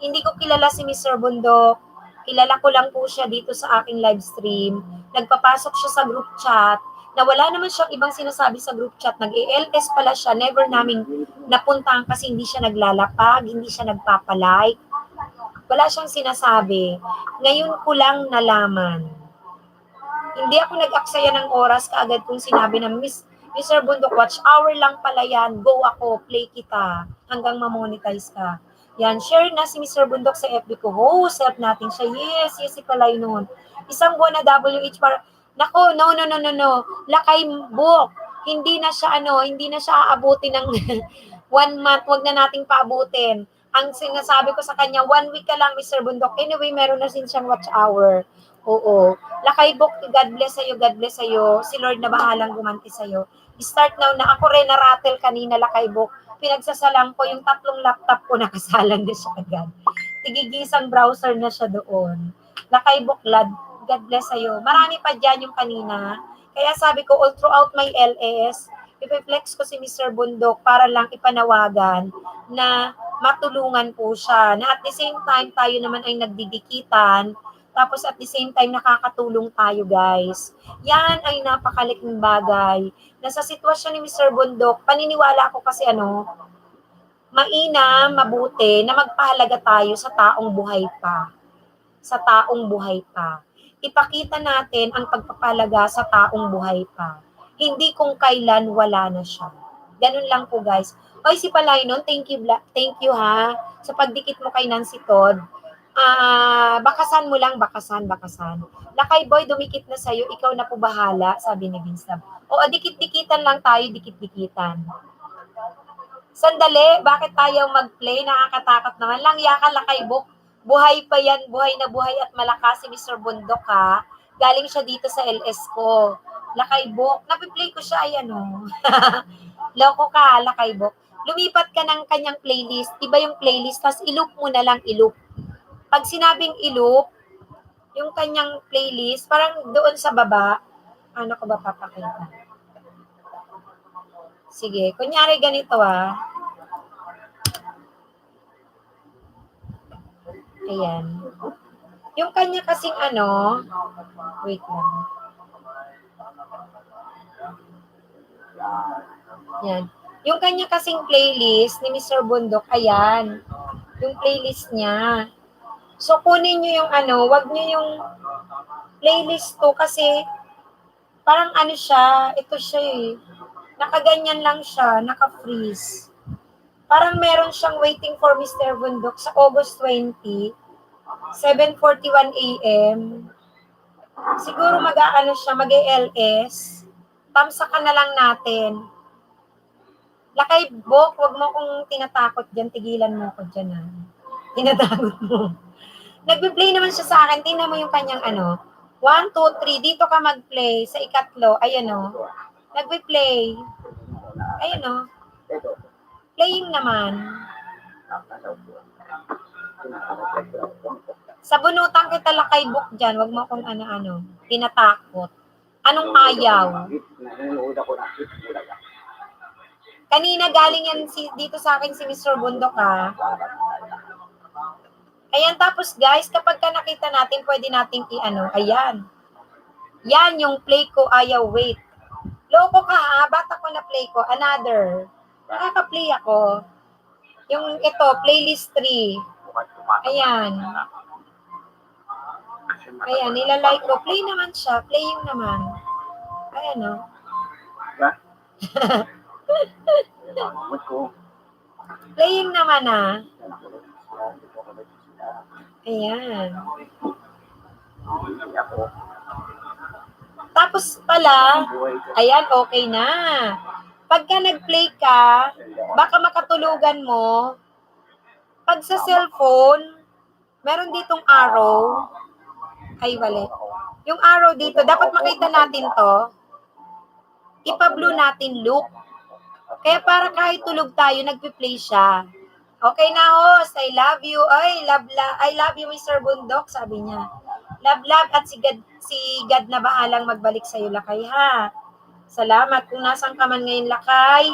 Hindi ko kilala si Mr. Bundok. Kilala ko lang po siya dito sa aking live stream. Nagpapasok siya sa group chat na wala naman siyang ibang sinasabi sa group chat. Nag-ELS pala siya. Never namin napuntahan kasi hindi siya naglalapag, hindi siya nagpapalike. Wala siyang sinasabi. Ngayon ko lang nalaman. Hindi ako nag-aksaya ng oras kaagad kung sinabi na, Mr. Bundok, watch hour lang pala yan. Go ako, play kita hanggang ma-monetize ka. Yan, share na si Mr. Bundok sa FB ko. Host, help natin siya. Yes, si Palay noon. Isang buwan na WH para, nako, no. Lakaybok. Hindi na siya aabutin ng 1 month. Huwag na nating paabutin. Ang sinasabi ko sa kanya, 1 week ka lang, Mr. Bundok. Anyway, meron na sin siyang watch hour. Oo. Lakaybok, God bless sa'yo. Si Lord na bahalang gumanti sa'yo. Start now na. Ako rin na-rattle kanina, Lakaybok. Pinagsasalang ko yung 3 laptop ko, nakasalang na siya agad. Tigigisang browser na siya doon. Lakaybok, God bless sa'yo. Marami pa dyan yung kanina. Kaya sabi ko, all throughout my LS, ipiflex ko si Mr. Bundok para lang ipanawagan na matulungan po siya. Na at the same time, tayo naman ay nagdidikitan. Tapos at the same time, nakakatulong tayo, guys. Yan ay napakalaking bagay. Na sa sitwasyon ni Mr. Bundok, paniniwala ko kasi mainam, mabuti na magpahalaga tayo sa taong buhay pa. Sa taong buhay pa. Ipakita natin ang pagpapahalaga sa taong buhay pa. Hindi kung kailan wala na siya. Ganun lang po, guys. Oy, si Palay nun, thank you ha, sa pagdikit mo kay Nancy Todd. Bakasan mo lang, bakasan. Lakayboy, dumikit na sa'yo, ikaw na po bahala, sabi ni Vince Dab. O, dikit-dikitan lang tayo, dikit-dikitan. Sandali, bakit tayo mag-play? Nakakatakot naman. Langya ka, Lakaybok. Buhay pa yan, buhay na buhay at malakas si Mr. Bundok ha. Galing siya dito sa LS ko. Lakaybok. Napiplay ko siya, ayan o. Loko ka, Lakaybok. Lumipat ka ng kanyang playlist. Iba yung playlist, tapos iloop mo na lang, iloop. Pag sinabing iloop, yung kanyang playlist, parang doon sa baba, ano ko ba papakita? Sige, kunyari ganito ah. Ayan. Yung kanya kasing ano, wait lang. Yan. Yung kanya kasing playlist ni Mr. Bundok, ayan. Yung playlist niya. So, kunin nyo yung ano, wag nyo yung playlist to kasi parang ano siya, ito siya eh. Nakaganyan lang siya, naka-freeze. Parang meron siyang waiting for Mr. Bundok sa August 20, 7:41 a.m. Siguro mag-aano siya, mag-LS. Tamsakan na lang natin. Lakaybok, wag mo kong tinatakot dyan. Tigilan mo ko dyan ha. Tinatakot mo. Nagbe-play naman siya sa akin. Tingnan mo yung kanyang ano. 1, 2, 3. Dito ka mag-play. Sa ikatlo. Ayan o. Nagbe-play. Ayan o. Playing naman. Sa bunutan kita Lakaybok dyan. Wag mo kong ano-ano. Tinatakot. Anong ayaw? Kanina galing yan dito sa akin si Mr. Bundok ha. Ayan, tapos guys, kapag ka nakita natin, pwede nating i-ano. Ayan. Yan yung play ko, ayaw, wait. Loko ka ha, bata ko na play ko. Another. Nakaka-play ako. Yung ito, playlist 3. Ayan. Ayan, nilalike ko. Play naman siya. Playing naman. Ayan o. Playing naman ah. Ayan. Tapos pala, ayan, okay na. Pagka nag-play ka, baka makatulugan mo. Pag sa cellphone, meron ditong arrow. Ay, wala. Yung arrow dito, dapat makita natin to. Ipa-blue natin loop. Kaya para kahit tulog tayo, nagpi-play siya. Okay na host, I love you. Ay, I love you Mr. Bundok, sabi niya. Love at si God na bahalang magbalik sa iyo, Lakay ha. Salamat kung nasan ka man ngayon, Lakay.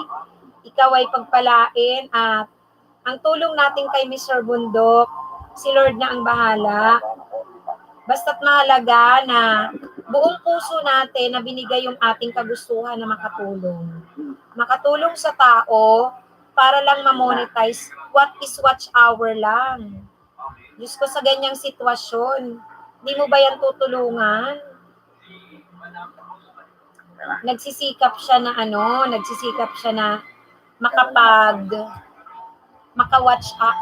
Ikaw ay pagpalain at ang tulong natin kay Mr. Bundok, si Lord na ang bahala. Basta't mahalaga na buong puso natin na binigay yung ating kagustuhan na makatulong. Makatulong sa tao para lang ma-monetize what is watch hour lang. Diyos ko sa ganyang sitwasyon, di mo ba yan tutulungan? Nagsisikap siya na maka-watch up.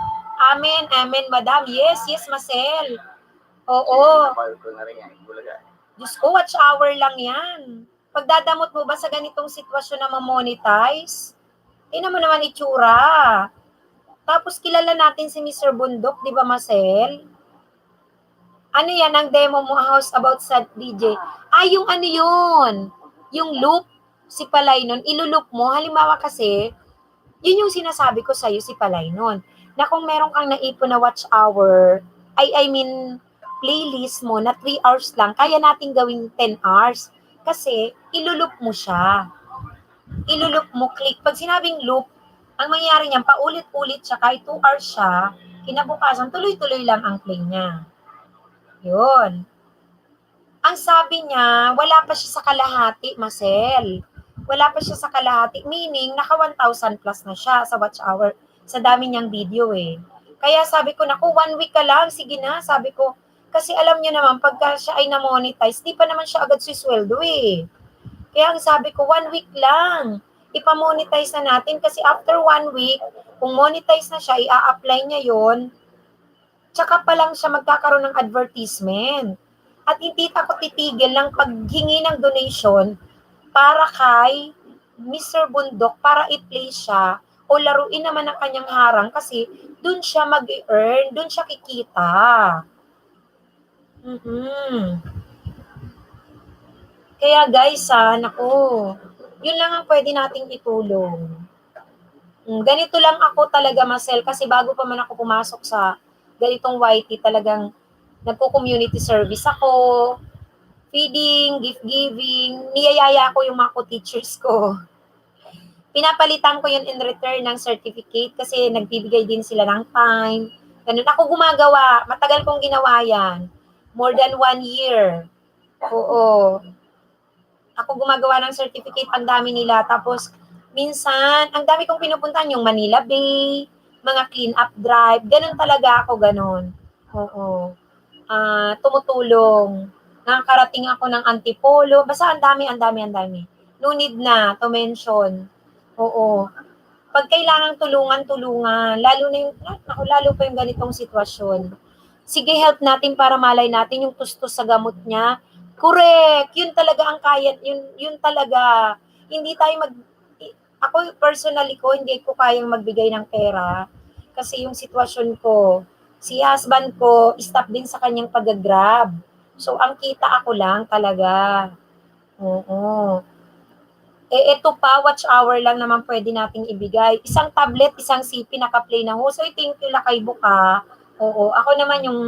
Amen, madam. Yes, Marcel. Oo. Diyos ko, watch hour lang yan. Pagdadamot mo ba sa ganitong sitwasyon na ma-monetize? Tingnan mo naman itsura. Tapos kilala natin si Mr. Bundok, di ba Marcel? Ano yan ang demo mo, House About sa DJ? Yung ano yun? Yung loop, si Palay nun, ilulup mo. Halimbawa kasi, yun yung sinasabi ko sa'yo, si Palay nun. Na kung meron kang naipon na watch hour, playlist mo na 3 hours lang, kaya natin gawing 10 hours. Kasi, ilulup mo siya. Ilulup mo, click. Pag sinabing loop, ang mangyayari niyan, paulit-ulit siya, kahit 2 hours siya, kinabukasan, tuloy-tuloy lang ang play niya. Yun. Ang sabi niya, wala pa siya sa kalahati, Marcel. Wala pa siya sa kalahati, meaning, naka 1,000 plus na siya sa watch hour, sa dami niyang video eh. Kaya sabi ko, naku, 1 week ka lang, sige na, sabi ko, kasi alam niyo naman, pagka siya ay na-monetize, di pa naman siya agad sisweldo eh. Kaya ang sabi ko, 1 week lang. Ipa-monetize na natin kasi after 1 week, kung monetize na siya, i-a-apply niya yon, tsaka pa lang siya magkakaroon ng advertisement. At hindi ako titigil ng paghingi ng donation para kay Mr. Bundok para i-play siya o laruin naman ang kanyang harang kasi dun siya mag-earn, dun siya kikita. Kaya guys, naku, yun lang ang pwede nating itulong. Ganito lang ako talaga, Marcel, kasi bago pa man ako pumasok sa ganitong YT, talagang nagko-community service ako, feeding, gift giving, niyayaya ko yung mga co-teachers ko. Pinapalitan ko yun in return ng certificate kasi nagbibigay din sila ng time. Ganun ako gumagawa. Matagal kong ginawa yan. More than 1 year. Oo. Ako gumagawa ng certificate, ang dami nila. Tapos, minsan, ang dami kong pinupuntahan yung Manila Bay, mga clean-up drive. Ganun talaga ako, ganun. Oo. Tumutulong. Nakakarating ako ng Antipolo. Basta ang dami. No need na to mention. Oo. Pag kailangang tulungan. Lalo pa yung ganitong sitwasyon. Sige, help natin para malay natin yung tustos sa gamot niya. Correct. Yun talaga ang kaya. Yun talaga. Hindi tayo ako personally ko, hindi ko kayang magbigay ng pera. Kasi yung sitwasyon ko, si husband ko, stop din sa kanyang pag-grab. So, ang kita ako lang talaga. Oo. Ito pa, watch hour lang naman pwede nating ibigay. Isang tablet, isang CP, naka-play na ho. So, thank you, Lakay Buka. Oo, ako naman yung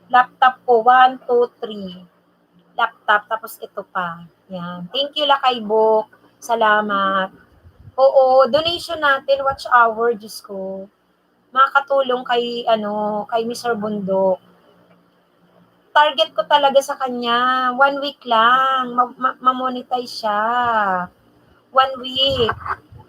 laptop ko, 1, 2, 3. Laptop, tapos ito pa. Yan. Thank you, Lakay Buk. Salamat. Oo, donation natin, watch hour, Diyos ko. Makakatulong kay Mr. Bundok. Target ko talaga sa kanya, 1 week lang, ma-monetize siya. 1 week.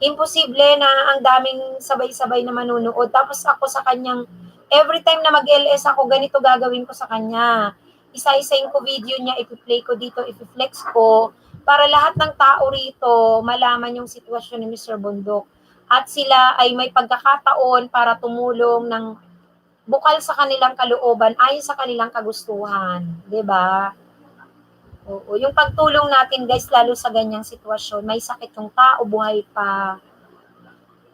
Imposible na ang daming sabay-sabay na manunood. Tapos ako sa kanyang, every time na mag-LS ako, ganito gagawin ko sa kanya. Isa-isain ko video niya, ipi-play ko dito, ipi-flex ko, para lahat ng tao rito malaman yung sitwasyon ni Mr. Bundok. At sila ay may pagkakataon para tumulong ng bukal sa kanilang kalooban, ayon sa kanilang kagustuhan. 'Di ba? Oo, yung pagtulong natin guys, lalo sa ganyang sitwasyon, may sakit yung tao, buhay pa,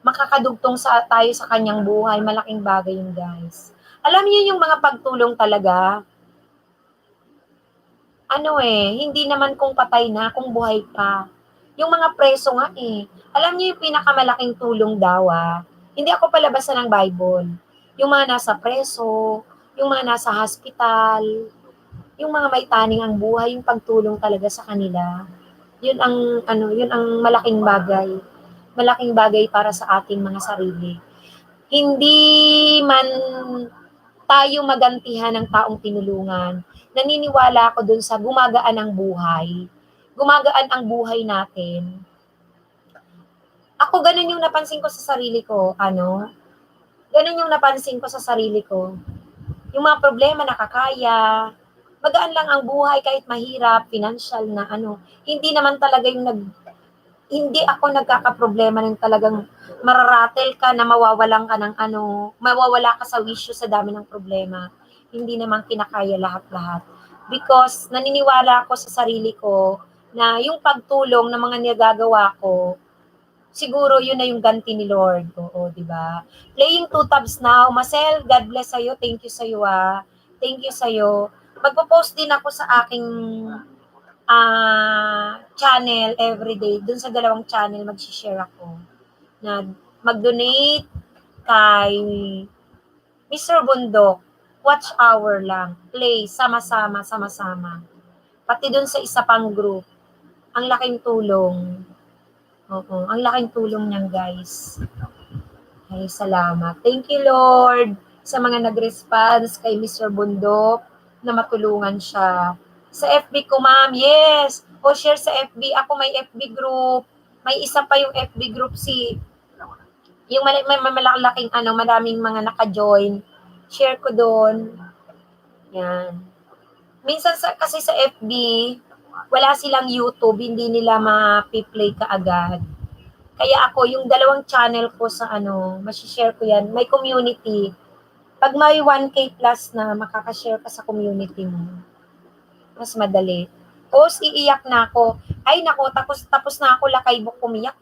makakadugtong tayo sa kanyang buhay, malaking bagay yun guys. Alam niyo yung mga pagtulong talaga, hindi naman kung patay na, kung buhay pa. Yung mga preso nga alam niyo yung pinakamalaking tulong daw hindi ako palabasa ng Bible, yung mga nasa preso, yung mga nasa hospital, yung mga may taning ang buhay, yung pagtulong talaga sa kanila. Yun ang malaking bagay. Malaking bagay para sa ating mga sarili. Hindi man tayo magantihan ng taong tinulungan. Naniniwala ako dun sa gumagaan ang buhay. Gumagaan ang buhay natin. Ako ganun yung napansin ko sa sarili ko, ganun yung napansin ko sa sarili ko. Yung mga problema nakakaya, magaan lang ang buhay kahit mahirap, financial na hindi naman talaga hindi ako nagkakaproblema ng talagang mararatel ka na mawawalan ka ng mawawala ka sa wisyo sa dami ng problema. Hindi naman kinakaya lahat-lahat. Because naniniwala ako sa sarili ko na yung pagtulong ng mga nagagawa ko, siguro yun na yung ganti ni Lord. Oo, di ba? Playing 2 tabs now. Marcel, God bless sa'yo. Thank you sa'yo Thank you sa'yo. Magpo-post din ako sa aking channel everyday. Dun sa 2 channel, mag-share ako. Na mag-donate kay Mr. Bundok. Watch hour lang. Play, sama-sama. Pati dun sa isa pang group. Ang laking tulong. Oo, ang laking tulong niyan, guys. Ay, salamat. Thank you, Lord, sa mga nag-response kay Mr. Bundok na matulungan siya. Sa FB ko, ma'am, yes. O share sa FB. Ako may FB group. May isa pa yung FB group yung malalaking madaming mga naka-join. Share ko doon. Yan. Minsan kasi sa FB, wala silang YouTube, hindi nila ma-play kaagad. Kaya ako, yung 2 channel ko sa masishare ko yan, may community. Pag may 1K plus na, makakashare ka sa community mo. Mas madali. Tapos iiyak na ako. Ay nako, tapos na ako Lakay Buk umiyak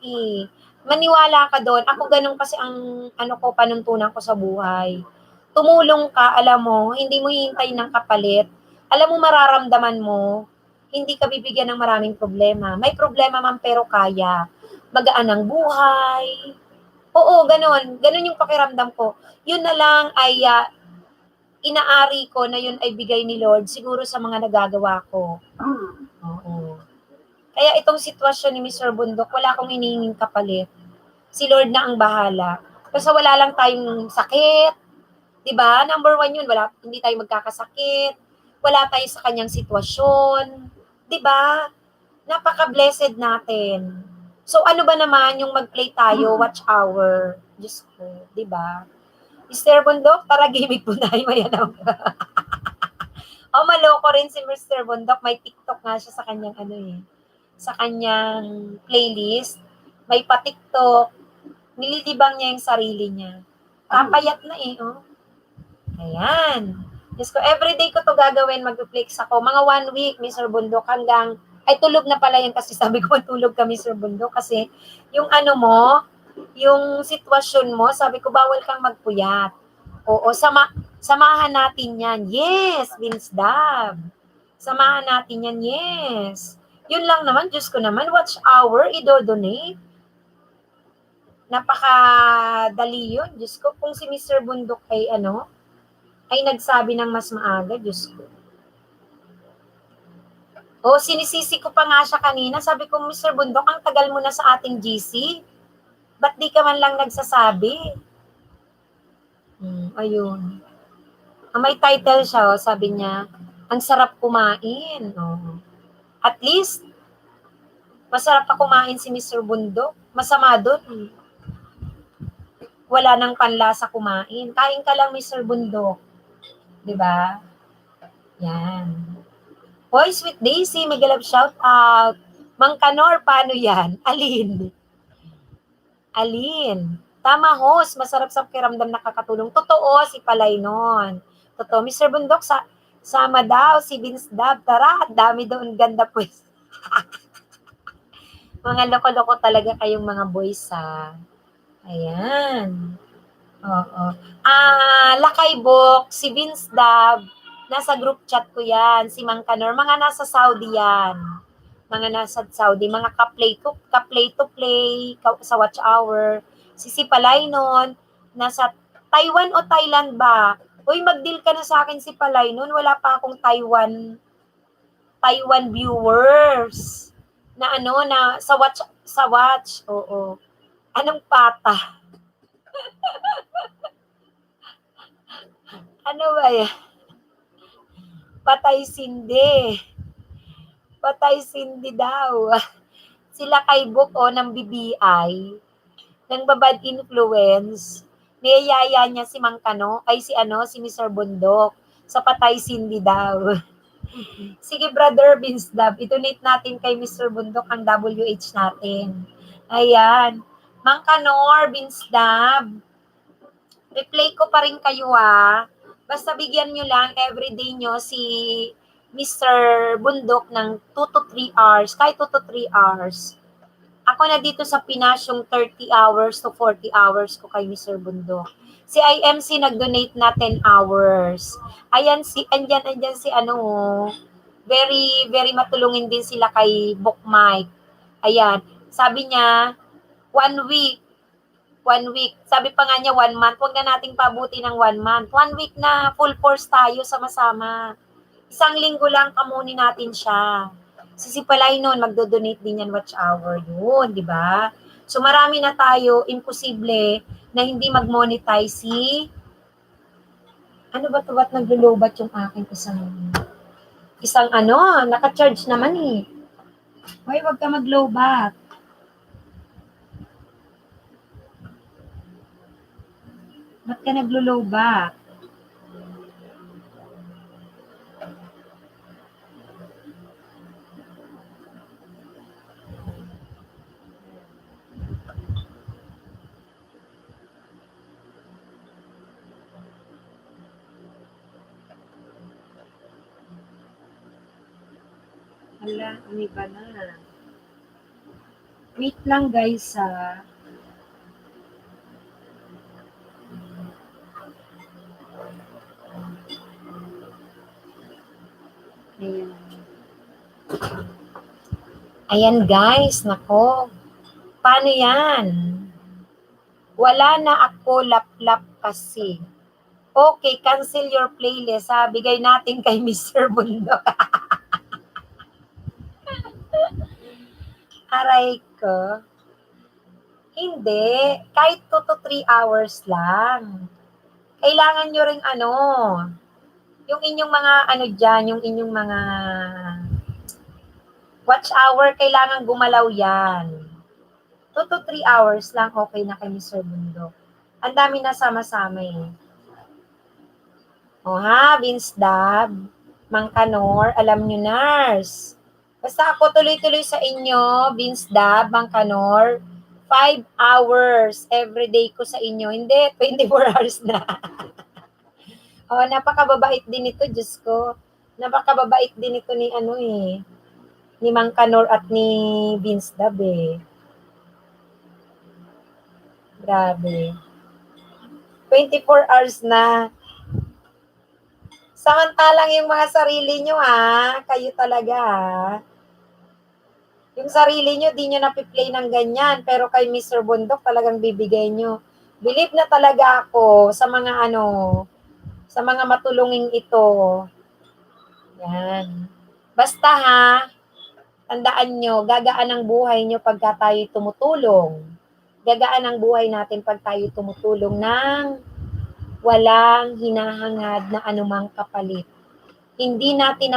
maniwala ka doon. Ako ganun kasi ang panuntunan ko sa buhay. Tumulong ka, alam mo, hindi mo hihintay ng kapalit. Alam mo, mararamdaman mo, hindi ka bibigyan ng maraming problema. May problema man pero kaya. Magaan ang buhay. Oo, ganun. Ganun yung pakiramdam ko. Yun na lang ay inaari ko na yun ay bigay ni Lord siguro sa mga nagagawa ko. Oo. Kaya itong sitwasyon ni Mr. Bundok, wala akong hinihinging kapalit. Si Lord na ang bahala. Basta wala lang tayong sakit. Diba? Number 1 yun. Hindi tayo magkakasakit. Wala tayo sa kanyang sitwasyon. Diba? Napaka-blessed natin. So ano ba naman yung mag-play tayo, watch hour? Diyos ko. Diba? Mr. Bundok, tara gimmick po tayo. Ayan ako. Maloko rin si Mr. Bundok. May TikTok nga siya sa kanyang sa kanyang playlist. May pa-TikTok. Nililibang niya yung sarili niya. Kapayat na Ayan. Diyos ko, everyday ko to gagawin, mag-flex ako. Mga 1 week, Mr. Bundok, hanggang, tulog na pala yan kasi sabi ko, tulog ka, Mr. Bundok, kasi yung yung sitwasyon mo, sabi ko, bawal kang magpuyat. Oo, samahan natin yan. Yes, Vince Dab. Samahan natin yan, yes. Yun lang naman, Diyos ko naman, watch hour, idodonate. Napakadali yun, Diyos ko. Kung si Mr. Bundok ay ay nagsabi ng mas maaga, Diyos ko. Sinisisi ko pa nga siya kanina. Sabi ko, Mr. Bundok, ang tagal mo na sa ating GC. Ba't di ka man lang nagsasabi? Ayun. May title siya, sabi niya, ang sarap kumain. At least, masarap pa kumain si Mr. Bundok. Masama doon. Wala nang panlasa kumain. Kain ka lang, Mr. Bundok. Diba? Yan. Hoy, Sweet Daisy, Magalab shout out. Mang Kanor, paano yan? Alin? Tama, host. Masarap sa pakiramdam, nakakatulong. Totoo, si Palay nun. Totoo. Mr. Bundok, sama daw si Vince Dab. Tara, dami doon. Ganda pues. Mga loko-loko talaga kayong mga boys, ha? Ayan. Oo. Lakaybok, si Vince Dab, nasa group chat ko yan, si Mang Kanor, mga nasa Saudi yan. Mga nasa Saudi, mga ka-play to play, sa watch hour. Si Palay nun, nasa Taiwan o Thailand ba? Uy, mag-deal ka na sa akin si Palay nun, wala pa akong Taiwan viewers. Na na sa watch. Oo. Anong pata? Ano ba yan? Patay Cindy daw. Sila kay Book ng BBI, ng babad influence, niyayaya niya si Mang Kano, si Mr. Bundok, sa Patay Cindy daw. Sige, brother Vince Dab, i-donate natin kay Mr. Bundok ang WH natin. Ayan. Mang Kanor, Vince Dab, replay ko pa rin kayo Basta bigyan nyo lang everyday nyo si Mr. Bundok ng 2 to 3 hours, kahit 2 to 3 hours. Ako na dito sa Pinas yung 30 hours to 40 hours ko kay Mr. Bundok. Si IMC nag-donate na 10 hours. Andyan si very, very matulungin din sila kay Book Mike. Ayan, sabi niya, 1 week. Sabi pa nga niya 1 month. Huwag na nating pabuti ng 1 month. 1 week na full force tayo sama-sama. 1 linggo lang kamunin natin siya. Si Palay noon, magdo-donate din yan watch hour yun, di ba? So marami na tayo, imposible na hindi mag-monetize si ano ba ito? Ba't naglulobat yung aking isang naka-charge naman Hoy, wag ka mag-lowbat. Ba't ka naglo-lowbat? Hala, umiba na. Wait lang guys Ayan. Ayan guys, nako. Paano yan? Wala na ako lap-lap kasi. Okay, cancel your playlist ha. Bigay natin kay Mr. Bundok. Aray ko. Hindi. Kahit 2 to 3 hours lang. Kailangan nyo ring yung inyong mga dyan, yung inyong mga watch hour, kailangan gumalaw yan. 2 to 3 hours lang, okay na kay Mr. Bundok. Ang dami na sama-sama eh. O ha, Vince Dab, Mang Kanor, alam nyo, nurse. Basta ako tuloy-tuloy sa inyo, Vince Dab, Mang Kanor, 5 hours everyday ko sa inyo. Hindi, 24 hours na. O, napakababait din ito, Diyos ko. Napakababait din ito ni ni Mang Kanor at ni Vince Dab eh. Grabe. 24 hours na. Samantalang yung mga sarili nyo kayo talaga Yung sarili nyo, di nyo napiplay ng ganyan. Pero kay Mr. Bundok, talagang bibigay nyo. Believe na talaga ako sa mga sa mga matulungin ito. Yan. Basta tandaan nyo, gagaan ang buhay nyo pagka tayo tumutulong. Gagaan ang buhay natin pag tayo tumutulong ng walang hinahangad na anumang kapalit. Hindi natin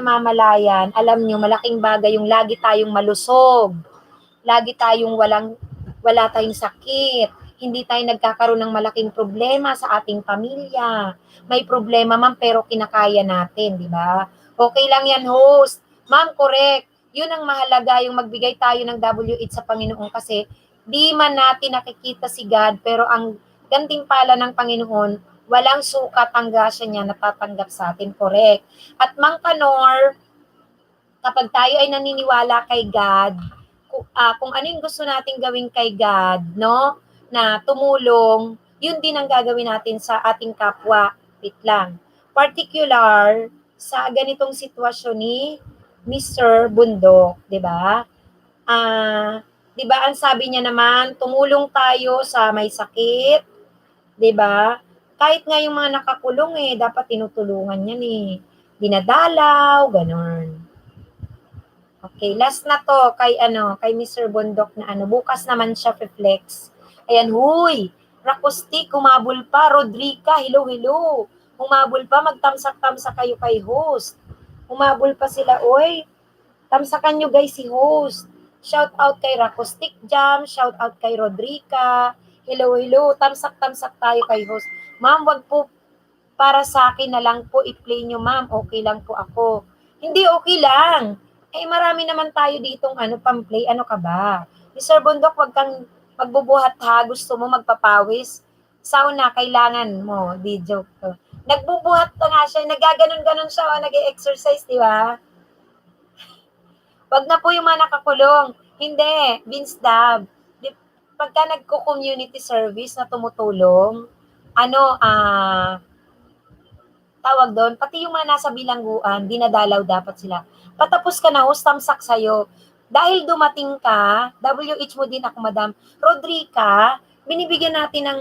namamalayan, alam nyo, malaking bagay yung lagi tayong malusog. Lagi tayong wala tayong sakit. Hindi tayo nagkakaroon ng malaking problema sa ating pamilya. May problema man pero kinakaya natin, di ba? Okay lang yan, host. Ma'am, correct. Yun ang mahalaga, yung magbigay tayo ng W8 sa Panginoon kasi di man natin nakikita si God, pero ang gantimpala ng Panginoon, walang sukat ang grasya niya natatanggap sa atin, correct. At Mang Kanor, kapag tayo ay naniniwala kay God, kung ano yung gusto nating gawin kay God, no? Na tumulong, yun din ang gagawin natin sa ating kapwa. Wait lang. Particular sa ganitong sitwasyon ni Mr. Bundok, 'di ba? 'Di ba ang sabi niya naman, tumulong tayo sa may sakit, 'di ba? Kahit nga yung mga nakakulong dapat tinutulungan yan dinadalaw, ganon. Okay, last na to kay Mr. Bundok na bukas naman siya flex. Ayan, huy, Rakustik, humabol pa, Rodrica, hello. Humabol pa, magtamsak-tamsak kayo kay host. Humabol pa sila, oy. Tamsakan nyo guys si host. Shout out kay Rakustik Jam, shout out kay Rodrica. Hello, tamsak-tamsak tayo kay host. Ma'am, wag po para sa akin na lang po i-play nyo, ma'am. Okay lang po ako. Hindi okay lang. Marami naman tayo ditong pang-play. Ano ka ba? Mr. Bundok, wag kang magbubuhat gusto mo magpapawis. Sauna, kailangan mo. Di joke to. Nagbubuhat nga siya. Nagaganon-ganon siya. Nag-exercise, di ba? Wag na po yung mga nakakulong. Hindi. Vince Dab. Pagka nagko-community service na tumutulong, tawag doon, pati yung mga nasa bilangguan, dinadalaw dapat sila. Patapos ka na, host, tamsak sa'yo. Dahil dumating ka, WH mo din ako, Madam Rodrica, binibigyan natin ng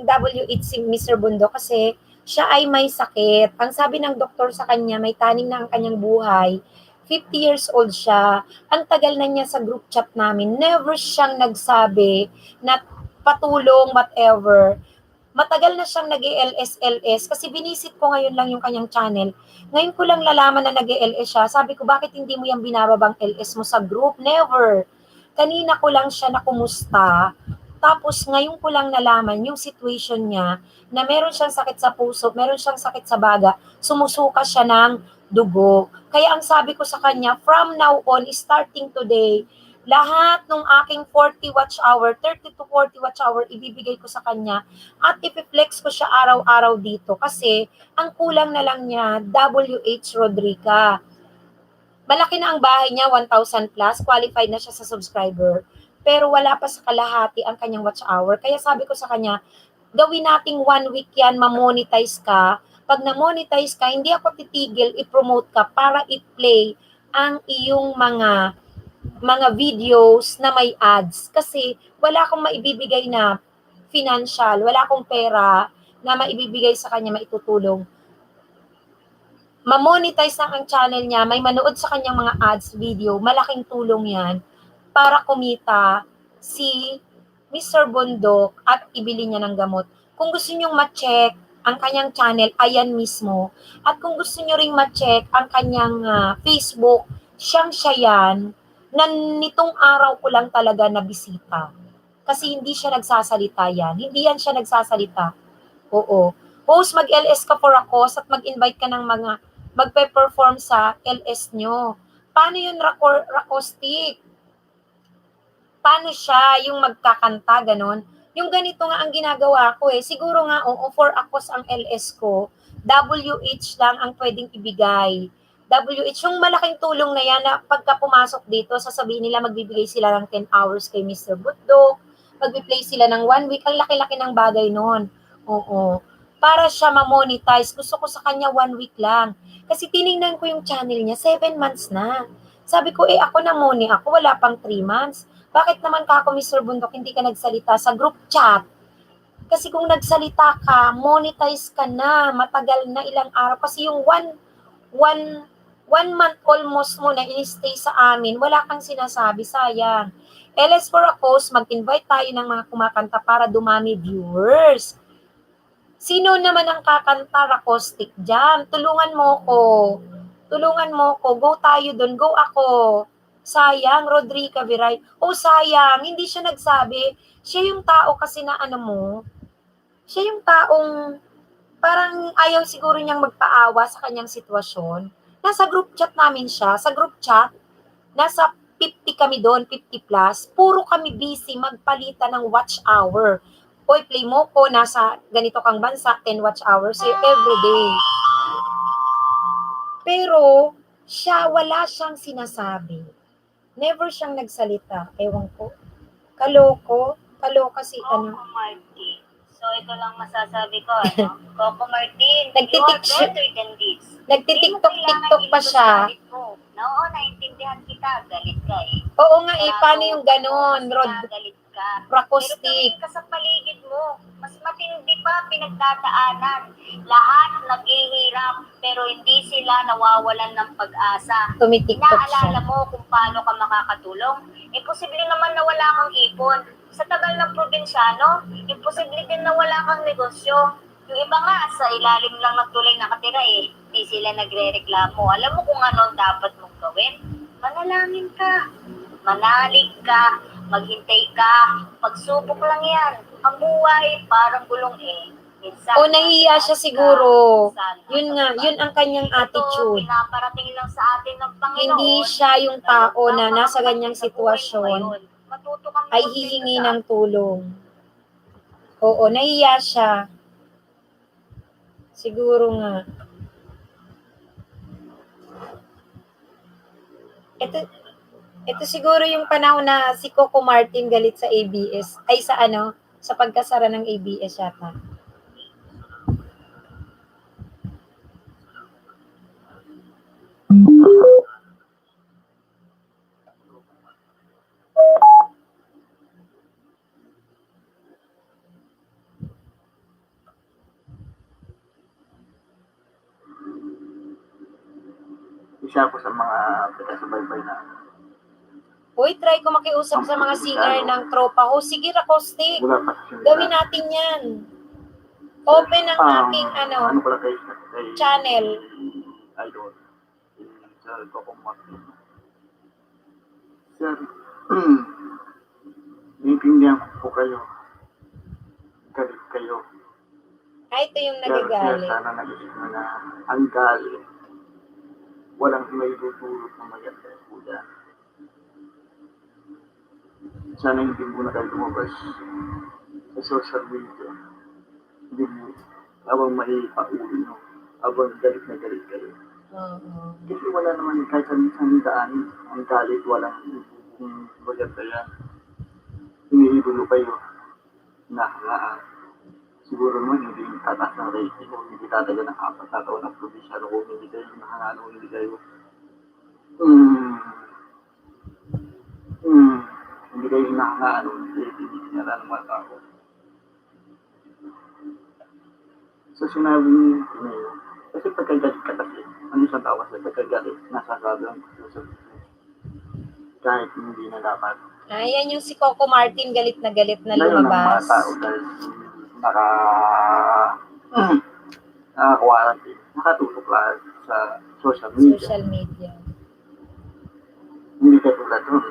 WH si Mr. Bundok kasi siya ay may sakit. Ang sabi ng doktor sa kanya, may taning na ang kanyang buhay. 50 years old siya. Ang tagal na niya sa group chat namin. Never siyang nagsabi na patulong, whatever. Matagal na siyang nag-LS kasi binisit ko ngayon lang yung kanyang channel. Ngayon ko lang lalaman na nag-LS siya. Sabi ko, bakit hindi mo yung binababang LS mo sa group? Never. Kanina ko lang siya na kumusta. Tapos ngayon ko lang nalaman yung situation niya na meron siyang sakit sa puso, meron siyang sakit sa baga, sumusuka siya ng dugo. Kaya ang sabi ko sa kanya, from now on, starting today, lahat ng aking 40 watch hour, 30 to 40 watch hour, ibibigay ko sa kanya at ipiflex ko siya araw-araw dito kasi ang kulang na lang niya, WH Rodrica. Malaki na ang bahay niya, 1,000 plus, qualified na siya sa subscriber, pero wala pa sa kalahati ang kanyang watch hour. Kaya sabi ko sa kanya, gawin nating 1 week yan, mamonetize ka, Pag na-monetize ka, hindi ako titigil i-promote ka para i-play ang iyong mga videos na may ads. Kasi wala akong maibibigay na financial, wala akong pera na maibibigay sa kanya, maitutulong. Ma-monetize lang ang channel niya, may manood sa kanyang mga ads video, malaking tulong yan para kumita si Mr. Bundok at ibili niya ng gamot. Kung gusto nyong ma-check ang kanyang channel, ayan mismo. At kung gusto nyo ring ma-check ang kanyang Facebook, siya yan, na nitong araw ko lang talaga nabisita. Kasi hindi siya nagsasalita yan. Hindi yan siya nagsasalita. Oo. Host, mag-LS ka for a cause at mag-invite ka ng mga magpe-perform sa LS nyo. Paano yun, Rakostik? Paano siya yung magkakanta, ganon? Yung ganito nga ang ginagawa ko eh. Siguro nga, oo, for a cause ang LS ko, WH lang ang pwedeng ibigay. WH, yung malaking tulong na yan na pagka pumasok dito, sasabihin nila magbibigay sila ng 10 hours kay Mr. Bundok, magbi-play sila ng 1 week, ang laki-laki ng bagay noon. Oo. Para siya ma-monetize, gusto ko sa kanya 1 week lang. Kasi tiningnan ko yung channel niya, 7 months na. Sabi ko, ako na moni ako, wala pang 3 months. Bakit naman ka ako, Mr. Bundok, hindi ka nagsalita sa group chat? Kasi kung nagsalita ka, monetize ka na, matagal na ilang araw. Kasi yung one month almost mo na in-stay sa amin, wala kang sinasabi, sayang. LS for a cause, mag-invite tayo ng mga kumakanta para dumami viewers. Sino naman ang kakanta, Rakostik, dyan? Tulungan mo ko. Go tayo dun. Go ako. Sayang, Rodrica Viray. Oh, sayang. Hindi siya nagsabi. Siya yung tao kasi na siya yung taong parang ayaw siguro niyang magpaawa sa kanyang sitwasyon. Nasa group chat namin siya. Sa group chat, nasa 50 kami doon, 50 plus. Puro kami busy magpalitan ng watch hour. Oy, play mo ko, nasa ganito kang bansa, 10 watch hours every day. Pero, wala siyang sinasabi. Never siyang nagsalita. Ewan ko. Kaloka si Coco Martin. So, ito lang masasabi ko, ano? Coco Martin, you are better than this. Nagtitiktok pa siya. Oo, naintindihan kita. Galit ka eh. Oo nga eh, paano yung ganon, Galit ka. Rakostik? Pero tumingin ka sa paligid mo. Mas matindi pa pinagdadaanan. Lahat naghihirap, pero hindi sila nawawalan ng pag-asa. Tumitiktok Inaalala siya. mo kung paano ka makakatulong? Posible naman na wala kang ipon. Sa tagal ng probinsyano, imposible din na wala kang negosyo. Yung iba nga, sa ilalim lang ng tulay nakatira eh. Hindi sila nagre-reklamo. Alam mo kung ano ang dapat mong gawin? Manalangin ka. Manalig ka. Maghintay ka. Pagsubok lang yan. Ang buhay parang gulong eh. Minsan, O nahihiya siya siguro. Yun nga, yun ang kanyang ito, attitude. pinaparating lang sa atin ng Panginoon. Hindi siya yung tao na nasa ganyang sitwasyon ay hihingi ng tulong. Oo, nahihiya siya. Siguro nga. Ito siguro yung panahon na si Coco Martin galit sa ABS. Ay sa pagkasara ng ABS yata. Isa po sa mga taga-subaybay na Uy, try ko makiusap sa mga singer ng tropa ko. Sige, Rakostik. mula pa sa Gawin natin yan. Open ang aking ano pala kay channel. Idol. Sir Coco Martin. Sir, naiintindihan po kayo. Galit kayo. Ito yung Sir, nagagalit. sana nag-isip mo na ang galit. Walang may tutulot na maganda po dyan. Sana hindi mo na kayo lumabas sa social media. Hindi mo, habang maipaulo nyo, habang galit na galit kayo. Oo. Kasi wala naman kahit saan daan, ang galit, walang maganda yan. Iniibolo kayo na hangaan. siguro naman hindi tataas ng rating kung hindi tatagal ng 4 na taon ng probinsyano kung hindi kayo nakangano, hindi kayo hindi kayo nakangano, hindi kinala ng mga tao. So sinabi niya ngayon, kasi pagkagalit ka kasi, ano isang tao kasi pagkagalit, nasasabi ang gusto kahit hindi na dapat. Ayan yung si Coco Martin, galit na Ngayon ang mga lumabas. tao dahil naka-quarantine, nakatutok lahat sa social media. Social media. Hindi ka tulad doon.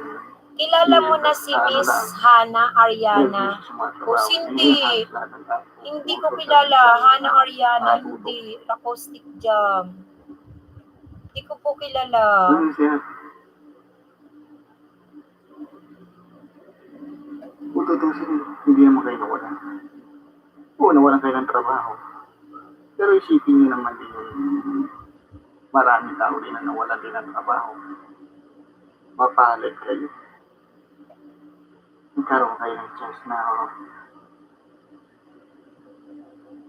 Kilala mo na si Miss Hana Ariana? O hindi. Hindi ko kilala. Hana Ariana, hindi. Acoustic Jam. Hindi ko po kilala. Ano siya? Kung tutusin, hindi naman kayo nawalan. Oo, nawalan kayo ng trabaho. Pero isipin niyo naman din yung maraming tao din na nawalan din ng trabaho. Mapalit kayo. Nagkaroon kayo ng chance na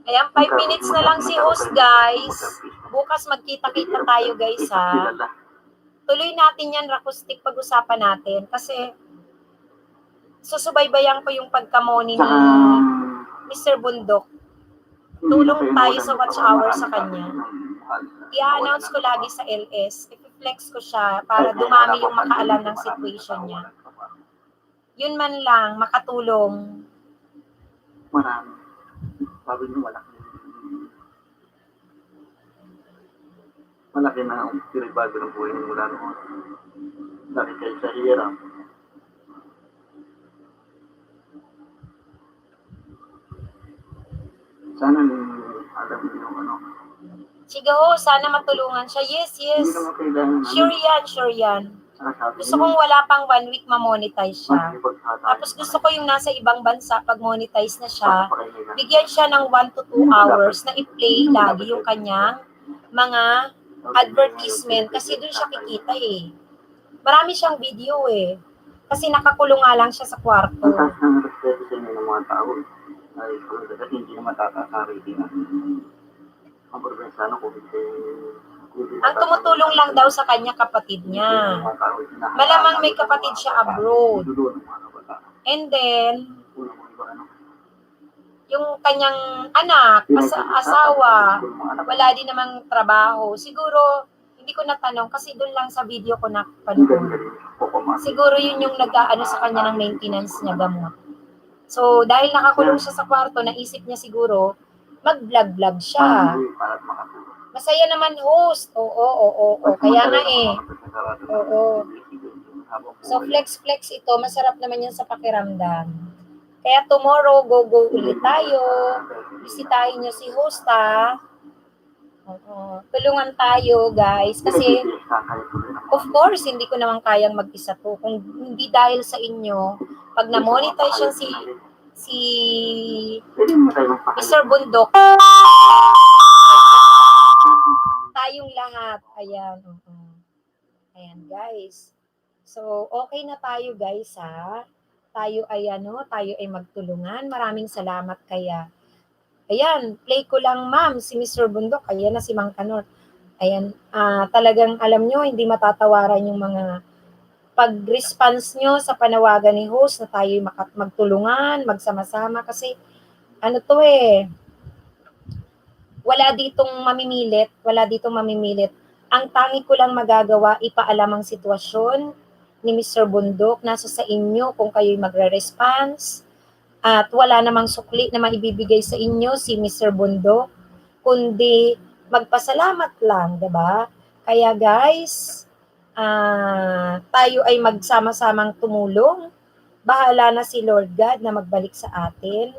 Ayan, 5 minutes na lang si host, guys. Bukas magkita-kita tayo, guys, ha. Tuloy natin yan, Rakustik, pag-usapan natin. Kasi, susubaybayan ko yung pagkamoni ni Mr. Bundok. Tulong tayo sa watch hour sa kanya. I-announce ko lagi sa LS. I-flex ko siya para dumami yung makaalam ng situation niya. Yun man lang, makatulong. Marami. Sabi niyo malaki. Malaki na ang pinagbago ng buhay niyo mula noon. Laki kayo sa hirap. Sana alam niyo ano. Sige ho, sana matulungan siya. Yes, yes. Hindi naman kailangan. Sure yan, sure yan. Gusto kong wala pang 1 week ma-monetize siya. Tapos gusto ko yung nasa ibang bansa, pag monetize na siya, bigyan siya ng 1 to 2 hours na i-play lagi yung kanyang mga advertisement kasi doon siya kikita eh. Marami siyang video eh. Kasi nakakulong nga lang siya sa kwarto. Ang taas ng respeto sa inyo ng mga tao ay kasi hindi naman tataas ang rating ang probinsyano kung hindi ang tumutulong lang daw sa kanya kapatid niya. Malamang may kapatid siya abroad. And then, yung kanyang anak, asawa, wala din namang trabaho. Siguro, hindi ko natanong kasi doon lang sa video ko napanood. Siguro yun yung nag-aano sa kanya ng maintenance niya gamot. So, dahil nakakulong siya sa kwarto, naisip niya siguro, mag-vlog-vlog siya. Masaya naman host. Oo. Kaya nga eh. Oo. So, flex ito. Masarap naman yan sa pakiramdam. Kaya tomorrow, go ulit tayo. Bisitahin nyo si host, ha. Oo. Tulungan tayo, guys. Kasi, of course, hindi ko naman kayang mag-isa to. Kung hindi dahil sa inyo, pag na-monetize yan si Mr. Bundok, tayong lahat. Ayan. Ayan, guys. So, okay na tayo, guys, ha? Tayo ay magtulungan. Maraming salamat kaya. Ayan, play ko lang, ma'am, si Mr. Bundok. Ayan na si Mang Kanor. Ayan, talagang alam nyo, hindi matatawaran yung mga pag-response nyo sa panawagan ni host na tayo magtulungan, magsama-sama. Kasi, ano to eh, wala ditong mamimilit. Ang tangi ko lang magagawa, ipaalam ang sitwasyon ni Mr. Bundok. Nasa sa inyo kung kayo'y magre-response. At wala namang sukli na maibibigay sa inyo si Mr. Bundok. Kundi magpasalamat lang, diba? Kaya guys, tayo ay magsama-samang tumulong. Bahala na si Lord God na magbalik sa atin,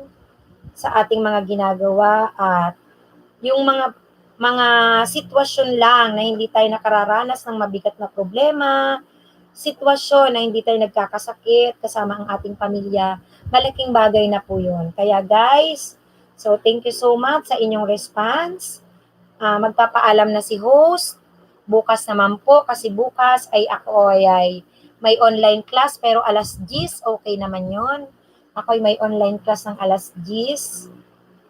sa ating mga ginagawa at yung mga sitwasyon lang na hindi tayo nakararanas ng mabigat na problema, sitwasyon na hindi tayo nagkakasakit kasama ang ating pamilya, malaking bagay na po yun. Kaya guys, so thank you so much sa inyong response. Magpapaalam na si host. Bukas naman po, kasi bukas ay ako ay may online class, pero alas 10, okay naman yun. Ako ay may online class ng alas 10.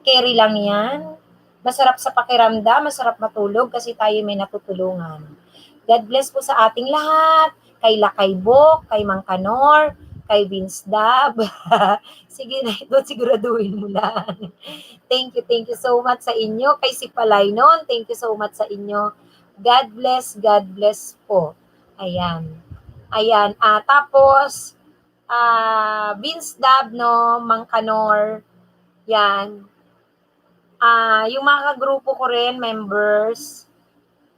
Carry lang yan. Masarap sa pakiramdam, masarap matulog kasi tayo may natutulungan. God bless po sa ating lahat. Kay Lakay Bok, kay Mang Kanor, kay Vince Dab. Sige na ito, siguraduhin mo lang. Thank you so much sa inyo. Kay si Palay noon, thank you so much sa inyo. God bless po. Ayan. Tapos, Vince Dab, no, Mang Kanor, yan. Yung mga kagrupo ko rin, members,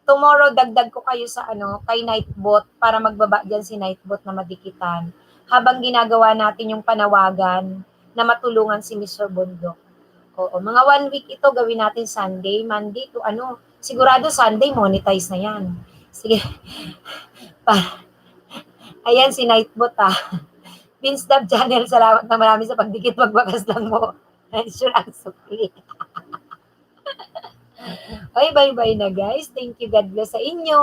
tomorrow dagdag ko kayo sa kay Nightbot para magbaba diyan si Nightbot na madikitan. Habang ginagawa natin yung panawagan na matulungan si Mr. Bundok. Oo, mga 1 week ito gawin natin Sunday, Monday to sigurado Sunday monetize na yan. Sige. Ayan si Nightbot Vince Dab Channel, salamat na marami sa pagdikit, magbakas lang mo. Sure ang sukli. Okay, bye-bye na guys. Thank you, God bless sa inyo.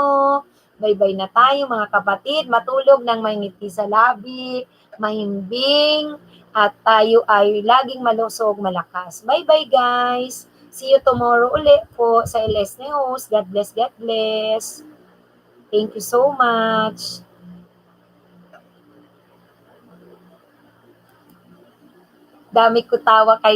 Bye-bye na tayo mga kapatid. Matulog ng may ngiti sa labi, mahimbing, at tayo ay laging malusog, malakas. Bye-bye guys. See you tomorrow uli po sa LS News. God bless, God bless. Thank you so much. Dami ko tawa kay